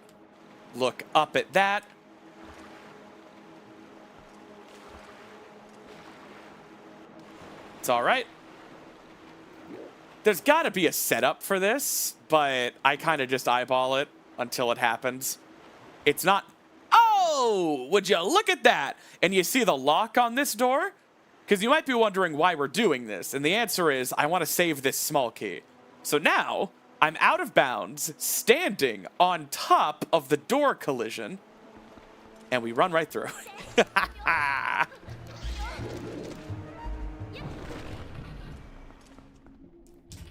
Look up at that. It's all right. There's got to be a setup for this, but I kind of just eyeball it until it happens. It's not... Oh, would you look at that? And you see the lock on this door? Because you might be wondering why we're doing this. And the answer is, I want to save this small key. So now, I'm out of bounds, standing on top of the door collision. And we run right through.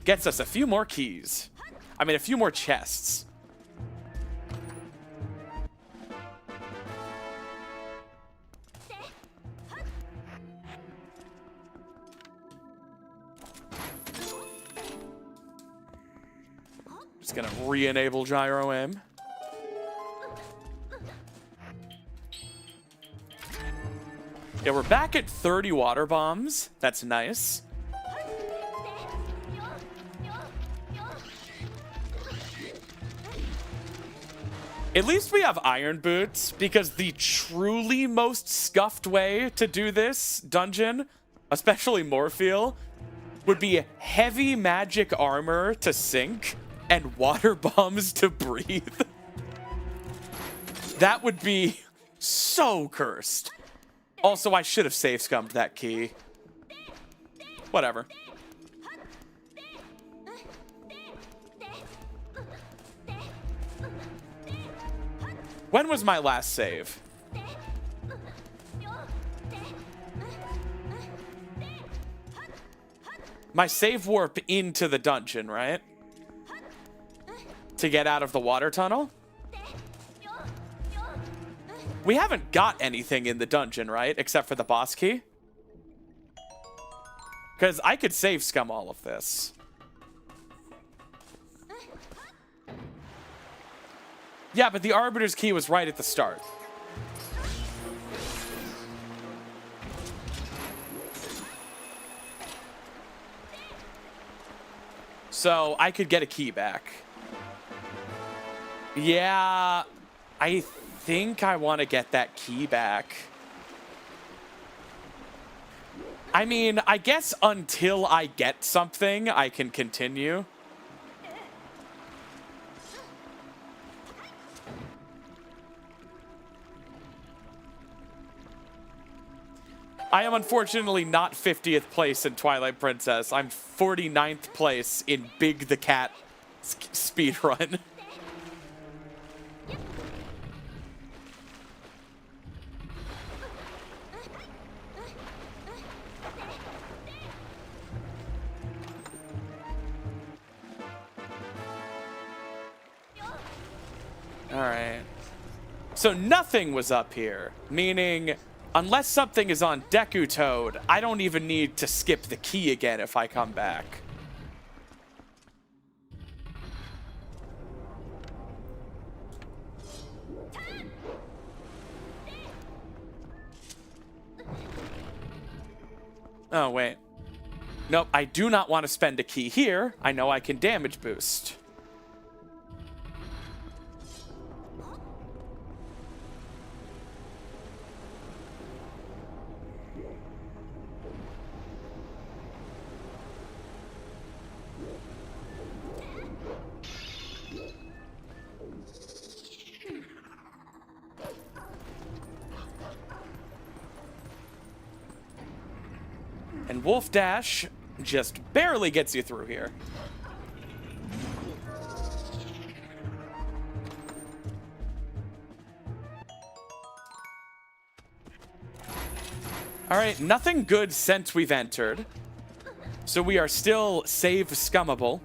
Gets us a few more keys. I mean, a few more chests. Just gonna re-enable gyro aim. Yeah, we're back at 30 water bombs. That's nice. At least we have iron boots, because the truly most scuffed way to do this dungeon, especially Morpheal, would be heavy magic armor to sink and water bombs to breathe. That would be so cursed. Also, I should have save scummed that key. Whatever. When was my last save? My save warp into the dungeon, right? To get out of the water tunnel? We haven't got anything in the dungeon, right? Except for the boss key? Because I could save scum all of this. Yeah, but the Arbiter's key was right at the start. So I could get a key back. Yeah, I think I want to get that key back. I mean, I guess until I get something, I can continue. I am unfortunately not 50th place in Twilight Princess. I'm 49th place in Big the Cat speedrun. Alright. So nothing was up here, meaning unless something is on Deku Toad, I don't even need to skip the key again if I come back. Oh, wait. Nope, I do not want to spend a key here. I know I can damage boost. And Wolf Dash just barely gets you through here. Alright, nothing good since we've entered. So we are still save scummable.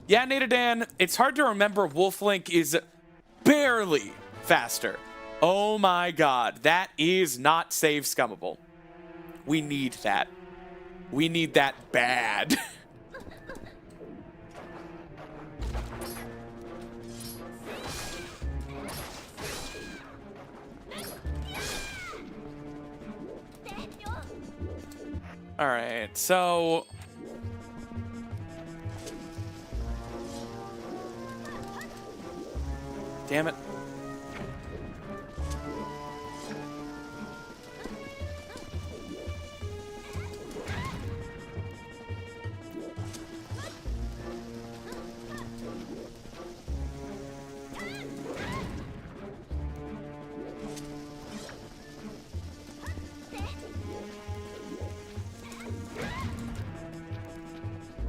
Yeah, Natadan, it's hard to remember Wolf Link is barely faster. Oh my god, that is not save scummable. We need that. We need that bad. Alright, so damn it.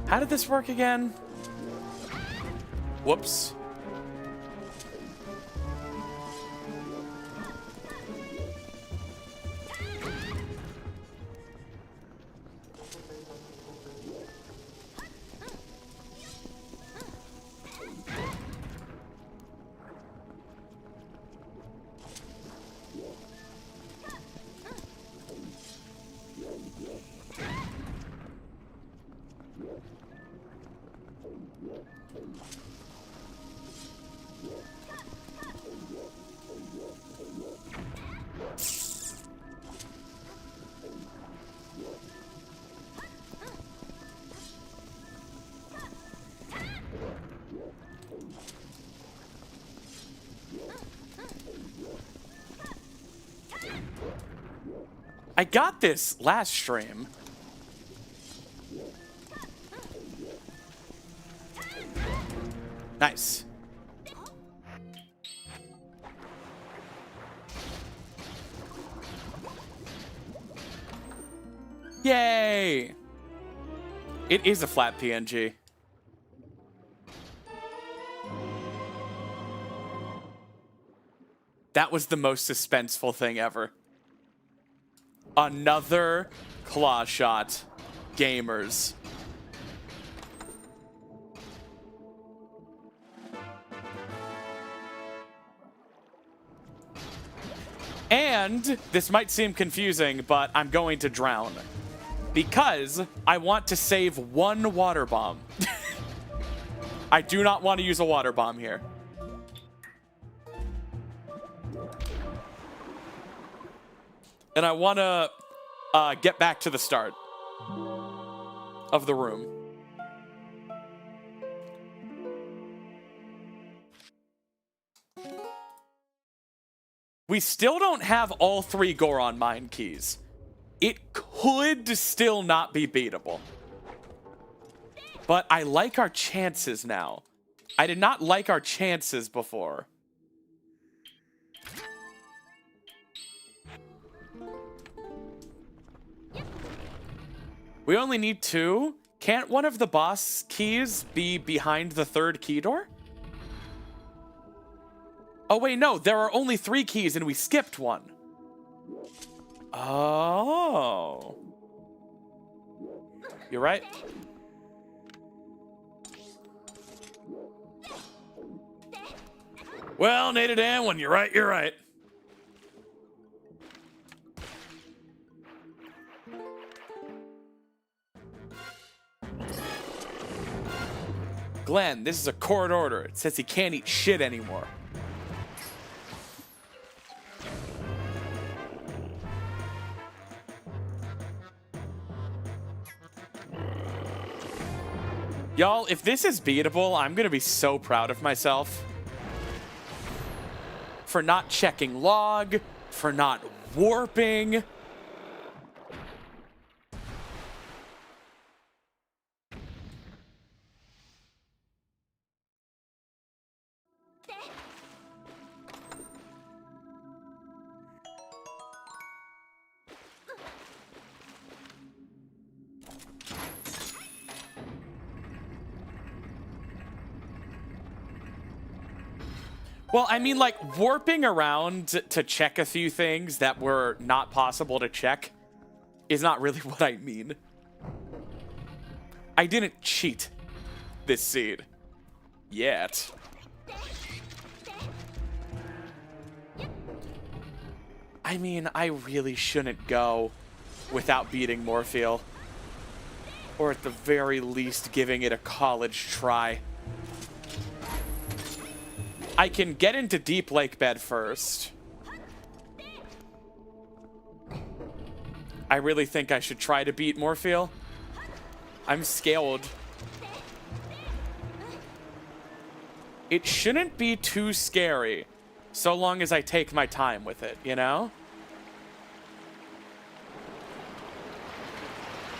How did this work again? Whoops. I got this last stream. Nice. Yay! It is a flat PNG. That was the most suspenseful thing ever. Another claw shot. Gamers. And this might seem confusing, but I'm going to drown. Because I want to save one water bomb. I do not want to use a water bomb here. And I want to get back to the start of the room. We still don't have all 3 Goron Mine keys. It could still not be beatable. But I like our chances now. I did not like our chances before. We only need 2. Can't one of the boss keys be behind the 3rd key door? Oh, wait, no. There are only 3 keys and we skipped one. Oh. You're right. Well, Native Dan, when you're right, you're right. Glenn, this is a court order. It says he can't eat shit anymore. Y'all, if this is beatable, I'm gonna be so proud of myself. For not checking log, for not warping. Well, I mean, like, warping around to check a few things that were not possible to check is not really what I mean. I didn't cheat this seed. Yet. I mean, I really shouldn't go without beating Morpheal. Or at the very least, giving it a college try. I can get into Deep Lake Bed first. I really think I should try to beat Morpheal. I'm scared. It shouldn't be too scary, so long as I take my time with it, you know?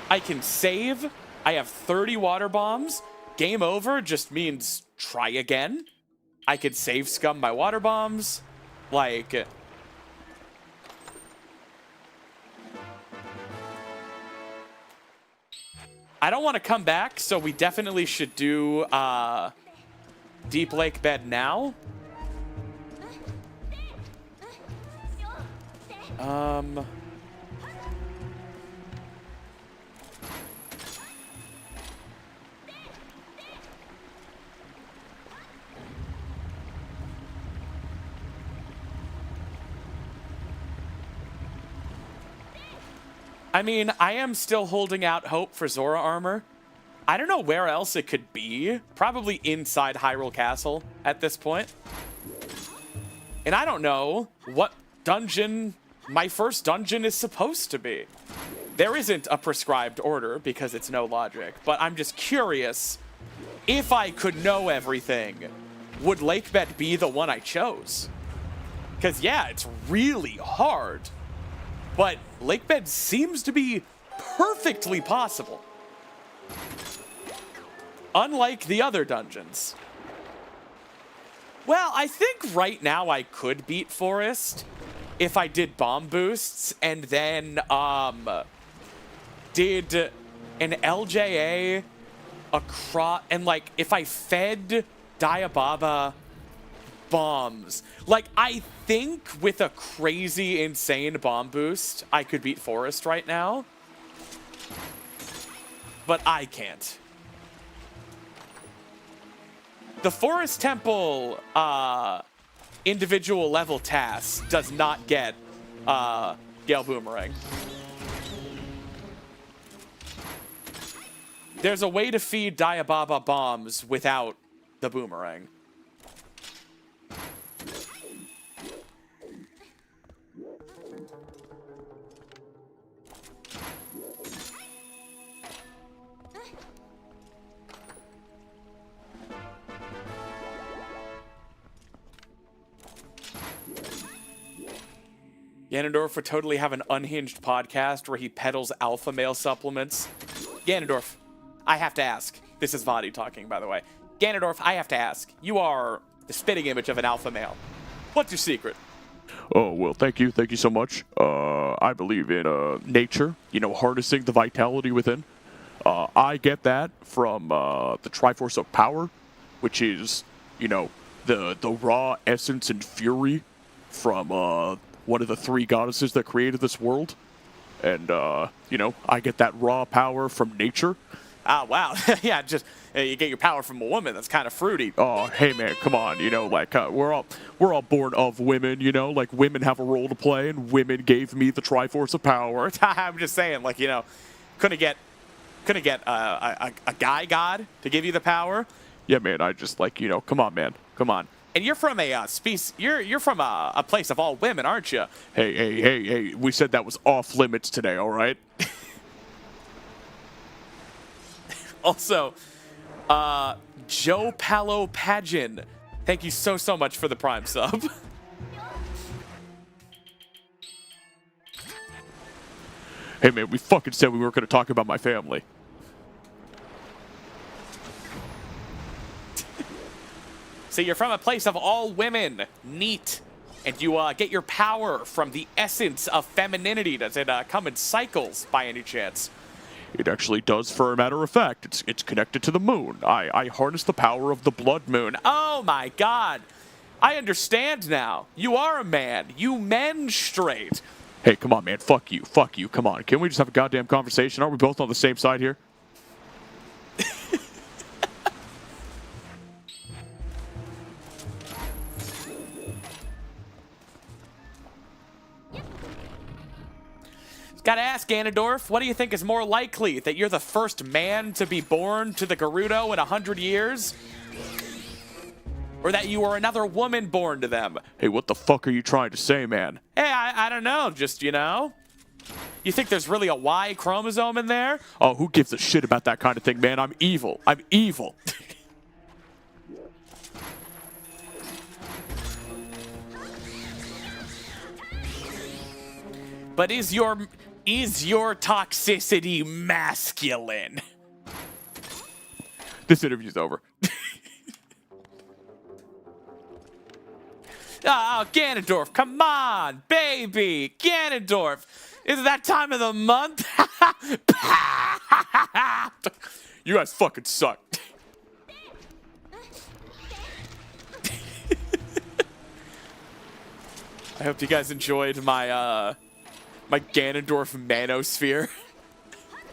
I can save. I have 30 water bombs. Game over just means try again. I could save scum my water bombs. Like... I don't want to come back, so we definitely should do Deep Lake Bed now. I mean, I am still holding out hope for Zora armor. I don't know where else it could be. Probably inside Hyrule Castle at this point. And I don't know what dungeon my first dungeon is supposed to be. There isn't a prescribed order because it's no logic, but I'm just curious, if I could know everything, would Lakebed be the one I chose? Because yeah, it's really hard. But lake bed seems to be perfectly possible. Unlike the other dungeons. Well, I think right now I could beat forest if I did bomb boosts and then did an LJA across, and like if I fed Diababa bombs. Like, I think with a crazy, insane bomb boost, I could beat forest right now. But I can't. The Forest Temple individual level task does not get Gale Boomerang. There's a way to feed Diababa bombs without the boomerang. Ganondorf would totally have an unhinged podcast where he peddles alpha male supplements. Ganondorf, I have to ask. This is Vadi talking, by the way. Ganondorf, I have to ask. You are the spitting image of an alpha male. What's your secret? Oh, well, thank you. Thank you so much. I believe in nature, you know, harnessing the vitality within. I get that from the Triforce of Power, which is, you know, the raw essence and fury from one of the three goddesses that created this world. And, you know, I get that raw power from nature. Ah, wow. Yeah, just you get your power from a woman. That's kind of fruity. Oh, hey, man, come on. You know, like, we're all born of women, you know? Like, women have a role to play, and women gave me the Triforce of Power. I'm just saying, like, you know, couldn't get a guy god to give you the power. Yeah, man, I just, like, you know, come on, man. Come on. And you're from a you're from a place of all women, aren't you? Hey, we said that was off limits today, all right? Also, Joe Palo Pagin, thank you so much for the Prime sub. Hey, man, we fucking said we weren't going to talk about my family. So you're from a place of all women. Neat. And you get your power from the essence of femininity. Does it come in cycles by any chance? It actually does, for a matter of fact. It's connected to the moon. I harness the power of the blood moon. Oh my god. I understand now. You are a man. You menstruate. Hey, come on, man. Fuck you. Fuck you. Come on. Can we just have a goddamn conversation? Aren't we both on the same side here? Gotta ask, Ganondorf, what do you think is more likely? That you're the first man to be born to the Gerudo in 100 years? Or that you were another woman born to them? Hey, what the fuck are you trying to say, man? Hey, I don't know, just, you know? You think there's really a Y chromosome in there? Oh, who gives a shit about that kind of thing, man? I'm evil. I'm evil. But is your toxicity masculine? This interview's over. Oh, Ganondorf, come on, baby. Ganondorf, is it that time of the month? You guys fucking suck. I hope you guys enjoyed my my Ganondorf Manosphere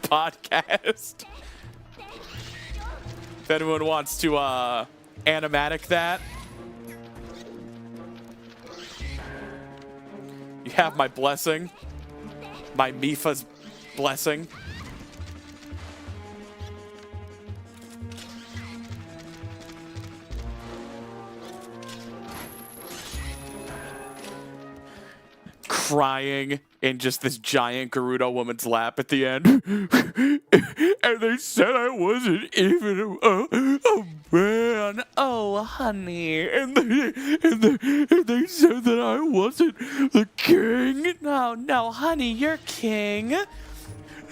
podcast. If anyone wants to animatic that, you have my blessing, my Mifa's blessing. Crying. in just this giant Gerudo woman's lap at the end. And they said I wasn't even a man. Oh, honey. And they said that I wasn't the king. No, honey, you're king.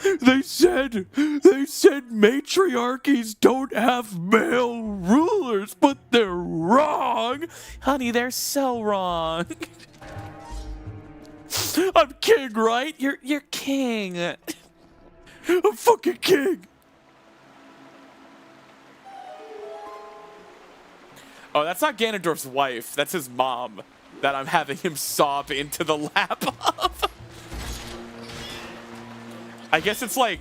They said matriarchies don't have male rulers, but they're wrong. Honey, they're so wrong. I'm king, right? You're king. I'm fucking king. Oh, that's not Ganondorf's wife. That's his mom that I'm having him sob into the lap of. I guess it's like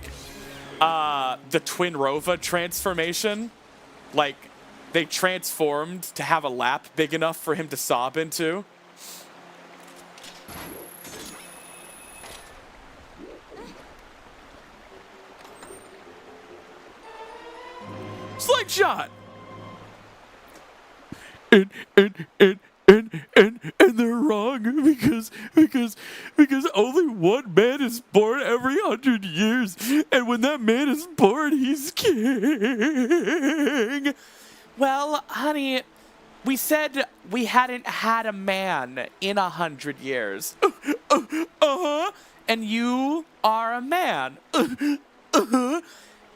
the Twin Rova transformation. Like, they transformed to have a lap big enough for him to sob into. Slingshot! And they're wrong because only one man is born every 100 years, and when that man is born, he's king. Well, honey, we said we hadn't had a man in 100 years. And you are a man.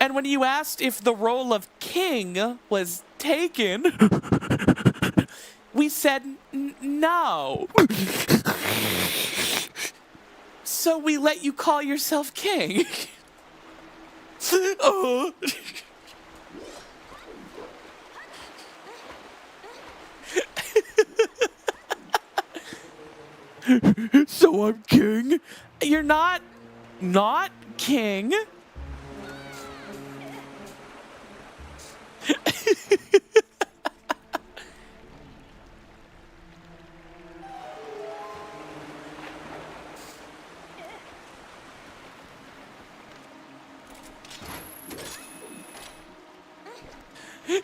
And when you asked if the role of king was taken, we said no. So we let you call yourself king. So I'm king? You're not king.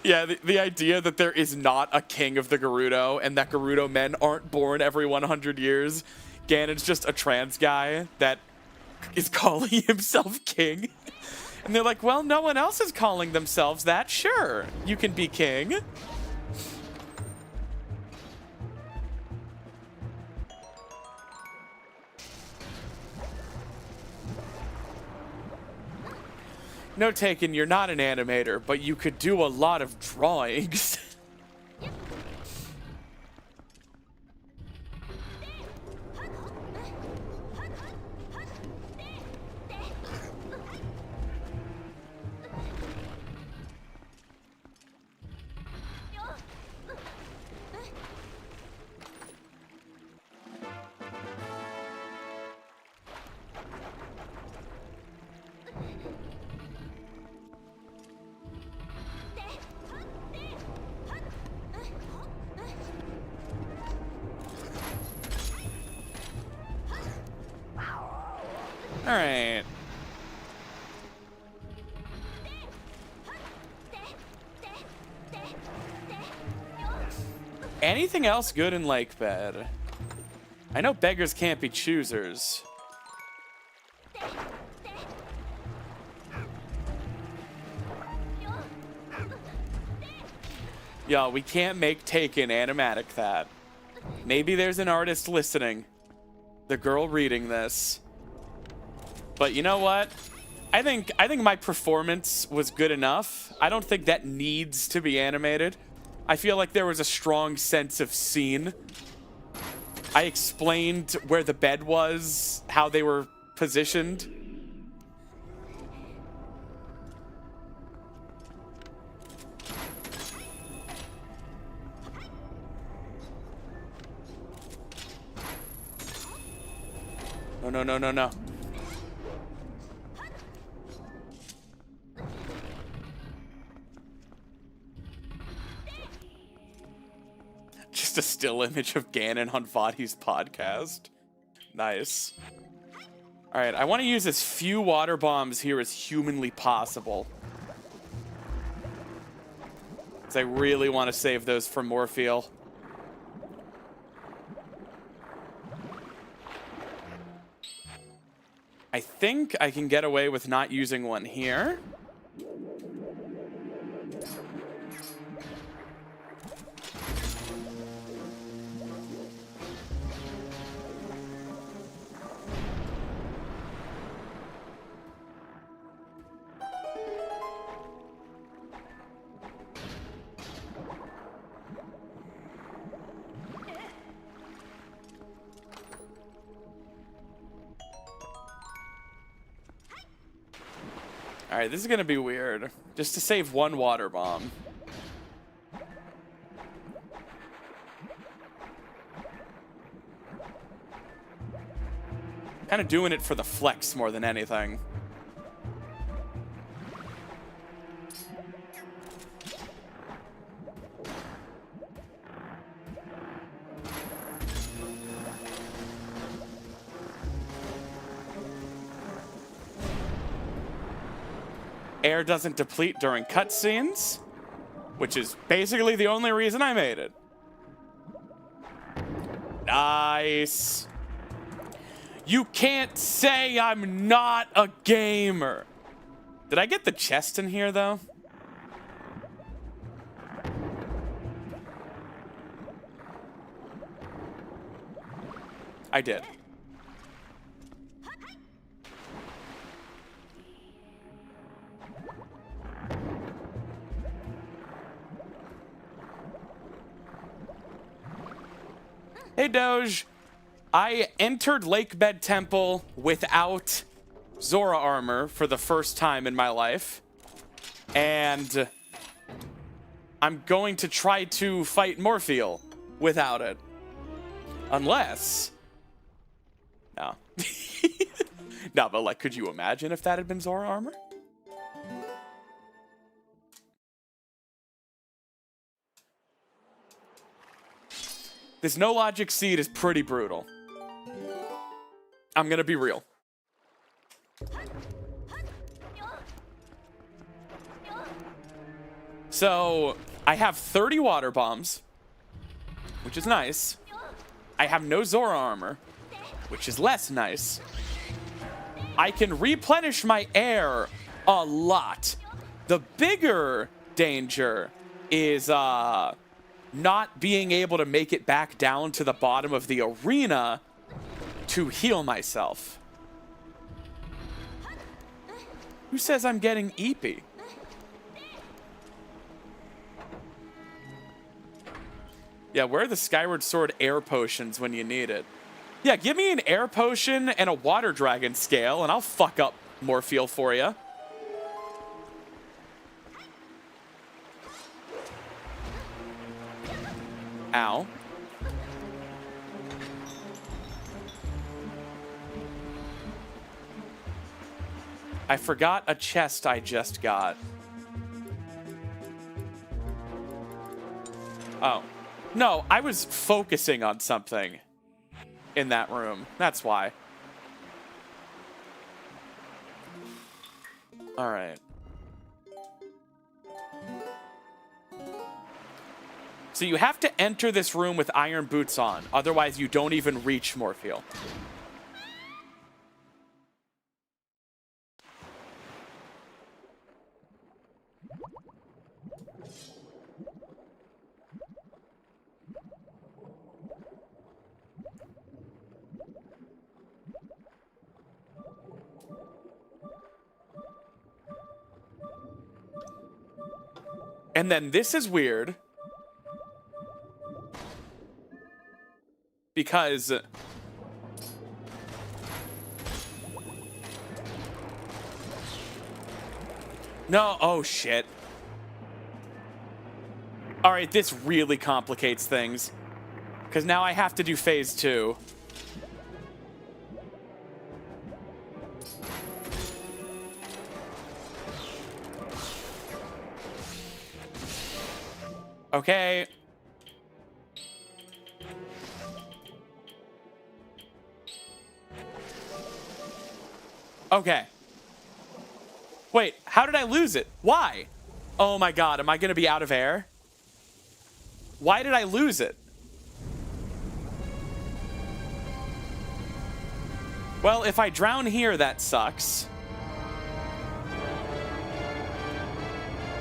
Yeah, the idea that there is not a king of the Gerudo and that Gerudo men aren't born every 100 years. Ganon's just a trans guy that is calling himself king. And they're like, well, no one else is calling themselves that. Sure, you can be king. Note taken, you're not an animator, but you could do a lot of drawings. All right. Anything else good in Lake Bed? I know beggars can't be choosers. Yo, we can't make Taken animatic that. Maybe there's an artist listening. The girl reading this. But you know what? I think my performance was good enough. I don't think that needs to be animated. I feel like there was a strong sense of scene. I explained where the bed was, how they were positioned. No. Just a still image of Ganon on Vadi's podcast. Nice. Alright, I want to use as few water bombs here as humanly possible. Because I really want to save those for Morpheal. I think I can get away with not using one here. Alright, this is gonna be weird. Just to save one water bomb. Kind of doing it for the flex more than anything. Air doesn't deplete during cutscenes, which is basically the only reason I made it. Nice. You can't say I'm not a gamer. Did I get the chest in here, though? I did. Hey, Doge. I entered Lakebed Temple without Zora armor for the first time in my life. And I'm going to try to fight Morpheal without it. Unless... No. No, but like, could you imagine if that had been Zora armor? This no logic seed is pretty brutal. I'm gonna be real. So, I have 30 water bombs, which is nice. I have no Zora armor, which is less nice. I can replenish my air a lot. The bigger danger is, not being able to make it back down to the bottom of the arena to heal myself. Who says I'm getting eepy? Yeah, where are the Skyward Sword air potions when you need it? Yeah, give me an air potion and a water dragon scale, and I'll fuck up Morpheal for you. Ow. I forgot a chest I just got. Oh. No, I was focusing on something in that room. That's why. All right. So you have to enter this room with iron boots on. Otherwise, you don't even reach Morpheal. And then this is weird. Because no, oh shit. All right, this really complicates things. Because now I have to do phase 2. Okay. Okay. Wait, how did I lose it? Why? Oh my god, am I gonna be out of air? Why did I lose it? Well, if I drown here, that sucks.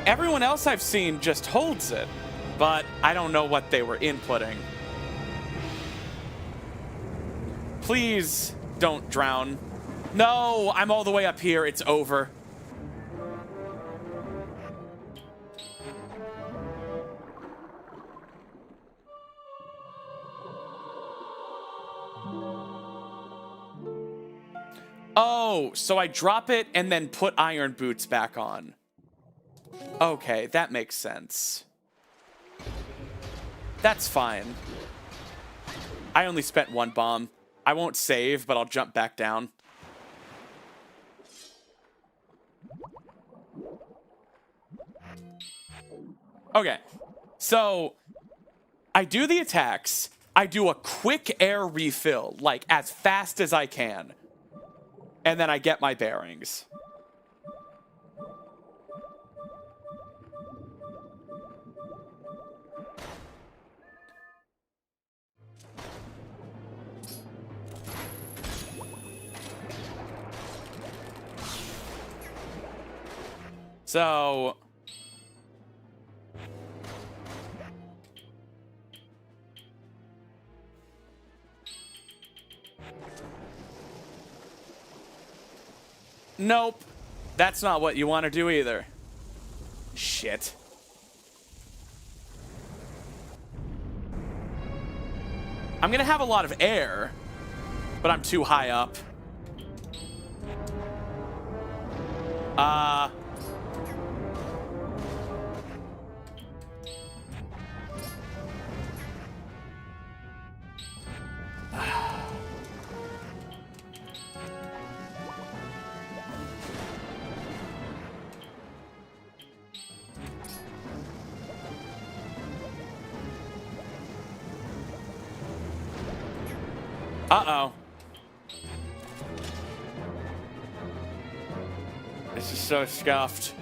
Everyone else I've seen just holds it, but I don't know what they were inputting. Please don't drown. No, I'm all the way up here. It's over. Oh, so I drop it and then put iron boots back on. Okay, that makes sense. That's fine. I only spent one bomb. I won't save, but I'll jump back down. Okay, so I do the attacks. I do a quick air refill, like as fast as I can. And then I get my bearings. So nope. That's not what you want to do either. Shit. I'm gonna have a lot of air, but I'm too high up. Uh-oh. This is so scuffed.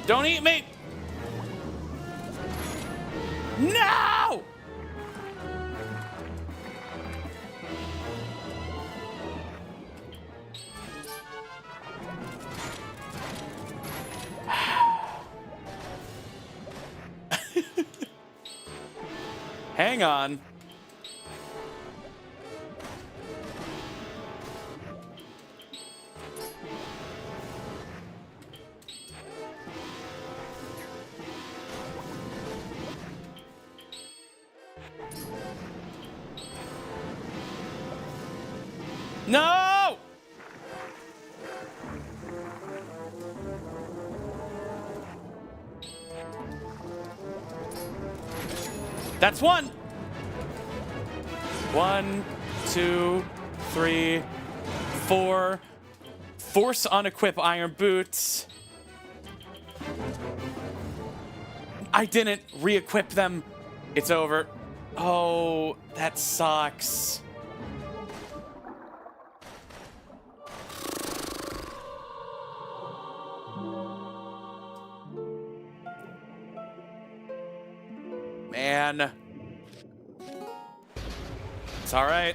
Don't eat me! No! Hang on. No! That's one. 1, 2, 3, 4. Force unequip iron boots. I didn't re-equip them. It's over. Oh, that sucks. Man. It's all right.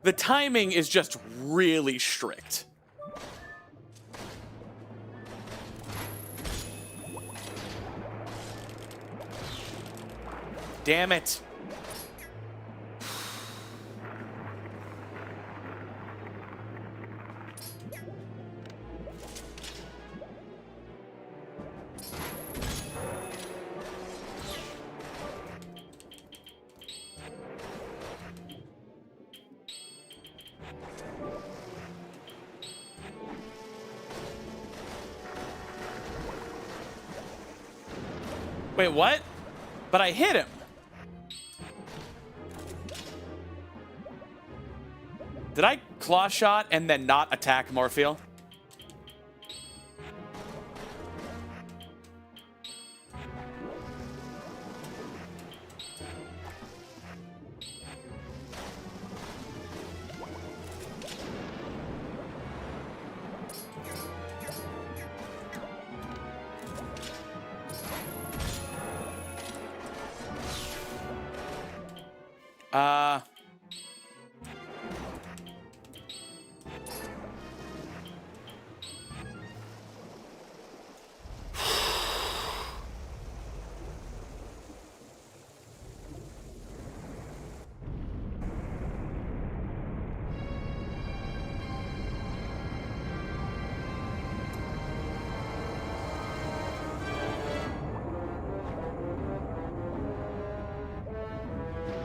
The timing is just really strict. Damn it. Wait, what? But I hit him. Did I claw shot and then not attack Morpheal?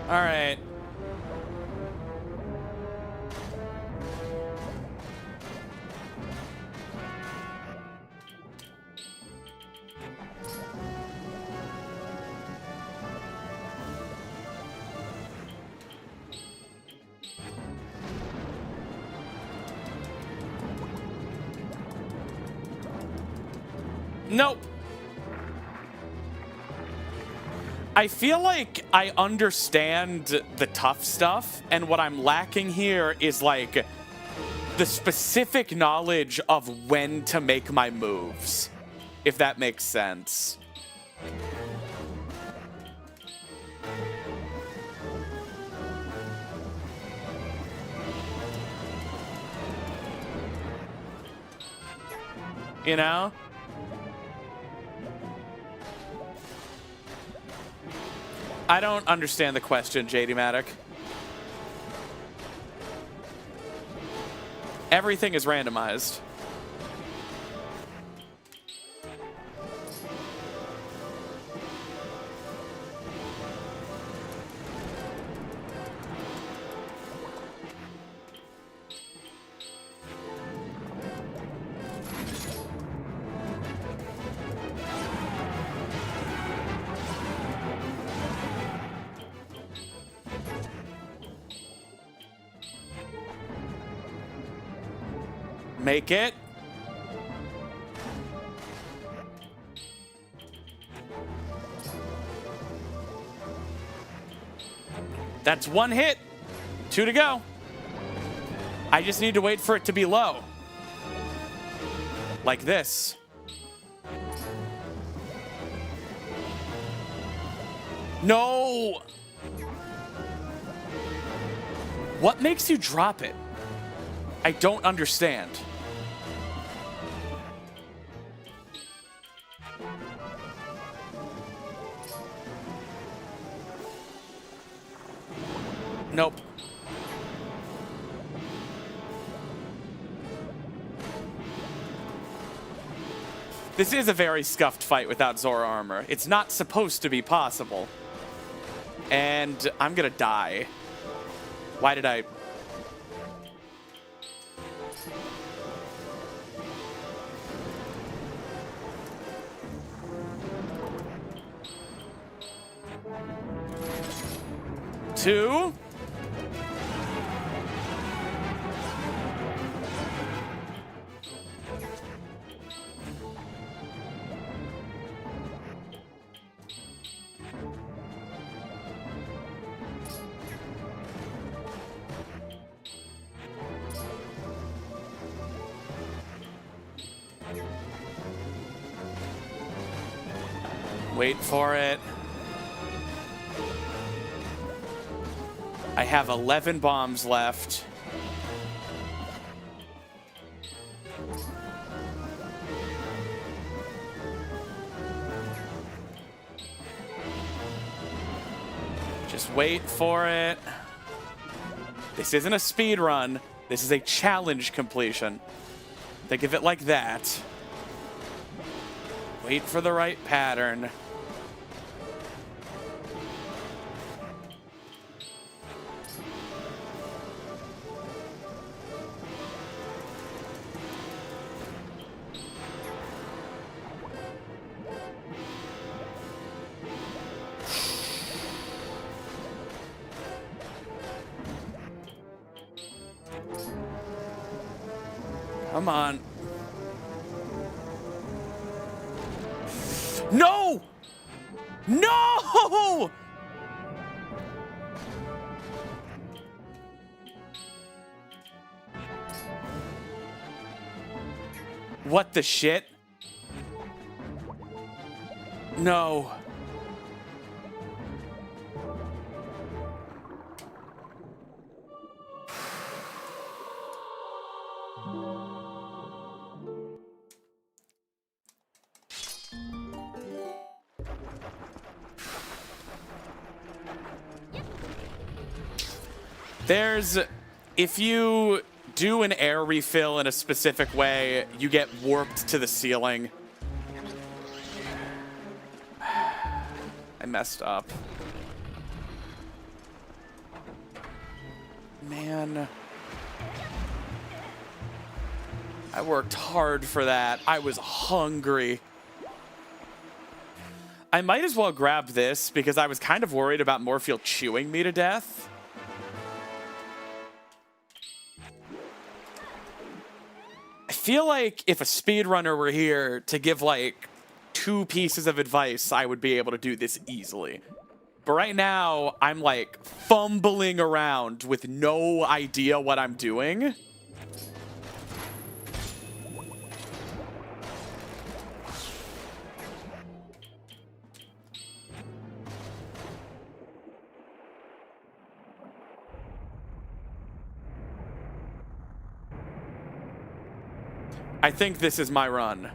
All right. Nope. I feel like I understand the tough stuff, and what I'm lacking here is like the specific knowledge of when to make my moves, if that makes sense. You know? I don't understand the question, JD Matic. Everything is randomized. Make it. That's one hit. 2 to go. I just need to wait for it to be low. Like this. No! What makes you drop it? I don't understand. Nope. This is a very scuffed fight without Zora armor. It's not supposed to be possible. And I'm gonna die. Why did I... Two. Wait for it. I have 11 bombs left. Just wait for it. This isn't a speed run. This is a challenge completion. Think of it like that. Wait for the right pattern. Come on. No! No! What the shit? No. If you do an air refill in a specific way, you get warped to the ceiling. I messed up. Man. I worked hard for that. I was hungry. I might as well grab this because I was kind of worried about Morpheal chewing me to death. I feel like if a speedrunner were here to give like 2 pieces of advice, I would be able to do this easily. But right now, I'm like fumbling around with no idea what I'm doing. I think this is my run.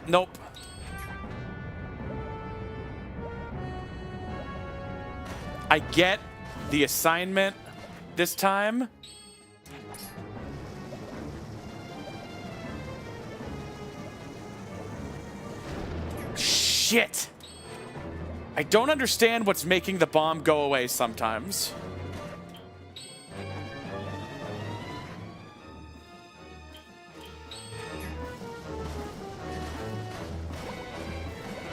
Nope. I get the assignment this time. Shit! I don't understand what's making the bomb go away sometimes.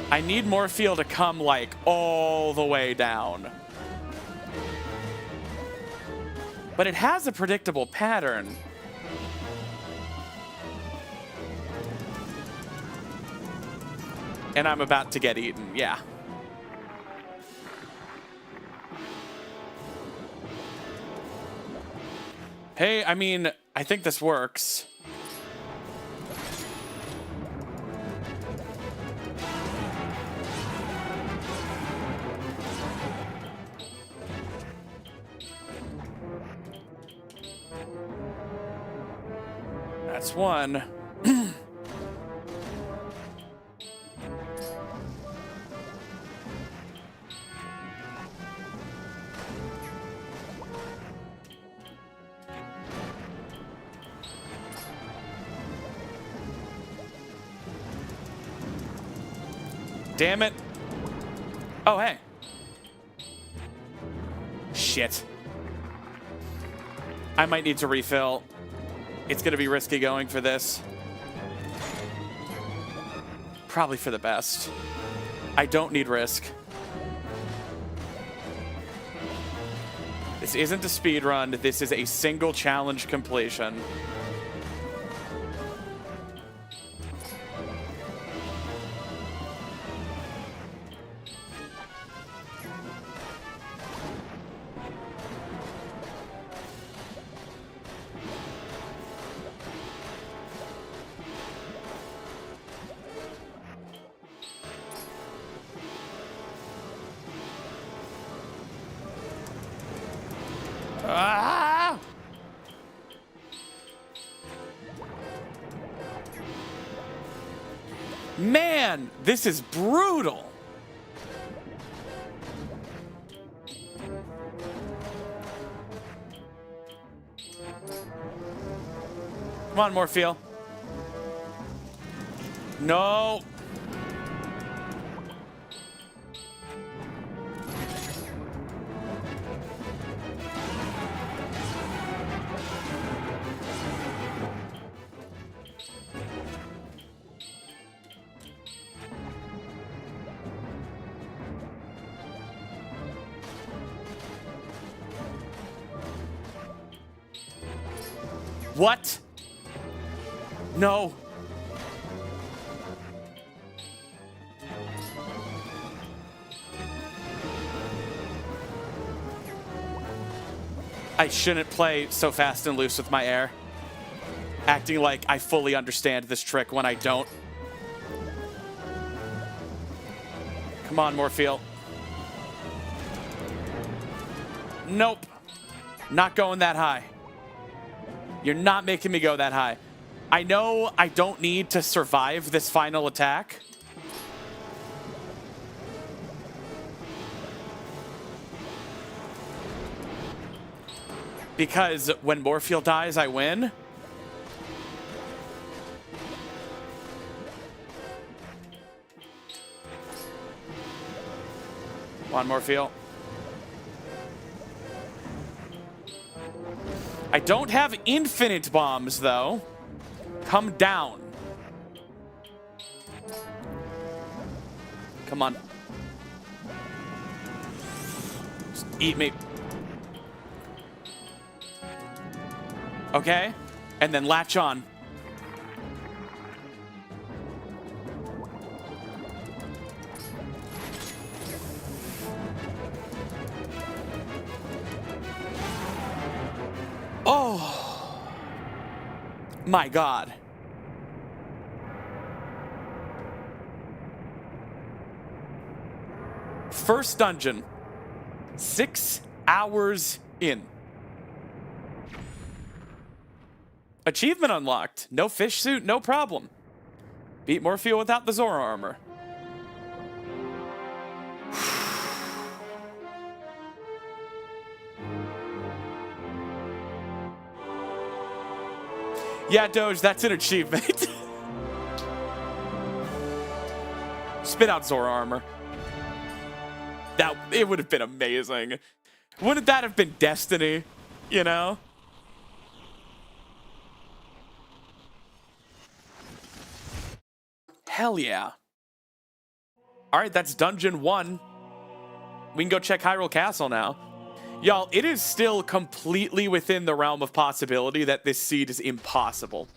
I need Morpheal to come, like, all the way down. But it has a predictable pattern. And I'm about to get eaten, yeah. Hey, I mean, I think this works. That's one. Damn it. Oh, hey. Shit. I might need to refill. It's going to be risky going for this. Probably for the best. I don't need risk. This isn't a speed run. This is a single challenge completion. Ah! Man, this is brutal. Come on, Morpheal. No. What? No. I shouldn't play so fast and loose with my air. Acting like I fully understand this trick when I don't. Come on, Morpheal. Nope. Not going that high. You're not making me go that high. I know I don't need to survive this final attack. Because when Morpheal dies, I win. One Morpheal. I don't have infinite bombs, though. Come down. Come on. Just eat me. Okay. And then latch on. Oh. My God. First dungeon. 6 hours in. Achievement unlocked. No fish suit, no problem. Beat Morpheal without the Zora armor. Yeah, Doge, that's an achievement. Spit out Zora armor. It would have been amazing. Wouldn't that have been destiny? You know? Hell yeah. Alright, that's dungeon 1. We can go check Hyrule Castle now. Y'all, it is still completely within the realm of possibility that this seed is impossible.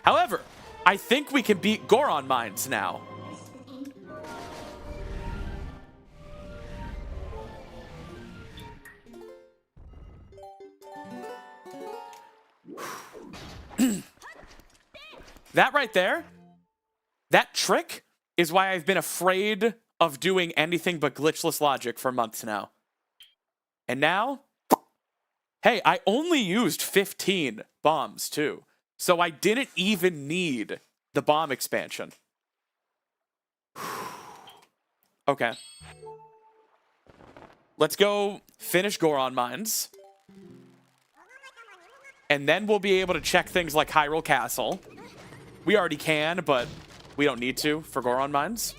However, I think we can beat Goron Mines now. That right there, that trick is why I've been afraid of doing anything but glitchless logic for months now. And now, hey, I only used 15 bombs too. So I didn't even need the bomb expansion. Okay. Let's go finish Goron Mines. And then we'll be able to check things like Hyrule Castle. We already can, but we don't need to for Goron Mines.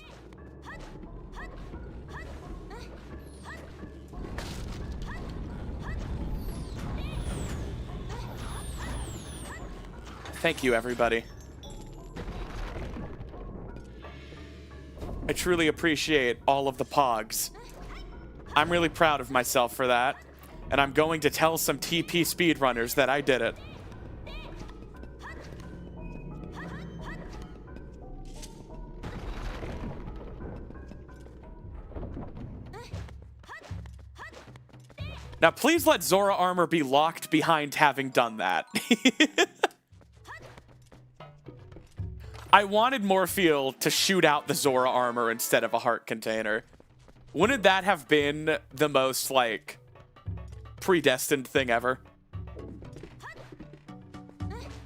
Thank you, everybody. I truly appreciate all of the pogs. I'm really proud of myself for that. And I'm going to tell some TP speedrunners that I did it. Now, please let Zora armor be locked behind having done that. I wanted Morpheal to shoot out the Zora armor instead of a heart container. Wouldn't that have been the most, like, predestined thing ever?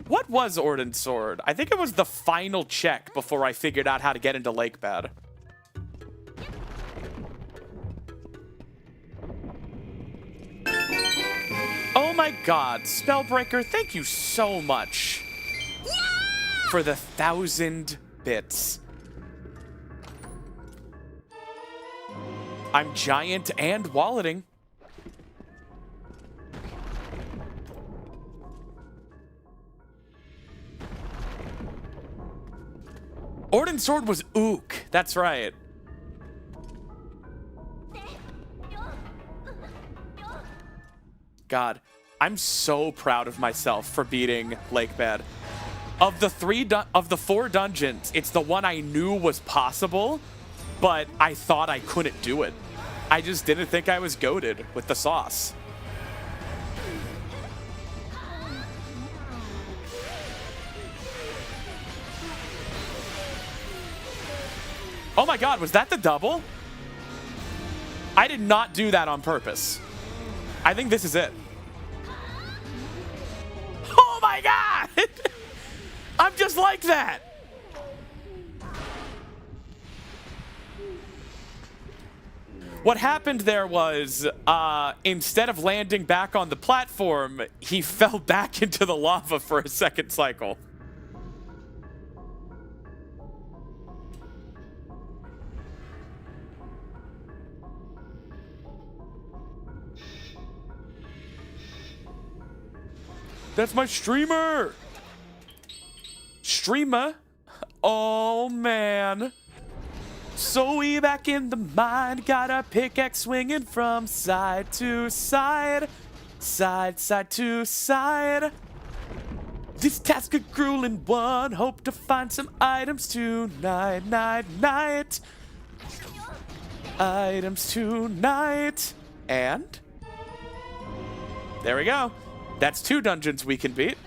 What was Ordnance Sword? I think it was the final check before I figured out how to get into Lake Bed. Oh my God, Spellbreaker, thank you so much for the 1,000 bits. I'm giant and walleting. Ordnance Sword was Ook, that's right. God, I'm so proud of myself for beating Lake Bed. Of the 4 dungeons, it's the one I knew was possible, but I thought I couldn't do it. I just didn't think I was goated with the sauce. Oh my God, was that the double? I did not do that on purpose. I think this is it. Oh my god! I'm just like that! What happened there was, instead of landing back on the platform, he fell back into the lava for a second cycle. That's my streamer! Streamer? Oh, man. So we back in the mine, got a pickaxe swinging from side to side. Side to side. This task a grueling one, hope to find some items tonight, night. Items tonight. And? There we go. That's 2 dungeons we can beat.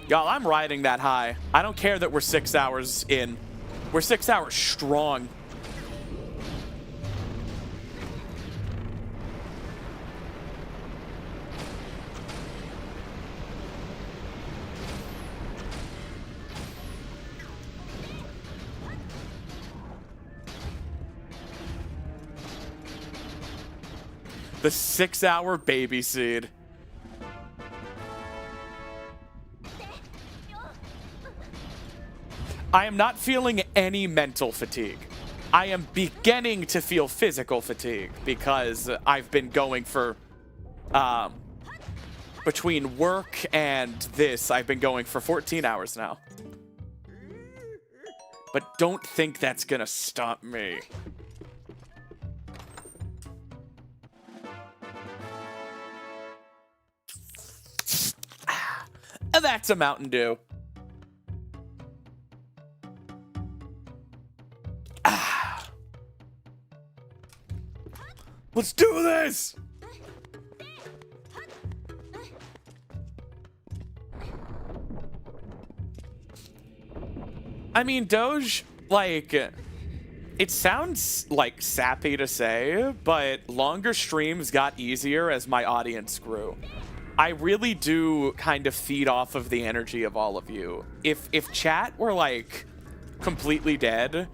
Y'all, I'm riding that high. I don't care that we're 6 hours in. We're 6 hours strong. The 6-hour baby seed. I am not feeling any mental fatigue. I am beginning to feel physical fatigue because I've been going for, between work and this, I've been going for 14 hours now. But don't think that's gonna stop me. That's a Mountain Dew. Let's do this! I mean, Doge, like, it sounds, like, sappy to say, but longer streams got easier as my audience grew. I really do kind of feed off of the energy of all of you. If chat were, like, completely dead,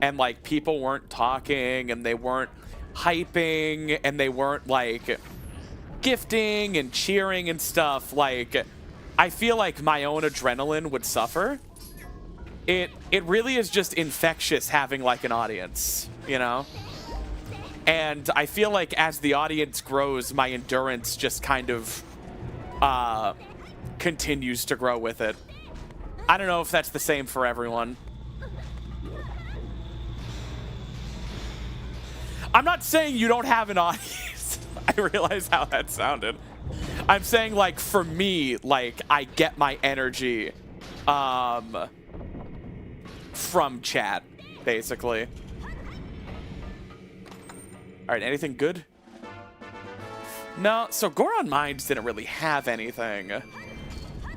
and, like, people weren't talking, and they weren't hyping, and they weren't, like, gifting and cheering and stuff, like, I feel like my own adrenaline would suffer. It really is just infectious having, like, an audience, you know? And I feel like as the audience grows, my endurance just kind of continues to grow with it. I don't know if that's the same for everyone. I'm not saying you don't have an audience. I realize how that sounded. I'm saying, like, for me, like, I get my energy from chat, basically. All right, anything good? No, so Goron Mines didn't really have anything.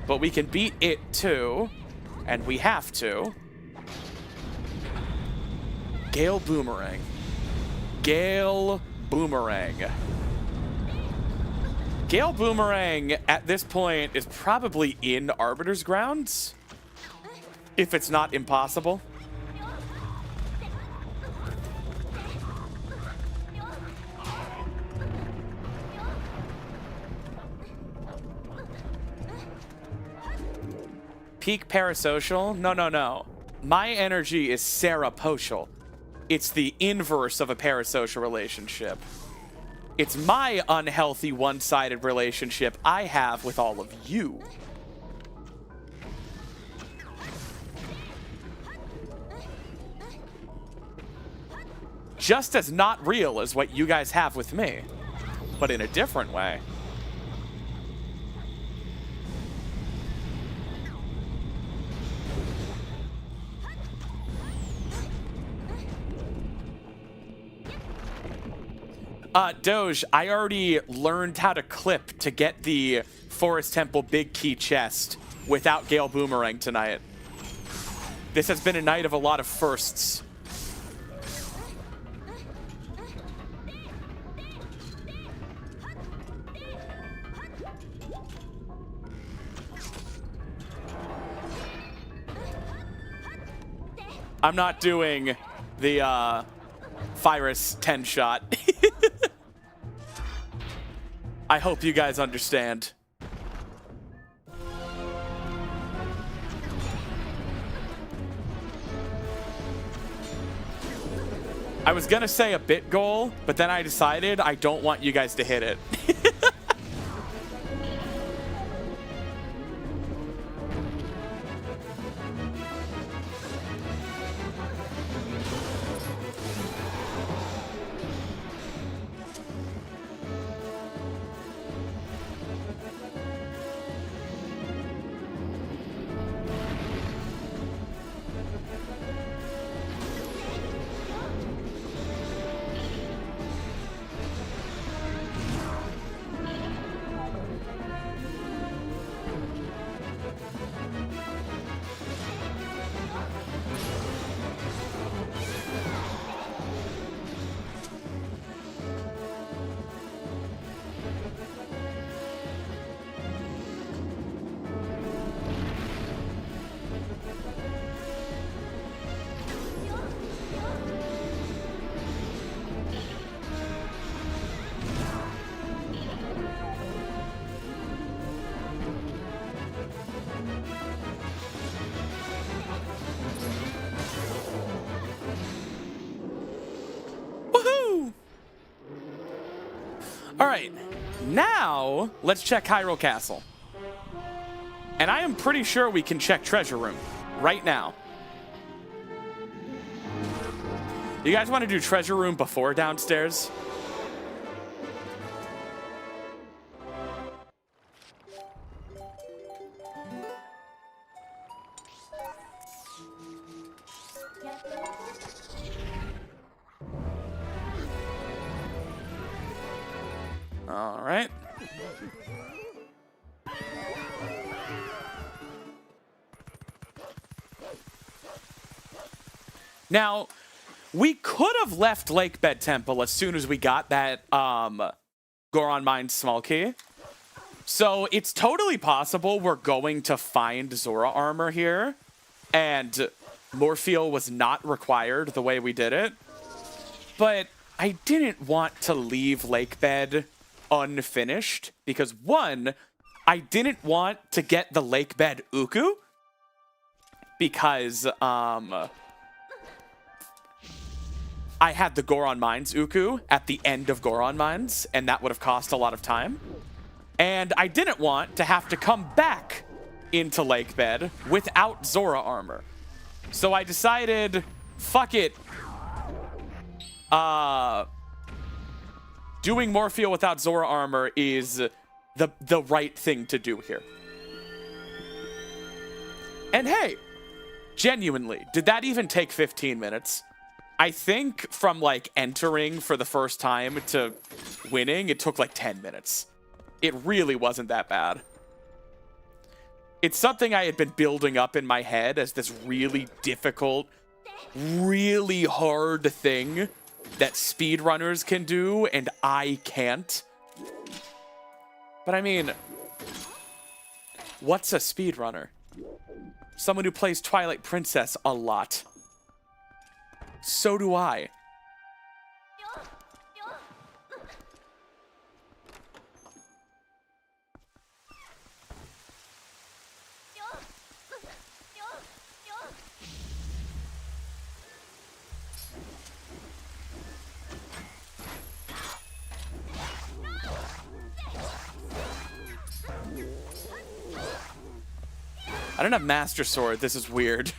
But we can beat it too, and we have to. Gale Boomerang. Gale Boomerang. Gale Boomerang, at this point, is probably in Arbiter's Grounds, if it's not impossible. Peak parasocial? No. My energy is saraposocial. It's the inverse of a parasocial relationship. It's my unhealthy one-sided relationship I have with all of you. Just as not real as what you guys have with me, but in a different way. Doge, I already learned how to clip to get the Forest Temple Big Key chest without Gale Boomerang tonight. This has been a night of a lot of firsts. I'm not doing the Virus 10 shot. I hope you guys understand. I was gonna say a bit goal, but then I decided I don't want you guys to hit it. All right, now let's check Hyrule Castle. And I am pretty sure we can check Treasure Room right now. You guys want to do Treasure Room before downstairs? All right. Now, we could have left Lakebed Temple as soon as we got that Goron Mines small key. So it's totally possible we're going to find Zora armor here, and Morpheal was not required the way we did it. But I didn't want to leave Lakebed unfinished because, one, I didn't want to get the Lakebed Uku because I had the Goron Mines Uku at the end of Goron Mines, and that would have cost a lot of time. And I didn't want to have to come back into Lakebed without Zora armor. So I decided, fuck it. Doing Morpheal without Zora armor is the right thing to do here. And hey, genuinely, did that even take 15 minutes? I think from like entering for the first time to winning, it took like 10 minutes. It really wasn't that bad. It's something I had been building up in my head as this really difficult, really hard thing that speedrunners can do, and I can't. But I mean, what's a speedrunner? Someone who plays Twilight Princess a lot. So do I. I don't have Master Sword. This is weird.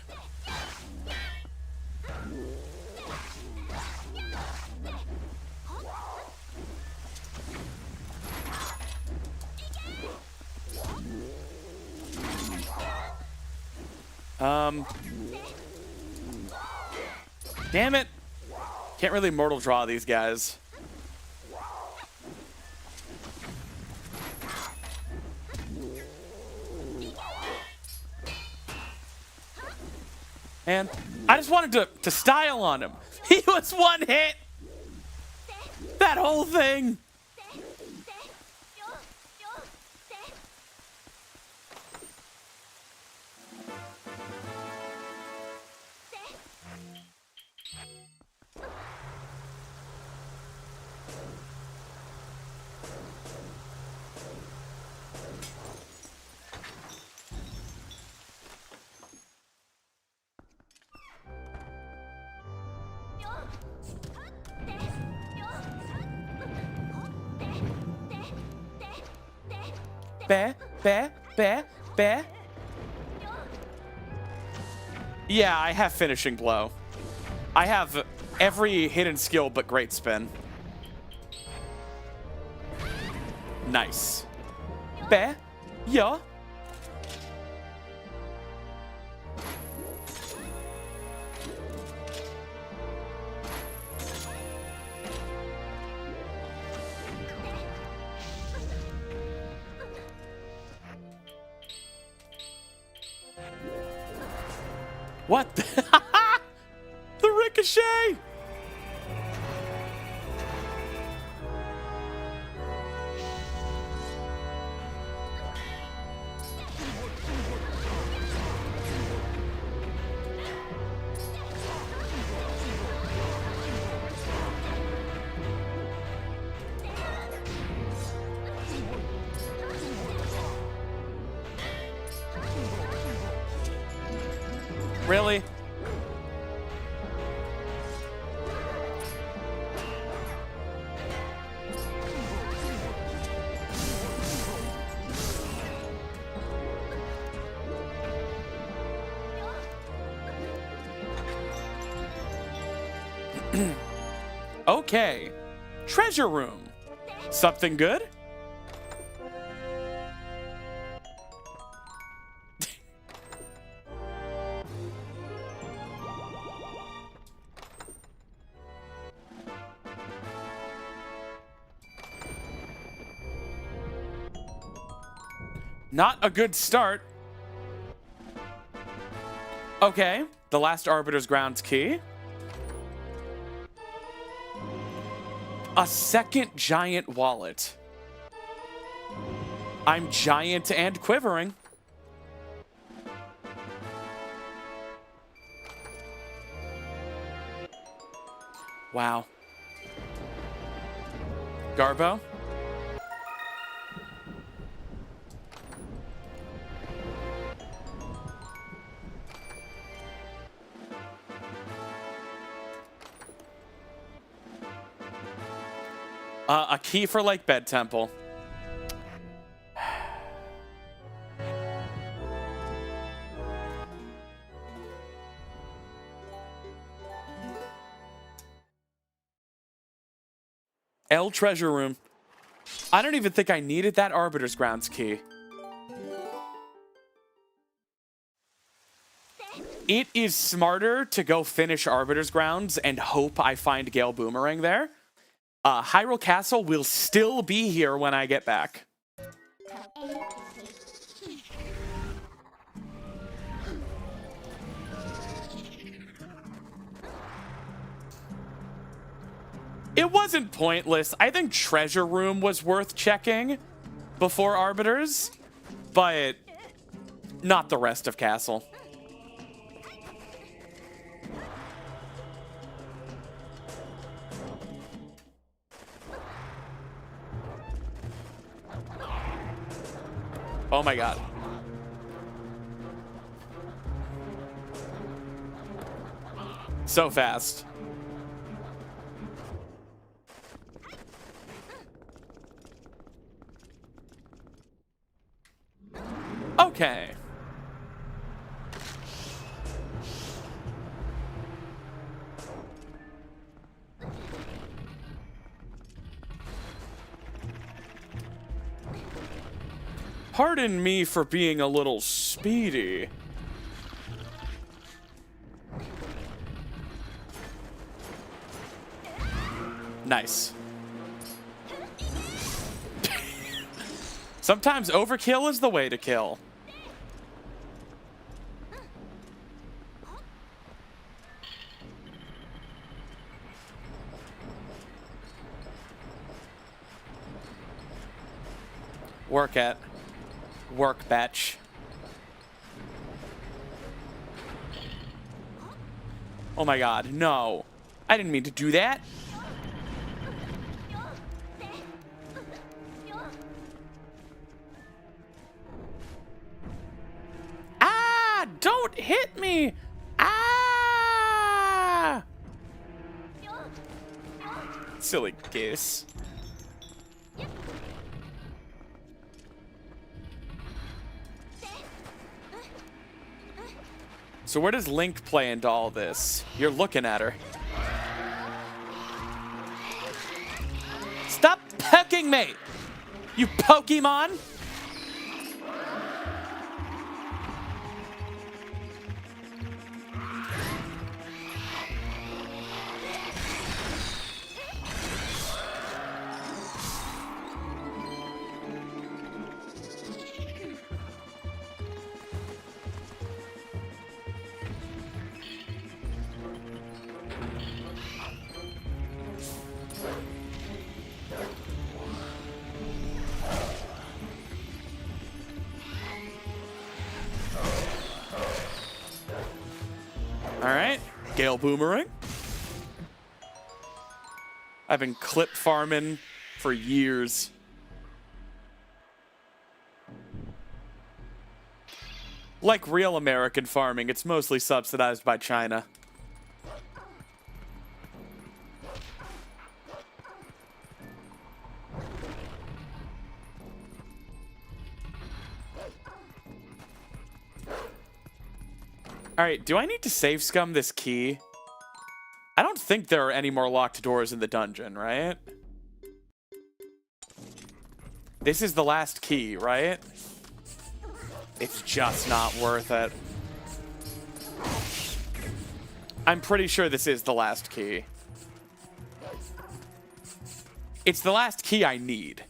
Damn it. Can't really mortal draw these guys. Man, I just wanted to style on him. He was one hit. That whole thing. Bear, bear, bear, bear. Yeah, I have finishing blow. I have every hidden skill but great spin. Nice. Bear, yeah. What? The ricochet! Really? Okay. Treasure room. Something good? Not a good start. Okay, the last Arbiter's Grounds key. A second giant wallet. I'm giant and quivering. Wow. Garbo? A key for Lake Bed Temple. L Treasure Room. I don't even think I needed that Arbiter's Grounds key. It is smarter to go finish Arbiter's Grounds and hope I find Gale Boomerang there. Hyrule Castle will still be here when I get back. It wasn't pointless. I think Treasure Room was worth checking before Arbiters, but not the rest of Castle. Oh my god. So fast. Okay. Pardon me for being a little speedy. Nice. Sometimes overkill is the way to kill. Work at. Work, batch. Oh my god, no. I didn't mean to do that. Ah! Don't hit me! Ah! Silly goose. So where does Link play into all this? You're looking at her. Stop pecking me! You Pokemon! Alright, Gale Boomerang. I've been clip farming for years. Like real American farming, it's mostly subsidized by China. Alright, do I need to save scum this key? I don't think there are any more locked doors in the dungeon, right? This is the last key, right? It's just not worth it. I'm pretty sure this is the last key. It's the last key I need.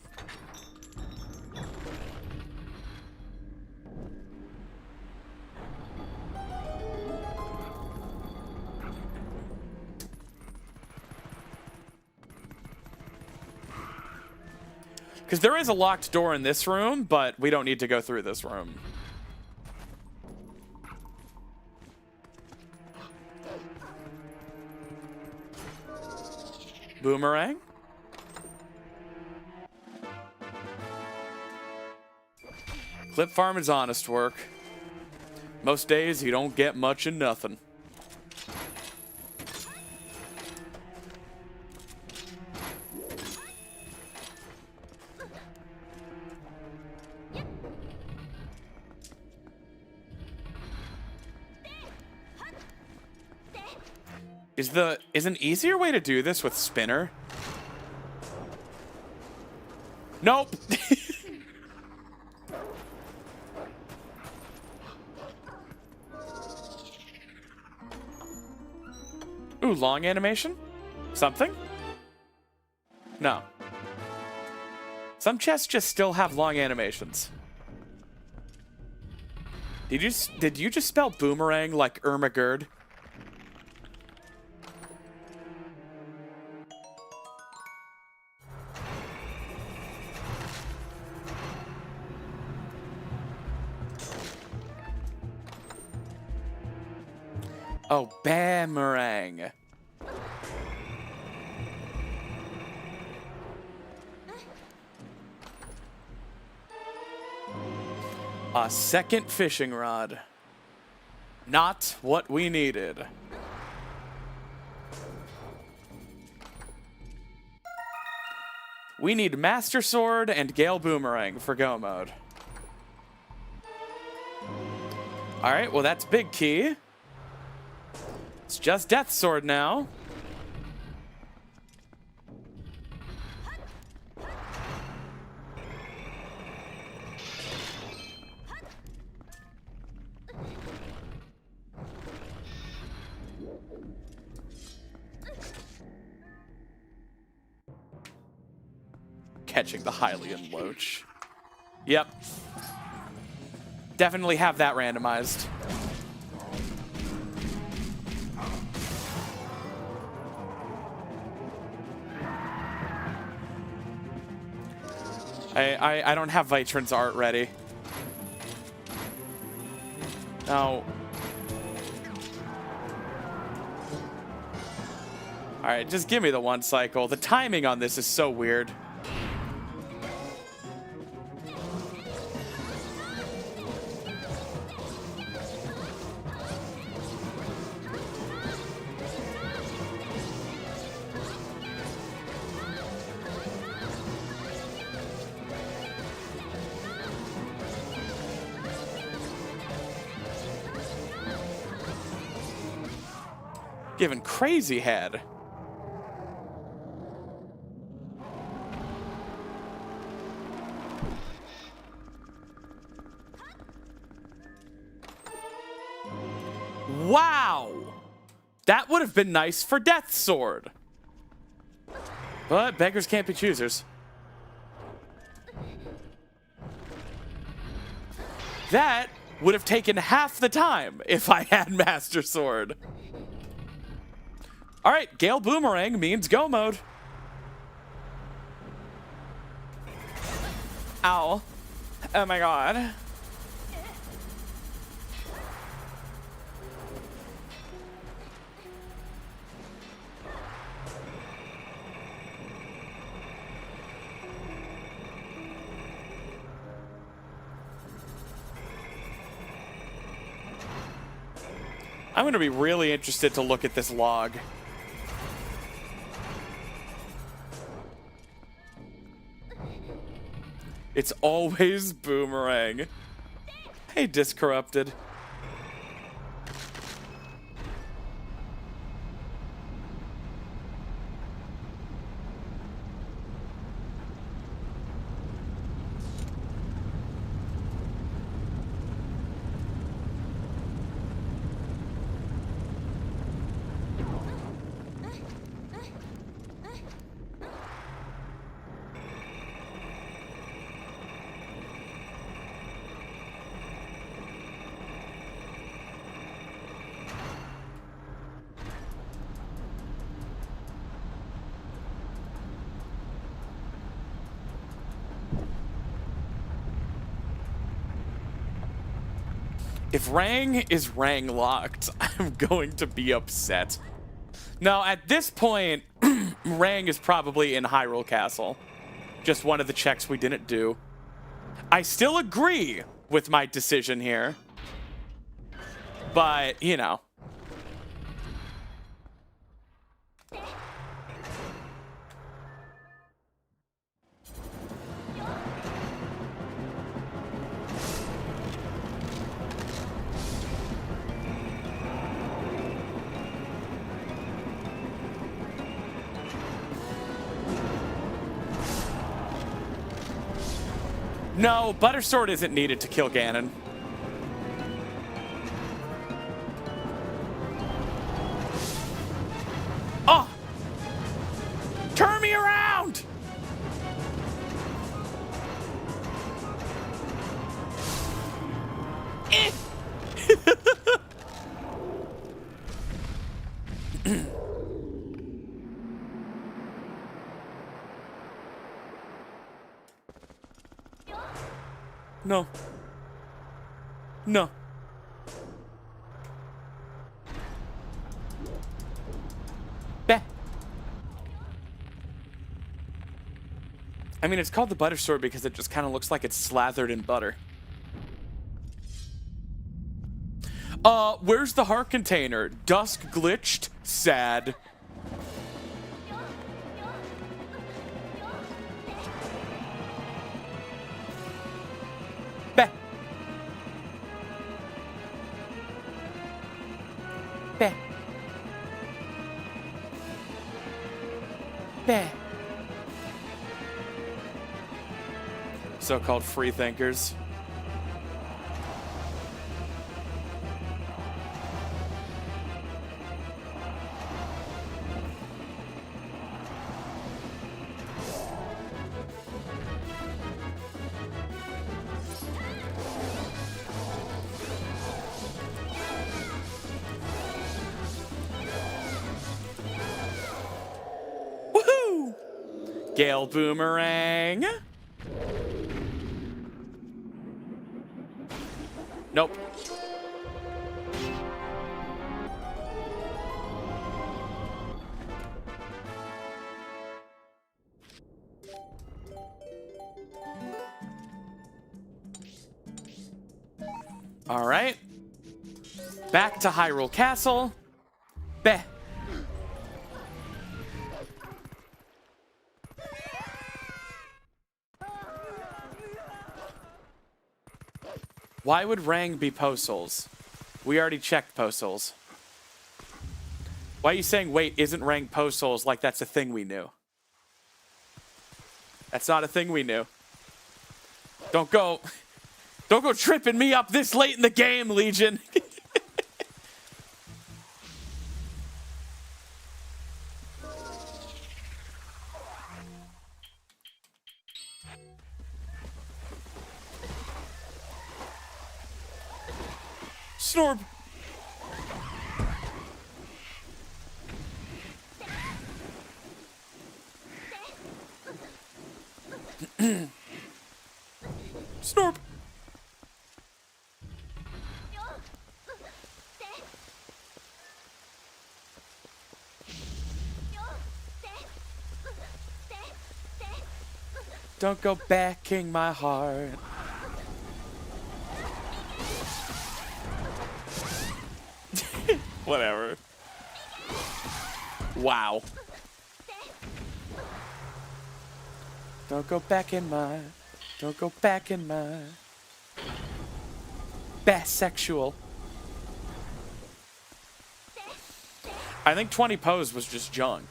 Because there is a locked door in this room, but we don't need to go through this room. Boomerang. Clip farm is honest work. Most days you don't get much in nothing. Is an easier way to do this with spinner? Nope. Ooh, long animation? Something? No. Some chests just still have long animations. Did you just spell boomerang like Ermagerd? Oh, boomerang. A second fishing rod. Not what we needed. We need Master Sword and Gale Boomerang for go mode. Alright, well that's big key. It's just Death Sword now. Catching the Hylian Loach. Yep. Definitely have that randomized. I don't have Vitron's art ready. No. Alright, just give me the one cycle. The timing on this is so weird. Giving crazy head. Wow! That would have been nice for Death's Sword. But beggars can't be choosers. That would have taken half the time if I had Master Sword. Alright, Gale Boomerang means go mode. Ow. Oh my god. I'm going to be really interested to look at this log. It's always Boomerang. Hey, Discorrupted. If Rang is Rang locked, I'm going to be upset. Now, at this point, Rang is probably in Hyrule Castle. Just one of the checks we didn't do. I still agree with my decision here. But, you know. No, Butter Sword isn't needed to kill Ganon. Oh! Turn me around! Eh. No. No. Bah. I mean, it's called the Butter Sword because it just kind of looks like it's slathered in butter. Where's the heart container? Dusk glitched. Sad. Bah. Bah. Bah. So-called free thinkers. Woohoo! Gale Boomerang. Nope. All right. Back to Hyrule Castle. Beh. Why would Rang be Postals? We already checked Postals. Why are you saying, wait, isn't ranked post souls like that's a thing we knew? That's not a thing we knew. Don't go tripping me up this late in the game, Legion. Snorb. Snorb. Don't go backing my heart. Whatever. Wow. Don't go back in my. Don't go back in my. Bisexual. I think 20 pose was just junk.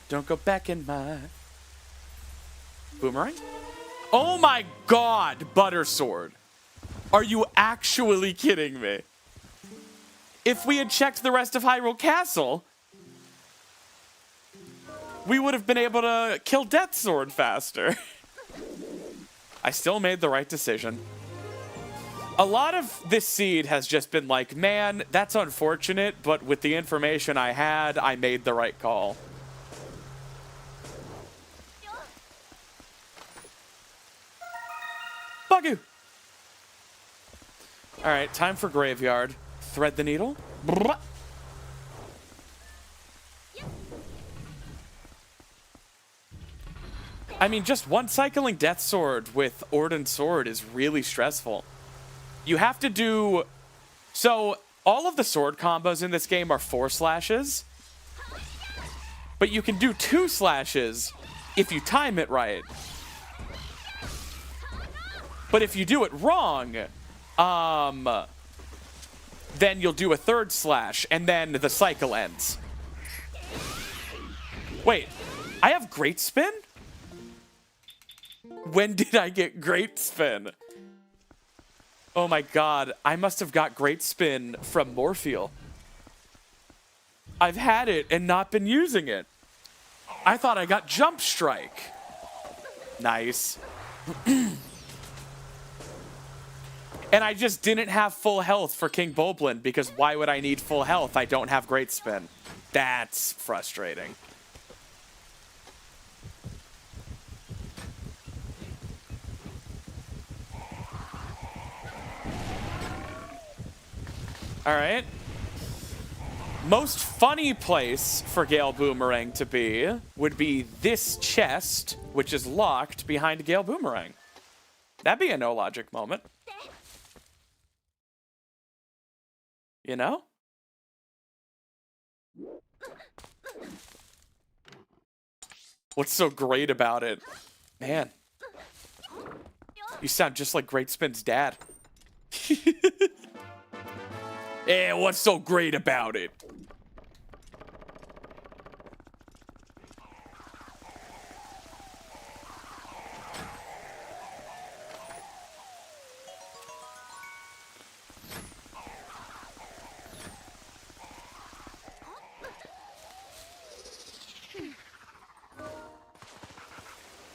Don't go back in my boomerang. Oh my god, Butter Sword. Are you actually kidding me? If we had checked the rest of Hyrule Castle, we would have been able to kill Death Sword faster. I still made the right decision. A lot of this seed has just been like, man, that's unfortunate, but with the information I had, I made the right call. Bugoo! Alright, time for Graveyard. Thread the needle. Brrrah. I mean, just one cycling Death Sword with Orden Sword is really stressful. You have to do... So, all of the sword combos in this game are 4 slashes. But you can do 2 slashes if you time it right. But if you do it wrong, then you'll do a 3rd slash, and then the cycle ends. Wait, I have Great Spin? When did I get Great Spin? Oh my god, I must have got Great Spin from Morpheal. I've had it and not been using it. I thought I got Jump Strike. Nice. And I just didn't have full health for King Bulblin, because why would I need full health? I don't have Great Spin. That's frustrating. Alright. Most funny place for Gale Boomerang to be would be this chest, which is locked behind Gale Boomerang. That'd be a no logic moment. You know? What's so great about it? Man. You sound just like Great Spin's dad. Eh, what's so great about it?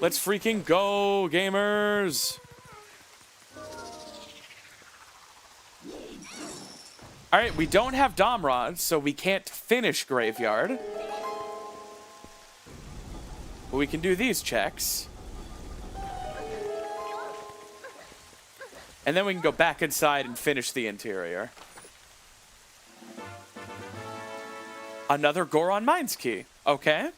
Let's freaking go, gamers! Alright, we don't have Dom Rods, so we can't finish Graveyard. But we can do these checks. And then we can go back inside and finish the interior. Another Goron Mines key. Okay.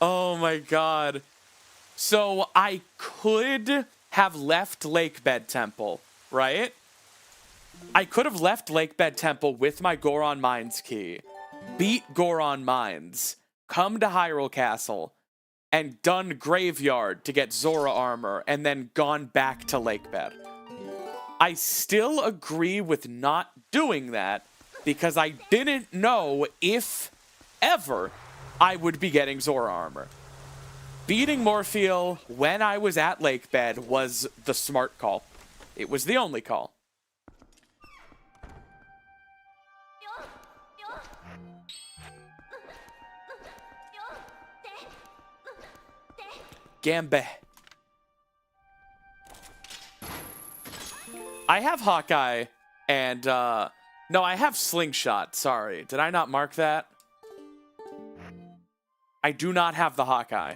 Oh my god. So I could have left Lakebed Temple, right? I could have left Lakebed Temple with my Goron Mines key, beat Goron Mines, come to Hyrule Castle, and done Graveyard to get Zora armor, and then gone back to Lakebed. I still agree with not doing that because I didn't know if ever I would be getting Zora armor. Beating Morpheal when I was at Lakebed was the smart call. It was the only call. Gambe. I have Hawkeye and, no, I have Slingshot. Sorry. Did I not mark that? I do not have the Hawkeye.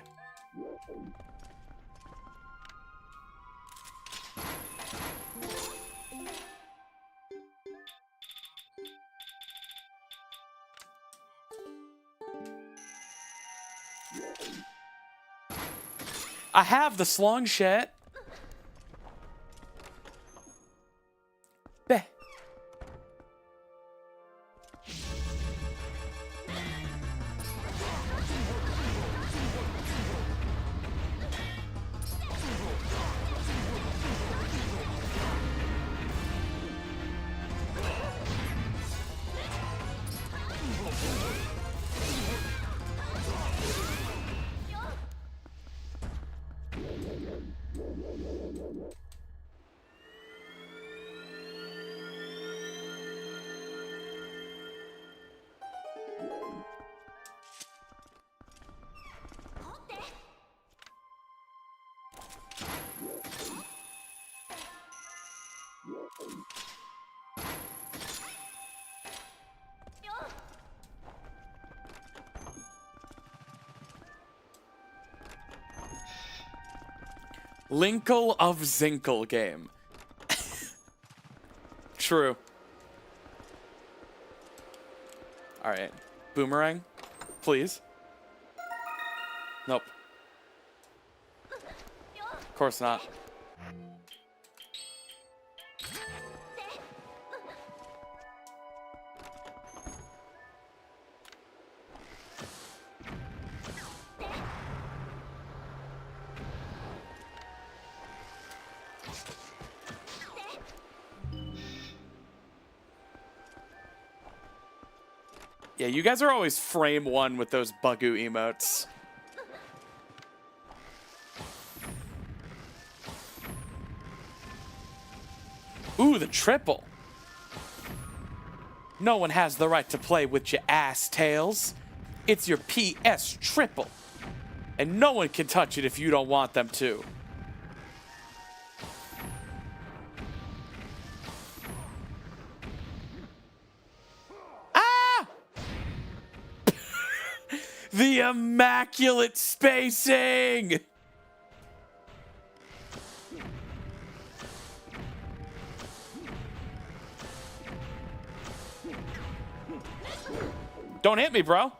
I have the Slingshot. Beh. Linkle of Zinkle game. True. Alright. Boomerang, please. Nope. Of course not. Yeah, you guys are always frame one with those Bugoo emotes. Ooh, the triple. No one has the right to play with your ass tails. It's your PS triple. And no one can touch it if you don't want them to. The immaculate spacing! Don't hit me, bro.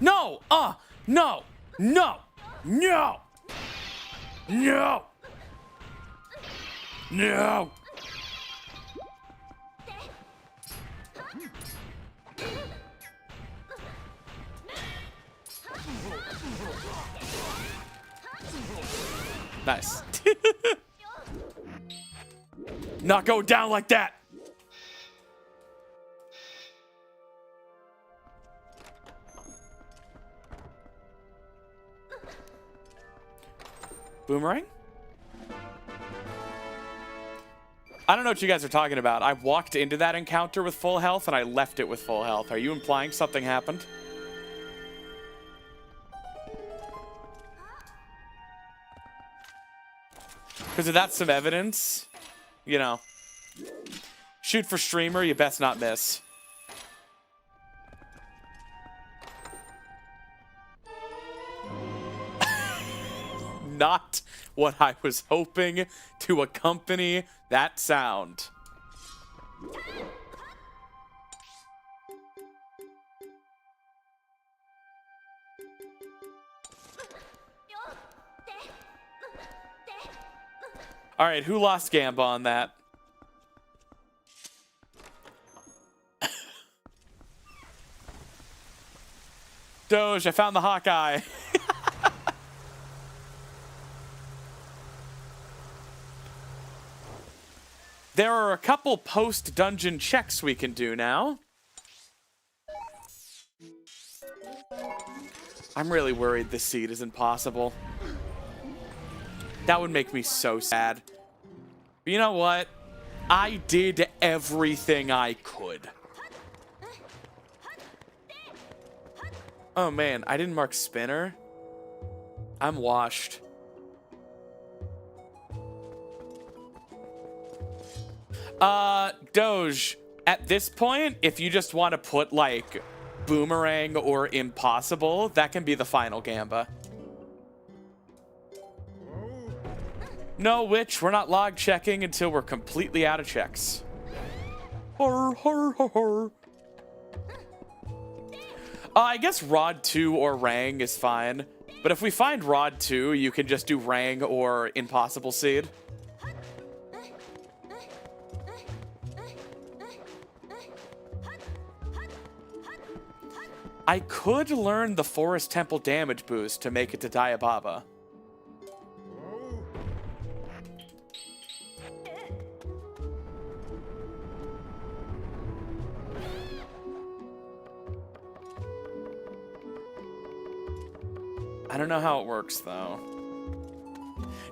No! No! No! No! No! No! Nice. Not go down like that! Boomerang? I don't know what you guys are talking about. I walked into that encounter with full health and I left it with full health. Are you implying something happened? Because if that's some evidence, you know, Shoot for streamer, you best not miss. Not what I was hoping to accompany that sound. All right, who lost Gamba on that? Doge, I found the Hawkeye. There are a couple post-dungeon checks we can do now. I'm really worried this seed isn't possible. That would make me so sad. But you know what? I did everything I could. Oh man, I didn't mark spinner. I'm washed. Doge, at this point, if you just want to put, like, boomerang or impossible, that can be the final Gamba. No, Witch, we're not log checking until we're completely out of checks. Horror, horror, horror. I guess Rod 2 or Rang is fine. But if we find Rod 2, you can just do Rang or Impossible Seed. I could learn the Forest Temple damage boost to make it to Diababa. I don't know how it works, though.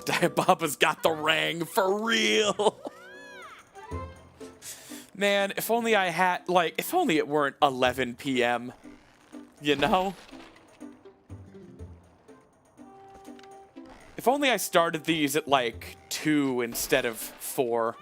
Diababa's got the Rang for real. Man, if only I had, like, if only it weren't 11 p.m., you know? If only I started these at, like, 2 instead of 4.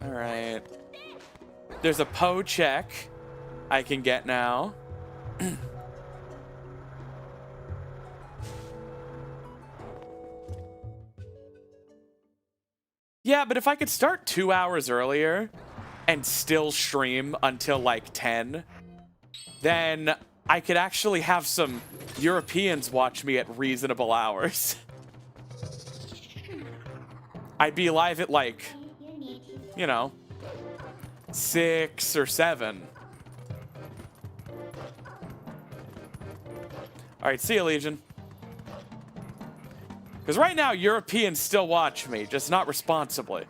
Alright. There's a Poe check I can get now. Yeah, but if I could start 2 hours earlier and still stream until like 10, then I could actually have some Europeans watch me at reasonable hours. I'd be live at like, you know, 6 or 7. All right, see you, Legion. Because right now, Europeans still watch me, just not responsibly.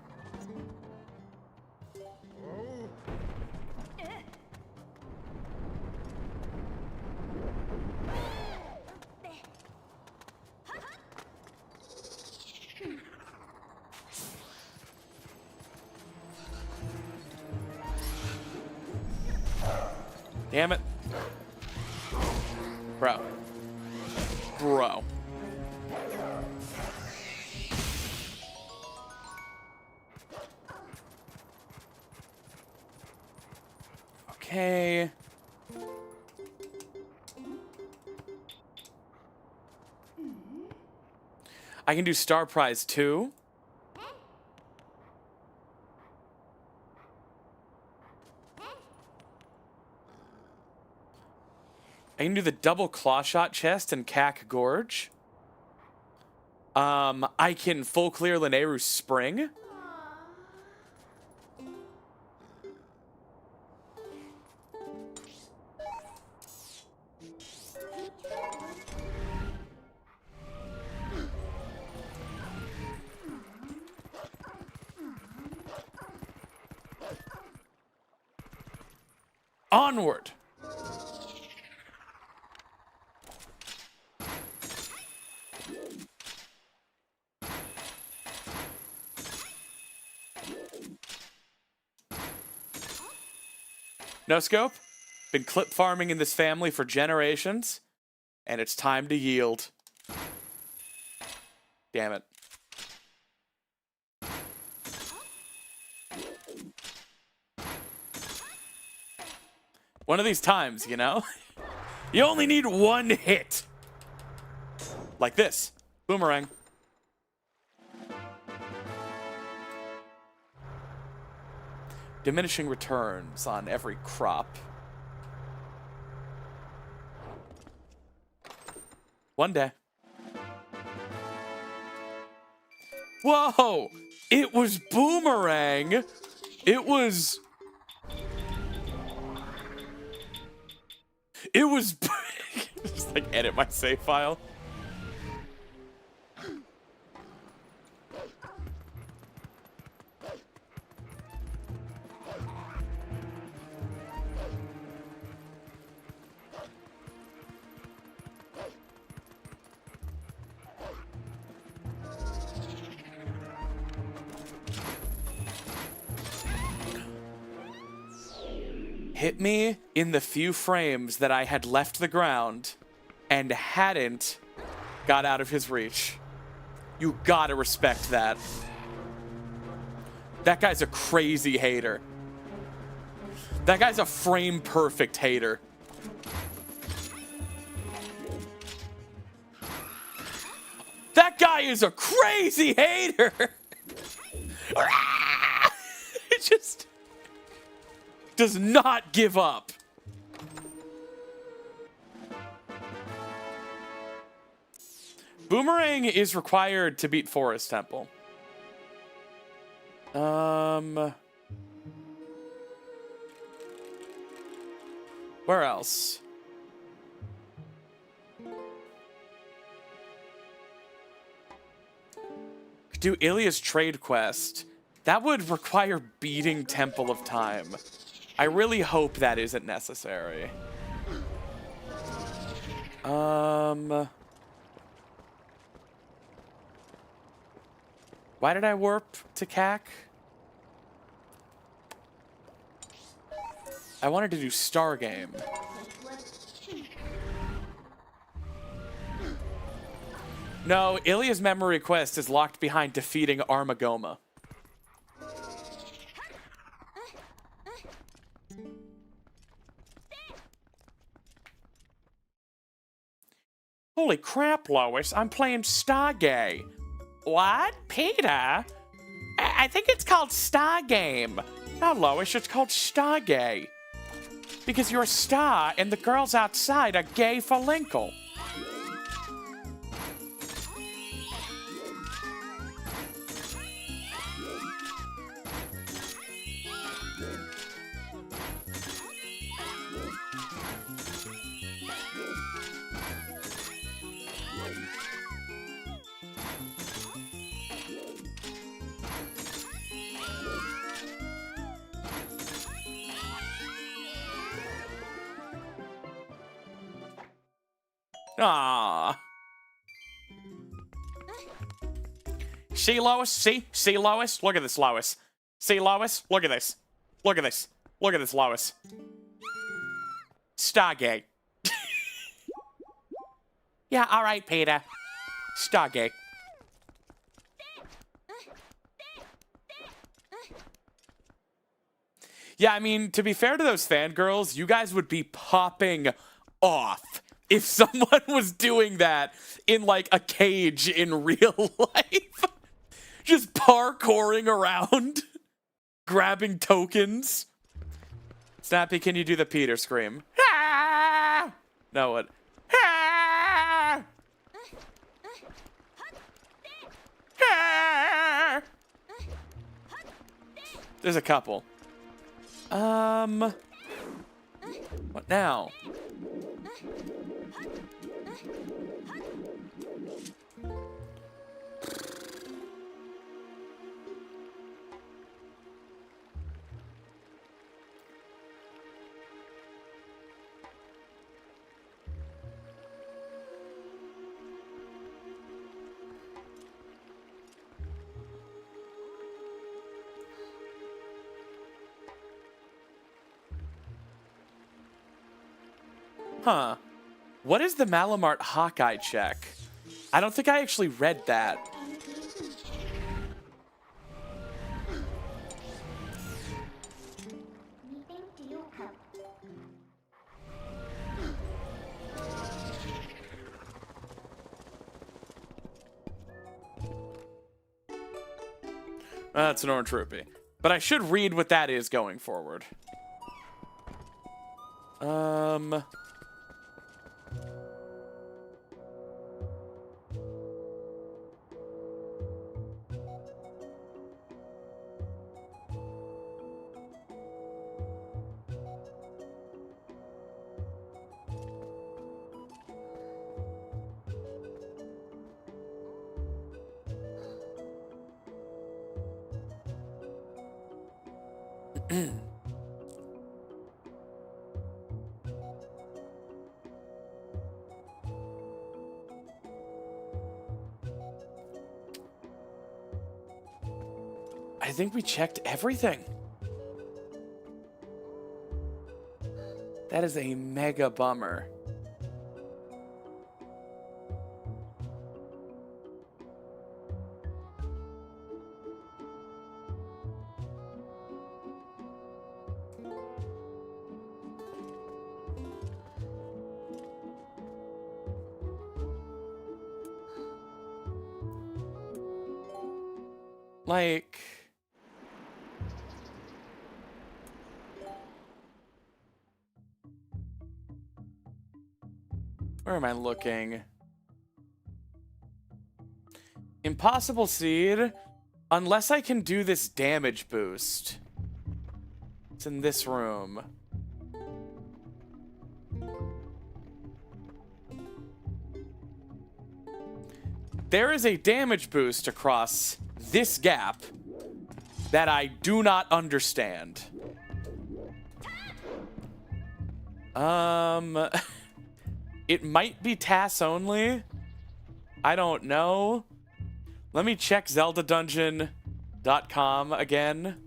Damn it. Bro. Bro. Okay. I can do Star Prize 2. I can do the double claw shot chest and Cack Gorge. I can full clear Lineru Spring. Onward. No scope? Been clip farming in this family for generations, and it's time to yield. Damn it. One of these times, you know? You only need one hit. Like this. Boomerang. Diminishing returns on every crop. One day. Whoa! It was Boomerang! It was... Just like edit my save file. Hit me in the few frames that I had left the ground and hadn't got out of his reach. You gotta respect that. That guy's a crazy hater. That guy's a frame perfect hater. That guy is a crazy hater. It just does not give up. Boomerang is required to beat Forest Temple. Where else? Could do Ilia's trade quest. That would require beating Temple of Time. I really hope that isn't necessary. Why did I warp to CAC? I wanted to do Star Game. No, Ilia's memory quest is locked behind defeating Armagoma. Holy crap, Lois, I'm playing Stargate. What? Peter? I think it's called Star Game. No, Lois, it's called Stargate. Because you're a star and the girls outside are gay for Linkle. Aww. See, Lois? See? See, Lois? Look at this, Lois. See, Lois? Look at this. Look at this. Look at this, Lois. Stargate. Yeah, alright, Peter. Stargate. Yeah, I mean, to be fair to those fangirls, you guys would be popping off if someone was doing that in, like, a cage in real life. Just parkouring around, grabbing tokens. Snappy, can you do the Peter scream? Ah! No, what? Ah! Ah! There's a couple. What now? Huh. What is the Malamart Hawkeye check? I don't think I actually read that. That's an orange rupee. But I should read what that is going forward. I think we checked everything. That is a mega bummer. Like... Where am I looking? Impossible Seed. Unless I can do this damage boost. It's in this room. There is a damage boost across this gap that I do not understand. It might be TAS only. I don't know. Let me check ZeldaDungeon.com again.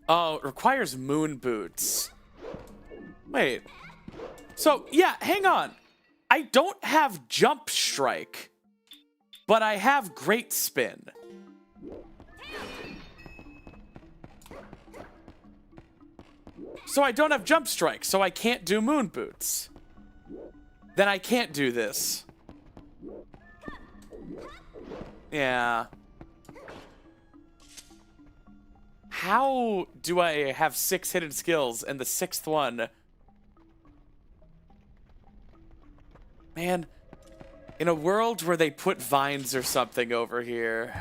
Oh, it requires moon boots. Wait. So, yeah, hang on. I don't have jump strike, but I have great spin. So I don't have jump strike, so I can't do moon boots. Then I can't do this. Yeah. How do I have 6 hidden skills and the 6th one? Man, in a world where they put vines or something over here.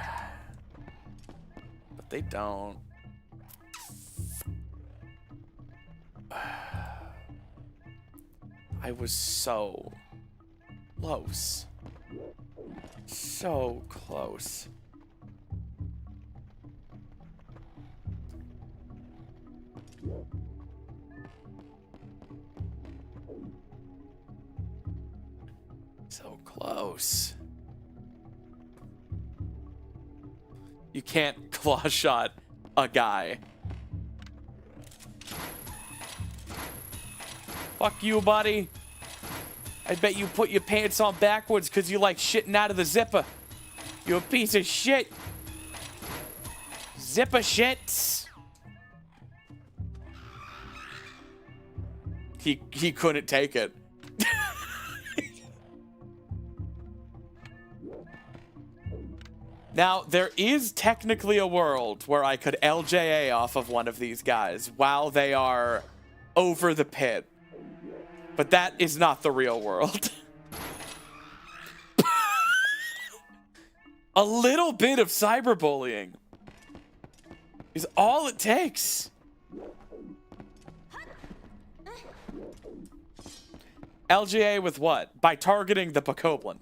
But they don't. I was so close. So close. So close. You can't claw shot a guy. Fuck you, buddy. I bet you put your pants on backwards because you like shitting out of the zipper. You a piece of shit. Zipper shits. He couldn't take it. Now, there is technically a world where I could LJA off of one of these guys while they are over the pit. But that is not the real world. A little bit of cyberbullying is all it takes. LGA with what? By targeting the Bokoblin.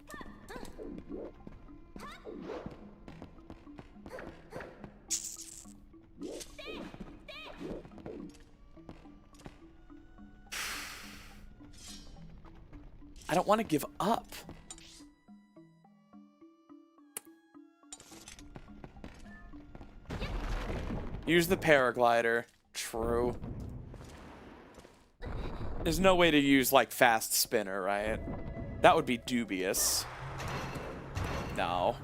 I don't want to give up. Use the paraglider. True. There's no way to use, like, fast spinner, right? That would be dubious. No.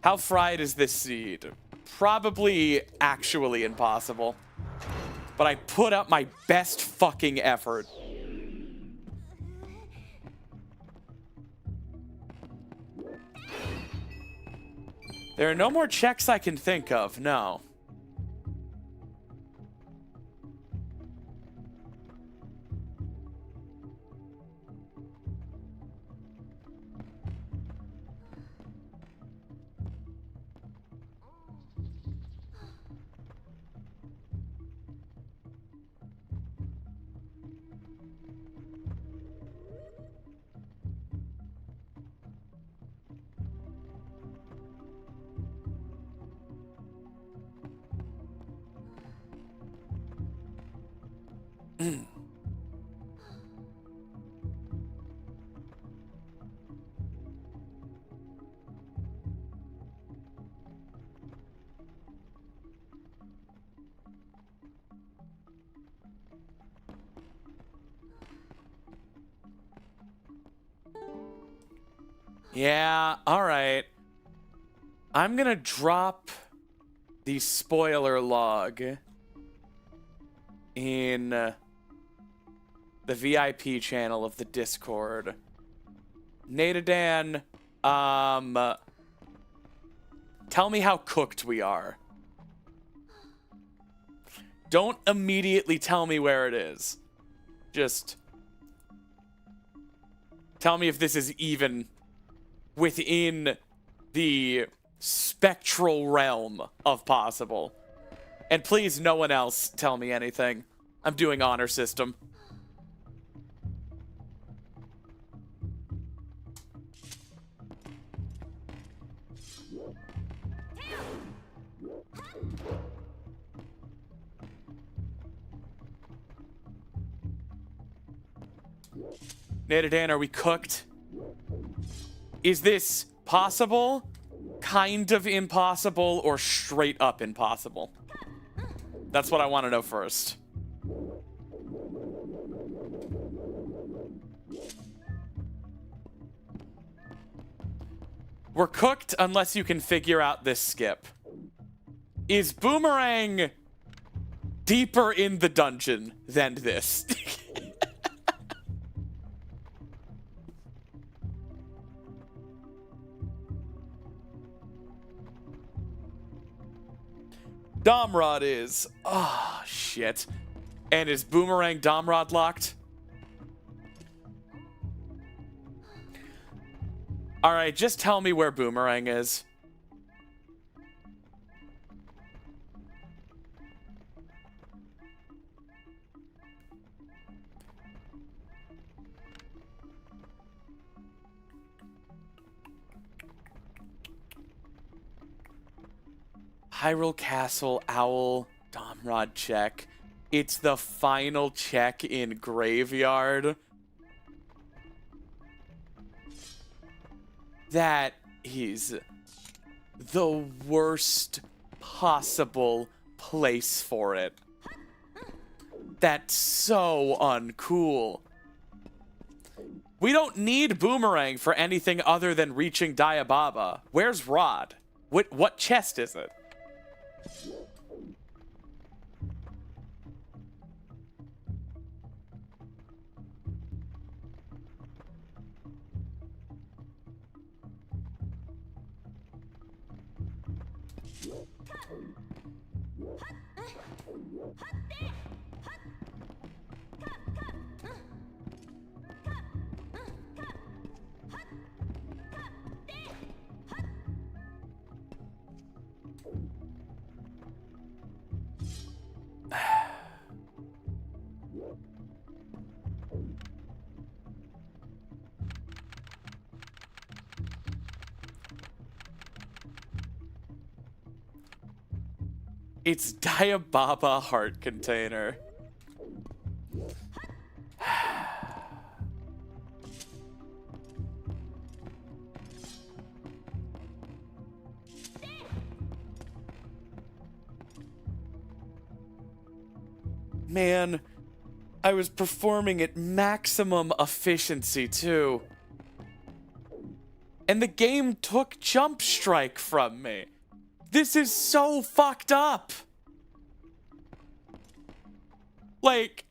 How fried is this seed? Probably actually impossible. But I put up my best fucking effort. There are no more checks I can think of, no. Yeah, alright. I'm gonna drop the spoiler log in the VIP channel of the Discord. Nadadan, tell me how cooked we are. Don't immediately tell me where it is. Just tell me if this is even within the spectral realm of possible. And please, no one else tell me anything. I'm doing honor system. Nadadan, are we cooked? Is this possible, kind of impossible, or straight up impossible? That's what I want to know first. We're cooked unless you can figure out this skip. Is Boomerang deeper in the dungeon than this? Domrod is. Oh, shit. And is Boomerang Domrod locked? Alright, just tell me where Boomerang is. Hyrule Castle, Owl, Domrod check. It's the final check in Graveyard. That is the worst possible place for it. That's so uncool. We don't need Boomerang for anything other than reaching Diababa. Where's Rod? What chest is it? It's Diababa heart container. Man, I was performing at maximum efficiency too. And the game took Jump Strike from me. This is so fucked up. Like,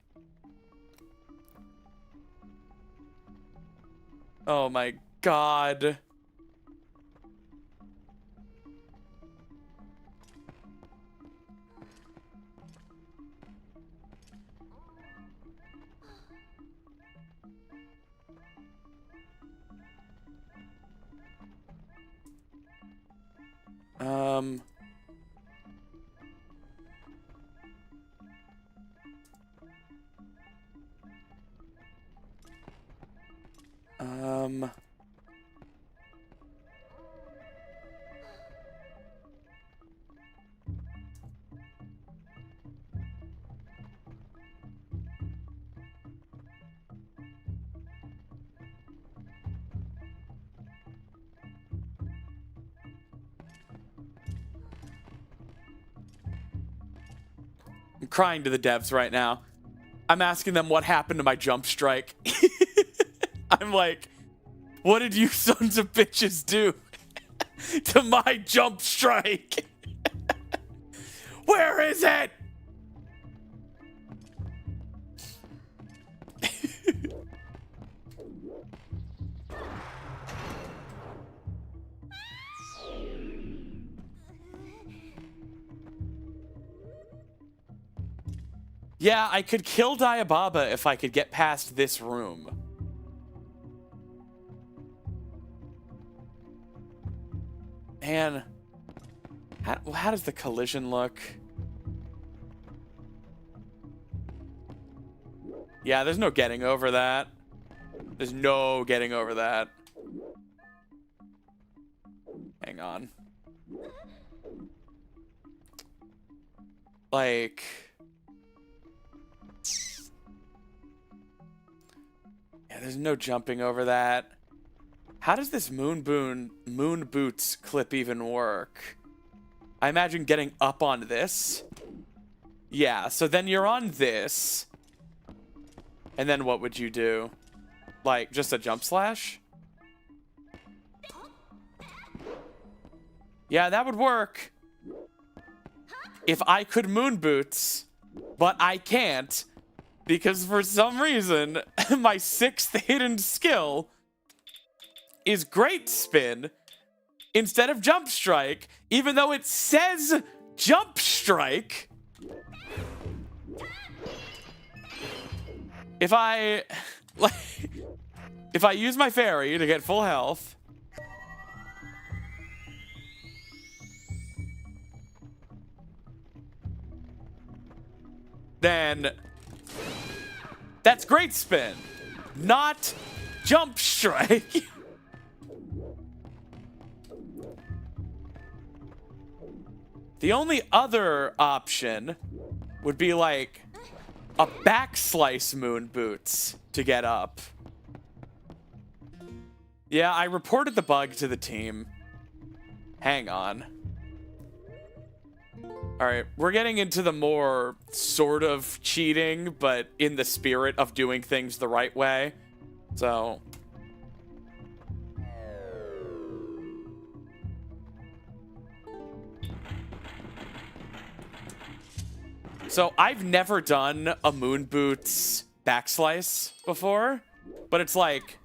oh my god. Um, I'm crying to the devs right now. I'm asking them what happened to my jump strike. I'm like, what did you sons of bitches do to my jump strike? Where is it? Yeah, I could kill Diababa if I could get past this room. Man, how does the collision look? Yeah, there's no getting over that. There's no getting over that. Hang on. Like... yeah, there's no jumping over that. How does this moon boots clip even work? I imagine getting up on this. Yeah, so then you're on this. And then what would you do? Like, just a jump slash? Yeah, that would work. If I could moon boots, but I can't, because for some reason, my 6th hidden skill is Great Spin instead of Jump Strike, even though it says Jump Strike. If I use my fairy to get full health, then that's Great Spin, not Jump Strike. The only other option would be like a backslice moon boots to get up. Yeah, I reported the bug to the team. Hang on. Alright, we're getting into the more sort of cheating, but in the spirit of doing things the right way. So... so I've never done a moon boots backslice before, but it's like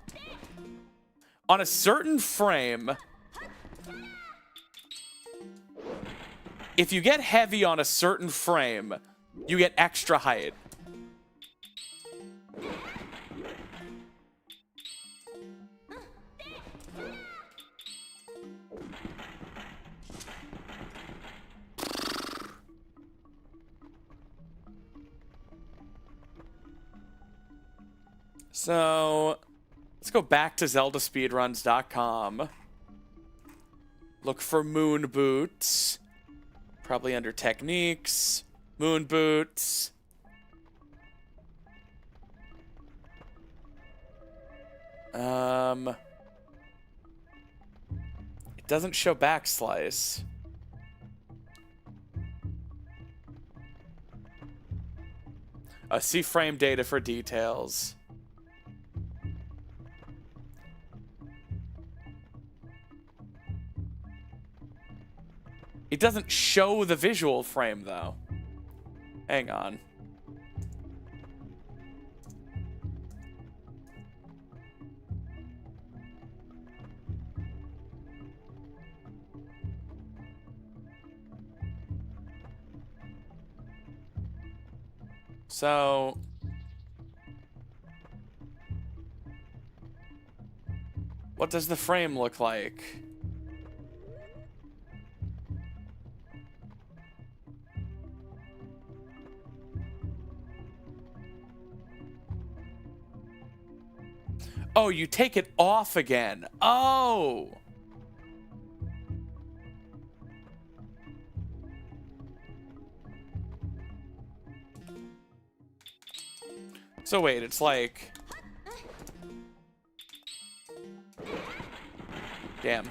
on a certain frame, if you get heavy on a certain frame, you get extra height. So, let's go back to ZeldaSpeedruns.com. Look for moon boots. Probably under techniques, moon boots. It doesn't show backslice. See frame data for details. It doesn't show the visual frame, though. Hang on. So... what does the frame look like? Oh, you take it off again. Oh! So wait, it's like... damn.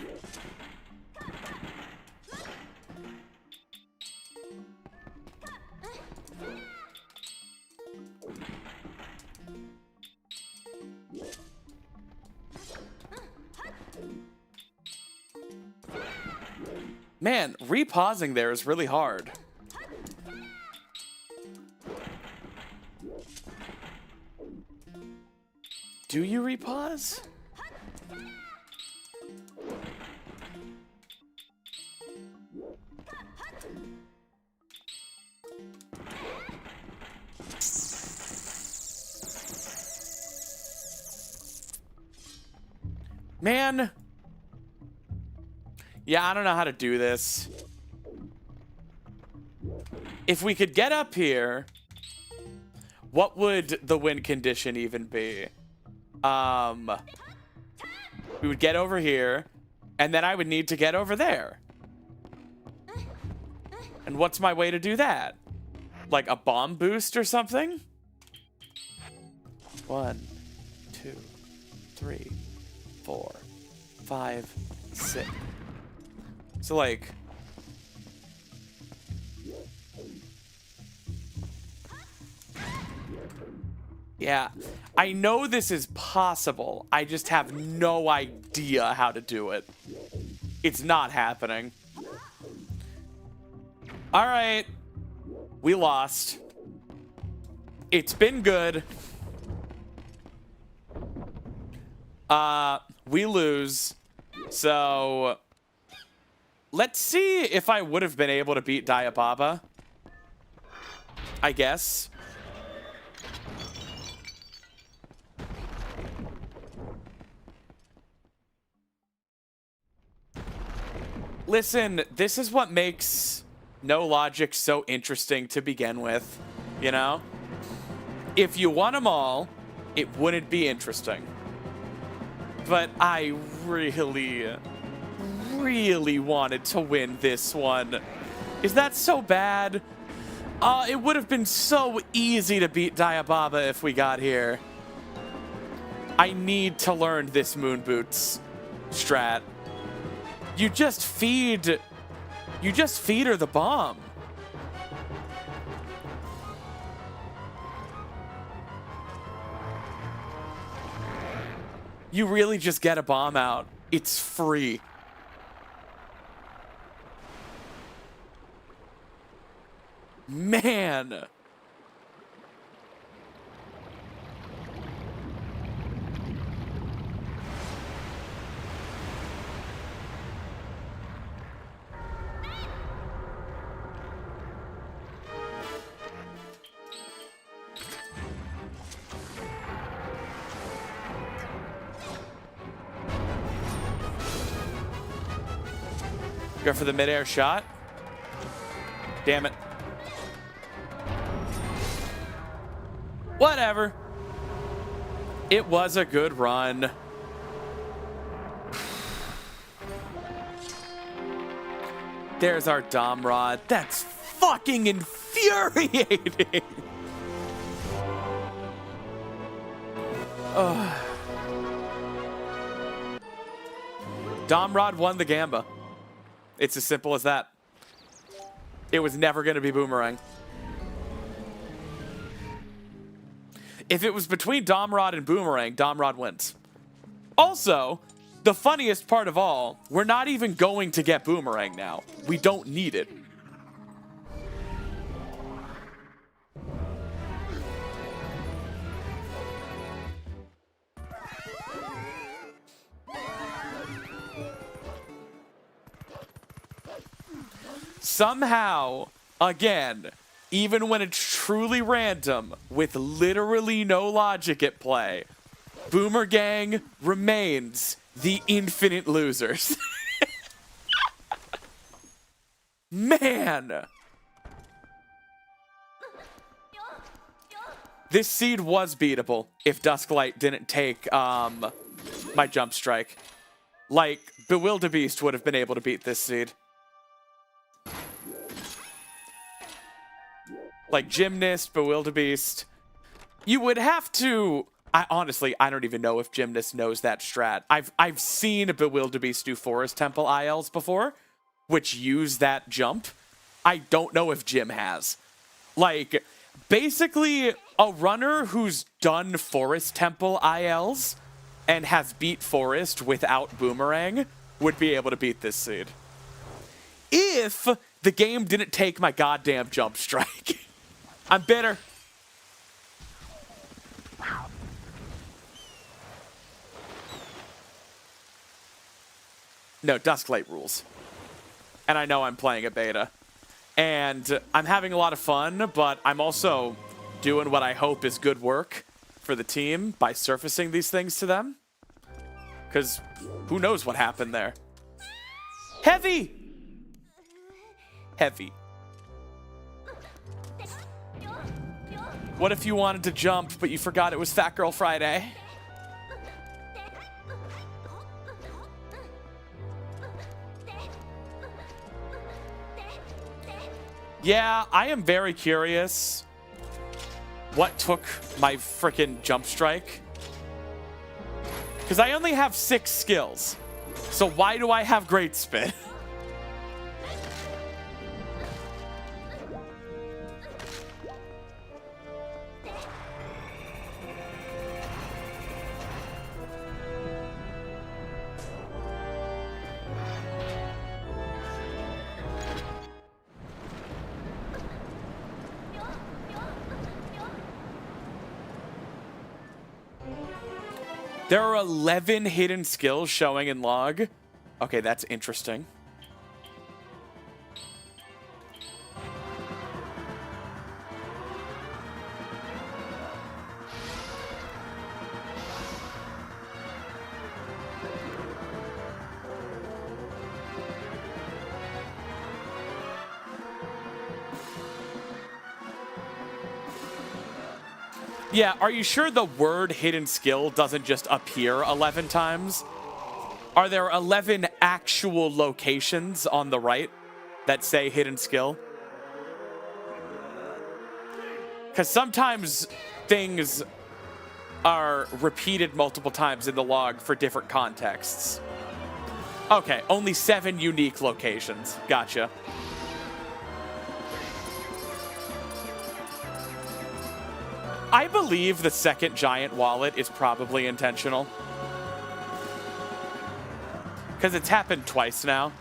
Man, repausing there is really hard. Do you repause? Man. Yeah, I don't know how to do this. If we could get up here, what would the win condition even be? We would get over here, and then I would need to get over there. And what's my way to do that? Like a bomb boost or something? 1, 2, 3, 4, 5, 6. So like... yeah, I know this is possible. I just have no idea how to do it. It's not happening. All right. We lost. It's been good. We lose. So let's see if I would have been able to beat Diababa. I guess. Listen, this is what makes No Logic so interesting to begin with, you know? If you won them all, it wouldn't be interesting. But I really, really wanted to win this one. Is that so bad? It would have been so easy to beat Diababa if we got here. I need to learn this Moon Boots strat. You just feed her the bomb. You really just get a bomb out. It's free. Man. Go for the midair shot. Damn it. Whatever. It was a good run. There's our Dom Rod. That's fucking infuriating. Ugh. Dom Rod won the Gamba. It's as simple as that. It was never going to be Boomerang. If it was between Dom Rod and Boomerang, Dom Rod wins. Also, the funniest part of all, we're not even going to get Boomerang now. We don't need it. Somehow, again, even when it's truly random, with literally no logic at play, Boomer Gang remains the infinite losers. Man! This seed was beatable if Dusklight didn't take my jump strike. Like, Bewilderbeast would have been able to beat this seed. Like Gymnast, Bewilderbeast. You would have to... honestly, I don't even know if Gymnast knows that strat. I've seen Bewilderbeast do Forest Temple ILs before, which use that jump. I don't know if Jim has. Like, basically, a runner who's done Forest Temple ILs and has beat Forest without Boomerang would be able to beat this seed. If the game didn't take my goddamn jump strike. I'm bitter. No, Dusklight rules. And I know I'm playing a beta. And I'm having a lot of fun, but I'm also doing what I hope is good work for the team by surfacing these things to them. Because who knows what happened there. Heavy! Heavy. What if you wanted to jump, but you forgot it was Fat Girl Friday? Yeah, I am very curious what took my frickin' jump strike. Because I only have 6 skills. So why do I have Great Spin? There are 11 hidden skills showing in log. Okay, that's interesting. Yeah, are you sure the word hidden skill doesn't just appear 11 times? Are there 11 actual locations on the right that say hidden skill? Because sometimes things are repeated multiple times in the log for different contexts. Okay, only 7 unique locations. Gotcha. I believe the second giant wallet is probably intentional. Because it's happened twice now.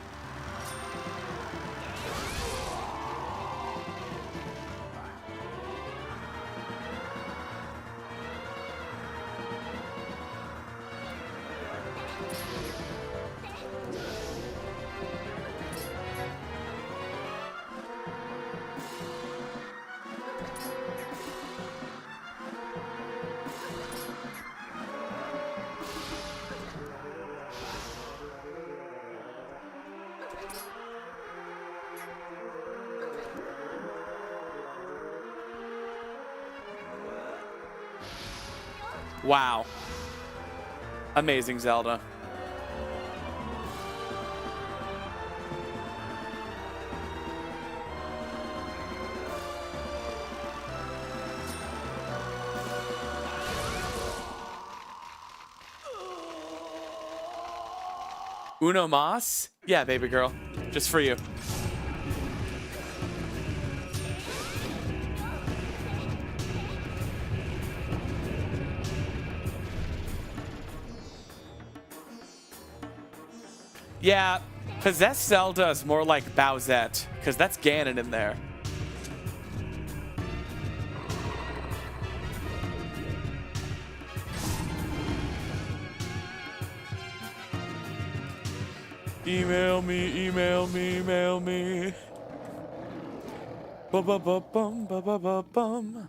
Wow. Amazing Zelda. Uno mas? Yeah, baby girl. Just for you. Yeah, Possessed Zelda is more like Bowsette, because that's Ganon in there. Email me, email me, email me. Ba-ba-ba-bum, ba-ba-ba-bum.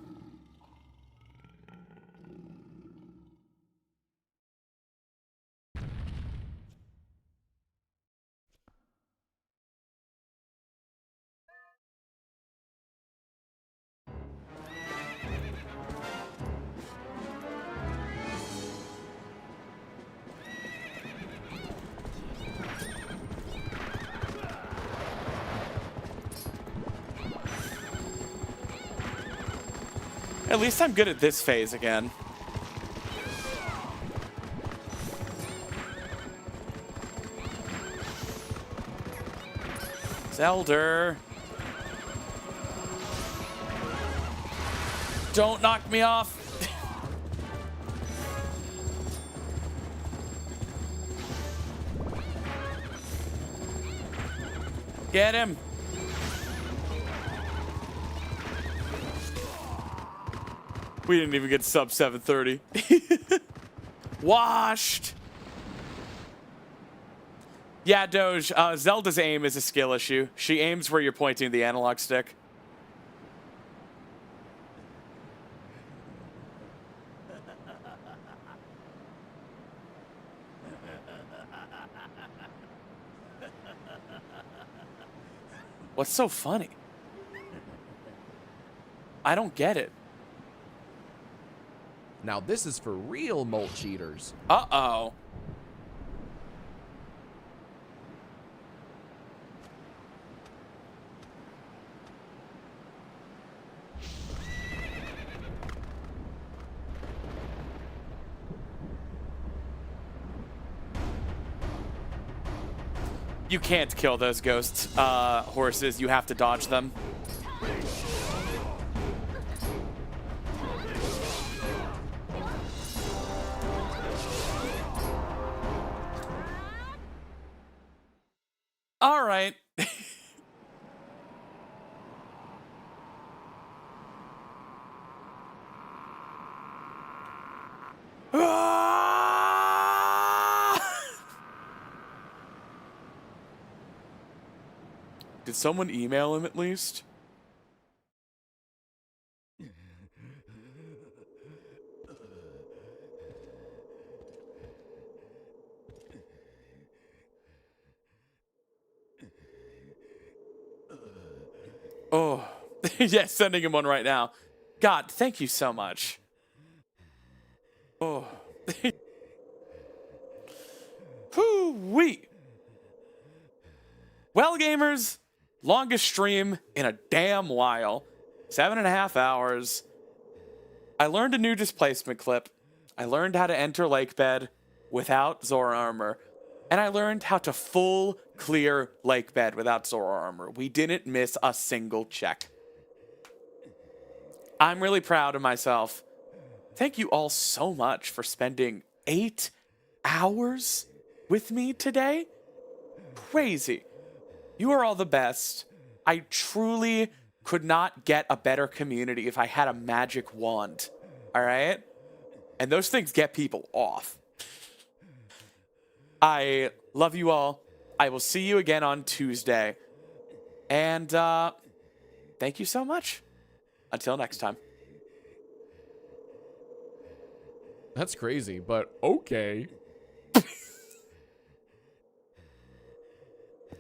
At least I'm good at this phase again. Zelda. Don't knock me off. Get him. We didn't even get sub 730. Washed. Yeah, Doge, Zelda's aim is a skill issue. She aims where you're pointing the analog stick. What's so funny? I don't get it. Now this is for real molt cheaters. Uh-oh. You can't kill those ghost horses. You have to dodge them. All right. Did someone email him at least? Oh, yes, sending him one right now. God, thank you so much. Oh. Whoo-wee. Well, gamers, longest stream in a damn while. 7.5 hours. I learned a new displacement clip. I learned how to enter lake bed without Zora armor. And I learned how to full clear lake bed without Zora armor. We didn't miss a single check. I'm really proud of myself. Thank you all so much for spending 8 hours with me today. Crazy. You are all the best. I truly could not get a better community if I had a magic wand. All right? And those things get people off. I love you all. I will see you again on Tuesday. And thank you so much. Until next time. That's crazy, but okay.